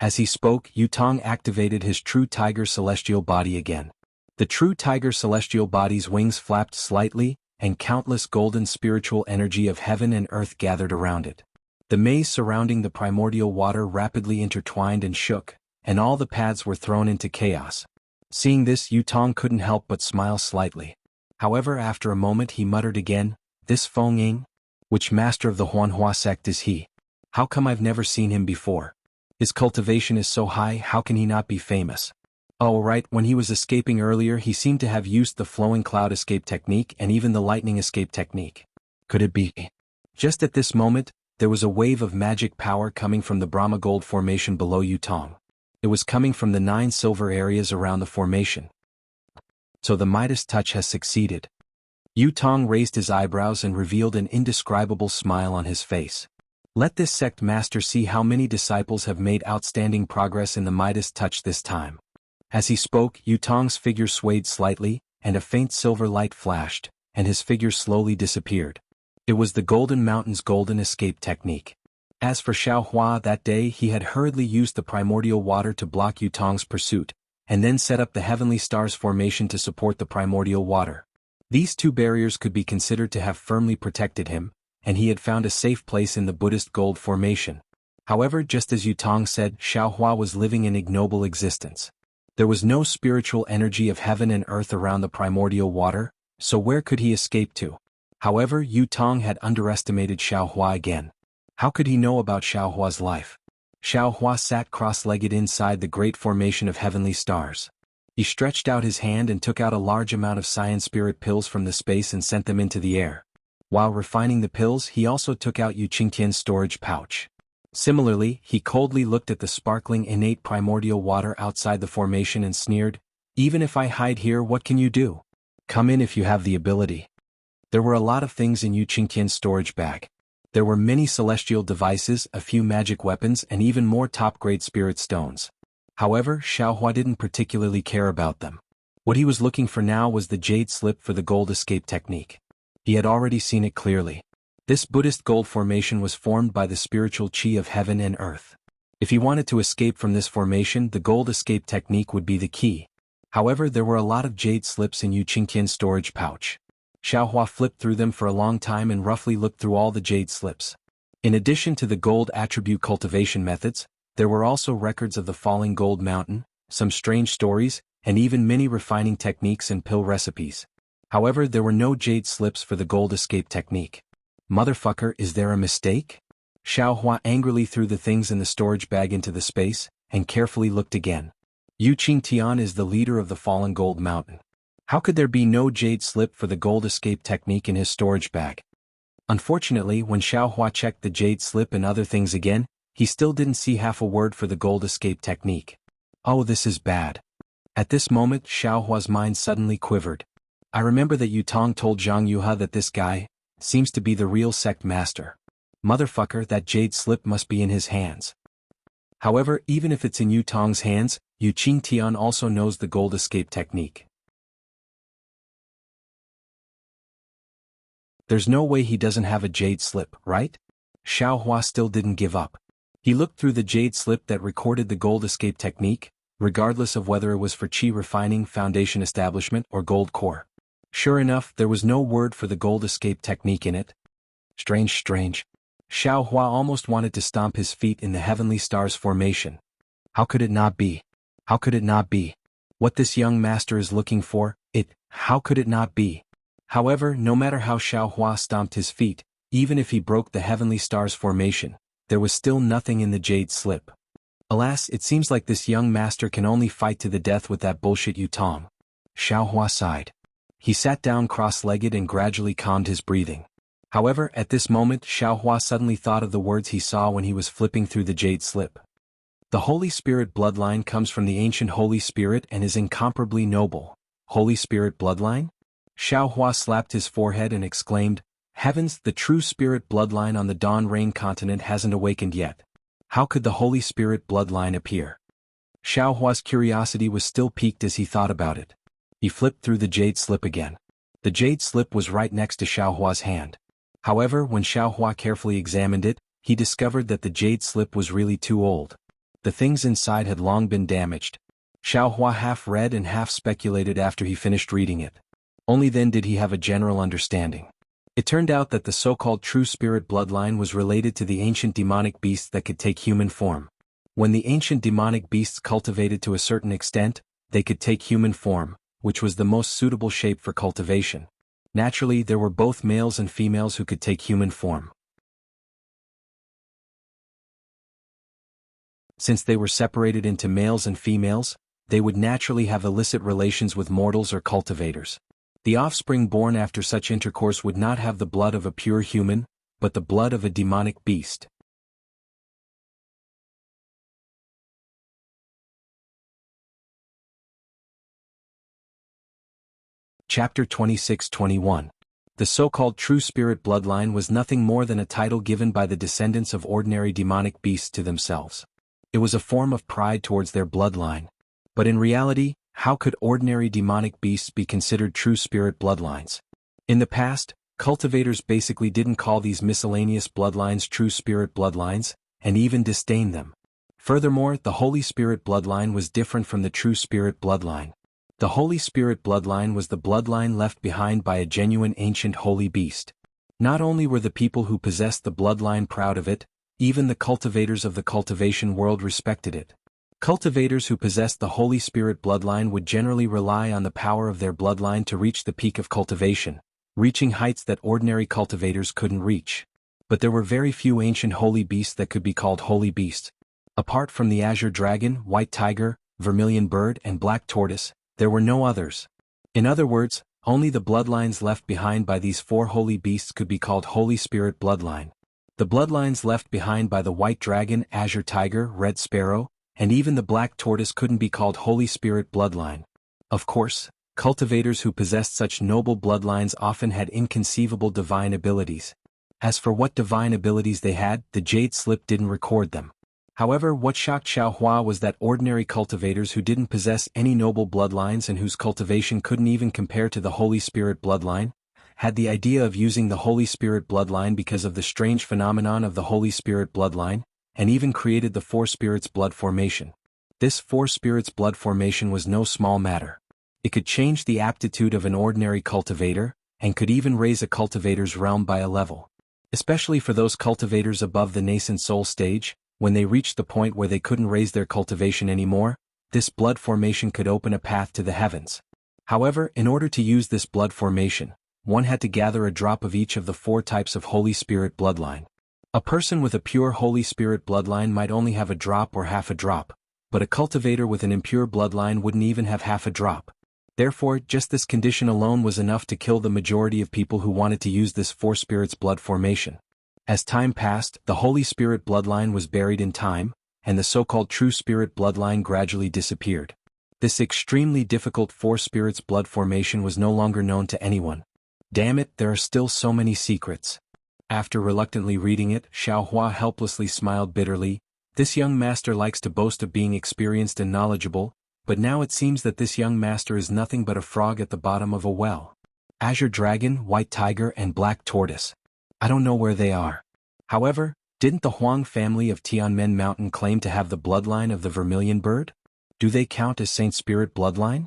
Speaker 1: As he spoke, Yutong activated his true tiger celestial body again. The true tiger celestial body's wings flapped slightly, and countless golden spiritual energy of heaven and earth gathered around it. The maze surrounding the primordial water rapidly intertwined and shook, and all the paths were thrown into chaos. Seeing this, Yutong couldn't help but smile slightly. However, after a moment he muttered again, "This Feng Ying? Which master of the Huanhua sect is he? How come I've never seen him before? His cultivation is so high, how can he not be famous?" Oh right, when he was escaping earlier he seemed to have used the flowing cloud escape technique and even the lightning escape technique. Could it be? Just at this moment, there was a wave of magic power coming from the Brahma Gold formation below Yutong. It was coming from the 9 silver areas around the formation. So the Midas touch has succeeded. Yutong raised his eyebrows and revealed an indescribable smile on his face. Let this sect master see how many disciples have made outstanding progress in the Midas touch this time. As he spoke, Yutong's figure swayed slightly, and a faint silver light flashed, and his figure slowly disappeared. It was the Golden Mountain's golden escape technique. As for Xiaohua, that day he had hurriedly used the primordial water to block Yutong's pursuit, and then set up the Heavenly Stars formation to support the primordial water. These 2 barriers could be considered to have firmly protected him, and he had found a safe place in the Buddhist gold formation. However, just as Yutong said, Xiaohua was living an ignoble existence. There was no spiritual energy of heaven and earth around the primordial water, so where could he escape to? However, Yutong had underestimated Xiaohua again. How could he know about Xiaohua's life? Xiaohua sat cross-legged inside the great formation of heavenly stars. He stretched out his hand and took out a large amount of cyan spirit pills from the space and sent them into the air. While refining the pills, he also took out Yu Qingtian's storage pouch. Similarly, he coldly looked at the sparkling innate primordial water outside the formation and sneered, "Even if I hide here, what can you do? Come in if you have the ability." There were a lot of things in Yu Qingtian's storage bag. There were many celestial devices, a few magic weapons, and even more top-grade spirit stones. However, Xiaohua didn't particularly care about them. What he was looking for now was the jade slip for the gold escape technique. He had already seen it clearly. This Buddhist gold formation was formed by the spiritual chi of heaven and earth. If he wanted to escape from this formation, the gold escape technique would be the key. However, there were a lot of jade slips in Yu Qingtian's storage pouch. Xiaohua flipped through them for a long time and roughly looked through all the jade slips. In addition to the gold attribute cultivation methods, there were also records of the falling gold mountain, some strange stories, and even many refining techniques and pill recipes. However, there were no jade slips for the gold escape technique. Motherfucker, is there a mistake? Xiaohua angrily threw the things in the storage bag into the space, and carefully looked again. Yu Qingtian is the leader of the fallen gold mountain. How could there be no jade slip for the gold escape technique in his storage bag? Unfortunately, when Xiaohua checked the jade slip and other things again, he still didn't see half a word for the gold escape technique. Oh, this is bad. At this moment, Xiaohua's mind suddenly quivered. I remember that Yutong told Jianghu that this guy seems to be the real sect master. Motherfucker, that jade slip must be in his hands. However, even if it's in Yutong's hands, Yu Qingtian also knows the gold escape technique. There's no way he doesn't have a jade slip, right? Xiaohua still didn't give up. He looked through the jade slip that recorded the gold escape technique, regardless of whether it was for chi refining, foundation establishment, or gold core. Sure enough, there was no word for the gold escape technique in it. Strange. Xiaohua almost wanted to stomp his feet in the heavenly stars formation. How could it not be? How could it not be? What this young master is looking for, how could it not be? However, no matter how Xiaohua stomped his feet, even if he broke the heavenly stars formation, there was still nothing in the jade slip. Alas, it seems like this young master can only fight to the death with that bullshit Yutong. Xiaohua sighed. He sat down cross-legged and gradually calmed his breathing. However, at this moment Xiaohua suddenly thought of the words he saw when he was flipping through the jade slip. The Holy Spirit bloodline comes from the ancient Holy Spirit and is incomparably noble. Holy Spirit bloodline? Xiaohua slapped his forehead and exclaimed, "Heavens, the true Spirit bloodline on the Dawn Rain continent hasn't awakened yet. How could the Holy Spirit bloodline appear?" Xiaohua's curiosity was still piqued as he thought about it. He flipped through the jade slip again. The jade slip was right next to Xiaohua's hand. However, when Xiaohua carefully examined it, he discovered that the jade slip was really too old. The things inside had long been damaged. Xiaohua half read and half speculated after he finished reading it. Only then did he have a general understanding. It turned out that the so-called true spirit bloodline was related to the ancient demonic beasts that could take human form. When the ancient demonic beasts cultivated to a certain extent, they could take human form, which was the most suitable shape for cultivation. Naturally, there were both males and females who could take human form. Since they were separated into males and females, they would naturally have illicit relations with mortals or cultivators. The offspring born after such intercourse would not have the blood of a pure human, but the blood of a demonic beast. Chapter 26-21. The so-called true spirit bloodline was nothing more than a title given by the descendants of ordinary demonic beasts to themselves. It was a form of pride towards their bloodline. But in reality, how could ordinary demonic beasts be considered true spirit bloodlines? In the past, cultivators basically didn't call these miscellaneous bloodlines true spirit bloodlines, and even disdained them. Furthermore, the Holy Spirit bloodline was different from the true spirit bloodline. The Holy Spirit bloodline was the bloodline left behind by a genuine ancient holy beast. Not only were the people who possessed the bloodline proud of it, even the cultivators of the cultivation world respected it. Cultivators who possessed the Holy Spirit bloodline would generally rely on the power of their bloodline to reach the peak of cultivation, reaching heights that ordinary cultivators couldn't reach. But there were very few ancient holy beasts that could be called holy beasts. Apart from the azure dragon, white tiger, vermilion bird, and black tortoise, there were no others. In other words, only the bloodlines left behind by these four holy beasts could be called Holy Spirit bloodline. The bloodlines left behind by the white dragon, azure tiger, red sparrow, and even the black tortoise couldn't be called Holy Spirit bloodline. Of course, cultivators who possessed such noble bloodlines often had inconceivable divine abilities. As for what divine abilities they had, the jade slip didn't record them. However, what shocked Xiaohua was that ordinary cultivators who didn't possess any noble bloodlines and whose cultivation couldn't even compare to the Holy Spirit bloodline, had the idea of using the Holy Spirit bloodline because of the strange phenomenon of the Holy Spirit bloodline, and even created the Four Spirits blood formation. This Four Spirits blood formation was no small matter. It could change the aptitude of an ordinary cultivator, and could even raise a cultivator's realm by a level. Especially for those cultivators above the nascent soul stage, when they reached the point where they couldn't raise their cultivation anymore, this blood formation could open a path to the heavens. However, in order to use this blood formation, one had to gather a drop of each of the four types of Holy Spirit bloodline. A person with a pure Holy Spirit bloodline might only have a drop or half a drop, but a cultivator with an impure bloodline wouldn't even have half a drop. Therefore, just this condition alone was enough to kill the majority of people who wanted to use this Four Spirits blood formation. As time passed, the Holy Spirit bloodline was buried in time, and the so-called True Spirit bloodline gradually disappeared. This extremely difficult Four Spirits blood formation was no longer known to anyone. Damn it, there are still so many secrets. After reluctantly reading it, Xiaohua helplessly smiled bitterly. This young master likes to boast of being experienced and knowledgeable, but now it seems that this young master is nothing but a frog at the bottom of a well. Azure dragon, white tiger, and black tortoise. I don't know where they are. However, didn't the Huang family of Tianmen Mountain claim to have the bloodline of the vermilion bird? Do they count as Saint Spirit bloodline?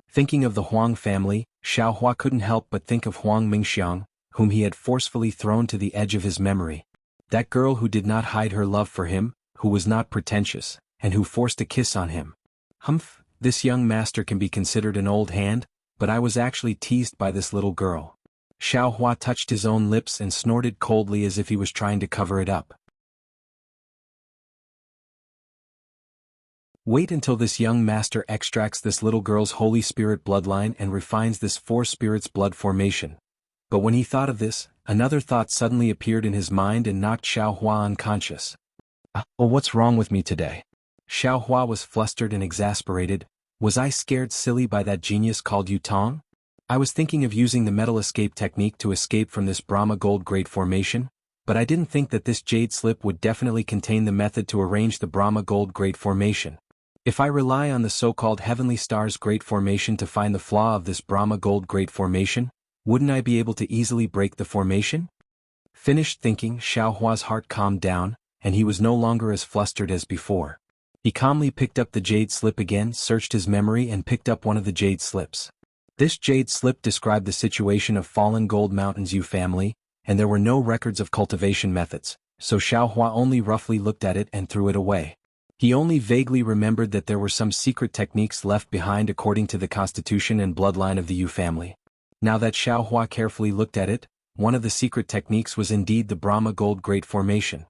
Speaker 1: Thinking of the Huang family, Xiaohua couldn't help but think of Huang Mingxiang, whom he had forcefully thrown to the edge of his memory. That girl who did not hide her love for him, who was not pretentious, and who forced a kiss on him. Humph, this young master can be considered an old hand, but I was actually teased by this little girl. Xiaohua touched his own lips and snorted coldly as if he was trying to cover it up. Wait until this young master extracts this little girl's Holy Spirit bloodline and refines this Four Spirits blood formation. But when he thought of this, another thought suddenly appeared in his mind and knocked Xiao Hua unconscious. Well, what's wrong with me today? Xiao Hua was flustered and exasperated. Was I scared silly by that genius called Yutong? I was thinking of using the metal escape technique to escape from this Brahma gold grate formation, but I didn't think that this jade slip would definitely contain the method to arrange the Brahma gold grate formation. If I rely on the so-called heavenly stars grate formation to find the flaw of this Brahma gold grate formation, wouldn't I be able to easily break the formation? Finished thinking, Xiao Hua's heart calmed down, and he was no longer as flustered as before. He calmly picked up the jade slip again, searched his memory and picked up one of the jade slips. This jade slip described the situation of fallen gold mountains Yu family, and there were no records of cultivation methods, so Xiao Hua only roughly looked at it and threw it away. He only vaguely remembered that there were some secret techniques left behind according to the constitution and bloodline of the Yu family. Now that Xiao Hua carefully looked at it, one of the secret techniques was indeed the Brahma gold grate formation.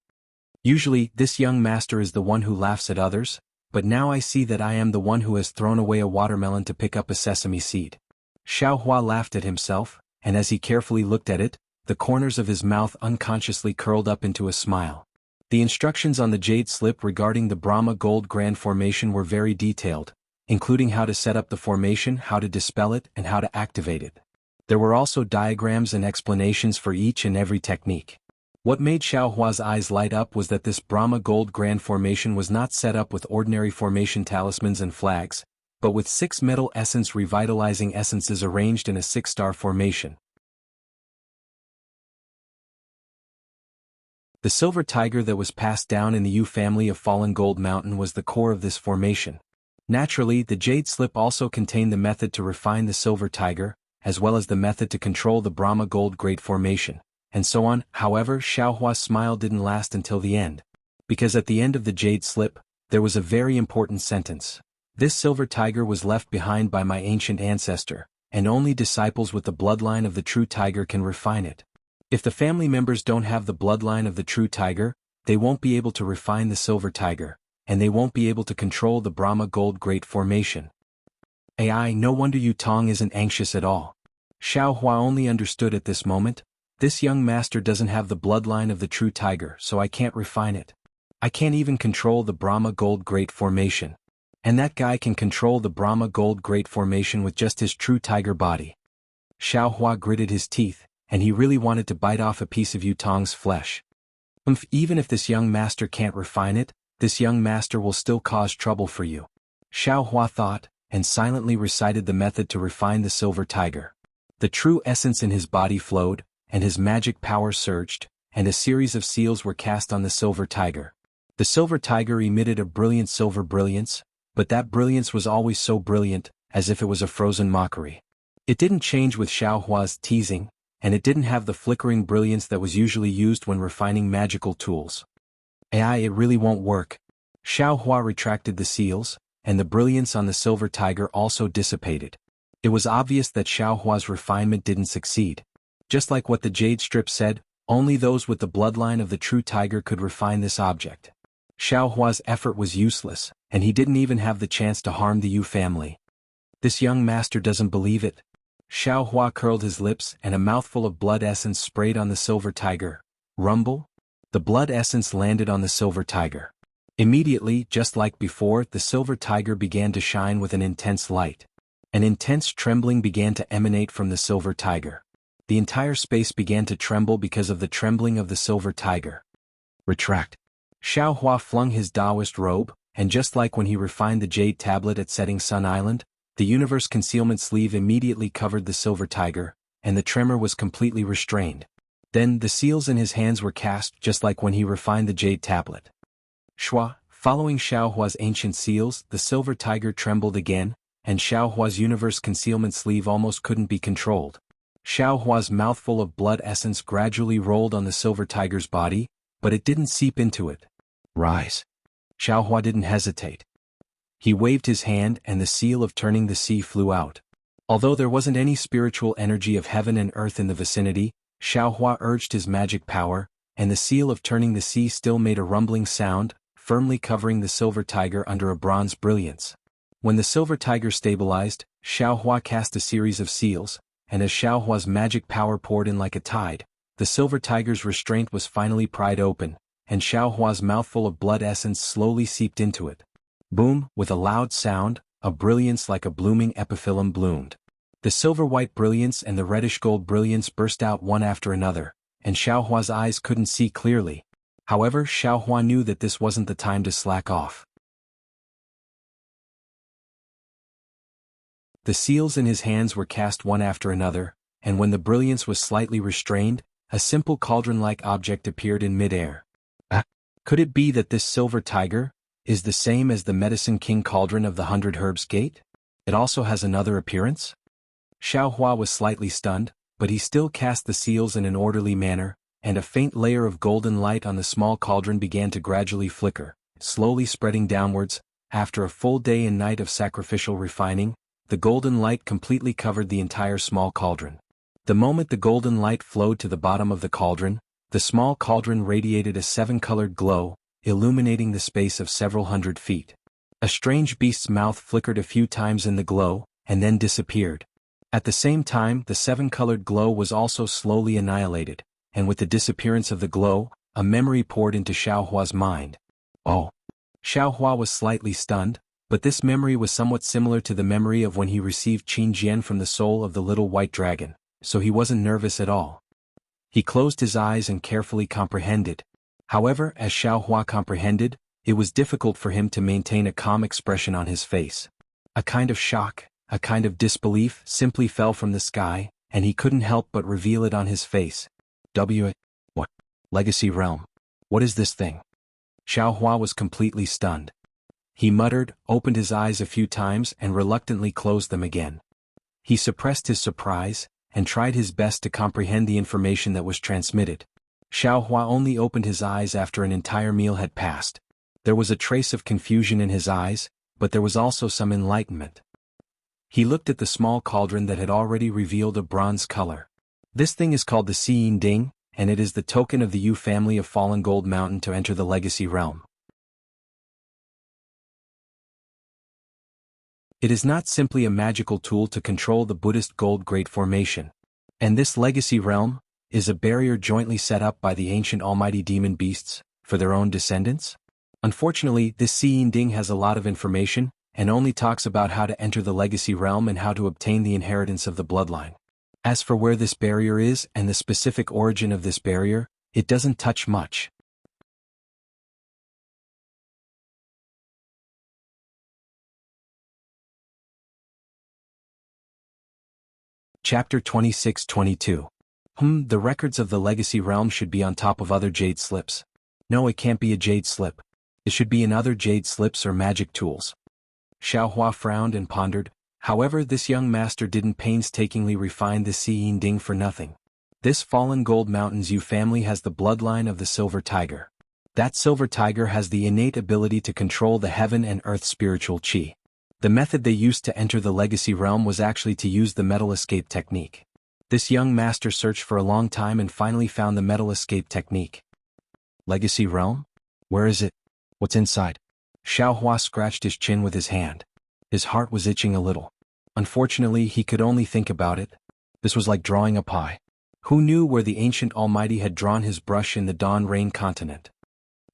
Speaker 1: Usually, this young master is the one who laughs at others, but now I see that I am the one who has thrown away a watermelon to pick up a sesame seed. Xiao Hua laughed at himself, and as he carefully looked at it, the corners of his mouth unconsciously curled up into a smile. The instructions on the jade slip regarding the Brahma gold grand formation were very detailed, including how to set up the formation, how to dispel it, and how to activate it. There were also diagrams and explanations for each and every technique. What made Xiao Hua's eyes light up was that this Brahma gold grand formation was not set up with ordinary formation talismans and flags, but with 6 metal essence revitalizing essences arranged in a 6-star formation. The silver tiger that was passed down in the Yu family of Fallen Gold Mountain was the core of this formation. Naturally, the jade slip also contained the method to refine the silver tiger, as well as the method to control the Brahma gold grate formation, and so on. However, Xiao Hua's smile didn't last until the end. Because at the end of the jade slip, there was a very important sentence. This silver tiger was left behind by my ancient ancestor, and only disciples with the bloodline of the true tiger can refine it. If the family members don't have the bloodline of the true tiger, they won't be able to refine the silver tiger, and they won't be able to control the Brahma gold grate formation. AI, no wonder Yutong isn't anxious at all. Xiao Hua only understood at this moment, this young master doesn't have the bloodline of the true tiger, so I can't refine it. I can't even control the Brahma gold grate formation. And that guy can control the Brahma gold grate formation with just his true tiger body. Xiao Hua gritted his teeth, and he really wanted to bite off a piece of Yutong's flesh. Even if this young master can't refine it, this young master will still cause trouble for you. Xiao Hua thought, and silently recited the method to refine the silver tiger. The true essence in his body flowed, and his magic power surged, and a series of seals were cast on the silver tiger. The silver tiger emitted a brilliant silver brilliance, but that brilliance was always so brilliant, as if it was a frozen mockery. It didn't change with Xiao Hua's teasing, and it didn't have the flickering brilliance that was usually used when refining magical tools. AI, it really won't work. Xiao Hua retracted the seals, and the brilliance on the silver tiger also dissipated. It was obvious that Xiao Hua's refinement didn't succeed. Just like what the jade strip said, only those with the bloodline of the true tiger could refine this object. Xiao Hua's effort was useless, and he didn't even have the chance to harm the Yu family. This young master doesn't believe it. Xiao Hua curled his lips and a mouthful of blood essence sprayed on the silver tiger. Rumble? The blood essence landed on the silver tiger. Immediately, just like before, the silver tiger began to shine with an intense light. An intense trembling began to emanate from the silver tiger. The entire space began to tremble because of the trembling of the silver tiger. Retract. Xiao Hua flung his Taoist robe, and just like when he refined the jade tablet at Setting Sun Island, the universe concealment sleeve immediately covered the silver tiger, and the tremor was completely restrained. Then the seals in his hands were cast just like when he refined the jade tablet. Shua, following Xiao Hua's ancient seals, the silver tiger trembled again, and Xiao Hua's universe concealment sleeve almost couldn't be controlled. Xiao Hua's mouthful of blood essence gradually rolled on the silver tiger's body, but it didn't seep into it. Rise. Xiao Hua didn't hesitate. He waved his hand and the seal of turning the sea flew out. Although there wasn't any spiritual energy of heaven and earth in the vicinity, Xiao Hua urged his magic power, and the seal of turning the sea still made a rumbling sound, firmly covering the silver tiger under a bronze brilliance. When the silver tiger stabilized, Xiao Hua cast a series of seals, and as Xiao Hua's magic power poured in like a tide, the silver tiger's restraint was finally pried open, and Xiao Hua's mouthful of blood essence slowly seeped into it. Boom, with a loud sound, a brilliance like a blooming epiphyllum bloomed. The silver-white brilliance and the reddish-gold brilliance burst out one after another, and Xiao Hua's eyes couldn't see clearly. However, Xiao Hua knew that this wasn't the time to slack off. The seals in his hands were cast one after another, and when the brilliance was slightly restrained, a simple cauldron-like object appeared in mid-air. Could it be that this silver tiger is the same as the Medicine King cauldron of the 100 Herbs Gate? It also has another appearance? Xiao Hua was slightly stunned, but he still cast the seals in an orderly manner, and a faint layer of golden light on the small cauldron began to gradually flicker, slowly spreading downwards. After a full day and night of sacrificial refining, the golden light completely covered the entire small cauldron. The moment the golden light flowed to the bottom of the cauldron, the small cauldron radiated a 7-colored glow, illuminating the space of several hundred feet. A strange beast's mouth flickered a few times in the glow, and then disappeared. At the same time, the 7-colored glow was also slowly annihilated, and with the disappearance of the glow, a memory poured into Xiao Hua's mind. Oh! Xiao Hua was slightly stunned, but this memory was somewhat similar to the memory of when he received Qin Jian from the soul of the little white dragon, so he wasn't nervous at all. He closed his eyes and carefully comprehended. However, as Xiao Hua comprehended, it was difficult for him to maintain a calm expression on his face. A kind of shock, a kind of disbelief simply fell from the sky, and he couldn't help but reveal it on his face. What? Legacy Realm. What is this thing? Xiao Hua was completely stunned. He muttered, opened his eyes a few times and reluctantly closed them again. He suppressed his surprise, and tried his best to comprehend the information that was transmitted. Xiao Hua only opened his eyes after an entire meal had passed. There was a trace of confusion in his eyes, but there was also some enlightenment. He looked at the small cauldron that had already revealed a bronze color. This thing is called the Xiyin Ding, and it is the token of the Yu family of Fallen Gold Mountain to enter the Legacy Realm. It is not simply a magical tool to control the Buddhist Gold Great Formation. And this Legacy Realm is a barrier jointly set up by the ancient almighty demon beasts for their own descendants. Unfortunately, this Xiyin Ding has a lot of information, and only talks about how to enter the Legacy Realm and how to obtain the inheritance of the bloodline. As for where this barrier is and the specific origin of this barrier, it doesn't touch much. Chapter 26-22. The records of the Legacy Realm should be on top of other jade slips. No, it can't be a jade slip. It should be in other jade slips or magic tools. Xiao Hua frowned and pondered. However, this young master didn't painstakingly refine the Xiyin Ding for nothing. This Fallen Gold Mountain's Yu family has the bloodline of the Silver Tiger. That Silver Tiger has the innate ability to control the heaven and earth spiritual qi. The method they used to enter the Legacy Realm was actually to use the metal escape technique. This young master searched for a long time and finally found the metal escape technique. Legacy Realm? Where is it? What's inside? Xiao Hua scratched his chin with his hand. His heart was itching a little. Unfortunately, he could only think about it. This was like drawing a pie. Who knew where the ancient Almighty had drawn his brush in the Dawn Rain continent?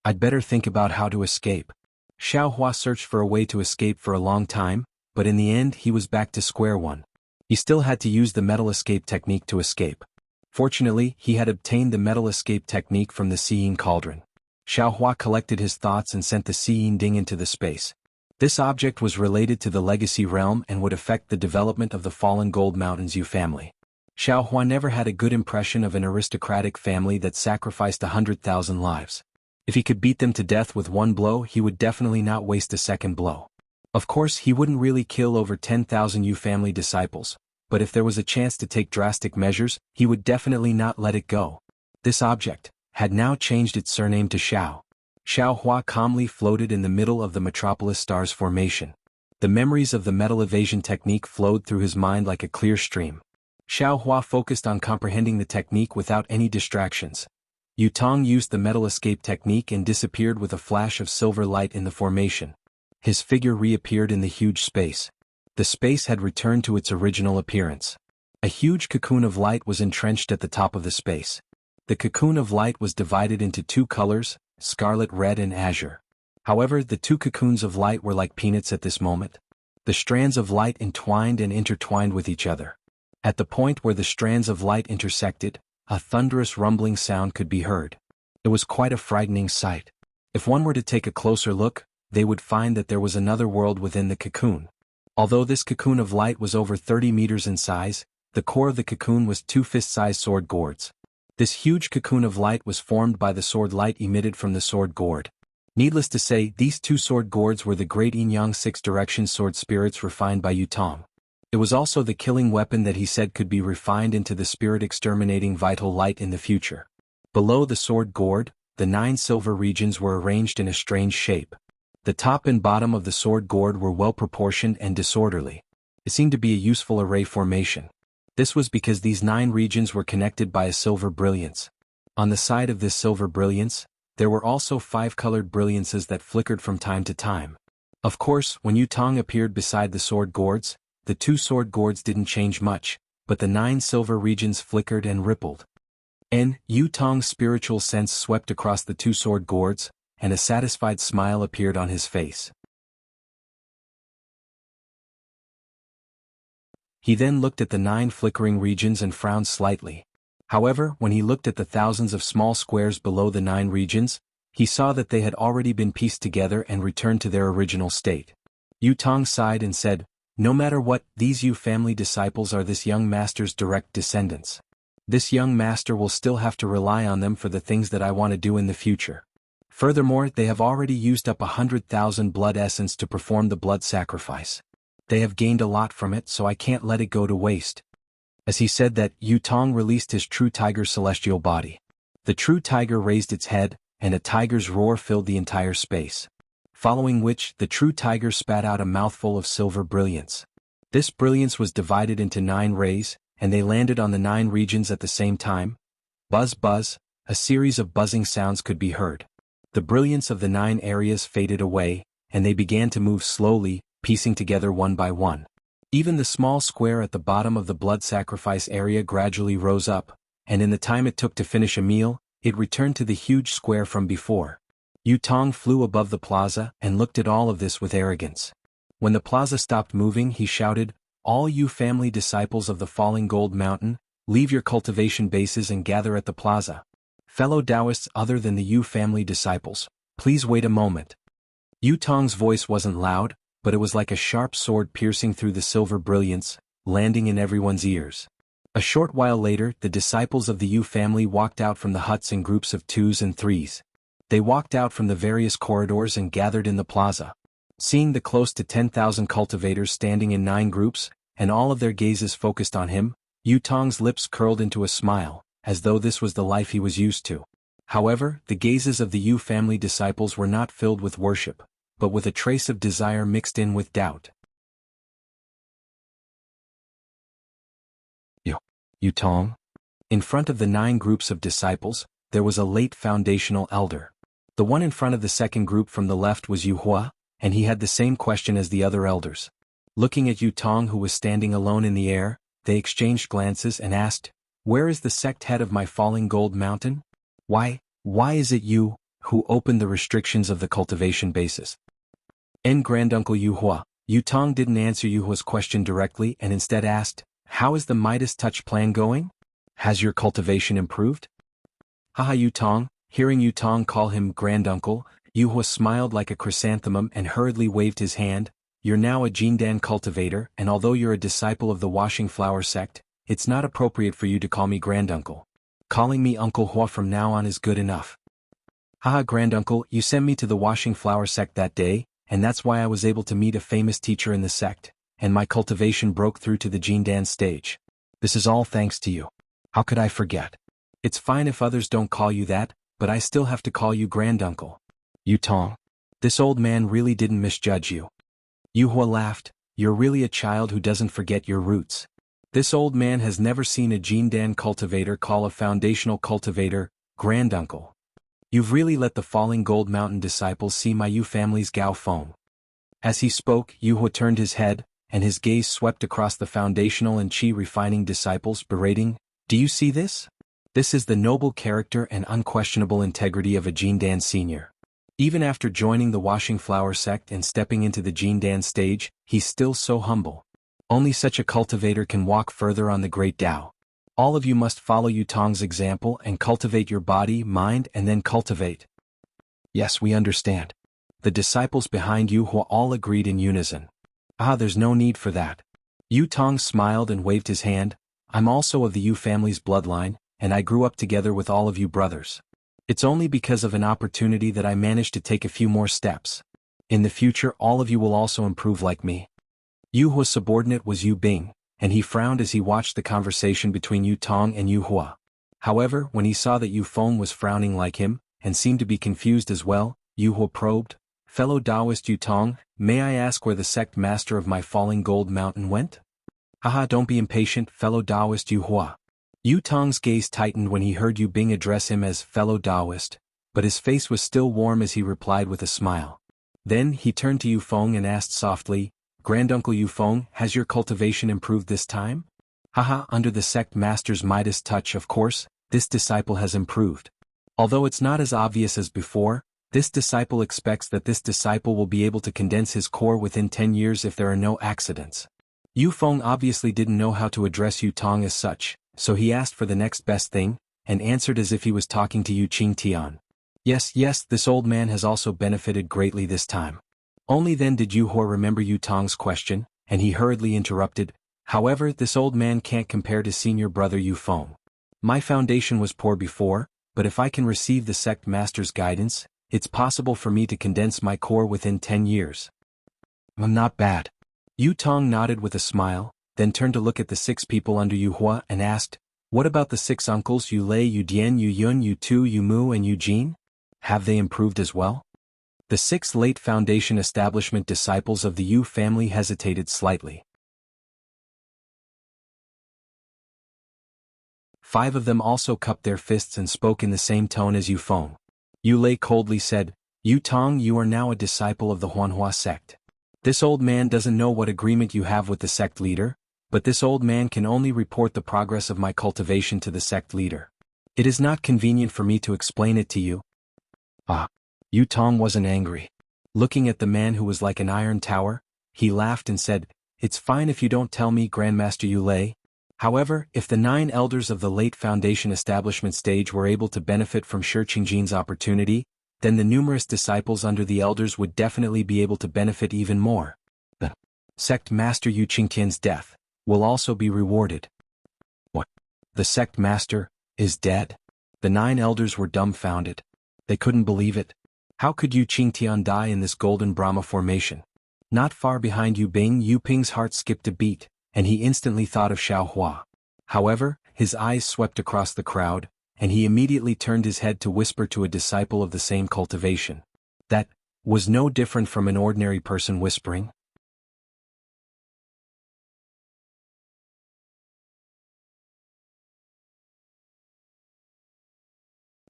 Speaker 1: I'd better think about how to escape. Xiao Hua searched for a way to escape for a long time, but in the end he was back to square one. He still had to use the metal escape technique to escape. Fortunately, he had obtained the metal escape technique from the Xiyin Cauldron. Xiao Hua collected his thoughts and sent the Xiyin Ding into the space. This object was related to the Legacy Realm and would affect the development of the Fallen Gold Mountains Yu family. Xiao Hua never had a good impression of an aristocratic family that sacrificed 100,000 lives. If he could beat them to death with one blow, he would definitely not waste a second blow. Of course, he wouldn't really kill over 10,000 Yu family disciples, but if there was a chance to take drastic measures, he would definitely not let it go. This object had now changed its surname to Xiao. Xiao Hua calmly floated in the middle of the Metropolis Stars formation. The memories of the metal evasion technique flowed through his mind like a clear stream. Xiao Hua focused on comprehending the technique without any distractions. Yu Tong used the metal escape technique and disappeared with a flash of silver light in the formation. His figure reappeared in the huge space. The space had returned to its original appearance. A huge cocoon of light was entrenched at the top of the space. The cocoon of light was divided into two colors, scarlet red and azure. However, the two cocoons of light were like peanuts at this moment. The strands of light entwined and intertwined with each other. At the point where the strands of light intersected, a thunderous rumbling sound could be heard. It was quite a frightening sight. If one were to take a closer look, they would find that there was another world within the cocoon. Although this cocoon of light was over 30 meters in size, the core of the cocoon was two fist-sized sword gourds. This huge cocoon of light was formed by the sword light emitted from the sword gourd. Needless to say, these two sword gourds were the great Yin-Yang six-direction sword spirits refined by Yutong. It was also the killing weapon that he said could be refined into the spirit-exterminating vital light in the future. Below the sword gourd, the 9 silver regions were arranged in a strange shape. The top and bottom of the sword gourd were well-proportioned and disorderly. It seemed to be a useful array formation. This was because these 9 regions were connected by a silver brilliance. On the side of this silver brilliance, there were also 5 colored brilliances that flickered from time to time. Of course, when Yutong appeared beside the sword gourds, the 2 sword gourds didn't change much, but the 9 silver regions flickered and rippled. Yutong's spiritual sense swept across the 2 sword gourds, and a satisfied smile appeared on his face. He then looked at the 9 flickering regions and frowned slightly. However, when he looked at the thousands of small squares below the 9 regions, he saw that they had already been pieced together and returned to their original state. Yutong sighed and said, "No matter what, these Yu family disciples are this young master's direct descendants. This young master will still have to rely on them for the things that I want to do in the future. Furthermore, they have already used up 100,000 blood essence to perform the blood sacrifice. They have gained a lot from it, so I can't let it go to waste." As he said that, Yutong released his true tiger celestial body. The true tiger raised its head, and a tiger's roar filled the entire space. Following which, the true tiger spat out a mouthful of silver brilliance. This brilliance was divided into 9 rays, and they landed on the 9 regions at the same time. Buzz buzz, a series of buzzing sounds could be heard. The brilliance of the 9 areas faded away, and they began to move slowly, piecing together one by one. Even the small square at the bottom of the blood sacrifice area gradually rose up, and in the time it took to finish a meal, it returned to the huge square from before. Yutong flew above the plaza and looked at all of this with arrogance. When the plaza stopped moving, he shouted, "All you family disciples of the falling gold mountain, leave your cultivation bases and gather at the plaza. Fellow Taoists other than the Yu family disciples, please wait a moment." Yutong's voice wasn't loud, but it was like a sharp sword piercing through the silver brilliance, landing in everyone's ears. A short while later, the disciples of the Yu family walked out from the huts in groups of 2s and 3s. They walked out from the various corridors and gathered in the plaza. Seeing the close to 10,000 cultivators standing in 9 groups, and all of their gazes focused on him, Yutong's lips curled into a smile, as though this was the life he was used to. However, the gazes of the Yu family disciples were not filled with worship, but with a trace of desire mixed in with doubt. Yutong? In front of the 9 groups of disciples, there was a late foundational elder. The one in front of the second group from the left was Yuhua, and he had the same question as the other elders. Looking at Yutong, who was standing alone in the air, they exchanged glances and asked, "Where is the sect head of my falling gold mountain? Why is it you who opened the restrictions of the cultivation basis?" Granduncle Yuhua. Yutong didn't answer Yuhua's question directly and instead asked, "How is the Midas Touch plan going? Has your cultivation improved?" Haha Yutong. Hearing Yutong call him granduncle, Yuhua smiled like a chrysanthemum and hurriedly waved his hand. "You're now a Jindan cultivator, and although you're a disciple of the washing flower sect, it's not appropriate for you to call me granduncle. Calling me Uncle Hua from now on is good enough." Haha granduncle, you sent me to the washing flower sect that day, and that's why I was able to meet a famous teacher in the sect, and my cultivation broke through to the Jindan stage. This is all thanks to you. How could I forget? It's fine if others don't call you that, but I still have to call you granduncle. Yutong. This old man really didn't misjudge you. Yuhua laughed. You're really a child who doesn't forget your roots. This old man has never seen a Jindan cultivator call a foundational cultivator granduncle. You've really let the falling gold mountain disciples see my Yu family's Gao Feng. As he spoke, Yuhua turned his head, and his gaze swept across the foundational and chi refining disciples, berating, "Do you see this? This is the noble character and unquestionable integrity of a Jindan senior. Even after joining the Washing Flower sect and stepping into the Jindan stage, he's still so humble. Only such a cultivator can walk further on the great Tao. All of you must follow Yu Tong's example and cultivate your body, mind, and then cultivate. Yes, we understand. The disciples behind Yu Hua all agreed in unison. There's no need for that. Yu Tong smiled and waved his hand. I'm also of the Yu family's bloodline, and I grew up together with all of you brothers. It's only because of an opportunity that I managed to take a few more steps. In the future all of you will also improve like me. Yu Hua's subordinate was Yu Bing, and he frowned as he watched the conversation between Yu Tong and Yu Hua. However, when he saw that Yu Feng was frowning like him, and seemed to be confused as well, Yu Hua probed, "Fellow Taoist Yu Tong, may I ask where the sect master of my falling gold mountain went?" Don't be impatient, fellow Taoist Yu Hua. Yu Tong's gaze tightened when he heard Yu Bing address him as fellow Taoist, but his face was still warm as he replied with a smile. Then he turned to Yu Feng and asked softly, "Granduncle Yu Feng, has your cultivation improved this time?" Under the sect master's Midas touch, of course, this disciple has improved. Although it's not as obvious as before, this disciple expects that this disciple will be able to condense his core within 10 years if there are no accidents. Yu Feng obviously didn't know how to address Yu Tong as such, so he asked for the next best thing, and answered as if he was talking to Yu Qingtian. Yes, this old man has also benefited greatly this time. Only then did Yu Hua remember Yu Tong's question, and he hurriedly interrupted, "However, this old man can't compare to senior brother Yu Feng. My foundation was poor before, but if I can receive the sect master's guidance, it's possible for me to condense my core within 10 years. Not bad." Yu Tong nodded with a smile, then turned to look at the 6 people under Yu Hua and asked, "What about the 6 uncles Yu Lei, Yu Dian, Yu Yun, Yu Tu, Yu Mu and Yu Jin? Have they improved as well?" The 6 late Foundation establishment disciples of the Yu family hesitated slightly. 5 of them also cupped their fists and spoke in the same tone as Yu Feng. Yu Lei coldly said, "Yu Tong, you are now a disciple of the Huanhua sect. This old man doesn't know what agreement you have with the sect leader, but this old man can only report the progress of my cultivation to the sect leader. It is not convenient for me to explain it to you." Yu Tong wasn't angry. Looking at the man who was like an iron tower, he laughed and said, "It's fine if you don't tell me, Grandmaster Yu Lei. However, if the 9 elders of the late Foundation establishment stage were able to benefit from Shi Qingjin's opportunity, then the numerous disciples under the elders would definitely be able to benefit even more. The sect master Yu Qingtian's death will also be rewarded." What? The sect master is dead? The 9 elders were dumbfounded. They couldn't believe it. How could Yu Qingtian die in this golden Brahma formation? Not far behind Yu Bing, Yu Ping's heart skipped a beat, and he instantly thought of Xiao Hua. However, his eyes swept across the crowd, and he immediately turned his head to whisper to a disciple of the same cultivation. That was no different from an ordinary person whispering.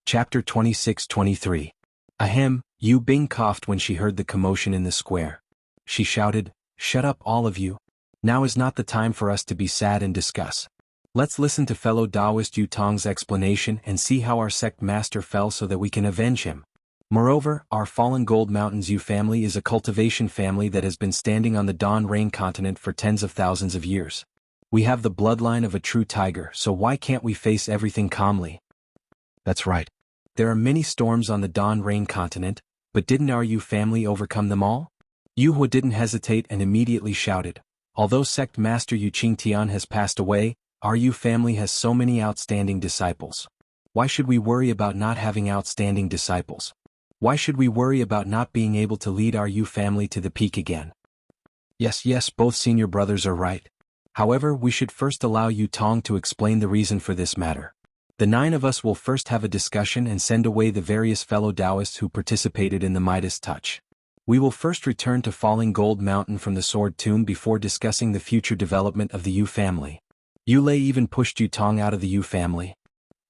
Speaker 1: Chapter 26-23. Ahem, Yu Bing coughed when she heard the commotion in the square. She shouted, "Shut up all of you. Now is not the time for us to be sad and discuss. Let's listen to fellow Taoist Yu Tong's explanation and see how our sect master fell so that we can avenge him. Moreover, our fallen Gold Mountains Yu family is a cultivation family that has been standing on the Dawn Rain continent for tens of thousands of years. We have the bloodline of a true tiger, so why can't we face everything calmly?" That's right. There are many storms on the Dawn Rain continent, but didn't our Yu family overcome them all? Yu Hua didn't hesitate and immediately shouted, "Although sect master Yu Qingtian has passed away, our Yu family has so many outstanding disciples. Why should we worry about not having outstanding disciples? Why should we worry about not being able to lead our Yu family to the peak again?" Yes, both senior brothers are right. However, we should first allow Yu Tong to explain the reason for this matter. The 9 of us will first have a discussion and send away the various fellow Taoists who participated in the Midas touch. We will first return to Falling Gold Mountain from the Sword Tomb before discussing the future development of the Yu family. Yu Lei even pushed Yu Tong out of the Yu family.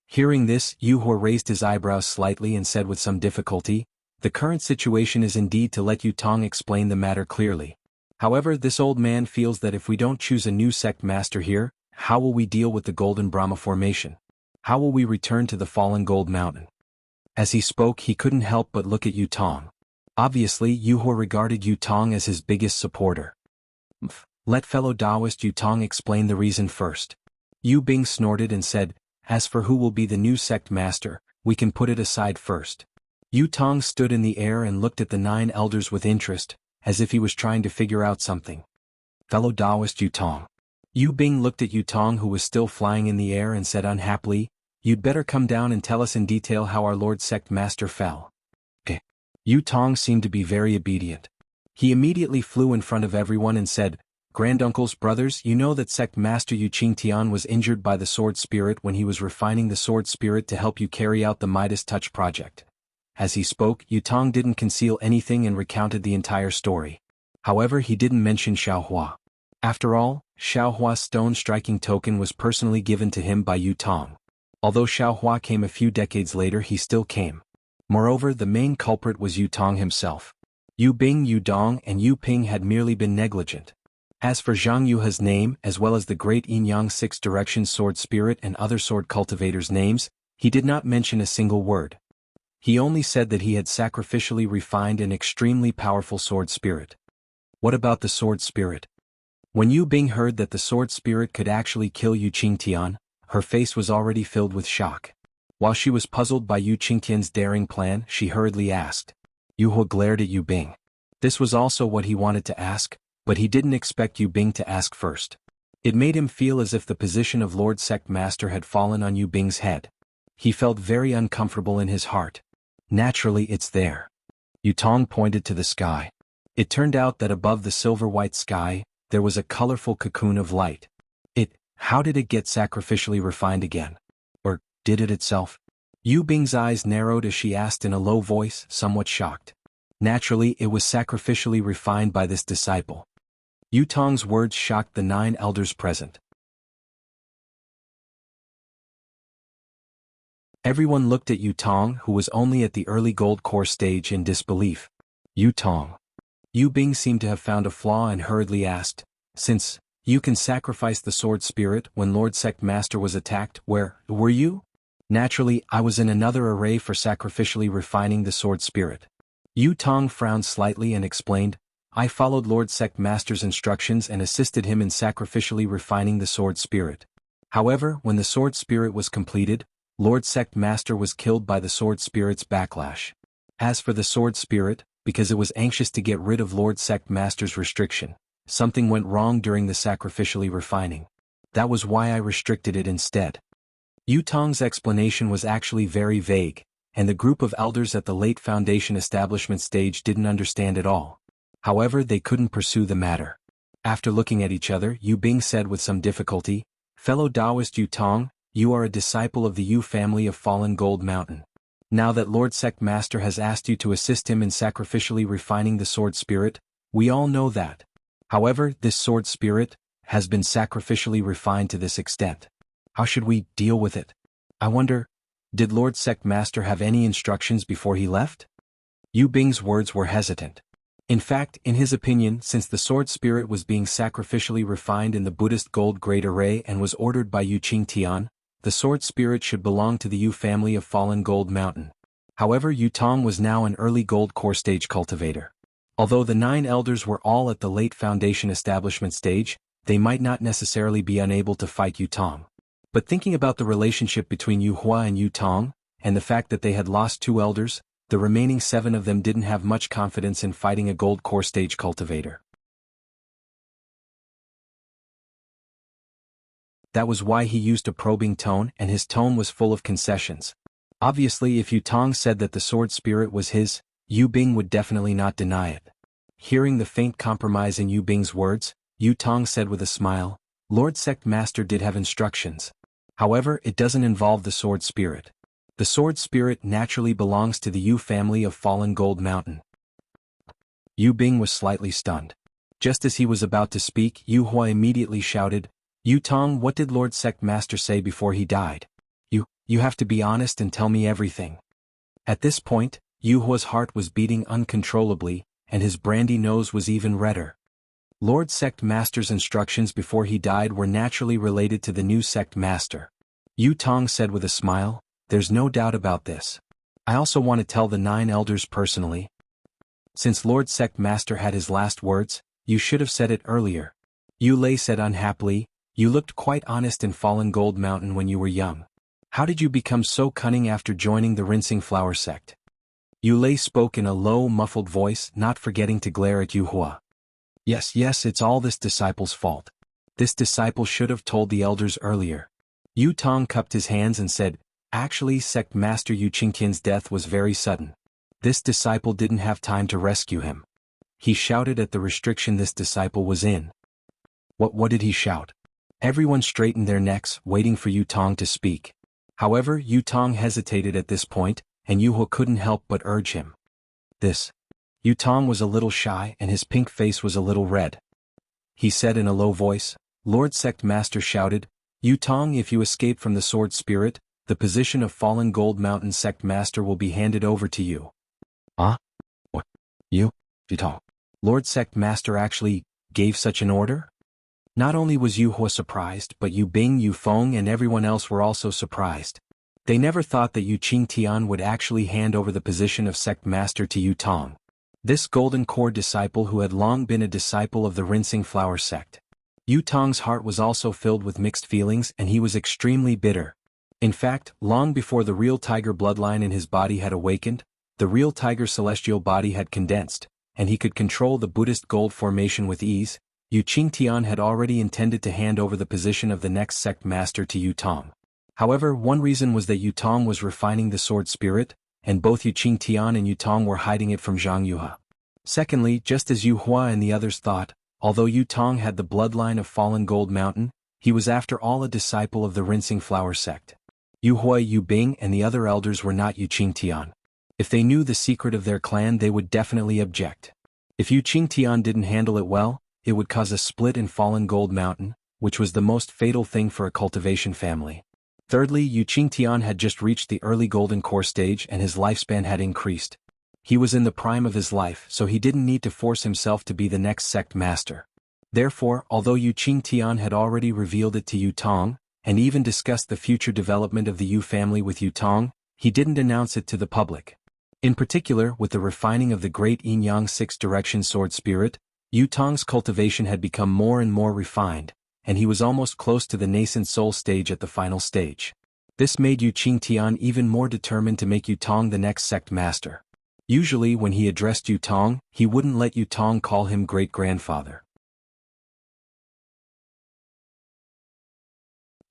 Speaker 1: Hearing this, Yu Hua raised his eyebrows slightly and said with some difficulty, "The current situation is indeed to let Yu Tong explain the matter clearly. However, this old man feels that if we don't choose a new sect master here, how will we deal with the Golden Brahma formation? How will we return to the fallen gold mountain? As he spoke, he couldn't help but look at Yu Tong. Obviously, Yu Hua regarded Yu Tong as his biggest supporter. Let fellow Taoist Yu Tong explain the reason first. Yu Bing snorted and said, as for who will be the new sect master, we can put it aside first. Yu Tong stood in the air and looked at the 9 elders with interest, as if he was trying to figure out something. Fellow Taoist Yu Tong. Yu Bing looked at Yu Tong, who was still flying in the air, and said unhappily, you'd better come down and tell us in detail how our Lord Sect Master fell. Yu Tong seemed to be very obedient. He immediately flew in front of everyone and said, Granduncles, brothers, you know that Sect Master Yu Qingtian was injured by the Sword Spirit when he was refining the Sword Spirit to help you carry out the Midas Touch project. As he spoke, Yu Tong didn't conceal anything and recounted the entire story. However, he didn't mention Xiaohua. After all, Xiaohua's stone-striking token was personally given to him by Yu Tong. Although Xiaohua came a few decades later, he still came. Moreover, the main culprit was Yu Tong himself. Yu Bing, Yu Dong, and Yu Ping had merely been negligent. As for Zhang Yuha's name, as well as the great Yin-Yang 6 Direction Sword Spirit and other sword cultivators' names, he did not mention a single word. He only said that he had sacrificially refined an extremely powerful sword spirit. What about the sword spirit? When Yu Bing heard that the sword spirit could actually kill Yu Qingtian, her face was already filled with shock. While she was puzzled by Yu Qingtian's daring plan, she hurriedly asked. Yu Hua glared at Yu Bing. This was also what he wanted to ask, but he didn't expect Yu Bing to ask first. It made him feel as if the position of Lord Sect Master had fallen on Yu Bing's head. He felt very uncomfortable in his heart. Naturally, it's there. Yu Tong pointed to the sky. It turned out that above the silver-white sky, there was a colorful cocoon of light. How did it get sacrificially refined again? Or did it itself? Yu Bing's eyes narrowed as she asked in a low voice, somewhat shocked. Naturally, it was sacrificially refined by this disciple. Yu Tong's words shocked the 9 elders present. Everyone looked at Yu Tong, who was only at the early gold core stage, in disbelief. Yu Tong. Yu Bing seemed to have found a flaw and hurriedly asked, since you can sacrifice the sword spirit when Lord Sect Master was attacked, where were you? Naturally, I was in another array for sacrificially refining the sword spirit. Yu Tong frowned slightly and explained, I followed Lord Sect Master's instructions and assisted him in sacrificially refining the sword spirit. However, when the sword spirit was completed, Lord Sect Master was killed by the sword spirit's backlash. As for the sword spirit, because it was anxious to get rid of Lord Sect Master's restriction, something went wrong during the sacrificially refining. That was why I restricted it instead. Yu Tong's explanation was actually very vague, and the group of elders at the late Foundation establishment stage didn't understand at all. However, they couldn't pursue the matter. After looking at each other, Yu Bing said with some difficulty, Fellow Taoist Yu Tong, you are a disciple of the Yu family of Fallen Gold Mountain. Now that Lord Sect Master has asked you to assist him in sacrificially refining the sword spirit, we all know that. However, this sword spirit has been sacrificially refined to this extent. How should we deal with it? I wonder, did Lord Sect Master have any instructions before he left? Yu Bing's words were hesitant. In fact, in his opinion, since the sword spirit was being sacrificially refined in the Buddhist gold grade array and was ordered by Yu Qingtian, the sword spirit should belong to the Yu family of Fallen Gold Mountain. However, Yu Tong was now an early gold core stage cultivator. Although the 9 elders were all at the late Foundation establishment stage, they might not necessarily be unable to fight Yu Tong. But thinking about the relationship between Yu Hua and Yu Tong, and the fact that they had lost 2 elders, the remaining 7 of them didn't have much confidence in fighting a gold core stage cultivator. That was why he used a probing tone, and his tone was full of concessions. Obviously, if Yu Tong said that the sword spirit was his, Yu Bing would definitely not deny it. Hearing the faint compromise in Yu Bing's words, Yu Tong said with a smile, Lord Sect Master did have instructions. However, it doesn't involve the sword spirit. The sword spirit naturally belongs to the Yu family of Fallen Gold Mountain. Yu Bing was slightly stunned. Just as he was about to speak, Yu Hua immediately shouted, Yu Tong, what did Lord Sect Master say before he died? You have to be honest and tell me everything. At this point, Yu Hua's heart was beating uncontrollably, and his brandy nose was even redder. Lord Sect Master's instructions before he died were naturally related to the new Sect Master. Yu Tong said with a smile, "There's no doubt about this. I also want to tell the 9 elders personally. Since Lord Sect Master had his last words, you should have said it earlier." Yu Lei said unhappily, "You looked quite honest in Fallen Gold Mountain when you were young. How did you become so cunning after joining the Rinsing Flower sect?" Yu Lei spoke in a low, muffled voice, not forgetting to glare at Yu Hua. Yes, it's all this disciple's fault. This disciple should have told the elders earlier." Yu Tong cupped his hands and said, "Actually, Sect Master Yu Qingtian's death was very sudden. This disciple didn't have time to rescue him." He shouted at the restriction this disciple was in. What did he shout? Everyone straightened their necks, waiting for Yu Tong to speak. However, Yu Tong hesitated at this point, and Yu Hua couldn't help but urge him. Yu Tong was a little shy and his pink face was a little red. He said in a low voice, "Lord Sect Master shouted, Yu Tong, if you escape from the Sword Spirit, the position of Fallen Gold Mountain Sect Master will be handed over to you." Huh? What? Yu Tong? Lord Sect Master actually gave such an order? Not only was Yu Hua surprised, but Yu Bing, Yu Feng and everyone else were also surprised. They never thought that Yu Qingtian would actually hand over the position of Sect Master to Yu Tong. This Golden Core disciple who had long been a disciple of the Rinsing Flower sect. Yu Tong's heart was also filled with mixed feelings and he was extremely bitter. In fact, long before the real tiger bloodline in his body had awakened, the real tiger celestial body had condensed, and he could control the Buddhist gold formation with ease. Yu Qingtian had already intended to hand over the position of the next sect master to Yu Tong. However, one reason was that Yu Tong was refining the sword spirit, and both Yu Qingtian and Yu Tong were hiding it from Jianghu. Secondly, just as Yu Hua and the others thought, although Yu Tong had the bloodline of Fallen Gold Mountain, he was after all a disciple of the Rinsing Flower sect. Yu Hua, Yu Bing and the other elders were not Yu Qingtian. If they knew the secret of their clan, they would definitely object. If Yu Qingtian didn't handle it well, it would cause a split in Fallen Gold Mountain, which was the most fatal thing for a cultivation family. Thirdly, Yu Qingtian had just reached the early Golden Core stage and his lifespan had increased. He was in the prime of his life, so he didn't need to force himself to be the next sect master. Therefore, although Yu Qingtian had already revealed it to Yu Tong, and even discussed the future development of the Yu family with Yu Tong, he didn't announce it to the public. In particular, with the refining of the great Yin-Yang six-direction sword spirit, Yu Tong's cultivation had become more and more refined, and he was almost close to the nascent soul stage at the final stage. This made Yu Qingtian even more determined to make Yu Tong the next sect master. Usually when he addressed Yu Tong, he wouldn't let Yu Tong call him great-grandfather.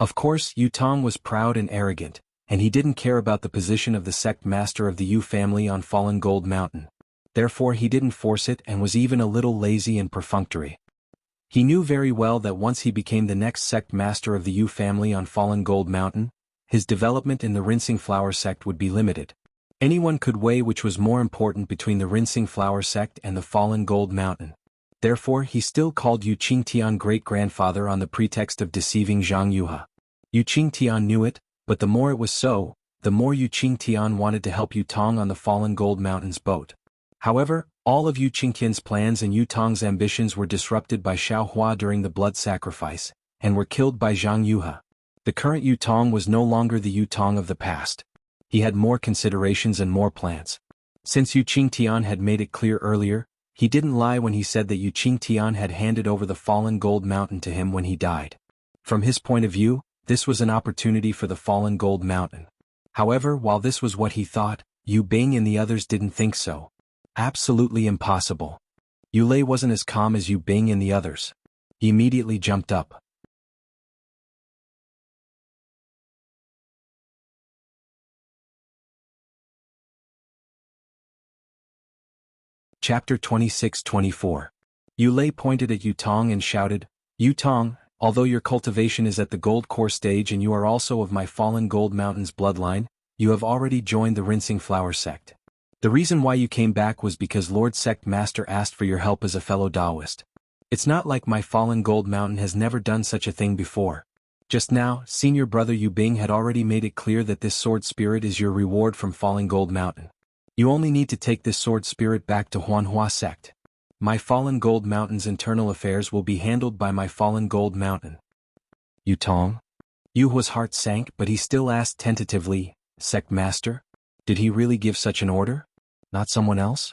Speaker 1: Of course, Yu Tong was proud and arrogant, and he didn't care about the position of the sect master of the Yu family on Fallen Gold Mountain. Therefore he didn't force it and was even a little lazy and perfunctory. He knew very well that once he became the next sect master of the Yu family on Fallen Gold Mountain, his development in the Rinsing Flower sect would be limited. Anyone could weigh which was more important between the Rinsing Flower sect and the Fallen Gold Mountain. Therefore he still called Yu Qingtian great-grandfather on the pretext of deceiving Jianghu. Yu Qingtian knew it, but the more it was so, the more Yu Qingtian wanted to help Yu Tong on the Fallen Gold Mountain's boat. However, all of Yu Qingtian's plans and Yu Tong's ambitions were disrupted by Xiao Hua during the blood sacrifice, and were killed by Jianghu. The current Yu Tong was no longer the Yu Tong of the past. He had more considerations and more plans. Since Yu Qingtian had made it clear earlier, he didn't lie when he said that Yu Qingtian had handed over the Fallen Gold Mountain to him when he died. From his point of view, this was an opportunity for the Fallen Gold Mountain. However, while this was what he thought, Yu Bing and the others didn't think so. Absolutely impossible. Yu Lei wasn't as calm as Yu Bing and the others. He immediately jumped up. Chapter 26-24. Yu Lei pointed at Yu Tong and shouted, "Yu Tong, although your cultivation is at the Gold Core stage and you are also of my Fallen Gold Mountain's bloodline, you have already joined the Rinsing Flower sect. The reason why you came back was because Lord Sect Master asked for your help as a fellow Taoist. It's not like my Fallen Gold Mountain has never done such a thing before. Just now, senior brother Yu Bing had already made it clear that this sword spirit is your reward from Fallen Gold Mountain. You only need to take this sword spirit back to Huanhua sect. My Fallen Gold Mountain's internal affairs will be handled by my Fallen Gold Mountain." Yu Tong? Yu Hua's heart sank, but he still asked tentatively, Sect Master? Did he really give such an order? Not someone else?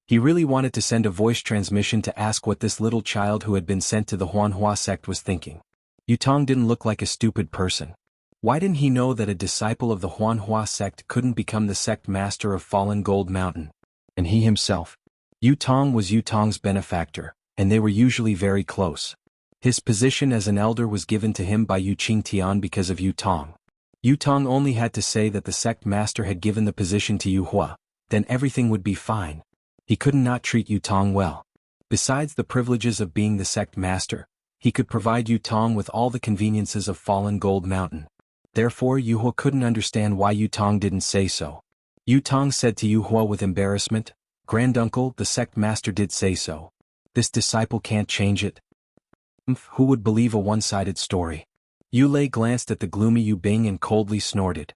Speaker 1: He really wanted to send a voice transmission to ask what this little child who had been sent to the Huanhua sect was thinking. Yu Tong didn't look like a stupid person. Why didn't he know that a disciple of the Huanhua sect couldn't become the sect master of Fallen Gold Mountain? And he himself? Yu Tong was Yu Tong's benefactor, and they were usually very close. His position as an elder was given to him by Yu Qingtian because of Yu Tong. Yu Tong only had to say that the sect master had given the position to Yu Hua, then everything would be fine. He could not treat Yu Tong well. Besides the privileges of being the sect master, he could provide Yu Tong with all the conveniences of Fallen Gold Mountain. Therefore Yu Hua couldn't understand why Yu Tong didn't say so. Yu Tong said to Yu Hua with embarrassment, Granduncle, the sect master did say so. This disciple can't change it. Who would believe a one-sided story? Yu Lei glanced at the gloomy Yu Bing and coldly snorted.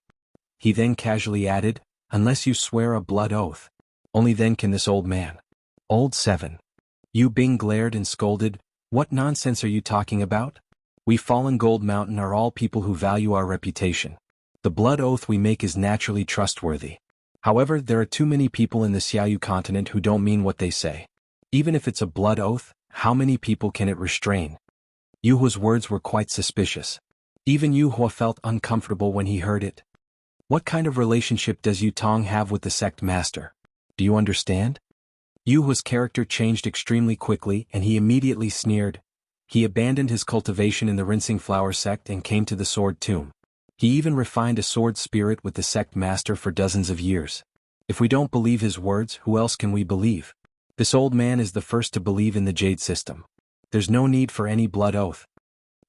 Speaker 1: He then casually added, unless you swear a blood oath. Only then can this old man. Old 7. Yu Bing glared and scolded, what nonsense are you talking about? We Fallen Gold Mountain are all people who value our reputation. The blood oath we make is naturally trustworthy. However, there are too many people in the Xiaoyu continent who don't mean what they say. Even if it's a blood oath, how many people can it restrain? Yu Hua's words were quite suspicious. Even Yu Hua felt uncomfortable when he heard it. What kind of relationship does Yu Tong have with the sect master? Do you understand? Yu Hua's character changed extremely quickly and he immediately sneered. He abandoned his cultivation in the Rinsing Flower sect and came to the Sword Tomb. He even refined a sword spirit with the sect master for dozens of years. If we don't believe his words, who else can we believe? This old man is the first to believe in the Jade system. There's no need for any blood oath.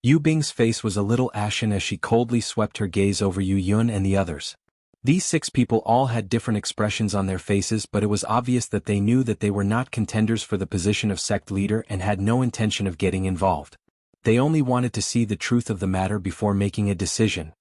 Speaker 1: Yu Bing's face was a little ashen as she coldly swept her gaze over Yu Yun and the others. These 6 people all had different expressions on their faces, but it was obvious that they knew that they were not contenders for the position of sect leader and had no intention of getting involved. They only wanted to see the truth of the matter before making a decision.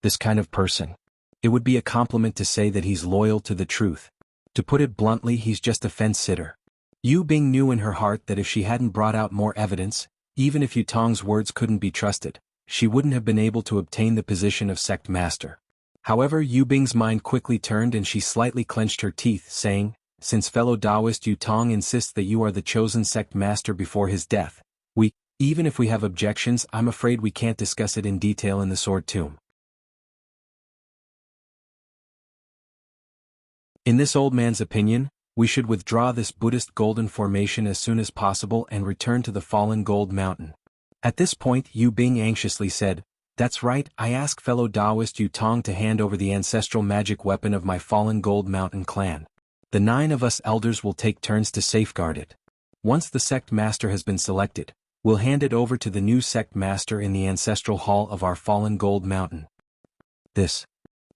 Speaker 1: This kind of person. It would be a compliment to say that he's loyal to the truth. To put it bluntly, he's just a fence-sitter. Yu Bing knew in her heart that if she hadn't brought out more evidence, even if Yu Tong's words couldn't be trusted, she wouldn't have been able to obtain the position of sect master. However, Yu Bing's mind quickly turned and she slightly clenched her teeth, saying, since fellow Taoist Yu Tong insists that you are the chosen sect master before his death, even if we have objections, I'm afraid we can't discuss it in detail in the Sword Tomb. In this old man's opinion, we should withdraw this Buddhist golden formation as soon as possible and return to the Fallen Gold Mountain. At this point Yu Bing anxiously said, that's right, I ask fellow Taoist Yu Tong to hand over the ancestral magic weapon of my Fallen Gold Mountain clan. The 9 of us elders will take turns to safeguard it. Once the sect master has been selected, we'll hand it over to the new sect master in the ancestral hall of our Fallen Gold Mountain.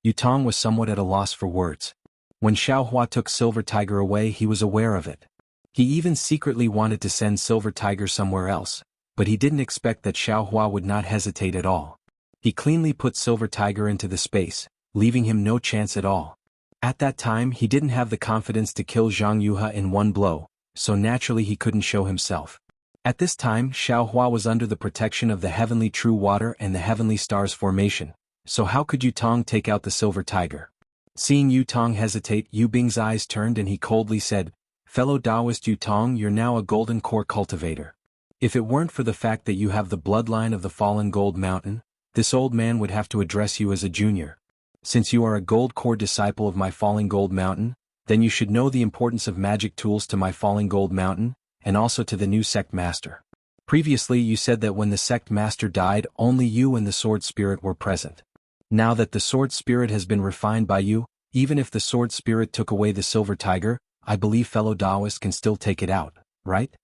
Speaker 1: Yu Tong was somewhat at a loss for words. When Xiao Hua took Silver Tiger away, he was aware of it. He even secretly wanted to send Silver Tiger somewhere else, but he didn't expect that Xiao Hua would not hesitate at all. He cleanly put Silver Tiger into the space, leaving him no chance at all. At that time he didn't have the confidence to kill Zhang Yuha in one blow, so naturally he couldn't show himself. At this time Xiao Hua was under the protection of the Heavenly True Water and the Heavenly Stars formation, so how could Yu Tong take out the Silver Tiger? Seeing Yu Tong hesitate, Yu Bing's eyes turned and he coldly said, fellow Taoist Yu Tong, you're now a golden core cultivator. If it weren't for the fact that you have the bloodline of the Fallen Gold Mountain, this old man would have to address you as a junior. Since you are a gold core disciple of my Fallen Gold Mountain, then you should know the importance of magic tools to my Fallen Gold Mountain, and also to the new sect master. Previously you said that when the sect master died, only you and the sword spirit were present. Now that the sword spirit has been refined by you, even if the sword spirit took away the Silver Tiger, I believe fellow Taoists can still take it out, right?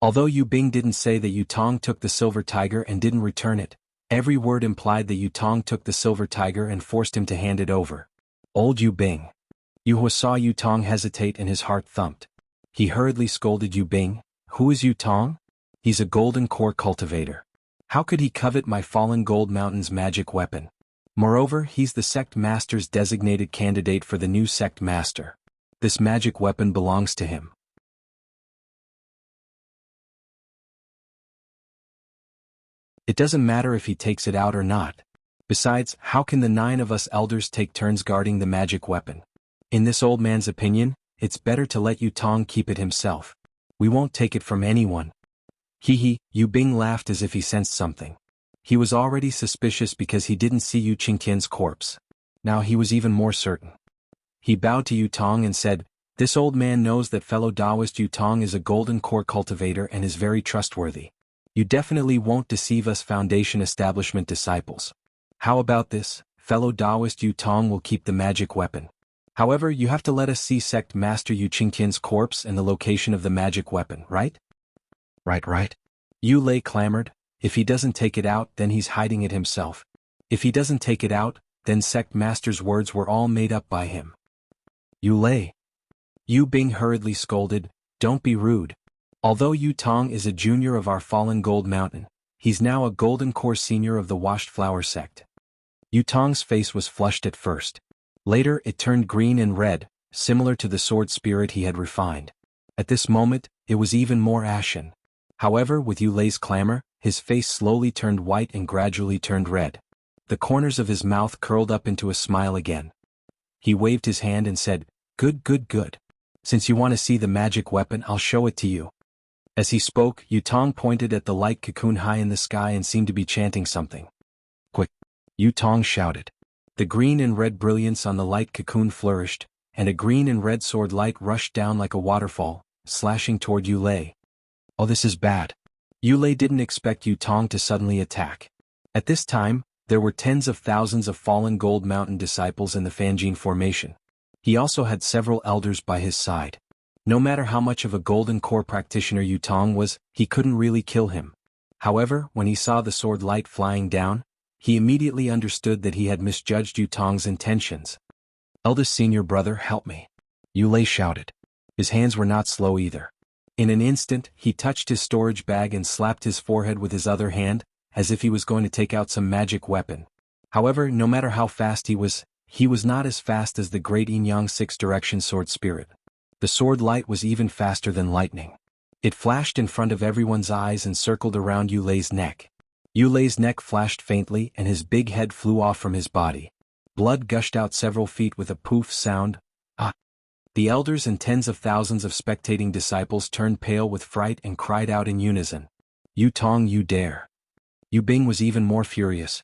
Speaker 1: Although Yu Bing didn't say that Yu Tong took the Silver Tiger and didn't return it, every word implied that Yu Tong took the Silver Tiger and forced him to hand it over. Old Yu Bing. Yu Hua saw Yu Tong hesitate and his heart thumped. He hurriedly scolded Yu Bing, who is Yu Tong? He's a golden core cultivator. How could he covet my Fallen Gold Mountain's magic weapon? Moreover, he's the sect master's designated candidate for the new sect master. This magic weapon belongs to him. It doesn't matter if he takes it out or not. Besides, how can the 9 of us elders take turns guarding the magic weapon? In this old man's opinion, it's better to let Yu Tong keep it himself. We won't take it from anyone. Yu Bing laughed as if he sensed something. He was already suspicious because he didn't see Yu Qingqian's corpse. Now he was even more certain. He bowed to Yu Tong and said, "This old man knows that fellow Taoist Yu Tong is a golden core cultivator and is very trustworthy. You definitely won't deceive us Foundation Establishment disciples. How about this? Fellow Taoist Yu Tong will keep the magic weapon. However, you have to let us see Sect Master Yu Qingqian's corpse and the location of the magic weapon, right?" Right. Yu Lei clamored, "If he doesn't take it out, then he's hiding it himself. If he doesn't take it out, then Sect Master's words were all made up by him." "Yu Lei." Yu Bing hurriedly scolded, "Don't be rude. Although Yu Tong is a junior of our fallen Gold Mountain, he's now a golden core senior of the Washed Flower sect." Yu Tong's face was flushed at first. Later it turned green and red, similar to the sword spirit he had refined. At this moment, it was even more ashen. However, with Yu Lei's clamor, his face slowly turned white and gradually turned red. The corners of his mouth curled up into a smile again. He waved his hand and said, Good. Since you want to see the magic weapon, I'll show it to you." As he spoke, Yu Tong pointed at the light cocoon high in the sky and seemed to be chanting something. "Quick!" Yu Tong shouted. The green and red brilliance on the light cocoon flourished, and a green and red sword light rushed down like a waterfall, slashing toward Yu Lei. "Oh, this is bad." Yu Lei didn't expect Yu Tong to suddenly attack. At this time, there were tens of thousands of fallen Gold Mountain disciples in the Fanjin formation. He also had several elders by his side. No matter how much of a golden core practitioner Yu Tong was, he couldn't really kill him. However, when he saw the sword light flying down, he immediately understood that he had misjudged Yu Tong's intentions. "Eldest senior brother, help me," Yu Lei shouted. His hands were not slow either. In an instant, he touched his storage bag and slapped his forehead with his other hand, as if he was going to take out some magic weapon. However, no matter how fast he was not as fast as the great Yin Yang six-direction sword spirit. The sword light was even faster than lightning. It flashed in front of everyone's eyes and circled around Yu Lei's neck. Yu Lei's neck flashed faintly and his big head flew off from his body. Blood gushed out several feet with a poof sound. "Ah!" The elders and tens of thousands of spectating disciples turned pale with fright and cried out in unison, "Yu Tong, you dare!" Yu Bing was even more furious.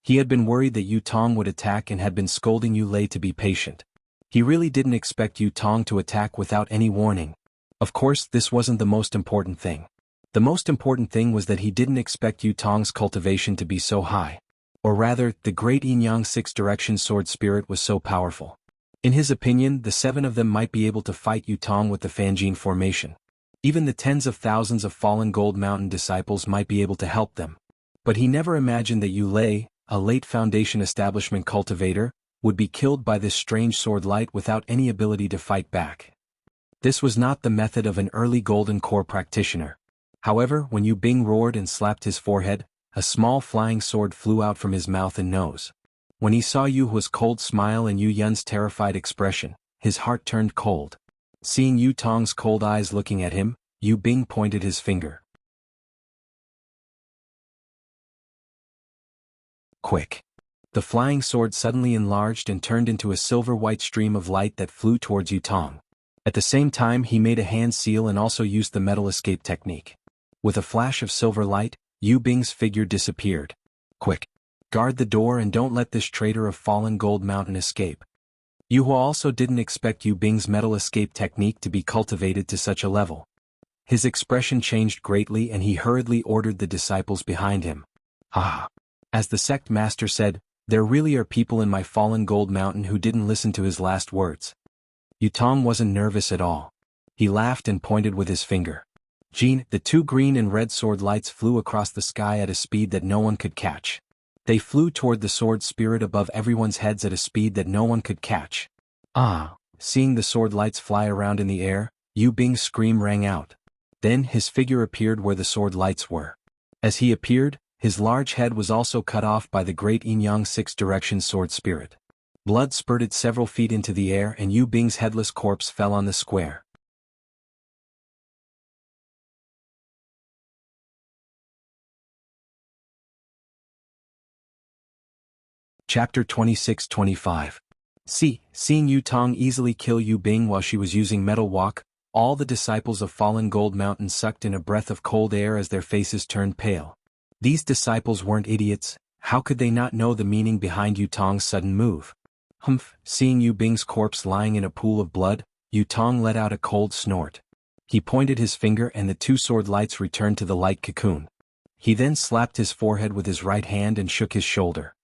Speaker 1: He had been worried that Yu Tong would attack and had been scolding Yu Lei to be patient. He really didn't expect Yu Tong to attack without any warning. Of course, this wasn't the most important thing. The most important thing was that he didn't expect Yu Tong's cultivation to be so high. Or rather, the great Yin Yang six-direction sword spirit was so powerful. In his opinion, the 7 of them might be able to fight Yu Tong with the Fanjin formation. Even the tens of thousands of fallen Gold Mountain disciples might be able to help them. But he never imagined that Yu Lei, a late Foundation Establishment cultivator, would be killed by this strange sword light without any ability to fight back. This was not the method of an early Golden Core practitioner. However, when Yu Bing roared and slapped his forehead, a small flying sword flew out from his mouth and nose. When he saw Yu Hua's cold smile and Yu Yun's terrified expression, his heart turned cold. Seeing Yu Tong's cold eyes looking at him, Yu Bing pointed his finger. "Quick!" The flying sword suddenly enlarged and turned into a silver-white stream of light that flew towards Yu Tong. At the same time, he made a hand seal and also used the metal escape technique. With a flash of silver light, Yu Bing's figure disappeared. "Quick! Guard the door and don't let this traitor of fallen Gold Mountain escape." Yu Hua also didn't expect Yu Bing's metal escape technique to be cultivated to such a level. His expression changed greatly and he hurriedly ordered the disciples behind him. "Ah!" As the sect master said, "There really are people in my fallen Gold Mountain who didn't listen to his last words." Yu Tong wasn't nervous at all. He laughed and pointed with his finger. "Jean," the 2 green and red sword lights flew across the sky at a speed that no one could catch. They flew toward the sword spirit above everyone's heads at a speed that no one could catch. "Ah!" Seeing the sword lights fly around in the air, Yu Bing's scream rang out. Then his figure appeared where the sword lights were. As he appeared, his large head was also cut off by the great Yin Yang six-direction sword spirit. Blood spurted several feet into the air and Yu Bing's headless corpse fell on the square. Chapter 26-25. Seeing Yu Tong easily kill Yu Bing while she was using Metal Walk, all the disciples of Fallen Gold Mountain sucked in a breath of cold air as their faces turned pale. These disciples weren't idiots. How could they not know the meaning behind Yu Tong's sudden move? Humph! Seeing Yu Bing's corpse lying in a pool of blood, Yu Tong let out a cold snort. He pointed his finger and the two sword lights returned to the light cocoon. He then slapped his forehead with his right hand and shook his shoulder.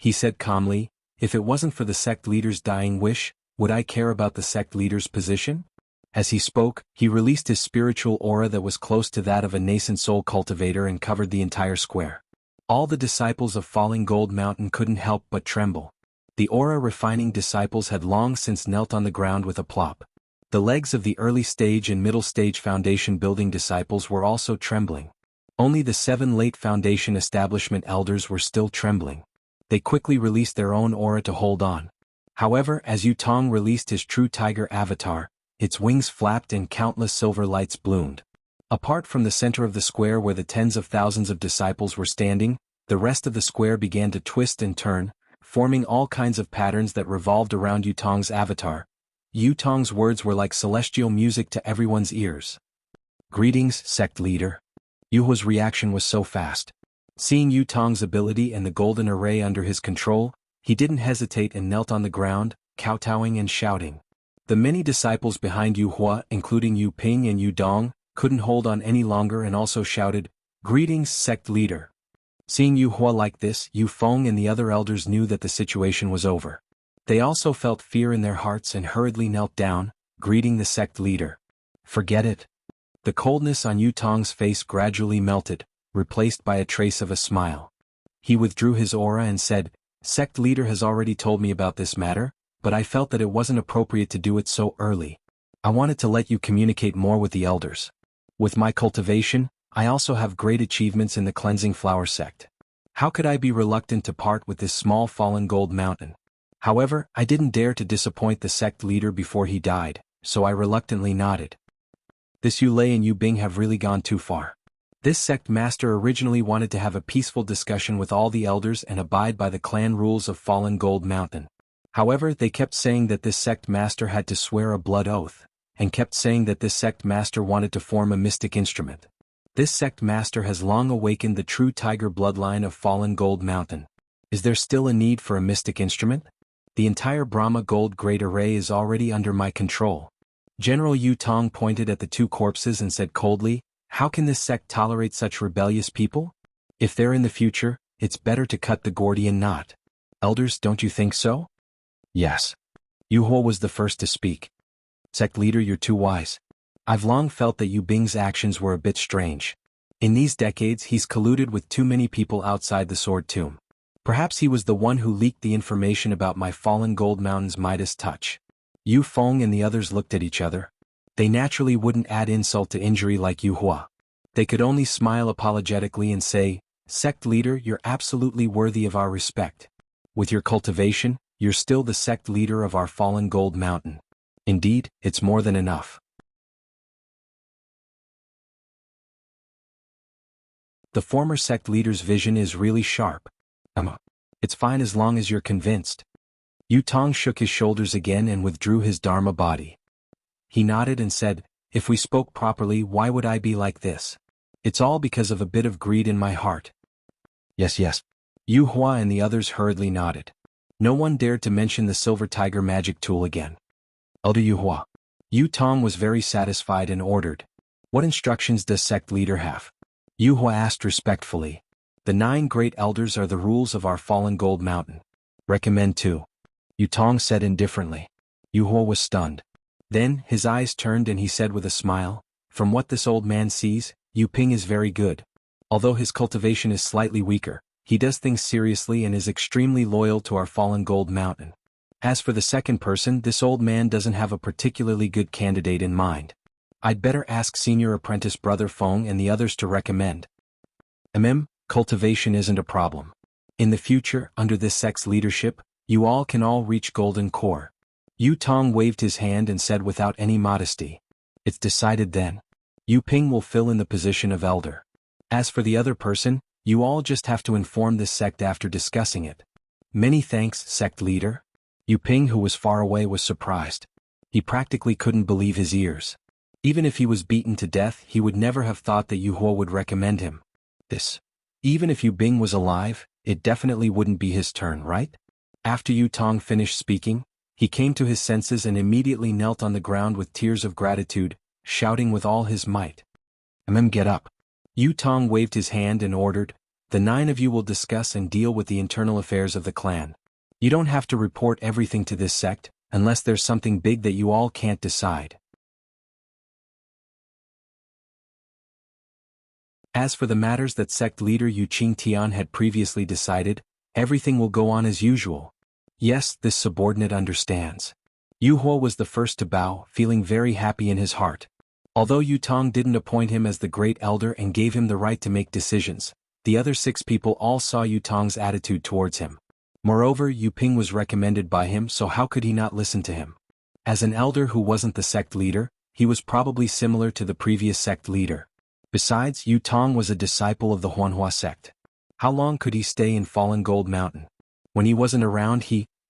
Speaker 1: He said calmly, "If it wasn't for the sect leader's dying wish, would I care about the sect leader's position?" As he spoke, he released his spiritual aura that was close to that of a nascent soul cultivator and covered the entire square. All the disciples of Falling Gold Mountain couldn't help but tremble. The aura-refining disciples had long since knelt on the ground with a plop. The legs of the early stage and middle stage foundation building disciples were also trembling. Only the 7 late foundation establishment elders were still trembling. They quickly released their own aura to hold on. However, as Yu Tong released his true tiger avatar, its wings flapped and countless silver lights bloomed. Apart from the center of the square where the tens of thousands of disciples were standing, the rest of the square began to twist and turn, forming all kinds of patterns that revolved around Yu Tong's avatar. Yu Tong's words were like celestial music to everyone's ears. "Greetings, sect leader." Yuhua's reaction was so fast. Seeing Yu Tong's ability and the golden array under his control, he didn't hesitate and knelt on the ground, kowtowing and shouting. The many disciples behind Yu Hua, including Yu Ping and Yu Dong, couldn't hold on any longer and also shouted, "Greetings, sect leader." Seeing Yu Hua like this, Yu Feng and the other elders knew that the situation was over. They also felt fear in their hearts and hurriedly knelt down, greeting the sect leader. "Forget it." The coldness on Yu Tong's face gradually melted, replaced by a trace of a smile. He withdrew his aura and said, "Sect leader has already told me about this matter, but I felt that it wasn't appropriate to do it so early. I wanted to let you communicate more with the elders. With my cultivation, I also have great achievements in the Cleansing Flower sect. How could I be reluctant to part with this small fallen gold mountain? However, I didn't dare to disappoint the sect leader before he died, so I reluctantly nodded. This Yu Lei and Yu Bing have really gone too far. This sect master originally wanted to have a peaceful discussion with all the elders and abide by the clan rules of Fallen Gold Mountain. However, they kept saying that this sect master had to swear a blood oath, and kept saying that this sect master wanted to form a mystic instrument. This sect master has long awakened the true tiger bloodline of Fallen Gold Mountain. Is there still a need for a mystic instrument? The entire Brahma Gold Great Array is already under my control. General Yu Tong pointed at the 2 corpses and said coldly, "How can this sect tolerate such rebellious people? If they're in the future, it's better to cut the Gordian knot. Elders, don't you think so?" "Yes." Yu Hua was the first to speak. "Sect leader, you're too wise. I've long felt that Yu Bing's actions were a bit strange. In these decades he's colluded with too many people outside the Sword Tomb. Perhaps he was the one who leaked the information about my Fallen Gold Mountain's Midas touch." Yu Feng and the others looked at each other. They naturally wouldn't add insult to injury like Yu Hua. They could only smile apologetically and say, "Sect leader, you're absolutely worthy of our respect. With your cultivation, you're still the sect leader of our Fallen Gold Mountain. Indeed, it's more than enough." The former sect leader's vision is really sharp. It's fine as long as you're convinced. Yu Tong shook his shoulders again and withdrew his Dharma body. He nodded and said, "If we spoke properly, why would I be like this? It's all because of a bit of greed in my heart." Yes. Yu Hua and the others hurriedly nodded. No one dared to mention the Silver Tiger magic tool again. "Elder Yu Hua." Yu Tong was very satisfied and ordered, "What instructions does sect leader have?" Yu Hua asked respectfully. "The 9 great elders are the rules of our Fallen Gold Mountain. Recommend 2. Yu Tong said indifferently. Yu Hua was stunned. Then, his eyes turned and he said with a smile, "From what this old man sees, Yu Ping is very good. Although his cultivation is slightly weaker, he does things seriously and is extremely loyal to our Fallen Gold Mountain. As for the second person, this old man doesn't have a particularly good candidate in mind. I'd better ask senior apprentice brother Feng and the others to recommend. Cultivation isn't a problem. In the future, under this sect's leadership, you all can reach Golden Core." Yu Tong waved his hand and said without any modesty, "It's decided then. Yu Ping will fill in the position of elder. As for the other person, you all just have to inform this sect after discussing it." Many thanks, sect leader. Yu Ping, who was far away, was surprised. He practically couldn't believe his ears. Even if he was beaten to death, he would never have thought that Yu Huo would recommend him. This. Even if Yu Bing was alive, it definitely wouldn't be his turn, right? After Yu Tong finished speaking, he came to his senses and immediately knelt on the ground with tears of gratitude, shouting with all his might. Get up. Yu Tong waved his hand and ordered, "The 9 of you will discuss and deal with the internal affairs of the clan. You don't have to report everything to this sect, unless there's something big that you all can't decide." As for the matters that sect leader Yu Qingtian had previously decided, everything will go on as usual. Yes, this subordinate understands. Yu Huo was the first to bow, feeling very happy in his heart. Although Yu Tong didn't appoint him as the great elder and gave him the right to make decisions, the other 6 people all saw Yu Tong's attitude towards him. Moreover, Yu Ping was recommended by him, so how could he not listen to him? As an elder who wasn't the sect leader, he was probably similar to the previous sect leader. Besides, Yu Tong was a disciple of the Huanhua sect. How long could he stay in Fallen Gold Mountain? When he wasn't around,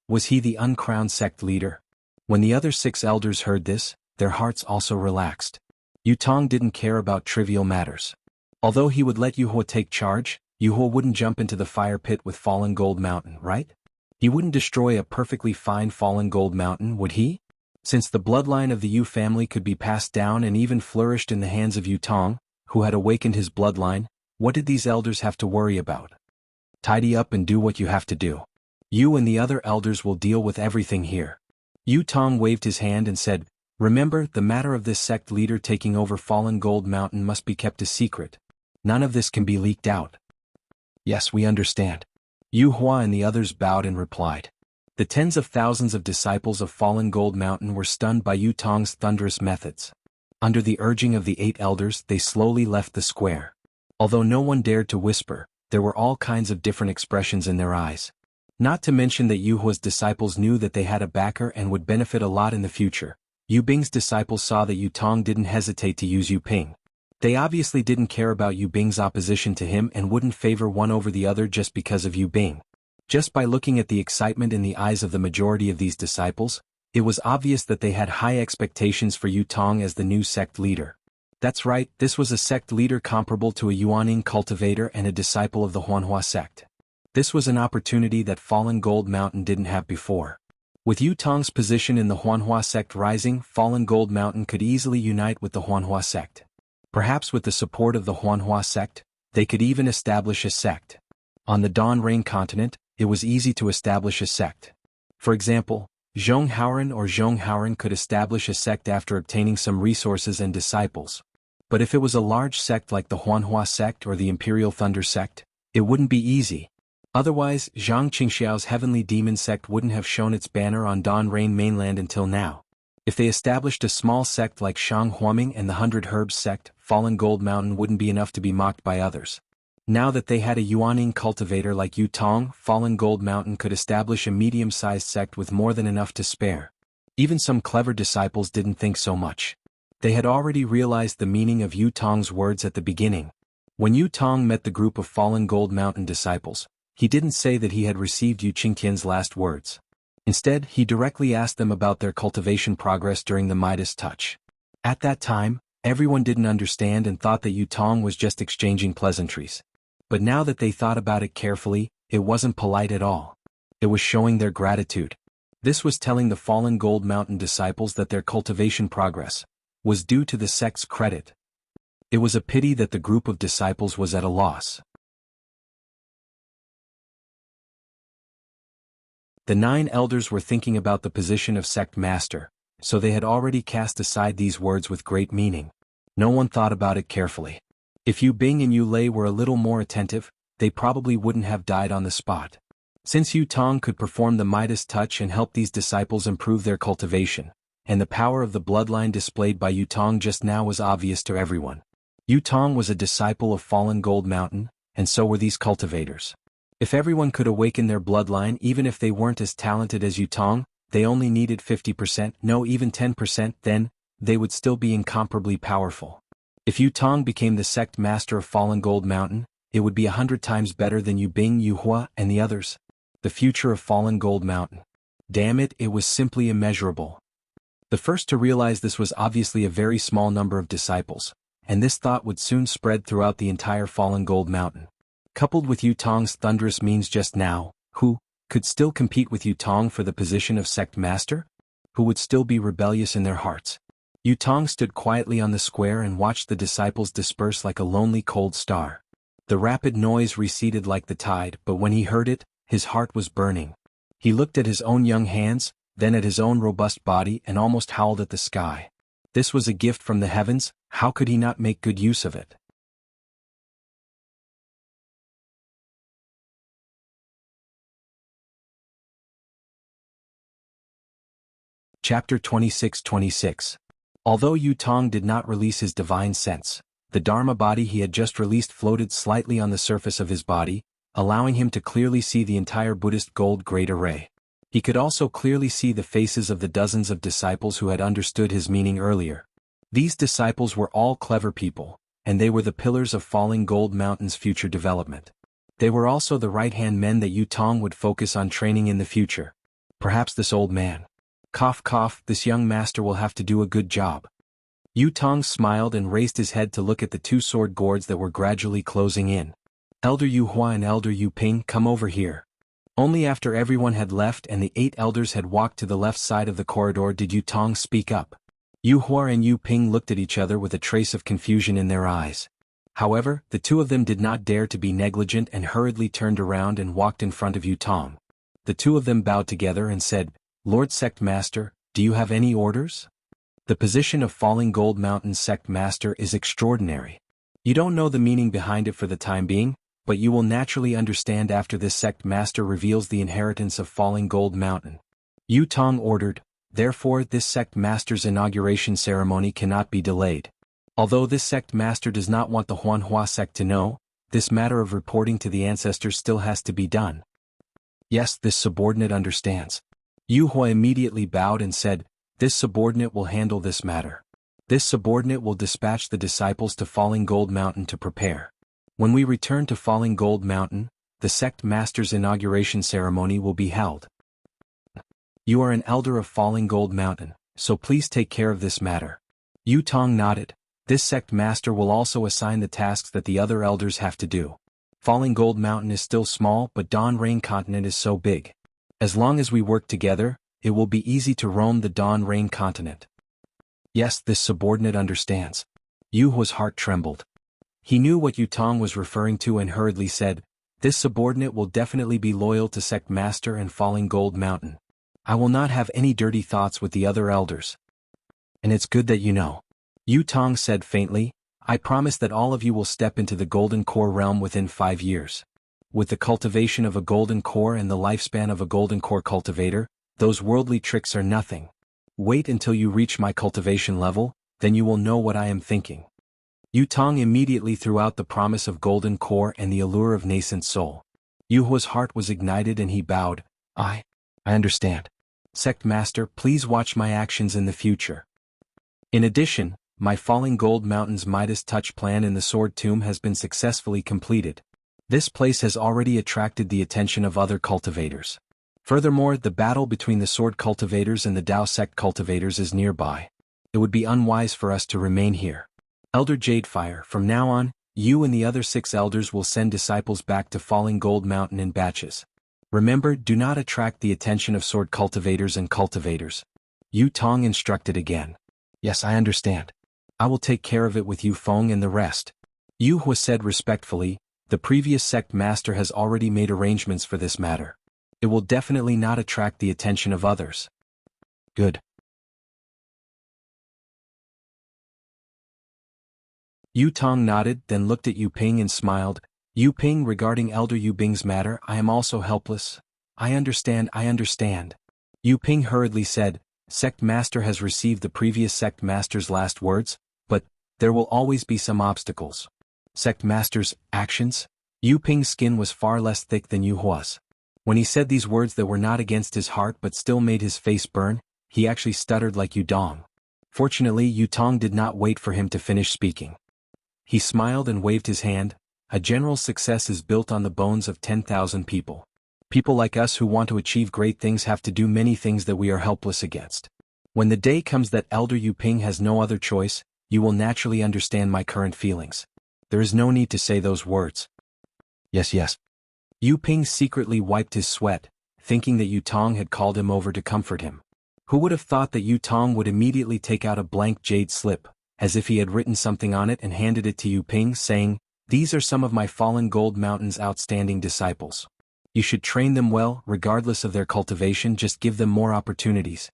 Speaker 1: was he the uncrowned sect leader? When the other 6 elders heard this, their hearts also relaxed. Yu Tong didn't care about trivial matters. Although he would let Yu Huo take charge, Yu Huo wouldn't jump into the fire pit with Fallen Gold Mountain, right? He wouldn't destroy a perfectly fine Fallen Gold Mountain, would he? Since the bloodline of the Yu family could be passed down and even flourished in the hands of Yu Tong, who had awakened his bloodline, what did these elders have to worry about? Tidy up and do what you have to do. You and the other elders will deal with everything here. Yu Tong waved his hand and said, "Remember, the matter of this sect leader taking over Fallen Gold Mountain must be kept a secret. None of this can be leaked out." "Yes, we understand." Yu Hua and the others bowed and replied. The tens of thousands of disciples of Fallen Gold Mountain were stunned by Yu Tong's thunderous methods. Under the urging of the 8 elders, they slowly left the square. Although no one dared to whisper, there were all kinds of different expressions in their eyes. Not to mention that Yu Hua's disciples knew that they had a backer and would benefit a lot in the future. Yu Bing's disciples saw that Yu Tong didn't hesitate to use Yu Ping. They obviously didn't care about Yu Bing's opposition to him and wouldn't favor one over the other just because of Yu Bing. Just by looking at the excitement in the eyes of the majority of these disciples, it was obvious that they had high expectations for Yu Tong as the new sect leader. That's right, this was a sect leader comparable to a Yuaning cultivator and a disciple of the Huanhua sect. This was an opportunity that Fallen Gold Mountain didn't have before. With Yu Tong's position in the Huanhua sect rising, Fallen Gold Mountain could easily unite with the Huanhua sect. Perhaps with the support of the Huanhua sect, they could even establish a sect. On the Dawn Rain continent, it was easy to establish a sect. For example, Zhonghauren could establish a sect after obtaining some resources and disciples. But if it was a large sect like the Huanhua sect or the Imperial Thunder sect, it wouldn't be easy. Otherwise, Zhang Qingxiao's Heavenly Demon sect wouldn't have shown its banner on Dawn Rain mainland until now. If they established a small sect like Shang Huaming and the 100 Herbs sect, Fallen Gold Mountain wouldn't be enough to be mocked by others. Now that they had a Yuaning cultivator like Yu Tong, Fallen Gold Mountain could establish a medium-sized sect with more than enough to spare. Even some clever disciples didn't think so much. They had already realized the meaning of Yu Tong's words at the beginning. When Yu Tong met the group of Fallen Gold Mountain disciples, he didn't say that he had received Yu Qingtian's last words. Instead, he directly asked them about their cultivation progress during the Midas touch. At that time, everyone didn't understand and thought that Yu Tong was just exchanging pleasantries. But now that they thought about it carefully, it wasn't polite at all. It was showing their gratitude. This was telling the Fallen Gold Mountain disciples that their cultivation progress was due to the sect's credit. It was a pity that the group of disciples was at a loss. The 9 elders were thinking about the position of sect master, so they had already cast aside these words with great meaning. No one thought about it carefully. If Yu Bing and Yu Lei were a little more attentive, they probably wouldn't have died on the spot. Since Yu Tong could perform the Midas touch and help these disciples improve their cultivation, and the power of the bloodline displayed by Yu Tong just now was obvious to everyone. Yu Tong was a disciple of Fallen Gold Mountain, and so were these cultivators. If everyone could awaken their bloodline even if they weren't as talented as Yu Tong, they only needed 50%, no even 10%, then, they would still be incomparably powerful. If Yu Tong became the sect master of Fallen Gold Mountain, it would be 100 times better than Yu Bing, Yu Hua, and the others. The future of Fallen Gold Mountain. Damn it, it was simply immeasurable. The first to realize this was obviously a very small number of disciples, and this thought would soon spread throughout the entire Fallen Gold Mountain. Coupled with Yutong's thunderous means just now, who could still compete with Yutong for the position of sect master? Who would still be rebellious in their hearts? Yutong stood quietly on the square and watched the disciples disperse like a lonely cold star. The rapid noise receded like the tide, but when he heard it, his heart was burning. He looked at his own young hands, then at his own robust body and almost howled at the sky. This was a gift from the heavens, how could he not make good use of it? Chapter 26-26. Although Yutong did not release his divine sense, the Dharma body he had just released floated slightly on the surface of his body, allowing him to clearly see the entire Buddhist gold great array. He could also clearly see the faces of the dozens of disciples who had understood his meaning earlier. These disciples were all clever people, and they were the pillars of Falling Gold Mountain's future development. They were also the right-hand men that Yutong would focus on training in the future. Perhaps this old man. Cough cough, this young master will have to do a good job. Yutong smiled and raised his head to look at the two sword gourds that were gradually closing in. Elder Yu Hua and Elder Yu Ping, come over here. Only after everyone had left and the 8 elders had walked to the left side of the corridor did Yutong speak up. Yu Hua and Yu Ping looked at each other with a trace of confusion in their eyes. However, the two of them did not dare to be negligent and hurriedly turned around and walked in front of Yutong. The two of them bowed together and said, Lord Sect Master, do you have any orders? The position of Falling Gold Mountain Sect Master is extraordinary. You don't know the meaning behind it for the time being, but you will naturally understand after this Sect Master reveals the inheritance of Falling Gold Mountain. Yutong ordered, therefore this Sect Master's inauguration ceremony cannot be delayed. Although this Sect Master does not want the Huanhua sect to know, this matter of reporting to the ancestors still has to be done. Yes, this subordinate understands. Yu Hua immediately bowed and said, this subordinate will handle this matter. This subordinate will dispatch the disciples to Falling Gold Mountain to prepare. When we return to Falling Gold Mountain, the Sect Master's inauguration ceremony will be held. You are an elder of Falling Gold Mountain, so please take care of this matter. Yutong nodded. This Sect Master will also assign the tasks that the other elders have to do. Falling Gold Mountain is still small, but Dawn Rain Continent is so big. As long as we work together, it will be easy to roam the Dawn Rain Continent. Yes, this subordinate understands. Yu Hua's heart trembled. He knew what Yutong was referring to and hurriedly said, this subordinate will definitely be loyal to Sect Master and Falling Gold Mountain. I will not have any dirty thoughts with the other elders. And it's good that you know. Yutong said faintly, I promise that all of you will step into the Golden Core realm within 5 years. With the cultivation of a Golden Core and the lifespan of a Golden Core cultivator, those worldly tricks are nothing. Wait until you reach my cultivation level, then you will know what I am thinking. Yutong immediately threw out the promise of Golden Core and the allure of nascent soul. Yu Hua's heart was ignited and he bowed. I understand. Sect Master, please watch my actions in the future. In addition, my Falling Gold Mountain's Midas Touch plan in the Sword Tomb has been successfully completed. This place has already attracted the attention of other cultivators. Furthermore, the battle between the Sword Cultivators and the Dao Sect Cultivators is nearby. It would be unwise for us to remain here. Elder Jadefire, from now on, you and the other 6 elders will send disciples back to Falling Gold Mountain in batches. Remember, do not attract the attention of Sword Cultivators and Cultivators. Yutong instructed again. Yes, I understand. I will take care of it with Yu Feng and the rest. Yu Hua said respectfully, the previous Sect Master has already made arrangements for this matter. It will definitely not attract the attention of others. Good. Yutong nodded, then looked at Yu Ping and smiled. Yu Ping, regarding Elder Yu Bing's matter, I am also helpless. I understand. Yu Ping hurriedly said, Sect Master has received the previous Sect Master's last words, but there will always be some obstacles. Sect Master's actions? Yu Ping's skin was far less thick than Yu Hua's. When he said these words that were not against his heart but still made his face burn, he actually stuttered like Yudong. Fortunately, Yutong did not wait for him to finish speaking. He smiled and waved his hand. A general success is built on the bones of 10,000 people. People like us who want to achieve great things have to do many things that we are helpless against. When the day comes that Elder Yu Ping has no other choice, you will naturally understand my current feelings. There is no need to say those words. Yes, yes. Yu Ping secretly wiped his sweat, thinking that Yu Tong had called him over to comfort him. Who would have thought that Yu Tong would immediately take out a blank jade slip, as if he had written something on it and handed it to Yu Ping, saying, "These are some of my fallen Gold Mountain's outstanding disciples. You should train them well, regardless of their cultivation, just give them more opportunities."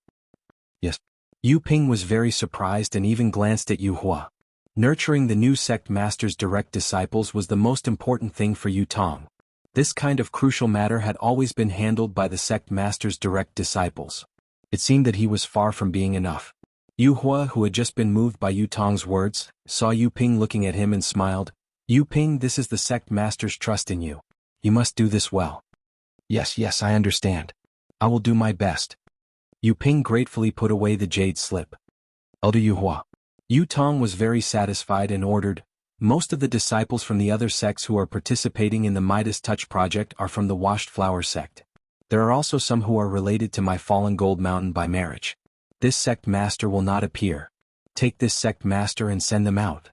Speaker 1: Yes. Yu Ping was very surprised and even glanced at Yu Hua. Nurturing the new sect master's direct disciples was the most important thing for Yu Tong. This kind of crucial matter had always been handled by the sect master's direct disciples. It seemed that he was far from being enough. Yu Hua, who had just been moved by Yu Tong's words, saw Yu Ping looking at him and smiled. "Yu Ping, this is the sect master's trust in you. You must do this well." Yes, yes, I understand. I will do my best." Yu Ping gratefully put away the jade slip. Elder Yu Hua. Yu Tong was very satisfied and ordered, "Most of the disciples from the other sects who are participating in the Midas Touch project are from the Washed Flower sect. There are also some who are related to my fallen Gold Mountain by marriage. This sect master will not appear. Take this sect master and send them out."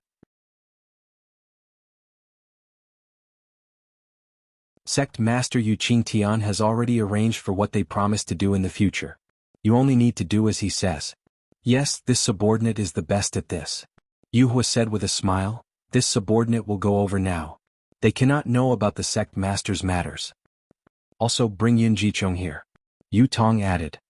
Speaker 1: Sect Master Yu Qingtian has already arranged for what they promise to do in the future. You only need to do as he says. Yes, this subordinate is the best at this. Yu Hua said with a smile, "This subordinate will go over now. They cannot know about the sect master's matters. Also bring Yun Jichong here." Yu Tong added.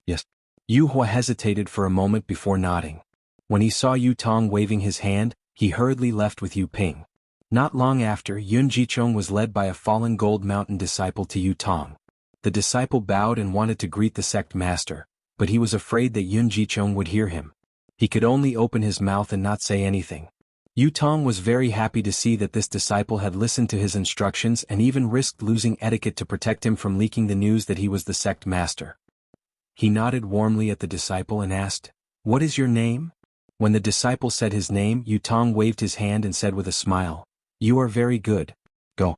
Speaker 1: Yes. Yu Hua hesitated for a moment before nodding. When he saw Yu Tong waving his hand, he hurriedly left with Yu Ping. Not long after, Yun Jichong was led by a fallen Gold Mountain disciple to Yu Tong. The disciple bowed and wanted to greet the sect master, but he was afraid that Yun Jichong would hear him. He could only open his mouth and not say anything. Yu Tong was very happy to see that this disciple had listened to his instructions and even risked losing etiquette to protect him from leaking the news that he was the sect master. He nodded warmly at the disciple and asked, "What is your name?" When the disciple said his name, Yu Tong waved his hand and said with a smile, "You are very good. Go."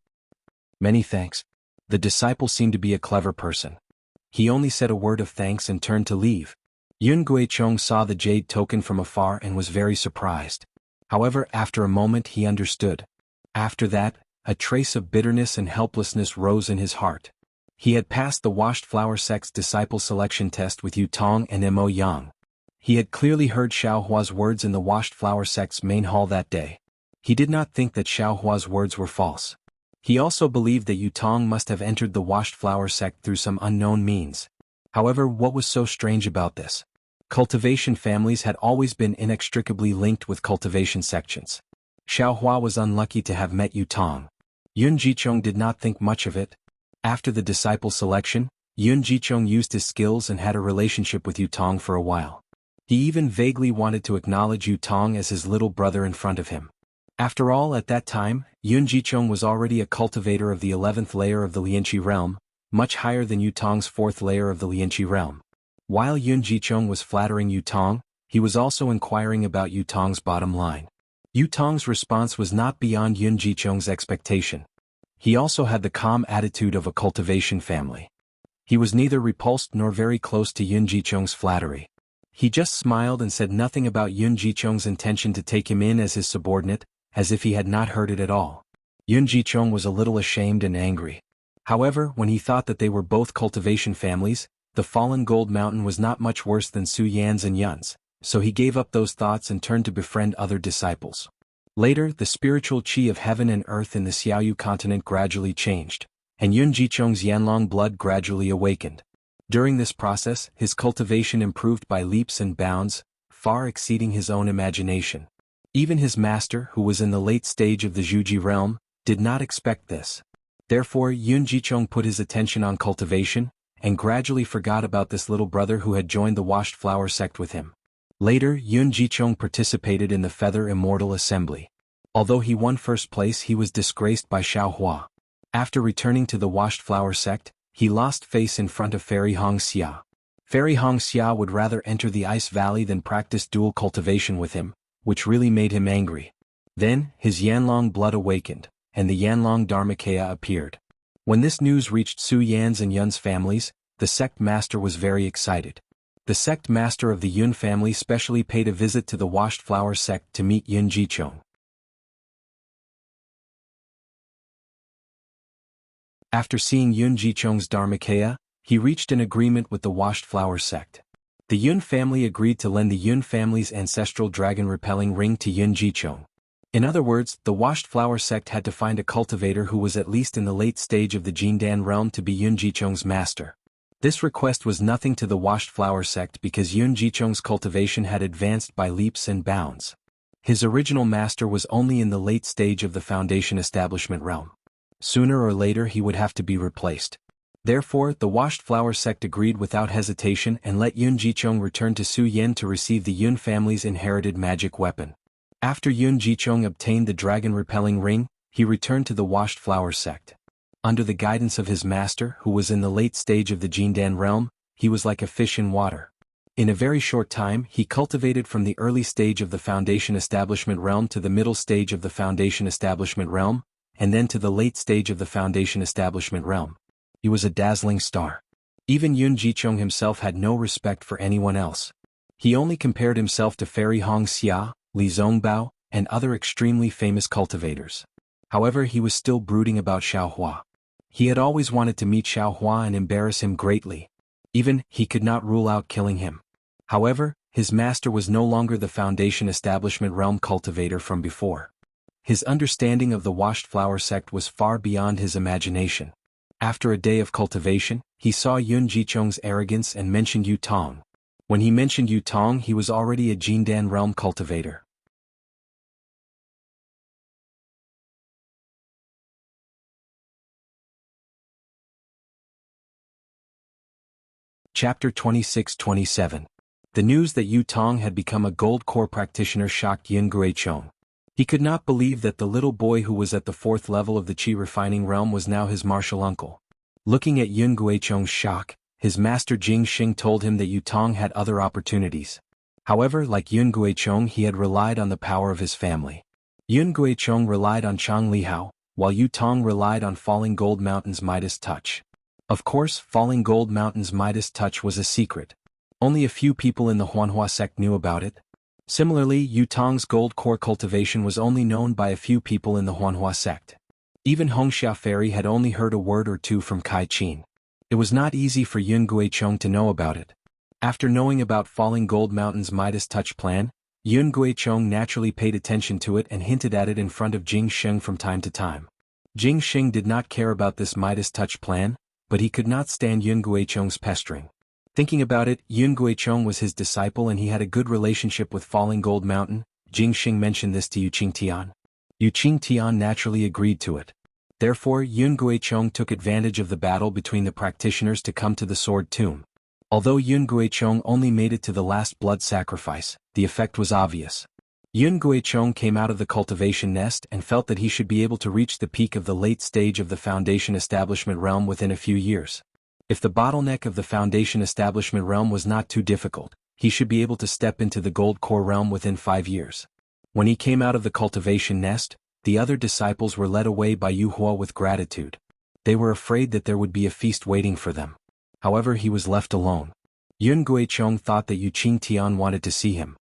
Speaker 1: "Many thanks." The disciple seemed to be a clever person. He only said a word of thanks and turned to leave. Yun Guichong saw the jade token from afar and was very surprised. However, after a moment he understood. After that, a trace of bitterness and helplessness rose in his heart. He had passed the Washed Flower sect's disciple selection test with Yu Tong and Mo Yang. He had clearly heard Xiao Hua's words in the Washed Flower sect's main hall that day. He did not think that Xiao Hua's words were false. He also believed that Yu Tong must have entered the Washed Flower sect through some unknown means. However, what was so strange about this? Cultivation families had always been inextricably linked with cultivation sections. Xiao Hua was unlucky to have met Yu Tong. Yun Jichong did not think much of it. After the disciple selection, Yun Jichong used his skills and had a relationship with Yu Tong for a while. He even vaguely wanted to acknowledge Yu Tong as his little brother in front of him. After all, at that time, Yun Jichong was already a cultivator of the 11th layer of the Lianqi realm, much higher than Yu Tong's 4th layer of the Lianqi realm. While Yun Jichong was flattering Yu Tong, he was also inquiring about Yu Tong's bottom line. Yu Tong's response was not beyond Yun Jichong's expectation. He also had the calm attitude of a cultivation family. He was neither repulsed nor very close to Yun Jichong's flattery. He just smiled and said nothing about Yun Jichong's intention to take him in as his subordinate, as if he had not heard it at all. Yun Jichong was a little ashamed and angry. However, when he thought that they were both cultivation families, the fallen Gold Mountain was not much worse than Su Yan's and Yun's, so he gave up those thoughts and turned to befriend other disciples. Later, the spiritual qi of heaven and earth in the Xiaoyu continent gradually changed, and Yun Jichong's Yanlong blood gradually awakened. During this process, his cultivation improved by leaps and bounds, far exceeding his own imagination. Even his master, who was in the late stage of the Zhuji realm, did not expect this. Therefore, Yun Jichong put his attention on cultivation, and gradually forgot about this little brother who had joined the Washed Flower sect with him. Later, Yun Jichong participated in the Feather Immortal Assembly. Although he won first place, he was disgraced by Xiao Hua. After returning to the Washed Flower sect, he lost face in front of Fairy Hong Xia. Fairy Hong Xia would rather enter the Ice Valley than practice dual cultivation with him, which really made him angry. Then, his Yanlong blood awakened, and the Yanlong Dharmakaya appeared. When this news reached Su Yan's and Yun's families, the sect master was very excited. The sect master of the Yun family specially paid a visit to the Washed Flower sect to meet Yun Jichong. After seeing Yun Jichong's Dharmakaya, he reached an agreement with the Washed Flower sect. The Yun family agreed to lend the Yun family's ancestral dragon-repelling ring to Yun Jichong. In other words, the Washed Flower sect had to find a cultivator who was at least in the late stage of the Jindan realm to be Yun Jichong's master. This request was nothing to the Washed Flower sect because Yun Jichong's cultivation had advanced by leaps and bounds. His original master was only in the late stage of the Foundation establishment realm. Sooner or later he would have to be replaced. Therefore, the Washed Flower sect agreed without hesitation and let Yun Jichong return to Su Yan to receive the Yun family's inherited magic weapon. After Yun Jichong obtained the dragon-repelling ring, he returned to the Washed Flower sect. Under the guidance of his master, who was in the late stage of the Jindan realm, he was like a fish in water. In a very short time, he cultivated from the early stage of the Foundation establishment realm to the middle stage of the Foundation establishment realm, and then to the late stage of the Foundation establishment realm. He was a dazzling star. Even Yun Jichong himself had no respect for anyone else. He only compared himself to Fairy Hong Xia, Li Zongbao, and other extremely famous cultivators. However, he was still brooding about Xiaohua. He had always wanted to meet Xiaohua and embarrass him greatly. Even, he could not rule out killing him. However, his master was no longer the Foundation establishment realm cultivator from before. His understanding of the Washed Flower sect was far beyond his imagination. After a day of cultivation, he saw Yun Jichong's arrogance and mentioned Yu Tong. When he mentioned Yu Tong, he was already a Jindan realm cultivator. Chapter 26-27. The news that Yu Tong had become a gold core practitioner shocked Yun Guichong. He could not believe that the little boy who was at the 4th level of the Qi refining realm was now his martial uncle. Looking at Yun Guichong's shock, his master Jing Xing told him that Yu Tong had other opportunities. However, like Yun Guichong, he had relied on the power of his family. Yun Guichong relied on Chang Lihao, while Yu Tong relied on Falling Gold Mountain's Midas touch. Of course, Falling Gold Mountain's Midas touch was a secret. Only a few people in the Huanhua sect knew about it. Similarly, Yu Tong's gold core cultivation was only known by a few people in the Huanhua sect. Even Hongxia Fairy had only heard a word or two from Kai Qin. It was not easy for Yun Guichong to know about it. After knowing about Falling Gold Mountain's Midas touch plan, Yun Guichong naturally paid attention to it and hinted at it in front of Jing Xing from time to time. Jing Xing did not care about this Midas touch plan, but he could not stand Yun Guichong's pestering. Thinking about it, Yun Guichong was his disciple and he had a good relationship with Falling Gold Mountain. Jing Xing mentioned this to Yu Qingtian. Yu Qingtian naturally agreed to it. Therefore, Yun Guichong took advantage of the battle between the practitioners to come to the Sword Tomb. Although Yun Guichong only made it to the last blood sacrifice, the effect was obvious. Yun Guichong came out of the cultivation nest and felt that he should be able to reach the peak of the late stage of the Foundation establishment realm within a few years. If the bottleneck of the Foundation establishment realm was not too difficult, he should be able to step into the gold core realm within 5 years. When he came out of the cultivation nest, the other disciples were led away by Yu Hua with gratitude. They were afraid that there would be a feast waiting for them. However, he was left alone. Yun Guichong thought that Yu Qingtian wanted to see him.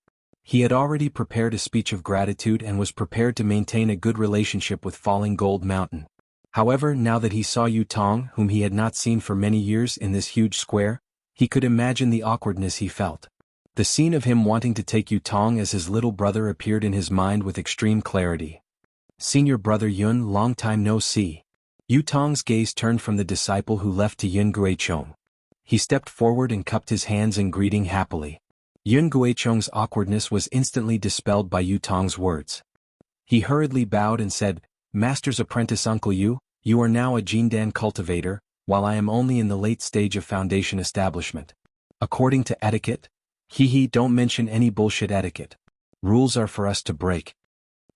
Speaker 1: He had already prepared a speech of gratitude and was prepared to maintain a good relationship with Falling Gold Mountain. However, now that he saw Yu Tong, whom he had not seen for many years in this huge square, he could imagine the awkwardness he felt. The scene of him wanting to take Yu Tong as his little brother appeared in his mind with extreme clarity. Senior brother Yun, long time no see. Yu Tong's gaze turned from the disciple who left to Yun Guichong. He stepped forward and cupped his hands in greeting happily. Yun Guichong's awkwardness was instantly dispelled by Yu Tong's words. He hurriedly bowed and said, "Master's apprentice Uncle Yu, you are now a Jindan cultivator, while I am only in the late stage of Foundation establishment. According to etiquette? Don't mention any bullshit etiquette. Rules are for us to break."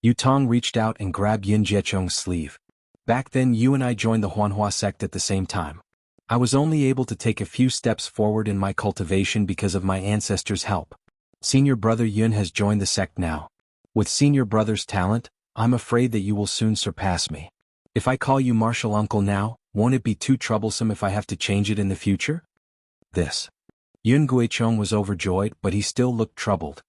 Speaker 1: Yu Tong reached out and grabbed Yun Jichong's sleeve. "Back then you and I joined the Huanhua sect at the same time. I was only able to take a few steps forward in my cultivation because of my ancestors' help. Senior brother Yun has joined the sect now. With senior brother's talent, I'm afraid that you will soon surpass me. If I call you martial uncle now, Won't it be too troublesome if I have to change it in the future? This. Yun Guichong was overjoyed, but he still looked troubled.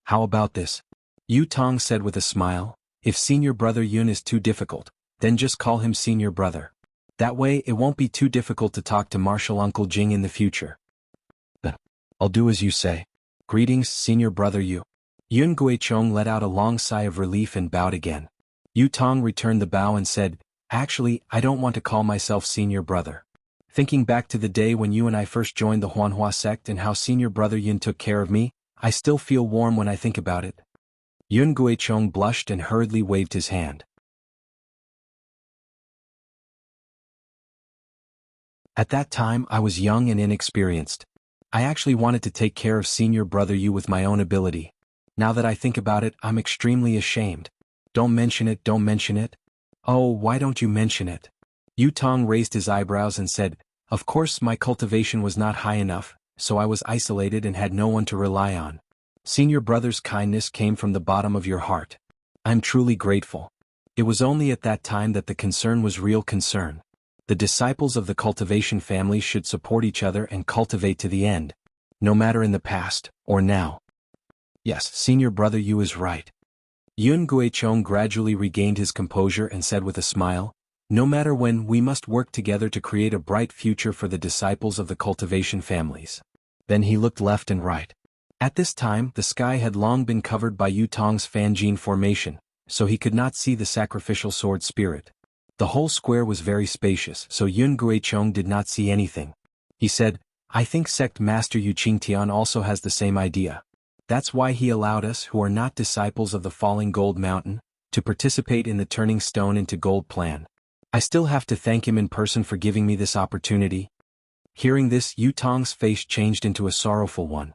Speaker 1: How about this? Yu Tong said with a smile. If senior brother Yun is too difficult, then just call him senior brother. That way it won't be too difficult to talk to Martial Uncle Jing in the future. I'll do as you say. Greetings, senior brother Yu. Yun Guichong let out a long sigh of relief and bowed again. Yu Tong returned the bow and said, Actually, I don't want to call myself senior brother. Thinking back to the day when you and I first joined the Huanhua sect and how senior brother Yun took care of me, I still feel warm when I think about it. Yun Guichong blushed and hurriedly waved his hand. At that time I was young and inexperienced. I actually wanted to take care of senior brother Yu with my own ability. Now that I think about it, I'm extremely ashamed. Don't mention it, don't mention it. Oh, why don't you mention it? Yu Tong raised his eyebrows and said, Of course my cultivation was not high enough, so I was isolated and had no one to rely on. Senior brother's kindness came from the bottom of your heart. I'm truly grateful. It was only at that time that the concern was real concern. The disciples of the cultivation family should support each other and cultivate to the end, no matter in the past or now. Yes, senior brother Yu is right. Yun Guichong gradually regained his composure and said with a smile, No matter when, we must work together to create a bright future for the disciples of the cultivation families. Then he looked left and right. At this time, the sky had long been covered by Yu Tong's Fanjin formation, so he could not see the sacrificial sword spirit. The whole square was very spacious, so Yun Guichong did not see anything. He said, I think Sect Master Yu Qingtian also has the same idea. That's why he allowed us, who are not disciples of the Falling Gold Mountain, to participate in the Turning Stone into Gold plan. I still have to thank him in person for giving me this opportunity. Hearing this, Yu Tong's face changed into a sorrowful one.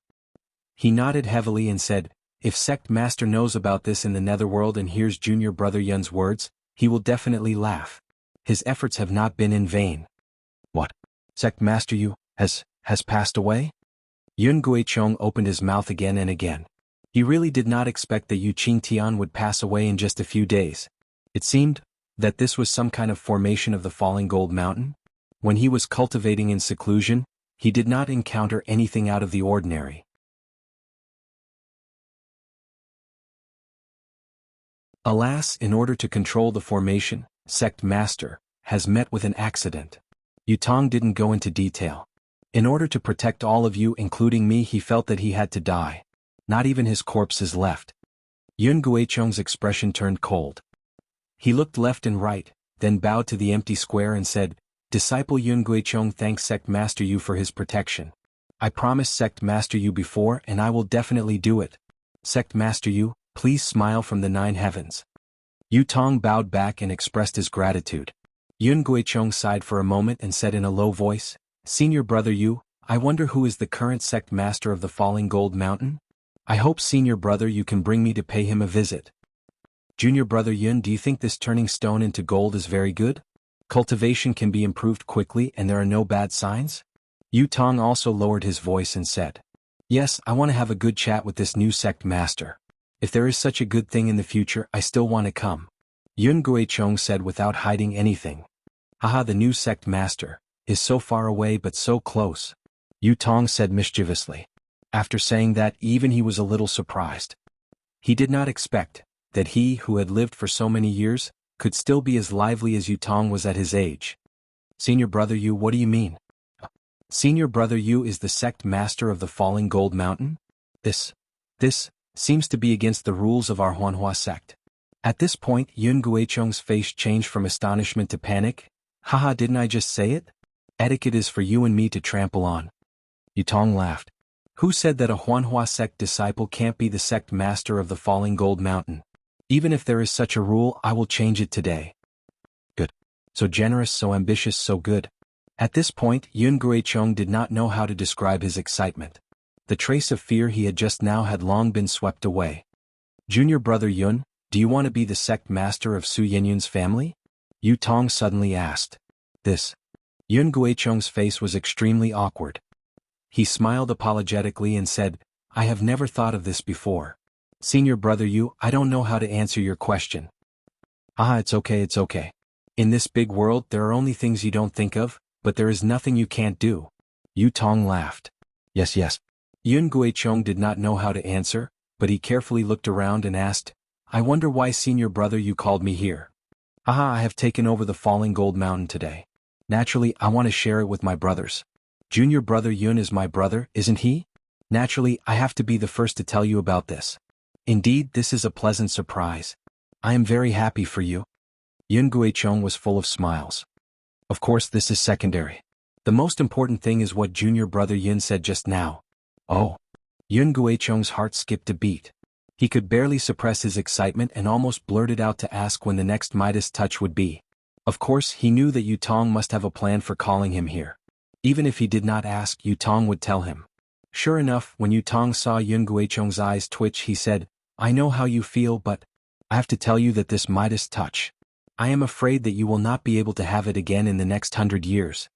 Speaker 1: He nodded heavily and said, If Sect Master knows about this in the Netherworld and hears Junior Brother Yun's words, he will definitely laugh. His efforts have not been in vain. What? Sect Master Yu has passed away? Yun Guichong opened his mouth again and again. He really did not expect that Yu Qingtian would pass away in just a few days. It seemed that this was some kind of formation of the Falling Gold Mountain. When he was cultivating in seclusion, he did not encounter anything out of the ordinary. Alas, in order to control the formation, Sect Master has met with an accident. Yu Tong didn't go into detail. In order to protect all of you, including me, he felt that he had to die. Not even his corpse is left. Yun Guichong's expression turned cold. He looked left and right, then bowed to the empty square and said, Disciple Yun Guichong thanks Sect Master Yu for his protection. I promised Sect Master Yu before and I will definitely do it. Sect Master Yu, please smile from the 9 heavens. Yu Tong bowed back and expressed his gratitude. Yun Guichong sighed for a moment and said in a low voice, Senior brother Yu, I wonder who is the current sect master of the Falling Gold Mountain? I hope senior brother Yu can bring me to pay him a visit. Junior brother Yun, do you think this turning stone into gold is very good? Cultivation can be improved quickly and there are no bad signs? Yu Tong also lowered his voice and said, Yes, I want to have a good chat with this new sect master. If there is such a good thing in the future, I still want to come. Yun Guichong said without hiding anything. Haha, the new sect master is so far away but so close. Yu Tong said mischievously. After saying that, even he was a little surprised. He did not expect that he, who had lived for so many years, could still be as lively as Yu Tong was at his age. Senior brother Yu, what do you mean? Senior brother Yu is the sect master of the Falling Gold Mountain? This seems to be against the rules of our Huanhua sect. At this point, Yun Guichong's face changed from astonishment to panic. Haha, didn't I just say it? Etiquette is for you and me to trample on. Yu Tong laughed. Who said that a Huanhua sect disciple can't be the sect master of the Falling Gold Mountain? Even if there is such a rule, I will change it today. Good. So generous, so ambitious, so good. At this point, Yun Guichong did not know how to describe his excitement. The trace of fear he had just now had long been swept away. Junior brother Yun, do you want to be the sect master of Su Yenyun's family? Yu Tong suddenly asked. Yun Guichong's face was extremely awkward. He smiled apologetically and said, I have never thought of this before. Senior brother Yu, I don't know how to answer your question. It's okay. In this big world there are only things you don't think of, but there is nothing you can't do. Yu Tong laughed. Yes, yes. Yun Guichong did not know how to answer, but he carefully looked around and asked, I wonder why senior brother you called me here. Aha, I have taken over the falling gold mountain today. Naturally, I want to share it with my brothers. Junior brother Yun is my brother, isn't he? Naturally, I have to be the first to tell you about this. Indeed, this is a pleasant surprise. I am very happy for you. Yun Guichong was full of smiles. Of course, this is secondary. The most important thing is what junior brother Yun said just now. Oh. Yun Guichong's heart skipped a beat. He could barely suppress his excitement and almost blurted out to ask when the next Midas touch would be. Of course, he knew that Yu Tong must have a plan for calling him here. Even if he did not ask, Yu Tong would tell him. Sure enough, when Yu Tong saw Yun Guichong's eyes twitch, he said, I know how you feel, but I have to tell you that this Midas touch. I am afraid that you will not be able to have it again in the next 100 years.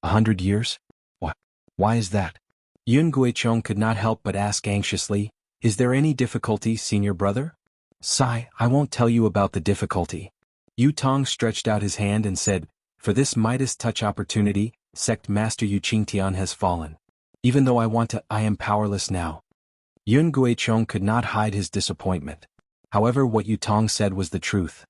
Speaker 1: 100 years? What? Why is that? Yun Guichong could not help but ask anxiously, Is there any difficulty, senior brother? Sigh, I won't tell you about the difficulty. Yu Tong stretched out his hand and said, For this Midas touch opportunity, Sect Master Yu Qingtian has fallen. Even though I want to, I am powerless now. Yun Guichong could not hide his disappointment. However, what Yu Tong said was the truth.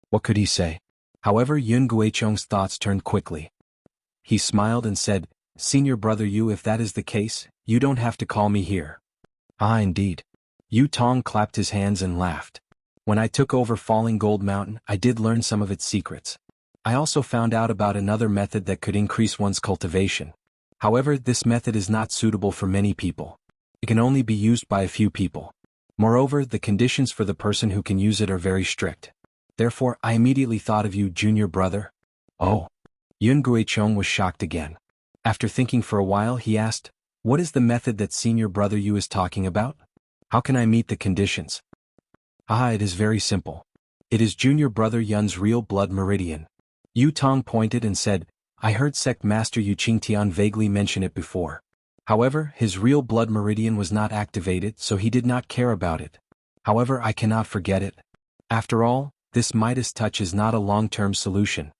Speaker 1: What could he say? However, Yun Guichong's thoughts turned quickly. He smiled and said, Senior brother Yu, if that is the case, you don't have to call me here. Ah, indeed. Yu Tong clapped his hands and laughed. When I took over Falling Gold Mountain, I did learn some of its secrets. I also found out about another method that could increase one's cultivation. However, this method is not suitable for many people. It can only be used by a few people. Moreover, the conditions for the person who can use it are very strict. Therefore, I immediately thought of you, junior brother. Oh. Yun Guichong was shocked again. After thinking for a while, he asked, What is the method that senior brother Yu is talking about? How can I meet the conditions? Ah, it is very simple. It is junior brother Yun's real blood meridian. Yu Tong pointed and said, I heard Sect Master Yu Qingtian vaguely mention it before. However, his real blood meridian was not activated, so he did not care about it. However, I cannot forget it. After all, this Midas touch is not a long-term solution.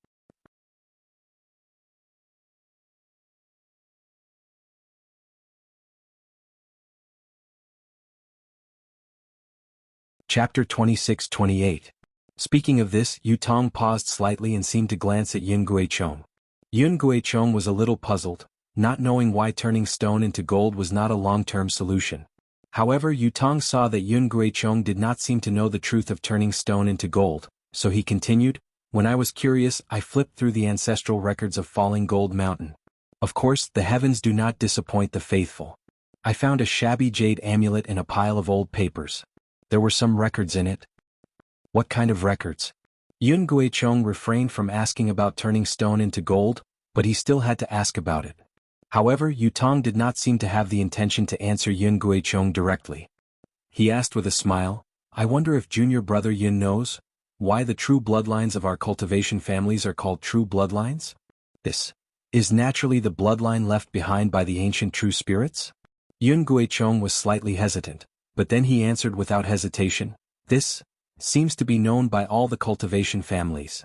Speaker 1: Chapter 26-28. Speaking of this, Yu Tong paused slightly and seemed to glance at Yun Guichong. Yun Guichong was a little puzzled, not knowing why turning stone into gold was not a long-term solution. However, Yu Tong saw that Yun Guichong did not seem to know the truth of turning stone into gold, so he continued, When I was curious, I flipped through the ancestral records of Falling Gold Mountain. Of course, the heavens do not disappoint the faithful. I found a shabby jade amulet in a pile of old papers. There were some records in it. What kind of records? Yun Guichong refrained from asking about turning stone into gold, but he still had to ask about it. However, Yu Tong did not seem to have the intention to answer Yun Guichong directly. He asked with a smile, I wonder if junior brother Yun knows why the true bloodlines of our cultivation families are called true bloodlines? This is naturally the bloodline left behind by the ancient true spirits? Yun Guichong was slightly hesitant, but then he answered without hesitation, This seems to be known by all the cultivation families.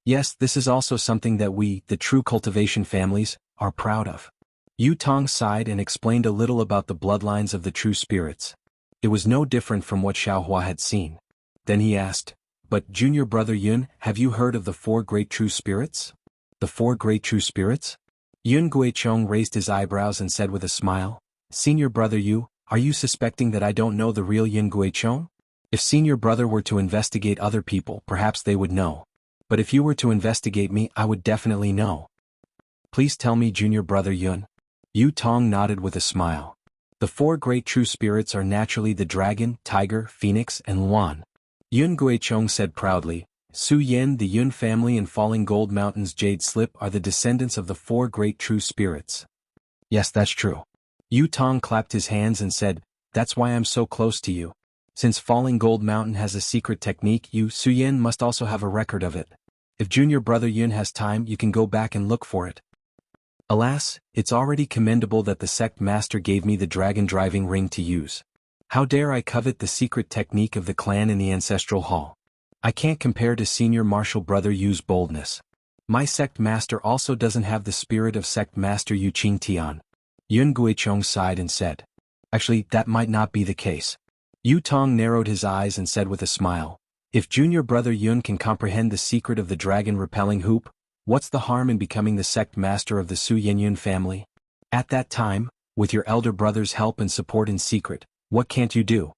Speaker 1: Yes, this is also something that we, the true cultivation families, are proud of. Yu Tong sighed and explained a little about the bloodlines of the true spirits. It was no different from what Xiaohua had seen. Then he asked, But junior brother Yun, have you heard of the 4 great true spirits? The 4 great true spirits? Yun Guichong raised his eyebrows and said with a smile, Senior brother Yu, are you suspecting that I don't know the real Yun Guichong? If senior brother were to investigate other people, perhaps they would know. But if you were to investigate me, I would definitely know. Please tell me, junior brother Yun. Yu Tong nodded with a smile. The 4 great true spirits are naturally the dragon, tiger, phoenix, and Luan. Yun Guichong said proudly, Su Yen, the Yun family and Falling Gold Mountain's jade slip are the descendants of the 4 great true spirits. Yes, that's true. Yu Tong clapped his hands and said, That's why I'm so close to you. Since Falling Gold Mountain has a secret technique, you, Su Yen, must also have a record of it. If junior brother Yun has time, you can go back and look for it. Alas, it's already commendable that the sect master gave me the dragon driving ring to use. How dare I covet the secret technique of the clan in the ancestral hall? I can't compare to senior martial brother Yu's boldness. My sect master also doesn't have the spirit of sect master Yu Qingtian. Yun Guichong sighed and said. Actually, that might not be the case. Yu Tong narrowed his eyes and said with a smile, if junior brother Yun can comprehend the secret of the dragon-repelling hoop, what's the harm in becoming the sect master of the Su Yinyun family? At that time, with your elder brother's help and support in secret, what can't you do?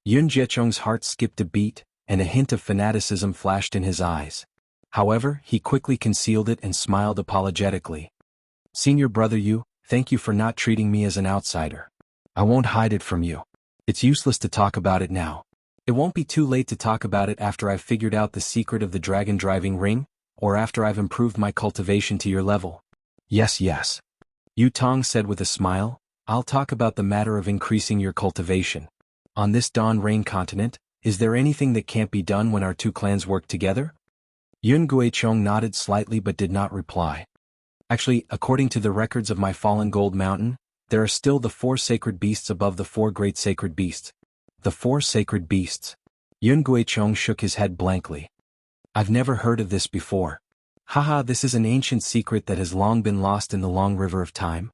Speaker 1: Yun Jiechong's heart skipped a beat, and a hint of fanaticism flashed in his eyes. However, he quickly concealed it and smiled apologetically. Senior brother Yu, thank you for not treating me as an outsider. I won't hide it from you. It's useless to talk about it now. It won't be too late to talk about it after I've figured out the secret of the dragon driving ring, or after I've improved my cultivation to your level. Yes. Yu Tong said with a smile, I'll talk about the matter of increasing your cultivation. On this Dawn Rain continent, is there anything that can't be done when our two clans work together? Yun Guichong nodded slightly but did not reply. Actually, according to the records of my fallen gold mountain, there are still the 4 sacred beasts above the 4 great sacred beasts. The 4 sacred beasts. Yun Guichong shook his head blankly. I've never heard of this before. Haha, this is an ancient secret that has long been lost in the long river of time.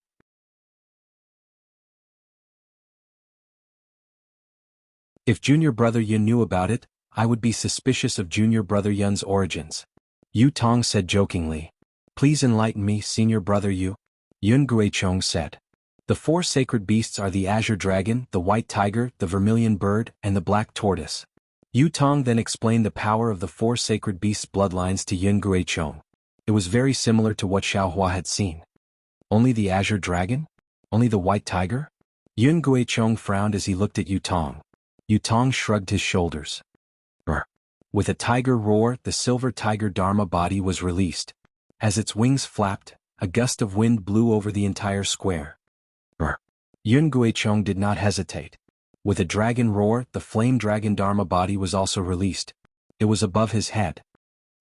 Speaker 1: If junior brother Yun knew about it, I would be suspicious of junior brother Yun's origins. Yu Tong said jokingly. Please enlighten me, senior brother Yu. Yun Guichong said. The 4 sacred beasts are the azure dragon, the white tiger, the vermilion bird, and the black tortoise. Yu Tong then explained the power of the 4 sacred beasts' bloodlines to Yun Guichong. It was very similar to what Xiaohua had seen. Only the azure dragon? Only the white tiger? Yun Guichong frowned as he looked at Yu Tong. Yu Tong shrugged his shoulders. With a tiger roar, the silver tiger Dharma body was released. As its wings flapped, a gust of wind blew over the entire square. Yun Guichong did not hesitate. With a dragon roar, the flame dragon Dharma body was also released. It was above his head.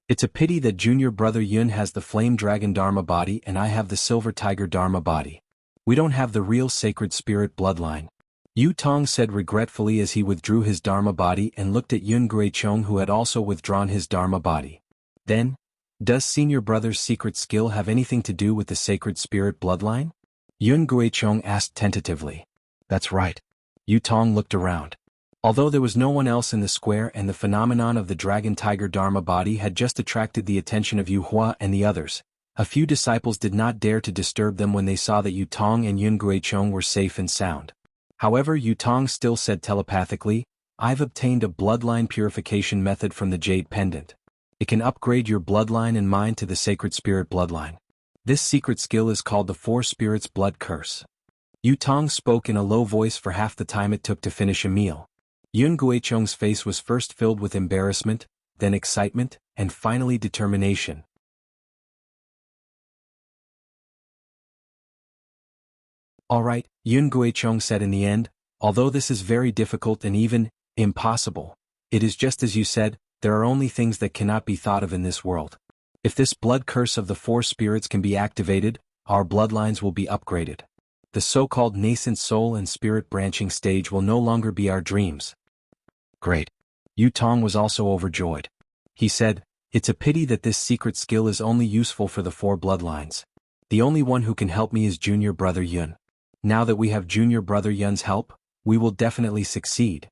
Speaker 1: It's a pity that junior brother Yun has the flame dragon Dharma body and I have the silver tiger Dharma body. We don't have the real sacred spirit bloodline. Yu Tong said regretfully as he withdrew his Dharma body and looked at Yun Guichong who had also withdrawn his Dharma body. Then, does senior brother's secret skill have anything to do with the sacred spirit bloodline? Yun Guichong asked tentatively. That's right. Yu Tong looked around. Although there was no one else in the square and the phenomenon of the dragon tiger Dharma body had just attracted the attention of Yu Hua and the others, a few disciples did not dare to disturb them when they saw that Yu Tong and Yun Guichong were safe and sound. However, Yu Tong still said telepathically, I've obtained a bloodline purification method from the Jade Pendant. It can upgrade your bloodline and mine to the sacred spirit bloodline. This secret skill is called the 4 Spirits Blood Curse. Yu Tong spoke in a low voice for half the time it took to finish a meal. Yun Guichong's face was first filled with embarrassment, then excitement, and finally determination. All right, Yun Guichong said in the end, although this is very difficult and even impossible, it is just as you said, there are only things that cannot be thought of in this world. If this blood curse of the 4 spirits can be activated, our bloodlines will be upgraded. The so-called nascent soul and spirit branching stage will no longer be our dreams. Great. Yu Tong was also overjoyed. He said, it's a pity that this secret skill is only useful for the 4 bloodlines. The only one who can help me is junior brother Yun. Now that we have junior brother Yun's help, we will definitely succeed.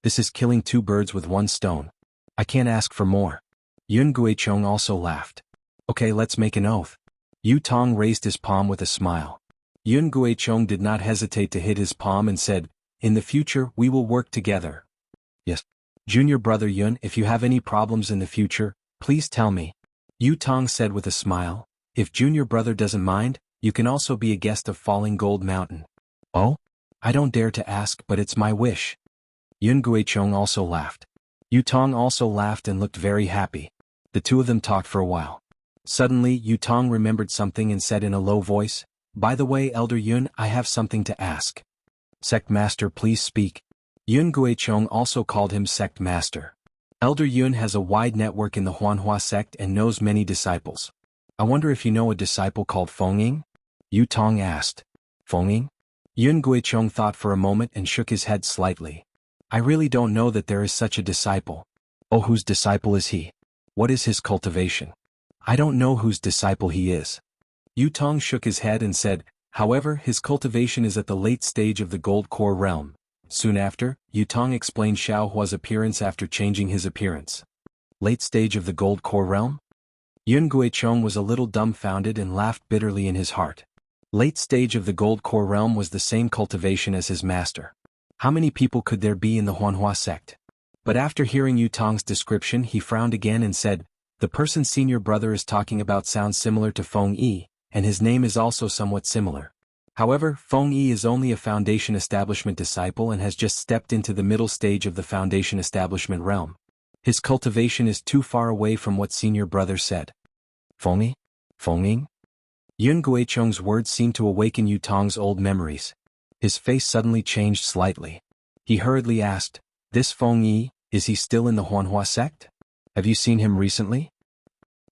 Speaker 1: This is killing 2 birds with 1 stone. I can't ask for more. Yun Guichong also laughed. Okay, let's make an oath. Yu Tong raised his palm with a smile. Yun Guichong did not hesitate to hit his palm and said, in the future we will work together. Yes. Junior brother Yun, if you have any problems in the future, please tell me. Yu Tong said with a smile, if junior brother doesn't mind, you can also be a guest of Falling Gold Mountain. Oh? I don't dare to ask, but it's my wish. Yun Guichong also laughed. Yu Tong also laughed and looked very happy. The two of them talked for a while. Suddenly, Yu Tong remembered something and said in a low voice, by the way, Elder Yun, I have something to ask. Sect Master, please speak. Yun Guichong also called him Sect Master. Elder Yun has a wide network in the Huanhua sect and knows many disciples. I wonder if you know a disciple called Fengying? Yu Tong asked. Fengying? Yun Guichong thought for a moment and shook his head slightly. I really don't know that there is such a disciple. Oh, whose disciple is he? What is his cultivation? I don't know whose disciple he is. Yu Tong shook his head and said, however, his cultivation is at the late stage of the gold core realm. Soon after, Yu Tong explained Xiao Hua's appearance after changing his appearance. Late stage of the gold core realm? Yun Guichong was a little dumbfounded and laughed bitterly in his heart. Late stage of the gold core realm was the same cultivation as his master. How many people could there be in the Huanhua sect? But after hearing Yu Tong's description he frowned again and said, the person senior brother is talking about sounds similar to Feng Yi, and his name is also somewhat similar. However, Feng Yi is only a Foundation Establishment disciple and has just stepped into the middle stage of the Foundation Establishment realm. His cultivation is too far away from what senior brother said. Feng Yi? Feng Ying? Yun Guichong's words seemed to awaken Yu Tong's old memories. His face suddenly changed slightly. He hurriedly asked, this Feng Yi, is he still in the Huanhua sect? Have you seen him recently?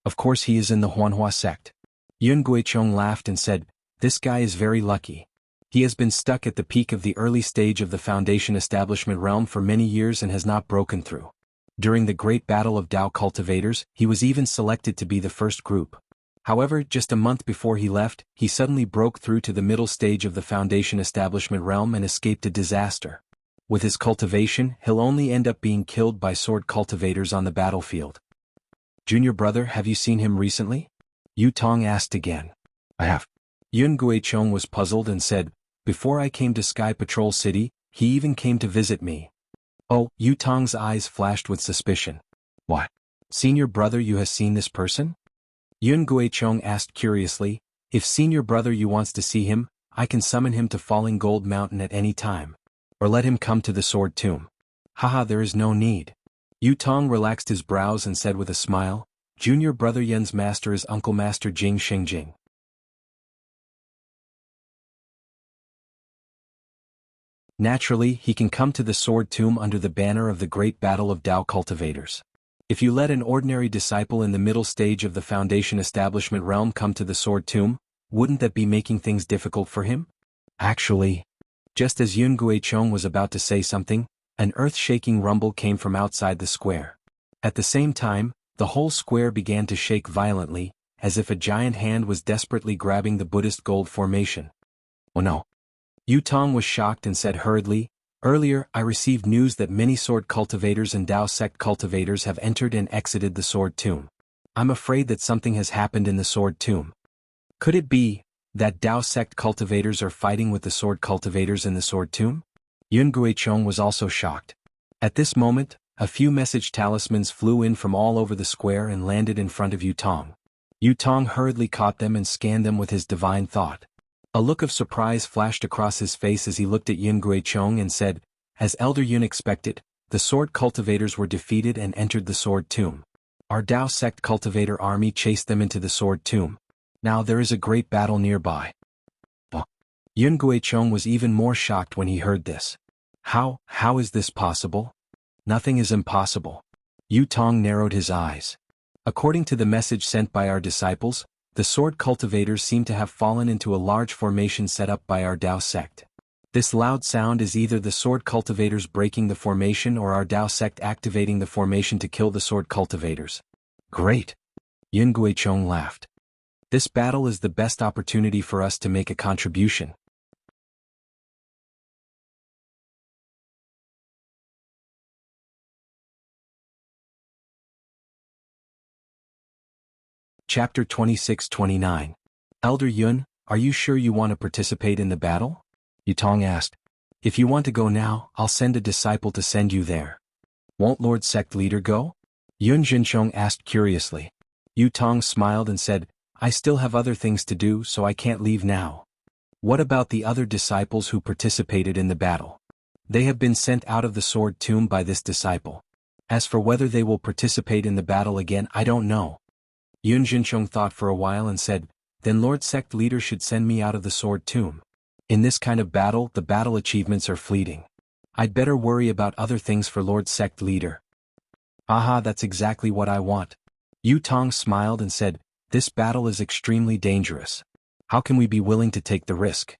Speaker 1: Of course he is in the Huanhua sect. Yun Guichong laughed and said, this guy is very lucky. He has been stuck at the peak of the early stage of the Foundation Establishment realm for many years and has not broken through. During the Great Battle of Dao Cultivators, he was even selected to be the first group. However, just a month before he left, he suddenly broke through to the middle stage of the Foundation Establishment realm and escaped a disaster. With his cultivation, he'll only end up being killed by sword cultivators on the battlefield. Junior brother, have you seen him recently? Yu Tong asked again. I have. Yun Guichong was puzzled and said, before I came to Sky Patrol City, he even came to visit me. Oh, Yu Tong's eyes flashed with suspicion. What? Senior brother, you have seen this person? Yun Guichong asked curiously, if senior brother you wants to see him, I can summon him to Falling Gold Mountain at any time. Or let him come to the Sword Tomb. Haha, there is no need. Yu Tong relaxed his brows and said with a smile, junior brother Yun's master is Uncle Master Jing Xingjing. Naturally, he can come to the Sword Tomb under the banner of the Great Battle of Dao Cultivators. If you let an ordinary disciple in the middle stage of the Foundation Establishment realm come to the Sword Tomb, wouldn't that be making things difficult for him? Actually, just as Yun Guichong was about to say something, an earth-shaking rumble came from outside the square. At the same time, the whole square began to shake violently, as if a giant hand was desperately grabbing the Buddhist gold formation. Oh no. Yu Tong was shocked and said hurriedly, earlier I received news that many sword cultivators and Dao sect cultivators have entered and exited the Sword Tomb. I'm afraid that something has happened in the Sword Tomb. Could it be that Dao sect cultivators are fighting with the sword cultivators in the Sword Tomb? Yun Guichong was also shocked. At this moment, a few message talismans flew in from all over the square and landed in front of Yu Tong. Yu Tong hurriedly caught them and scanned them with his divine thought. A look of surprise flashed across his face as he looked at Yun Guichong and said, as Elder Yun expected, the sword cultivators were defeated and entered the Sword Tomb. Our Dao sect cultivator army chased them into the Sword Tomb. Now there is a great battle nearby. Yun Guichong was even more shocked when he heard this. How is this possible? Nothing is impossible. Yu Tong narrowed his eyes. According to the message sent by our disciples, the sword cultivators seem to have fallen into a large formation set up by our Dao sect. This loud sound is either the sword cultivators breaking the formation or our Dao sect activating the formation to kill the sword cultivators. Great! Yun Guichong laughed. This battle is the best opportunity for us to make a contribution. Chapter 26-29. Elder Yun, are you sure you want to participate in the battle? Yu Tong asked. If you want to go now, I'll send a disciple to send you there. Won't Lord Sect Leader go? Yun Jinchong asked curiously. Yu Tong smiled and said, I still have other things to do so I can't leave now. What about the other disciples who participated in the battle? They have been sent out of the Sword Tomb by this disciple. As for whether they will participate in the battle again, I don't know. Yun Jinchong thought for a while and said, then Lord Sect Leader should send me out of the Sword Tomb. In this kind of battle, the battle achievements are fleeting. I'd better worry about other things for Lord Sect Leader. Aha, that's exactly what I want. Yu Tong smiled and said, this battle is extremely dangerous. How can we be willing to take the risk?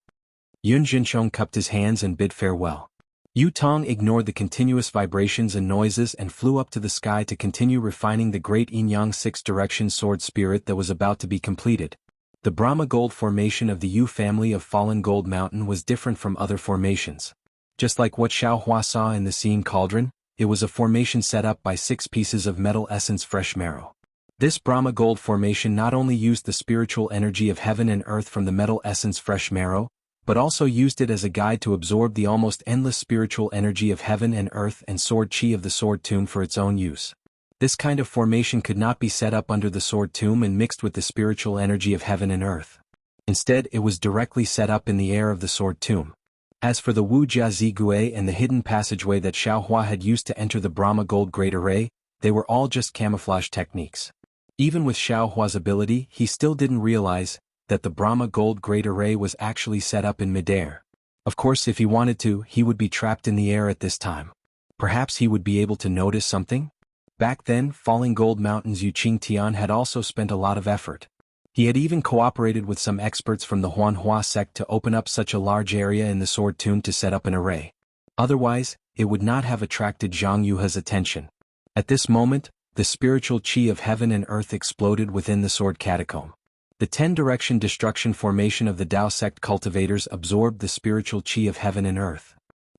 Speaker 1: Yun Jinchong cupped his hands and bid farewell. Yu Tong ignored the continuous vibrations and noises and flew up to the sky to continue refining the great Yin-Yang six-direction sword spirit that was about to be completed. The Brahma Gold formation of the Yu family of Fallen Gold Mountain was different from other formations. Just like what Xiaohua saw in the scene cauldron, it was a formation set up by 6 pieces of metal essence fresh marrow. This Brahma Gold formation not only used the spiritual energy of heaven and earth from the metal essence fresh marrow, but also used it as a guide to absorb the almost endless spiritual energy of heaven and earth and sword chi of the sword tomb for its own use. This kind of formation could not be set up under the sword tomb and mixed with the spiritual energy of heaven and earth. Instead, it was directly set up in the air of the sword tomb. As for the Wuxia Zigui and the hidden passageway that Xiaohua had used to enter the Brahma Gold Great Array, they were all just camouflage techniques. Even with Xiaohua's ability, he still didn't realize that the Brahma Gold Great Array was actually set up in midair. Of course, if he wanted to, he would be trapped in the air at this time. Perhaps he would be able to notice something? Back then, Falling Gold Mountain's Yu Qingtian had also spent a lot of effort. He had even cooperated with some experts from the Huanhua sect to open up such a large area in the sword tomb to set up an array. Otherwise, it would not have attracted Jianghu's attention. At this moment, the spiritual chi of heaven and earth exploded within the sword catacomb. The 10-direction destruction formation of the Tao sect cultivators absorbed the spiritual chi of heaven and earth.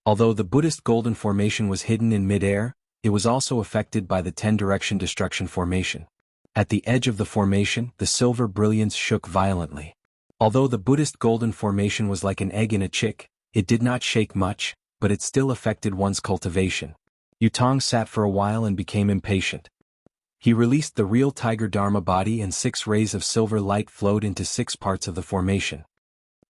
Speaker 1: Although the Buddhist golden formation was hidden in midair, it was also affected by the 10-direction destruction formation. At the edge of the formation, the silver brilliance shook violently. Although the Buddhist golden formation was like an egg in a chick, it did not shake much, but it still affected one's cultivation. Yu Tong sat for a while and became impatient. He released the real Tiger Dharma body and 6 rays of silver light flowed into 6 parts of the formation.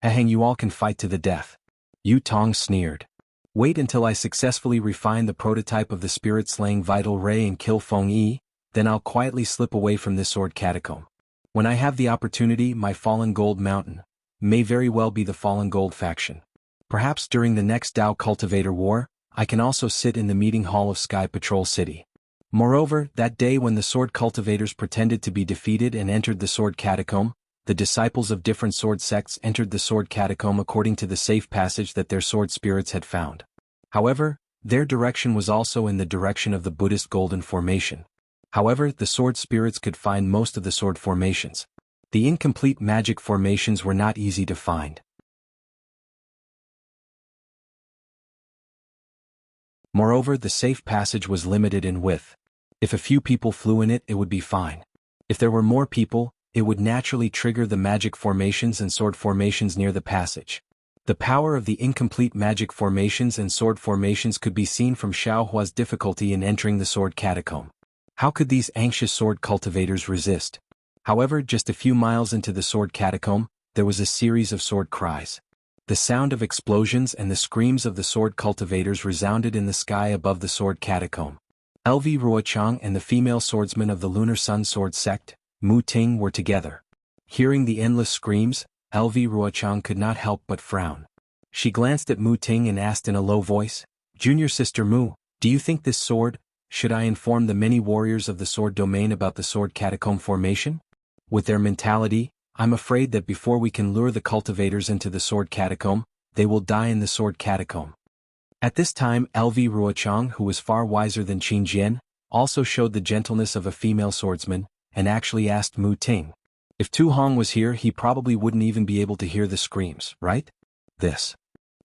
Speaker 1: Ahang, you all can fight to the death. Yu Tong sneered. Wait until I successfully refine the prototype of the spirit-slaying vital ray and kill Feng Yi, then I'll quietly slip away from this sword catacomb. When I have the opportunity, my Fallen Gold Mountain may very well be the Fallen Gold faction. Perhaps during the next Tao Cultivator War, I can also sit in the meeting hall of Sky Patrol City. Moreover, that day when the sword cultivators pretended to be defeated and entered the sword catacomb, the disciples of different sword sects entered the sword catacomb according to the safe passage that their sword spirits had found. However, their direction was also in the direction of the Buddhist golden formation. However, the sword spirits could find most of the sword formations. The incomplete magic formations were not easy to find. Moreover, the safe passage was limited in width. If a few people flew in it, it would be fine. If there were more people, it would naturally trigger the magic formations and sword formations near the passage. The power of the incomplete magic formations and sword formations could be seen from Xiaohua's difficulty in entering the sword catacomb. How could these anxious sword cultivators resist? However, just a few miles into the sword catacomb, there was a series of sword cries. The sound of explosions and the screams of the sword cultivators resounded in the sky above the sword catacomb. LV Ruochang and the female swordsman of the Lunar Sun Sword sect, Mu Ting, were together. Hearing the endless screams, LV Ruochang could not help but frown. She glanced at Mu Ting and asked in a low voice, "Junior sister Mu, do you think this sword, should I inform the many warriors of the sword domain about the sword catacomb formation? With their mentality, I'm afraid that before we can lure the cultivators into the sword catacomb, they will die in the sword catacomb." At this time, LV Ruochang, who was far wiser than Qin Jian, also showed the gentleness of a female swordsman, and actually asked Mu Ting. If Tu Hong was here, he probably wouldn't even be able to hear the screams, right? This.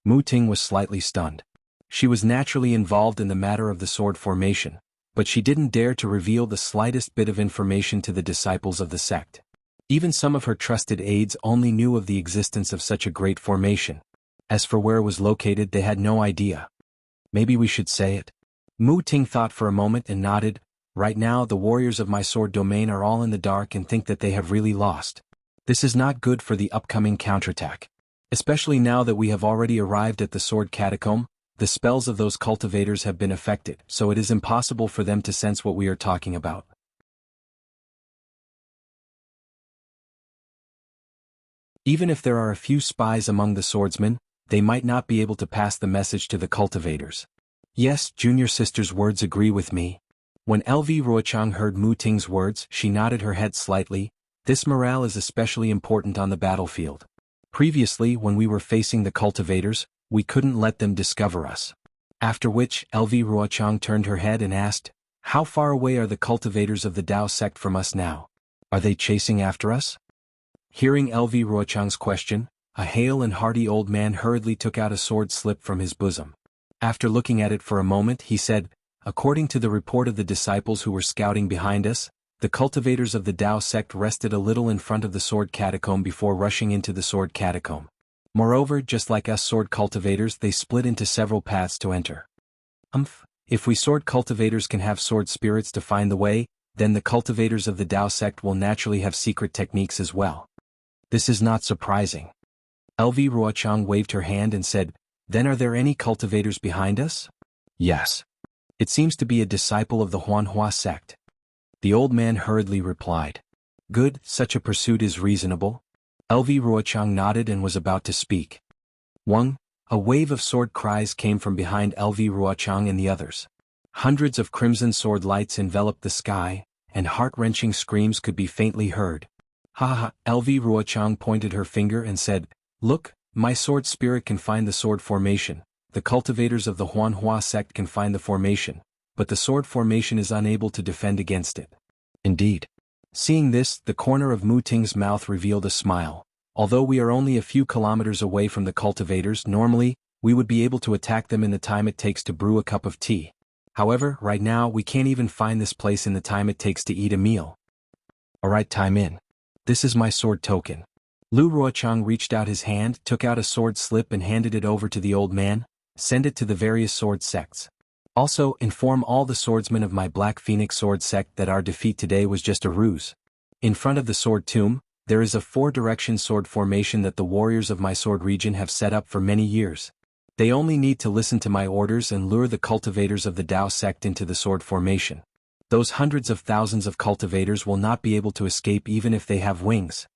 Speaker 1: Mu Ting was slightly stunned. She was naturally involved in the matter of the sword formation, but she didn't dare to reveal the slightest bit of information to the disciples of the sect. Even some of her trusted aides only knew of the existence of such a great formation. As for where it was located, they had no idea. Maybe we should say it. Mu Ting thought for a moment and nodded. Right now, the warriors of my sword domain are all in the dark and think that they have really lost. This is not good for the upcoming counterattack. Especially now that we have already arrived at the sword catacomb, the spells of those cultivators have been affected, so it is impossible for them to sense what we are talking about. Even if there are a few spies among the swordsmen, they might not be able to pass the message to the cultivators. Yes, junior sister's words agree with me. When LV Ruochang heard Mu Ting's words, she nodded her head slightly. This morale is especially important on the battlefield. Previously, when we were facing the cultivators, we couldn't let them discover us. After which, LV Ruochang turned her head and asked, "How far away are the cultivators of the Tao sect from us now? Are they chasing after us?" Hearing LV Ruochang's question, a hale and hearty old man hurriedly took out a sword slip from his bosom. After looking at it for a moment, he said, "According to the report of the disciples who were scouting behind us, the cultivators of the Tao sect rested a little in front of the sword catacomb before rushing into the sword catacomb. Moreover, just like us sword cultivators, they split into several paths to enter. If we sword cultivators can have sword spirits to find the way, then the cultivators of the Tao sect will naturally have secret techniques as well. This is not surprising." LV Ruochang waved her hand and said, "Then are there any cultivators behind us?" "Yes. It seems to be a disciple of the Huanhua sect." The old man hurriedly replied. "Good, such a pursuit is reasonable." LV Ruochang nodded and was about to speak. A wave of sword cries came from behind LV Ruochang and the others. Hundreds of crimson sword lights enveloped the sky, and heart-wrenching screams could be faintly heard. "Ha ha!" LV Ruochang pointed her finger and said, "Look, my sword spirit can find the sword formation. The cultivators of the Huanhua sect can find the formation, but the sword formation is unable to defend against it." Indeed. Seeing this, the corner of Mu Ting's mouth revealed a smile. "Although we are only a few kilometers away from the cultivators, normally, we would be able to attack them in the time it takes to brew a cup of tea. However, right now we can't even find this place in the time it takes to eat a meal." "Alright, time in. This is my sword token." Lu Ruochang reached out his hand, took out a sword slip and handed it over to the old man. "Send it to the various sword sects. Also, inform all the swordsmen of my Black Phoenix sword sect that our defeat today was just a ruse. In front of the sword tomb, there is a 4-direction sword formation that the warriors of my sword region have set up for many years. They only need to listen to my orders and lure the cultivators of the Tao sect into the sword formation. Those hundreds of thousands of cultivators will not be able to escape even if they have wings."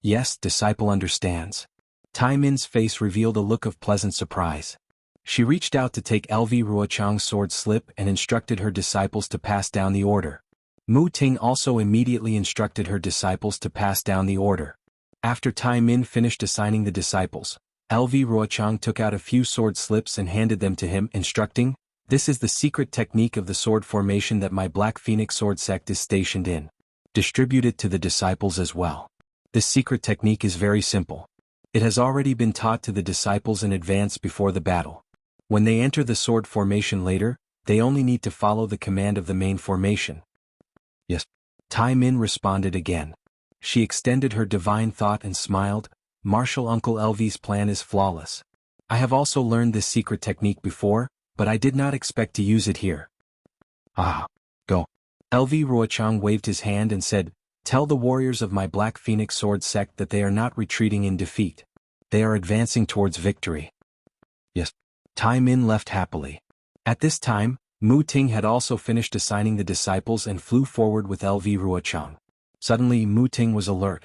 Speaker 1: "Yes, disciple understands." Tai Min's face revealed a look of pleasant surprise. She reached out to take LV Ruochang's sword slip and instructed her disciples to pass down the order. Mu Ting also immediately instructed her disciples to pass down the order. After Tai Min finished assigning the disciples, LV Ruochang took out a few sword slips and handed them to him, instructing, "This is the secret technique of the sword formation that my Black Phoenix sword sect is stationed in. Distribute it to the disciples as well. This secret technique is very simple. It has already been taught to the disciples in advance before the battle. When they enter the sword formation later, they only need to follow the command of the main formation." "Yes." Tai Min responded again. She extended her divine thought and smiled. "Martial Uncle LV's plan is flawless. I have also learned this secret technique before, but I did not expect to use it here." "Ah, go." LV Ruochang waved his hand and said, "Tell the warriors of my Black Phoenix sword sect that they are not retreating in defeat. They are advancing towards victory." "Yes." Tai Min left happily. At this time, Mu Ting had also finished assigning the disciples and flew forward with LV Ruochang. Suddenly Mu Ting was alert.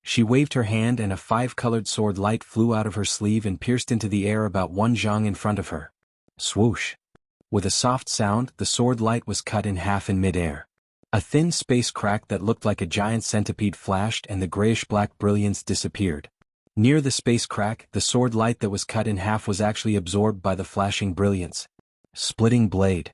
Speaker 1: She waved her hand and a 5-colored sword light flew out of her sleeve and pierced into the air about 1 zhang in front of her. Swoosh! With a soft sound, the sword light was cut in half in mid-air. A thin space crack that looked like a giant centipede flashed and the grayish-black brilliance disappeared. Near the space crack, the sword light that was cut in half was actually absorbed by the flashing brilliance. Splitting blade.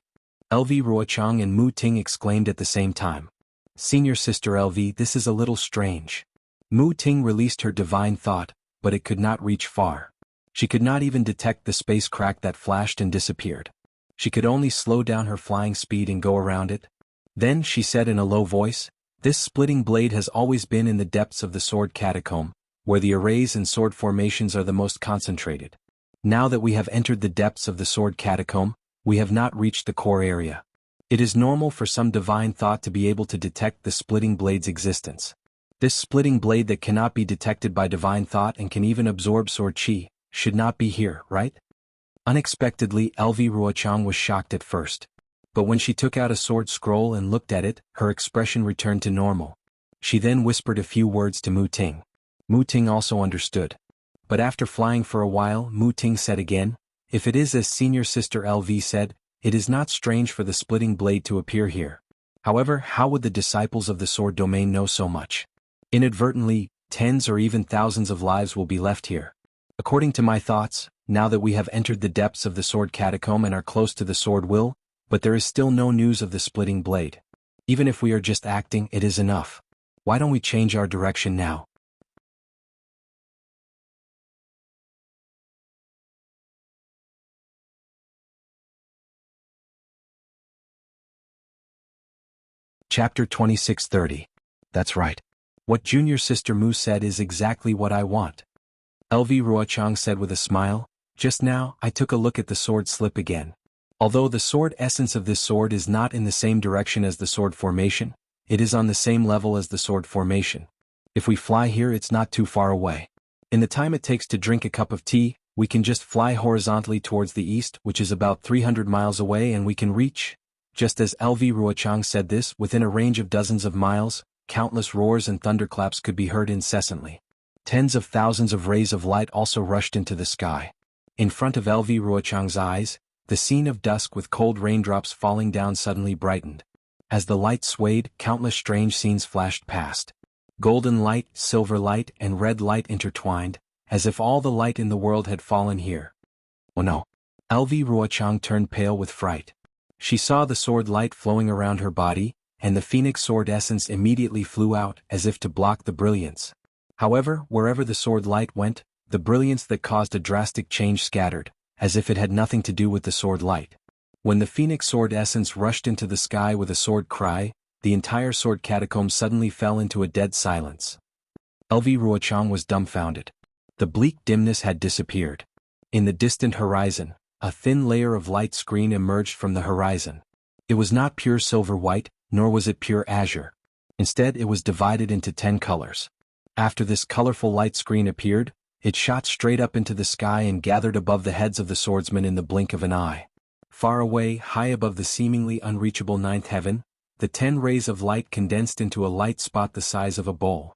Speaker 1: LV Ruochang and Mu Ting exclaimed at the same time. "Senior Sister LV, this is a little strange." Mu Ting released her divine thought, but it could not reach far. She could not even detect the space crack that flashed and disappeared. She could only slow down her flying speed and go around it. Then she said in a low voice, "This splitting blade has always been in the depths of the sword catacomb, where the arrays and sword formations are the most concentrated. Now that we have entered the depths of the sword catacomb, we have not reached the core area. It is normal for some divine thought to be able to detect the splitting blade's existence. This splitting blade that cannot be detected by divine thought and can even absorb sword chi, should not be here, right?" Unexpectedly, LV Ruochang was shocked at first. But when she took out a sword scroll and looked at it, her expression returned to normal. She then whispered a few words to Mu Ting. Mu Ting also understood. But after flying for a while, Mu Ting said again, "If it is as Senior Sister LV said, it is not strange for the splitting blade to appear here. However, how would the disciples of the sword domain know so much? Inadvertently, tens or even thousands of lives will be left here. According to my thoughts, now that we have entered the depths of the sword catacomb and are close to the sword will, but there is still no news of the splitting blade. Even if we are just acting, it is enough. Why don't we change our direction now? Chapter 2630. That's right. What junior sister Mu said is exactly what I want. LV Ruochang said with a smile, just now I took a look at the sword slip again. Although the sword essence of this sword is not in the same direction as the sword formation, it is on the same level as the sword formation. If we fly here, it's not too far away. In the time it takes to drink a cup of tea, we can just fly horizontally towards the east, which is about 300 miles away, and we can reach. Just as LV Ruochang said this, within a range of dozens of miles, countless roars and thunderclaps could be heard incessantly. Tens of thousands of rays of light also rushed into the sky. In front of LV Ruochang's eyes, the scene of dusk with cold raindrops falling down suddenly brightened. As the light swayed, countless strange scenes flashed past. Golden light, silver light, and red light intertwined, as if all the light in the world had fallen here. Oh no! LV Ruochang turned pale with fright. She saw the sword light flowing around her body, and the phoenix sword essence immediately flew out, as if to block the brilliance. However, wherever the sword light went, the brilliance that caused a drastic change scattered, as if it had nothing to do with the sword light. When the phoenix sword essence rushed into the sky with a sword cry, the entire sword catacomb suddenly fell into a dead silence. LV Ruochang was dumbfounded. The bleak dimness had disappeared. In the distant horizon, a thin layer of light screen emerged from the horizon. It was not pure silver white, nor was it pure azure. Instead, it was divided into 10 colors. After this colorful light screen appeared, it shot straight up into the sky and gathered above the heads of the swordsmen in the blink of an eye. Far away, high above the seemingly unreachable ninth heaven, the 10 rays of light condensed into a light spot the size of a bowl.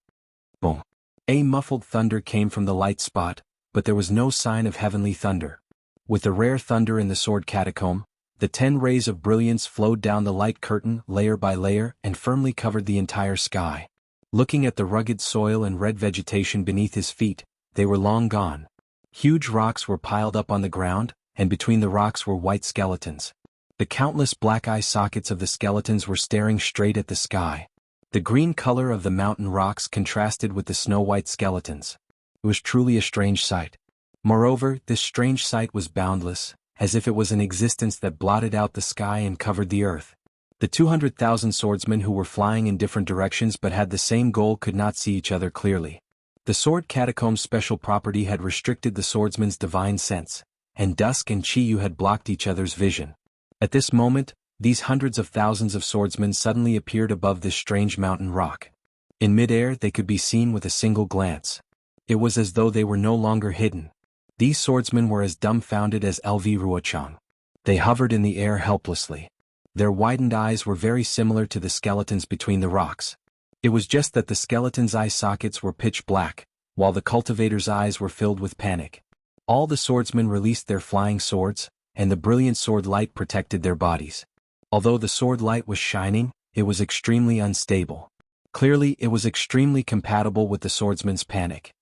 Speaker 1: Boom! A muffled thunder came from the light spot, but there was no sign of heavenly thunder. With the rare thunder in the sword catacomb, the 10 rays of brilliance flowed down the light curtain layer by layer and firmly covered the entire sky. Looking at the rugged soil and red vegetation beneath his feet, they were long gone. Huge rocks were piled up on the ground, and between the rocks were white skeletons. The countless black eye sockets of the skeletons were staring straight at the sky. The green color of the mountain rocks contrasted with the snow-white skeletons. It was truly a strange sight. Moreover, this strange sight was boundless, as if it was an existence that blotted out the sky and covered the earth. The 200,000 swordsmen who were flying in different directions but had the same goal could not see each other clearly. The sword catacomb's special property had restricted the swordsman's divine sense, and dusk and Chiyu had blocked each other's vision. At this moment, these hundreds of thousands of swordsmen suddenly appeared above this strange mountain rock. In midair, they could be seen with a single glance. It was as though they were no longer hidden. These swordsmen were as dumbfounded as LV Ruochang. They hovered in the air helplessly. Their widened eyes were very similar to the skeletons between the rocks. It was just that the skeleton's eye sockets were pitch black, while the cultivator's eyes were filled with panic. All the swordsmen released their flying swords, and the brilliant sword light protected their bodies. Although the sword light was shining, it was extremely unstable. Clearly, it was extremely compatible with the swordsman's panic.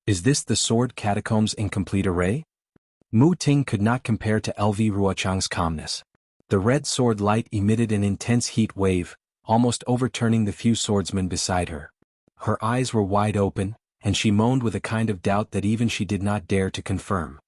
Speaker 1: Is this the sword catacomb's incomplete array? Mu Ting could not compare to LV Ruochang's calmness. The red sword light emitted an intense heat wave, almost overturning the few swordsmen beside her. Her eyes were wide open, and she moaned with a kind of doubt that even she did not dare to confirm.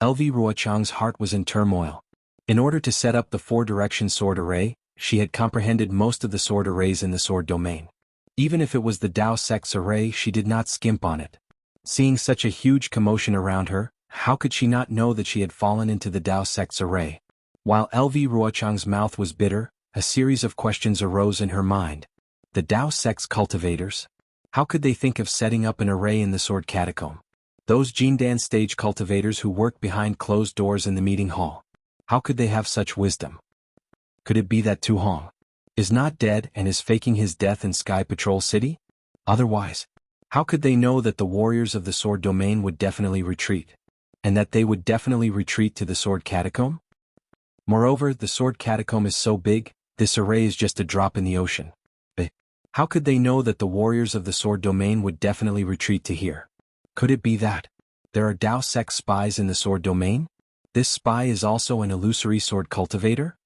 Speaker 1: LV Ruochang's heart was in turmoil. In order to set up the 4-direction sword array, she had comprehended most of the sword arrays in the sword domain. Even if it was the Dao Sect's array, she did not skimp on it. Seeing such a huge commotion around her, how could she not know that she had fallen into the Dao Sect's array? While LV Ruochang's mouth was bitter, a series of questions arose in her mind. The Dao Sect's cultivators? How could they think of setting up an array in the sword catacomb? Those Jindan stage cultivators who worked behind closed doors in the meeting hall. How could they have such wisdom? Could it be that Tu Hong is not dead and is faking his death in Sky Patrol City? Otherwise, how could they know that the warriors of the sword domain would definitely retreat? and that they would definitely retreat to the sword catacomb? Moreover, the sword catacomb is so big, this array is just a drop in the ocean. How could they know that the warriors of the sword domain would definitely retreat to here? Could it be that there are Dao sect spies in the sword domain? This spy is also an illusory sword cultivator?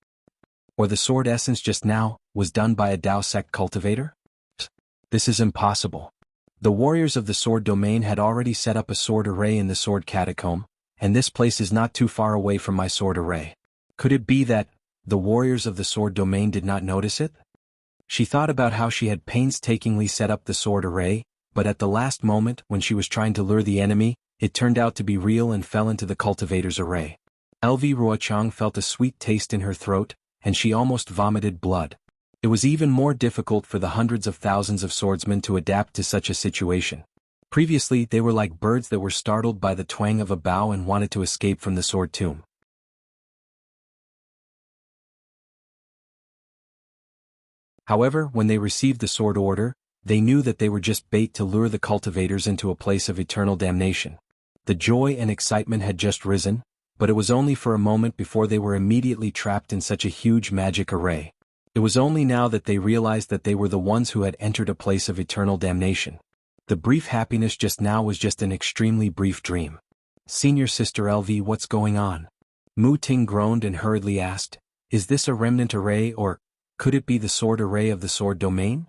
Speaker 1: Or the sword essence just now was done by a Dao sect cultivator? This is impossible. The warriors of the sword domain had already set up a sword array in the sword catacomb, and this place is not too far away from my sword array. Could it be that the warriors of the sword domain did not notice it? She thought about how she had painstakingly set up the sword array, but at the last moment when she was trying to lure the enemy, it turned out to be real and fell into the cultivator's array. LV Ruochang felt a sweet taste in her throat, and she almost vomited blood. It was even more difficult for the hundreds of thousands of swordsmen to adapt to such a situation. Previously they were like birds that were startled by the twang of a bow and wanted to escape from the sword tomb. However, when they received the sword order, they knew that they were just bait to lure the cultivators into a place of eternal damnation. The joy and excitement had just risen, but it was only for a moment before they were immediately trapped in such a huge magic array. It was only now that they realized that they were the ones who had entered a place of eternal damnation. The brief happiness just now was just an extremely brief dream. Senior Sister LV, what's going on? Mu Ting groaned and hurriedly asked, is this a remnant array or could it be the sword array of the sword domain?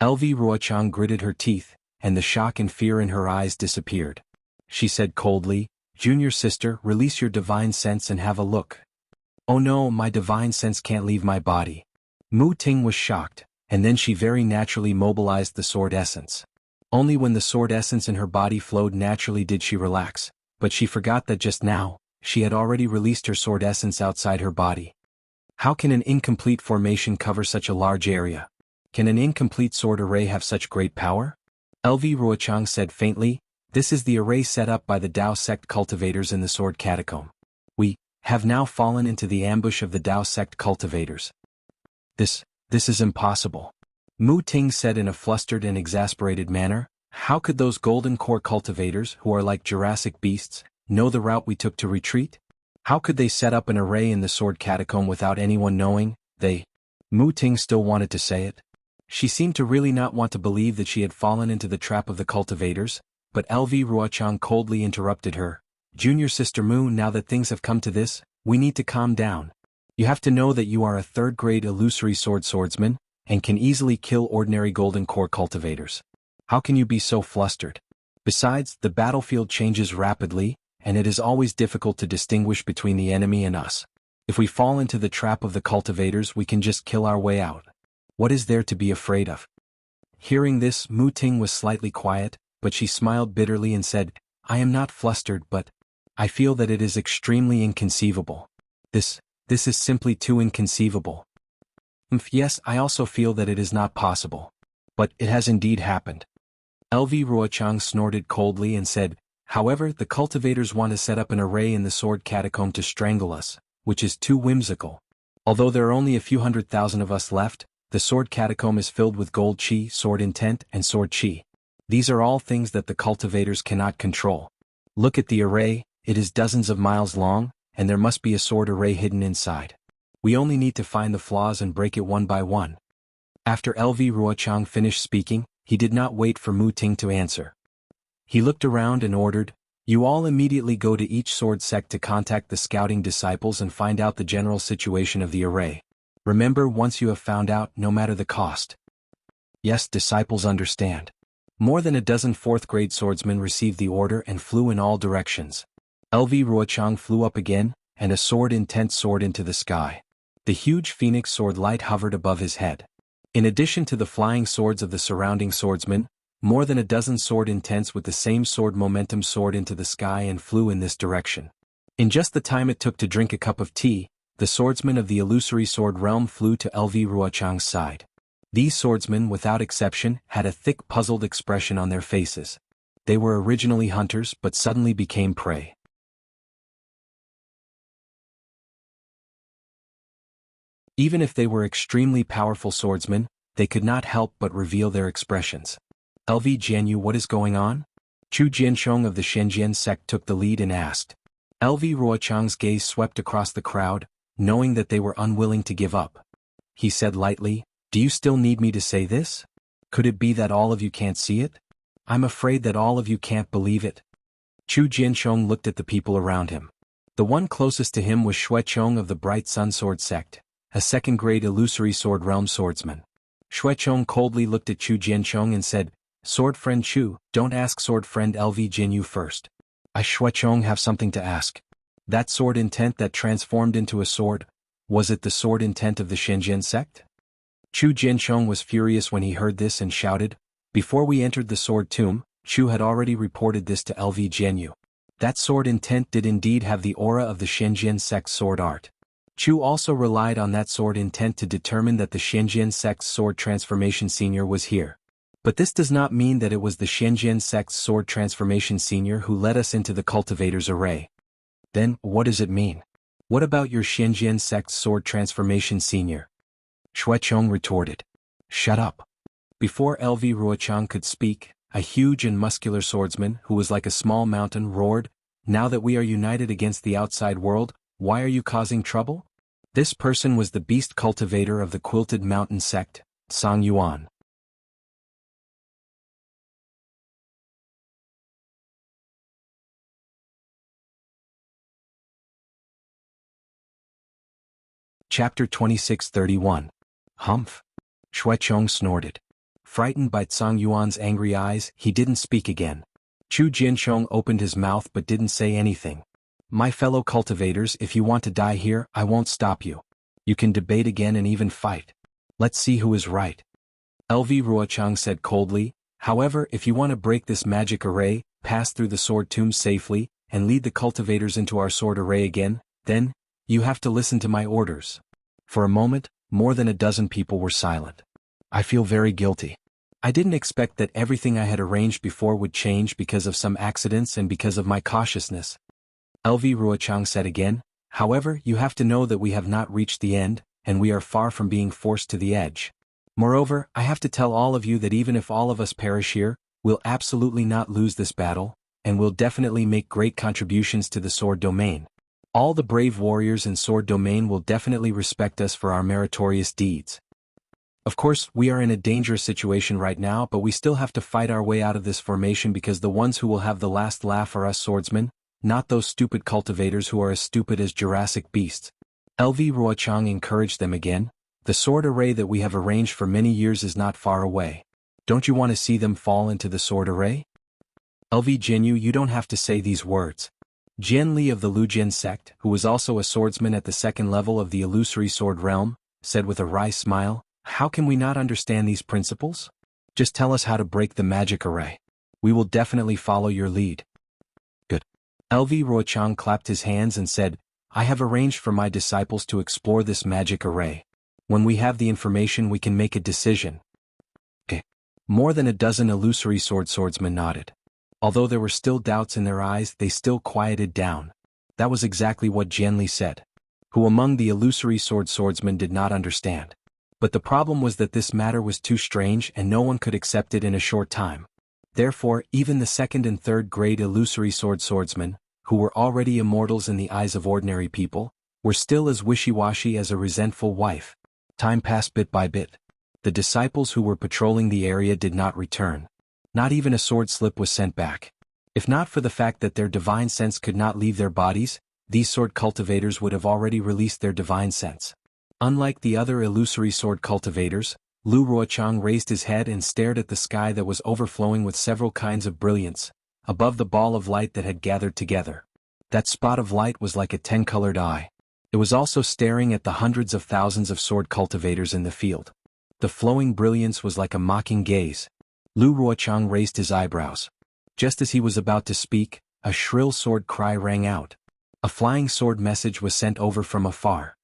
Speaker 1: LV Ruochang gritted her teeth, and the shock and fear in her eyes disappeared. She said coldly, Junior Sister, release your divine sense and have a look. Oh no, my divine sense can't leave my body. Mu Ting was shocked, and then she very naturally mobilized the sword essence. Only when the sword essence in her body flowed naturally did she relax, but she forgot that just now, she had already released her sword essence outside her body. How can an incomplete formation cover such a large area? Can an incomplete sword array have such great power? LV Ruochang said faintly, this is the array set up by the Dao sect cultivators in the sword catacomb. We have now fallen into the ambush of the Dao sect cultivators. This is impossible. Mu Ting said in a flustered and exasperated manner, how could those golden core cultivators, who are like Jurassic beasts, know the route we took to retreat? How could they set up an array in the sword catacomb without anyone knowing? Mu Ting still wanted to say it. She seemed to really not want to believe that she had fallen into the trap of the cultivators, but LV Ruochang coldly interrupted her. Junior Sister Mu, now that things have come to this, we need to calm down. You have to know that you are a third-grade illusory swordsman, and can easily kill ordinary golden core cultivators. How can you be so flustered? Besides, the battlefield changes rapidly, and it is always difficult to distinguish between the enemy and us. If we fall into the trap of the cultivators, we can just kill our way out. What is there to be afraid of? Hearing this, Mu Ting was slightly quiet, but she smiled bitterly and said, I am not flustered, but I feel that it is extremely inconceivable. This is simply too inconceivable. Yes, I also feel that it is not possible. But it has indeed happened. LV Ruochang snorted coldly and said, however, the cultivators want to set up an array in the sword catacomb to strangle us, which is too whimsical. Although there are only a few 100,000 of us left, the sword catacomb is filled with gold chi, sword intent, and sword chi. These are all things that the cultivators cannot control. Look at the array, it is dozens of miles long, and there must be a sword array hidden inside. We only need to find the flaws and break it one by one. After LV Ruochang finished speaking, he did not wait for Mu Ting to answer. He looked around and ordered, you all immediately go to each sword sect to contact the scouting disciples and find out the general situation of the array. Remember, once you have found out, no matter the cost. Yes, disciples understand. More than a dozen fourth-grade swordsmen received the order and flew in all directions. LV Ruochang flew up again, and a sword-intent soared into the sky. The huge phoenix sword light hovered above his head. In addition to the flying swords of the surrounding swordsmen, more than a dozen sword-intents with the same sword momentum soared into the sky and flew in this direction. In just the time it took to drink a cup of tea, the swordsmen of the illusory sword realm flew to LV Ruochang's side. These swordsmen, without exception, had a thick puzzled expression on their faces. They were originally hunters but suddenly became prey. Even if they were extremely powerful swordsmen, they could not help but reveal their expressions. LV Jianghu, what is going on? Chu Jianchong of the Shenzhen sect took the lead and asked. LV Ruochang's gaze swept across the crowd, knowing that they were unwilling to give up. He said lightly, "Do you still need me to say this? Could it be that all of you can't see it? I'm afraid that all of you can't believe it." Chu Jianchong looked at the people around him. The one closest to him was Shuechong of the Bright Sun Sword Sect, a second-grade illusory sword realm swordsman. Shuechong coldly looked at Chu Jianchong and said, "Sword friend Chu, don't ask sword friend LV Jianyu first. I Shuechong have something to ask. That sword intent that transformed into a sword, was it the sword intent of the Shenzhen sect?" Chu Jianchong was furious when he heard this and shouted, "Before we entered the sword tomb, Chu had already reported this to LV Jianyu. That sword intent did indeed have the aura of the Shenzhen sect's sword art. Chu also relied on that sword intent to determine that the Shenzhen sect's sword transformation senior was here. But this does not mean that it was the Shenzhen sect's sword transformation senior who led us into the cultivator's array. Then, what does it mean? What about your Shenzhen sect's sword transformation senior?" Shuechong retorted. "Shut up." Before LV Ruochang could speak, a huge and muscular swordsman who was like a small mountain roared, "Now that we are united against the outside world, why are you causing trouble?" This person was the beast cultivator of the Quilted Mountain sect, Song Yuan. Chapter 26:31. Humph. Shuechong snorted. Frightened by Tsang Yuan's angry eyes, he didn't speak again. Chu Jianchong opened his mouth but didn't say anything. "My fellow cultivators, if you want to die here, I won't stop you. You can debate again and even fight. Let's see who is right." LV Ruochang said coldly, "However, if you want to break this magic array, pass through the sword tomb safely, and lead the cultivators into our sword array again, then, you have to listen to my orders." For a moment, more than a dozen people were silent. "I feel very guilty. I didn't expect that everything I had arranged before would change because of some accidents and because of my cautiousness." LV Ruochang said again, "However, you have to know that we have not reached the end, and we are far from being forced to the edge. Moreover, I have to tell all of you that even if all of us perish here, we'll absolutely not lose this battle, and we'll definitely make great contributions to the sword domain. All the brave warriors in sword domain will definitely respect us for our meritorious deeds. Of course, we are in a dangerous situation right now, but we still have to fight our way out of this formation because the ones who will have the last laugh are us swordsmen, not those stupid cultivators who are as stupid as Jurassic beasts." LV Ruochang encouraged them again. "The sword array that we have arranged for many years is not far away. Don't you want to see them fall into the sword array?" "LV Jianyu, you don't have to say these words." Jian Li of the Lujian sect, who was also a swordsman at the second level of the illusory sword realm, said with a wry smile, "How can we not understand these principles? Just tell us how to break the magic array. We will definitely follow your lead." "Good." LV Ruochang clapped his hands and said, "I have arranged for my disciples to explore this magic array. When we have the information we can make a decision." Okay. More than a dozen illusory swordsmen nodded. Although there were still doubts in their eyes, they still quieted down. That was exactly what Jian Li said. Who among the illusory swordsmen did not understand? But the problem was that this matter was too strange and no one could accept it in a short time. Therefore, even the second and third grade illusory swordsmen, who were already immortals in the eyes of ordinary people, were still as wishy-washy as a resentful wife. Time passed bit by bit. The disciples who were patrolling the area did not return. Not even a sword slip was sent back. If not for the fact that their divine sense could not leave their bodies, these sword cultivators would have already released their divine sense. Unlike the other illusory sword cultivators, Lu Ruochang raised his head and stared at the sky that was overflowing with several kinds of brilliance, above the ball of light that had gathered together. That spot of light was like a 10-colored eye. It was also staring at the hundreds of thousands of sword cultivators in the field. The flowing brilliance was like a mocking gaze. Lu Ruochang raised his eyebrows. Just as he was about to speak, a shrill sword cry rang out. A flying sword message was sent over from afar.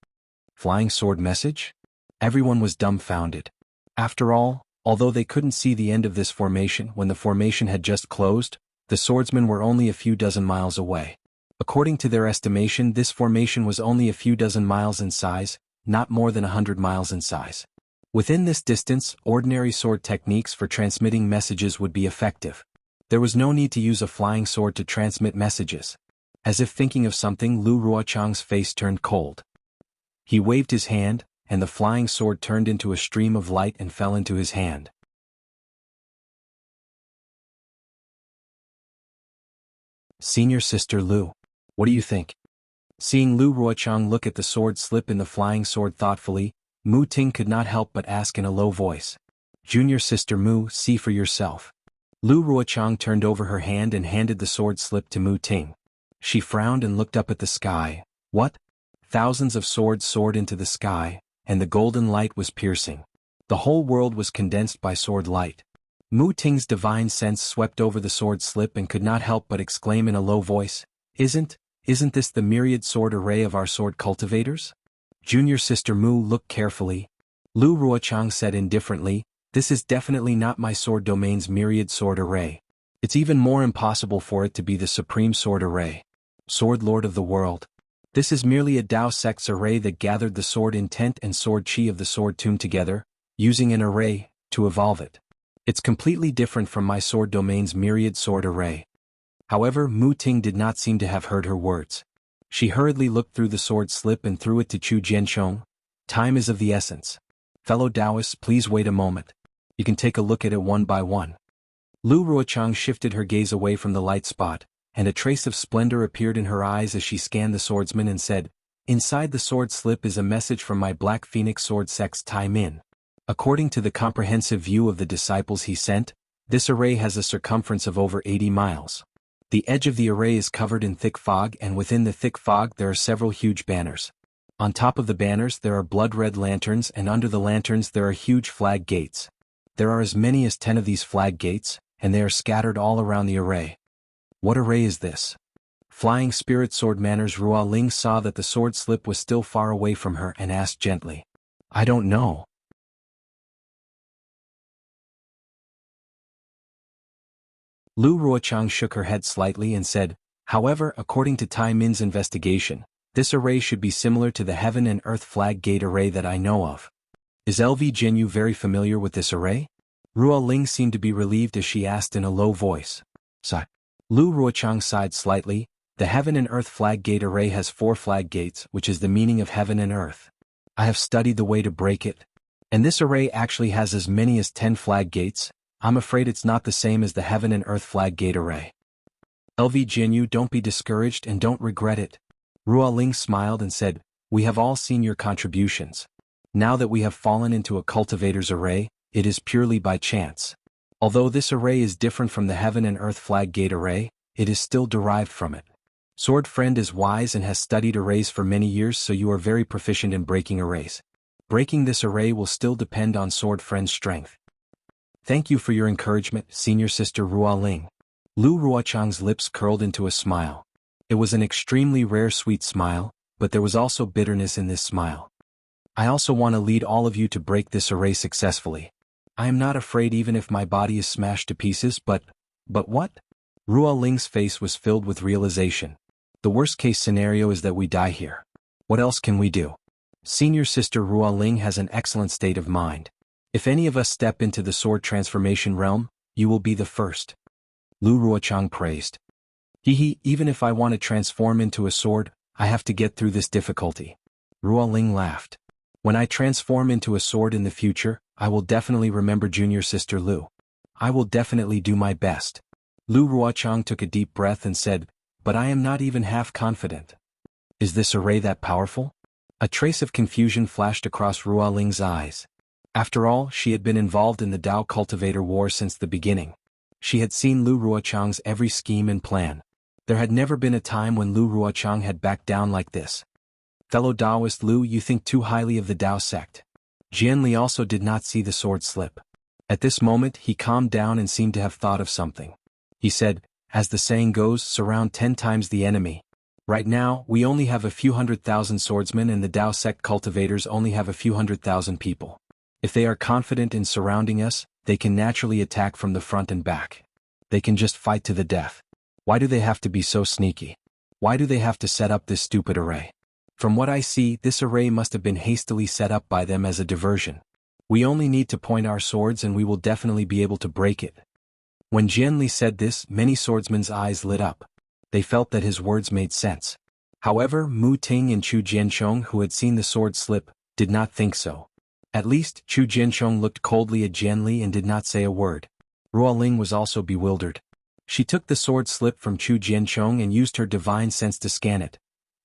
Speaker 1: Flying sword message? Everyone was dumbfounded. After all, although they couldn't see the end of this formation when the formation had just closed, the swordsmen were only a few dozen miles away. According to their estimation, this formation was only a few dozen miles in size, not more than 100 miles in size. Within this distance, ordinary sword techniques for transmitting messages would be effective. There was no need to use a flying sword to transmit messages. As if thinking of something, Lu Ruochang's face turned cold. He waved his hand, and the flying sword turned into a stream of light and fell into his hand. Senior Sister Lu, what do you think? Seeing Lu Ruochang look at the sword slip in the flying sword thoughtfully, Mu Ting could not help but ask in a low voice. Junior Sister Mu, see for yourself. Lu Ruochang turned over her hand and handed the sword slip to Mu Ting. She frowned and looked up at the sky. What? Thousands of swords soared into the sky, and the golden light was piercing. The whole world was condensed by sword light. Mu Ting's divine sense swept over the sword slip and could not help but exclaim in a low voice, Isn't this the myriad sword array of our sword cultivators? Junior Sister Mu looked carefully. Lu Ruochang said indifferently, This is definitely not my sword domain's myriad sword array. It's even more impossible for it to be the supreme sword array. Sword Lord of the world. This is merely a Dao sect's array that gathered the sword intent and sword chi of the sword tomb together, using an array to evolve it. It's completely different from my sword domain's myriad sword array. However, Mu Ting did not seem to have heard her words. She hurriedly looked through the sword slip and threw it to Chu Jianchong. Time is of the essence. Fellow Taoists, please wait a moment. You can take a look at it one by one. Lu Ruochang shifted her gaze away from the light spot, and a trace of splendor appeared in her eyes as she scanned the swordsman and said, Inside the sword slip is a message from my Black Phoenix sword sect's Tai Min. According to the comprehensive view of the disciples he sent, this array has a circumference of over 80 miles. The edge of the array is covered in thick fog, and within the thick fog there are several huge banners. On top of the banners there are blood-red lanterns, and under the lanterns there are huge flag gates. There are as many as 10 of these flag gates, and they are scattered all around the array. What array is this? Flying Spirit Sword Manners Rua Ling saw that the sword slip was still far away from her and asked gently. I don't know. Lu Ruochang shook her head slightly and said, However, according to Tai Min's investigation, this array should be similar to the Heaven and Earth Flag Gate array that I know of. Is LV Jianghu very familiar with this array? Rua Ling seemed to be relieved as she asked in a low voice. Sigh. Lu Ruochang sighed slightly. The Heaven and Earth Flag Gate array has 4 flag gates, which is the meaning of heaven and earth. I have studied the way to break it. And this array actually has as many as 10 flag gates. I'm afraid it's not the same as the Heaven and Earth Flag Gate array. LV Jianghu, don't be discouraged and don't regret it. Rua Ling smiled and said, We have all seen your contributions. Now that we have fallen into a cultivator's array, it is purely by chance. Although this array is different from the Heaven and Earth Flag Gate array, it is still derived from it. Sword Friend is wise and has studied arrays for many years, so you are very proficient in breaking arrays. Breaking this array will still depend on Sword Friend's strength. Thank you for your encouragement, Senior Sister Rua Ling. Lu Ruochang's lips curled into a smile. It was an extremely rare sweet smile, but there was also bitterness in this smile. I also want to lead all of you to break this array successfully. I am not afraid even if my body is smashed to pieces, but what? Rua Ling's face was filled with realization. The worst-case scenario is that we die here. What else can we do? Senior Sister Rua Ling has an excellent state of mind. If any of us step into the sword transformation realm, you will be the first. Lu Ruochang praised. Even if I want to transform into a sword, I have to get through this difficulty. Rua Ling laughed. When I transform into a sword in the future, I will definitely remember Junior Sister Lu. I will definitely do my best. Lu Ruochang took a deep breath and said, But I am not even half confident. Is this array that powerful? A trace of confusion flashed across Rua Ling's eyes. After all, she had been involved in the Dao Cultivator War since the beginning. She had seen Lu Ruochang's every scheme and plan. There had never been a time when Lu Ruochang had backed down like this. Fellow Taoist Lu, you think too highly of the Dao sect. Jian Li also did not see the sword slip. At this moment he calmed down and seemed to have thought of something. He said, As the saying goes, surround 10 times the enemy. Right now, we only have a few 100,000 swordsmen and the Dao sect cultivators only have a few 100,000 people. If they are confident in surrounding us, they can naturally attack from the front and back. They can just fight to the death. Why do they have to be so sneaky? Why do they have to set up this stupid array? From what I see, this array must have been hastily set up by them as a diversion. We only need to point our swords and we will definitely be able to break it. When Jian Li said this, many swordsmen's eyes lit up. They felt that his words made sense. However, Mu Ting and Chu Jianchong, who had seen the sword slip, did not think so. At least, Chu Jianchong looked coldly at Jian Li and did not say a word. Ruoling was also bewildered. She took the sword slip from Chu Jianchong and used her divine sense to scan it.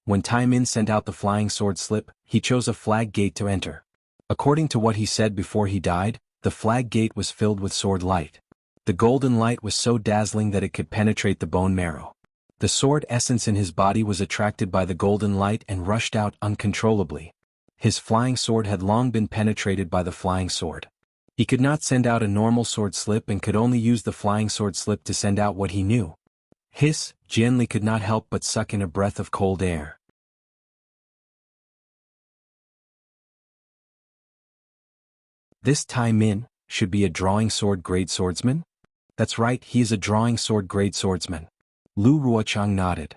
Speaker 1: When Tai Min sent out the flying sword slip, he chose a flag gate to enter. According to what he said before he died, the flag gate was filled with sword light. The golden light was so dazzling that it could penetrate the bone marrow. The sword essence in his body was attracted by the golden light and rushed out uncontrollably. His flying sword had long been penetrated by the flying sword. He could not send out a normal sword slip and could only use the flying sword slip to send out what he knew. Hiss, Jian Li could not help but suck in a breath of cold air. This Tai Min should be a drawing sword grade swordsman? That's right, he is a drawing sword grade swordsman. Lu Ruochang nodded.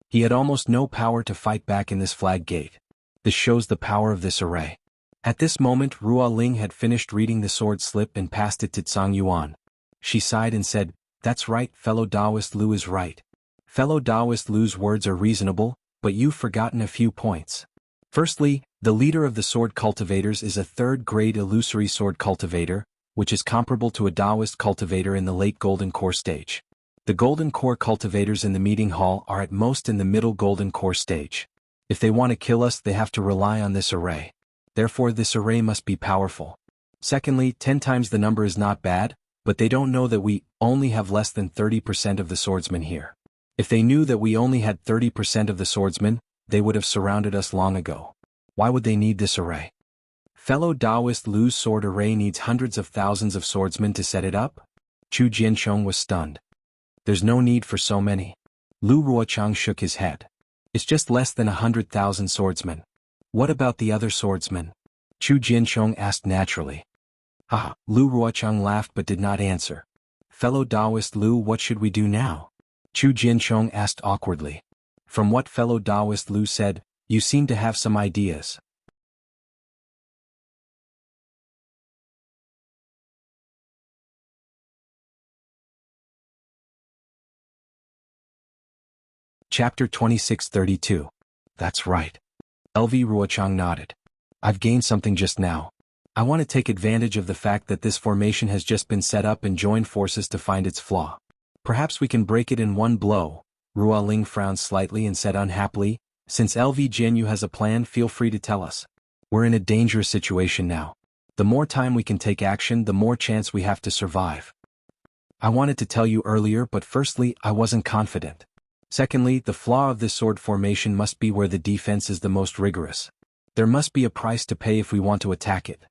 Speaker 1: He had almost no power to fight back in this flag gate. This shows the power of this array. At this moment Ruoling had finished reading the sword slip and passed it to Tsang Yuan. She sighed and said, "That's right, fellow Taoist Lu is right. Fellow Taoist Lu's words are reasonable, but you've forgotten a few points. Firstly, the leader of the sword cultivators is a third-grade illusory sword cultivator, which is comparable to a Taoist cultivator in the late Golden Core stage. The Golden Core cultivators in the meeting hall are at most in the middle Golden Core stage. If they want to kill us, they have to rely on this array. Therefore this array must be powerful. Secondly, 10 times the number is not bad, but they don't know that we only have less than 30% of the swordsmen here. If they knew that we only had 30% of the swordsmen, they would have surrounded us long ago. Why would they need this array? Fellow Taoist Lu's sword array needs hundreds of thousands of swordsmen to set it up?" Chu Jianchong was stunned. "There's no need for so many." Lu Ruochang shook his head. "It's just less than 100,000 swordsmen." "What about the other swordsmen?" Chu Jianchong asked naturally. "Ah," Lu Ruochang laughed but did not answer. "Fellow Taoist Lu, what should we do now?" Chu Jianchong asked awkwardly. "From what fellow Taoist Lu said, you seem to have some ideas." Chapter 2632. That's right. LV Ruochang nodded. "I've gained something just now. I want to take advantage of the fact that this formation has just been set up and join forces to find its flaw. Perhaps we can break it in one blow." Ruoling frowned slightly and said unhappily, "Since LV Jianyu has a plan, feel free to tell us. We're in a dangerous situation now. The more time we can take action, the more chance we have to survive. I wanted to tell you earlier, but firstly, I wasn't confident. Secondly, the flaw of this sword formation must be where the defense is the most rigorous. There must be a price to pay if we want to attack it.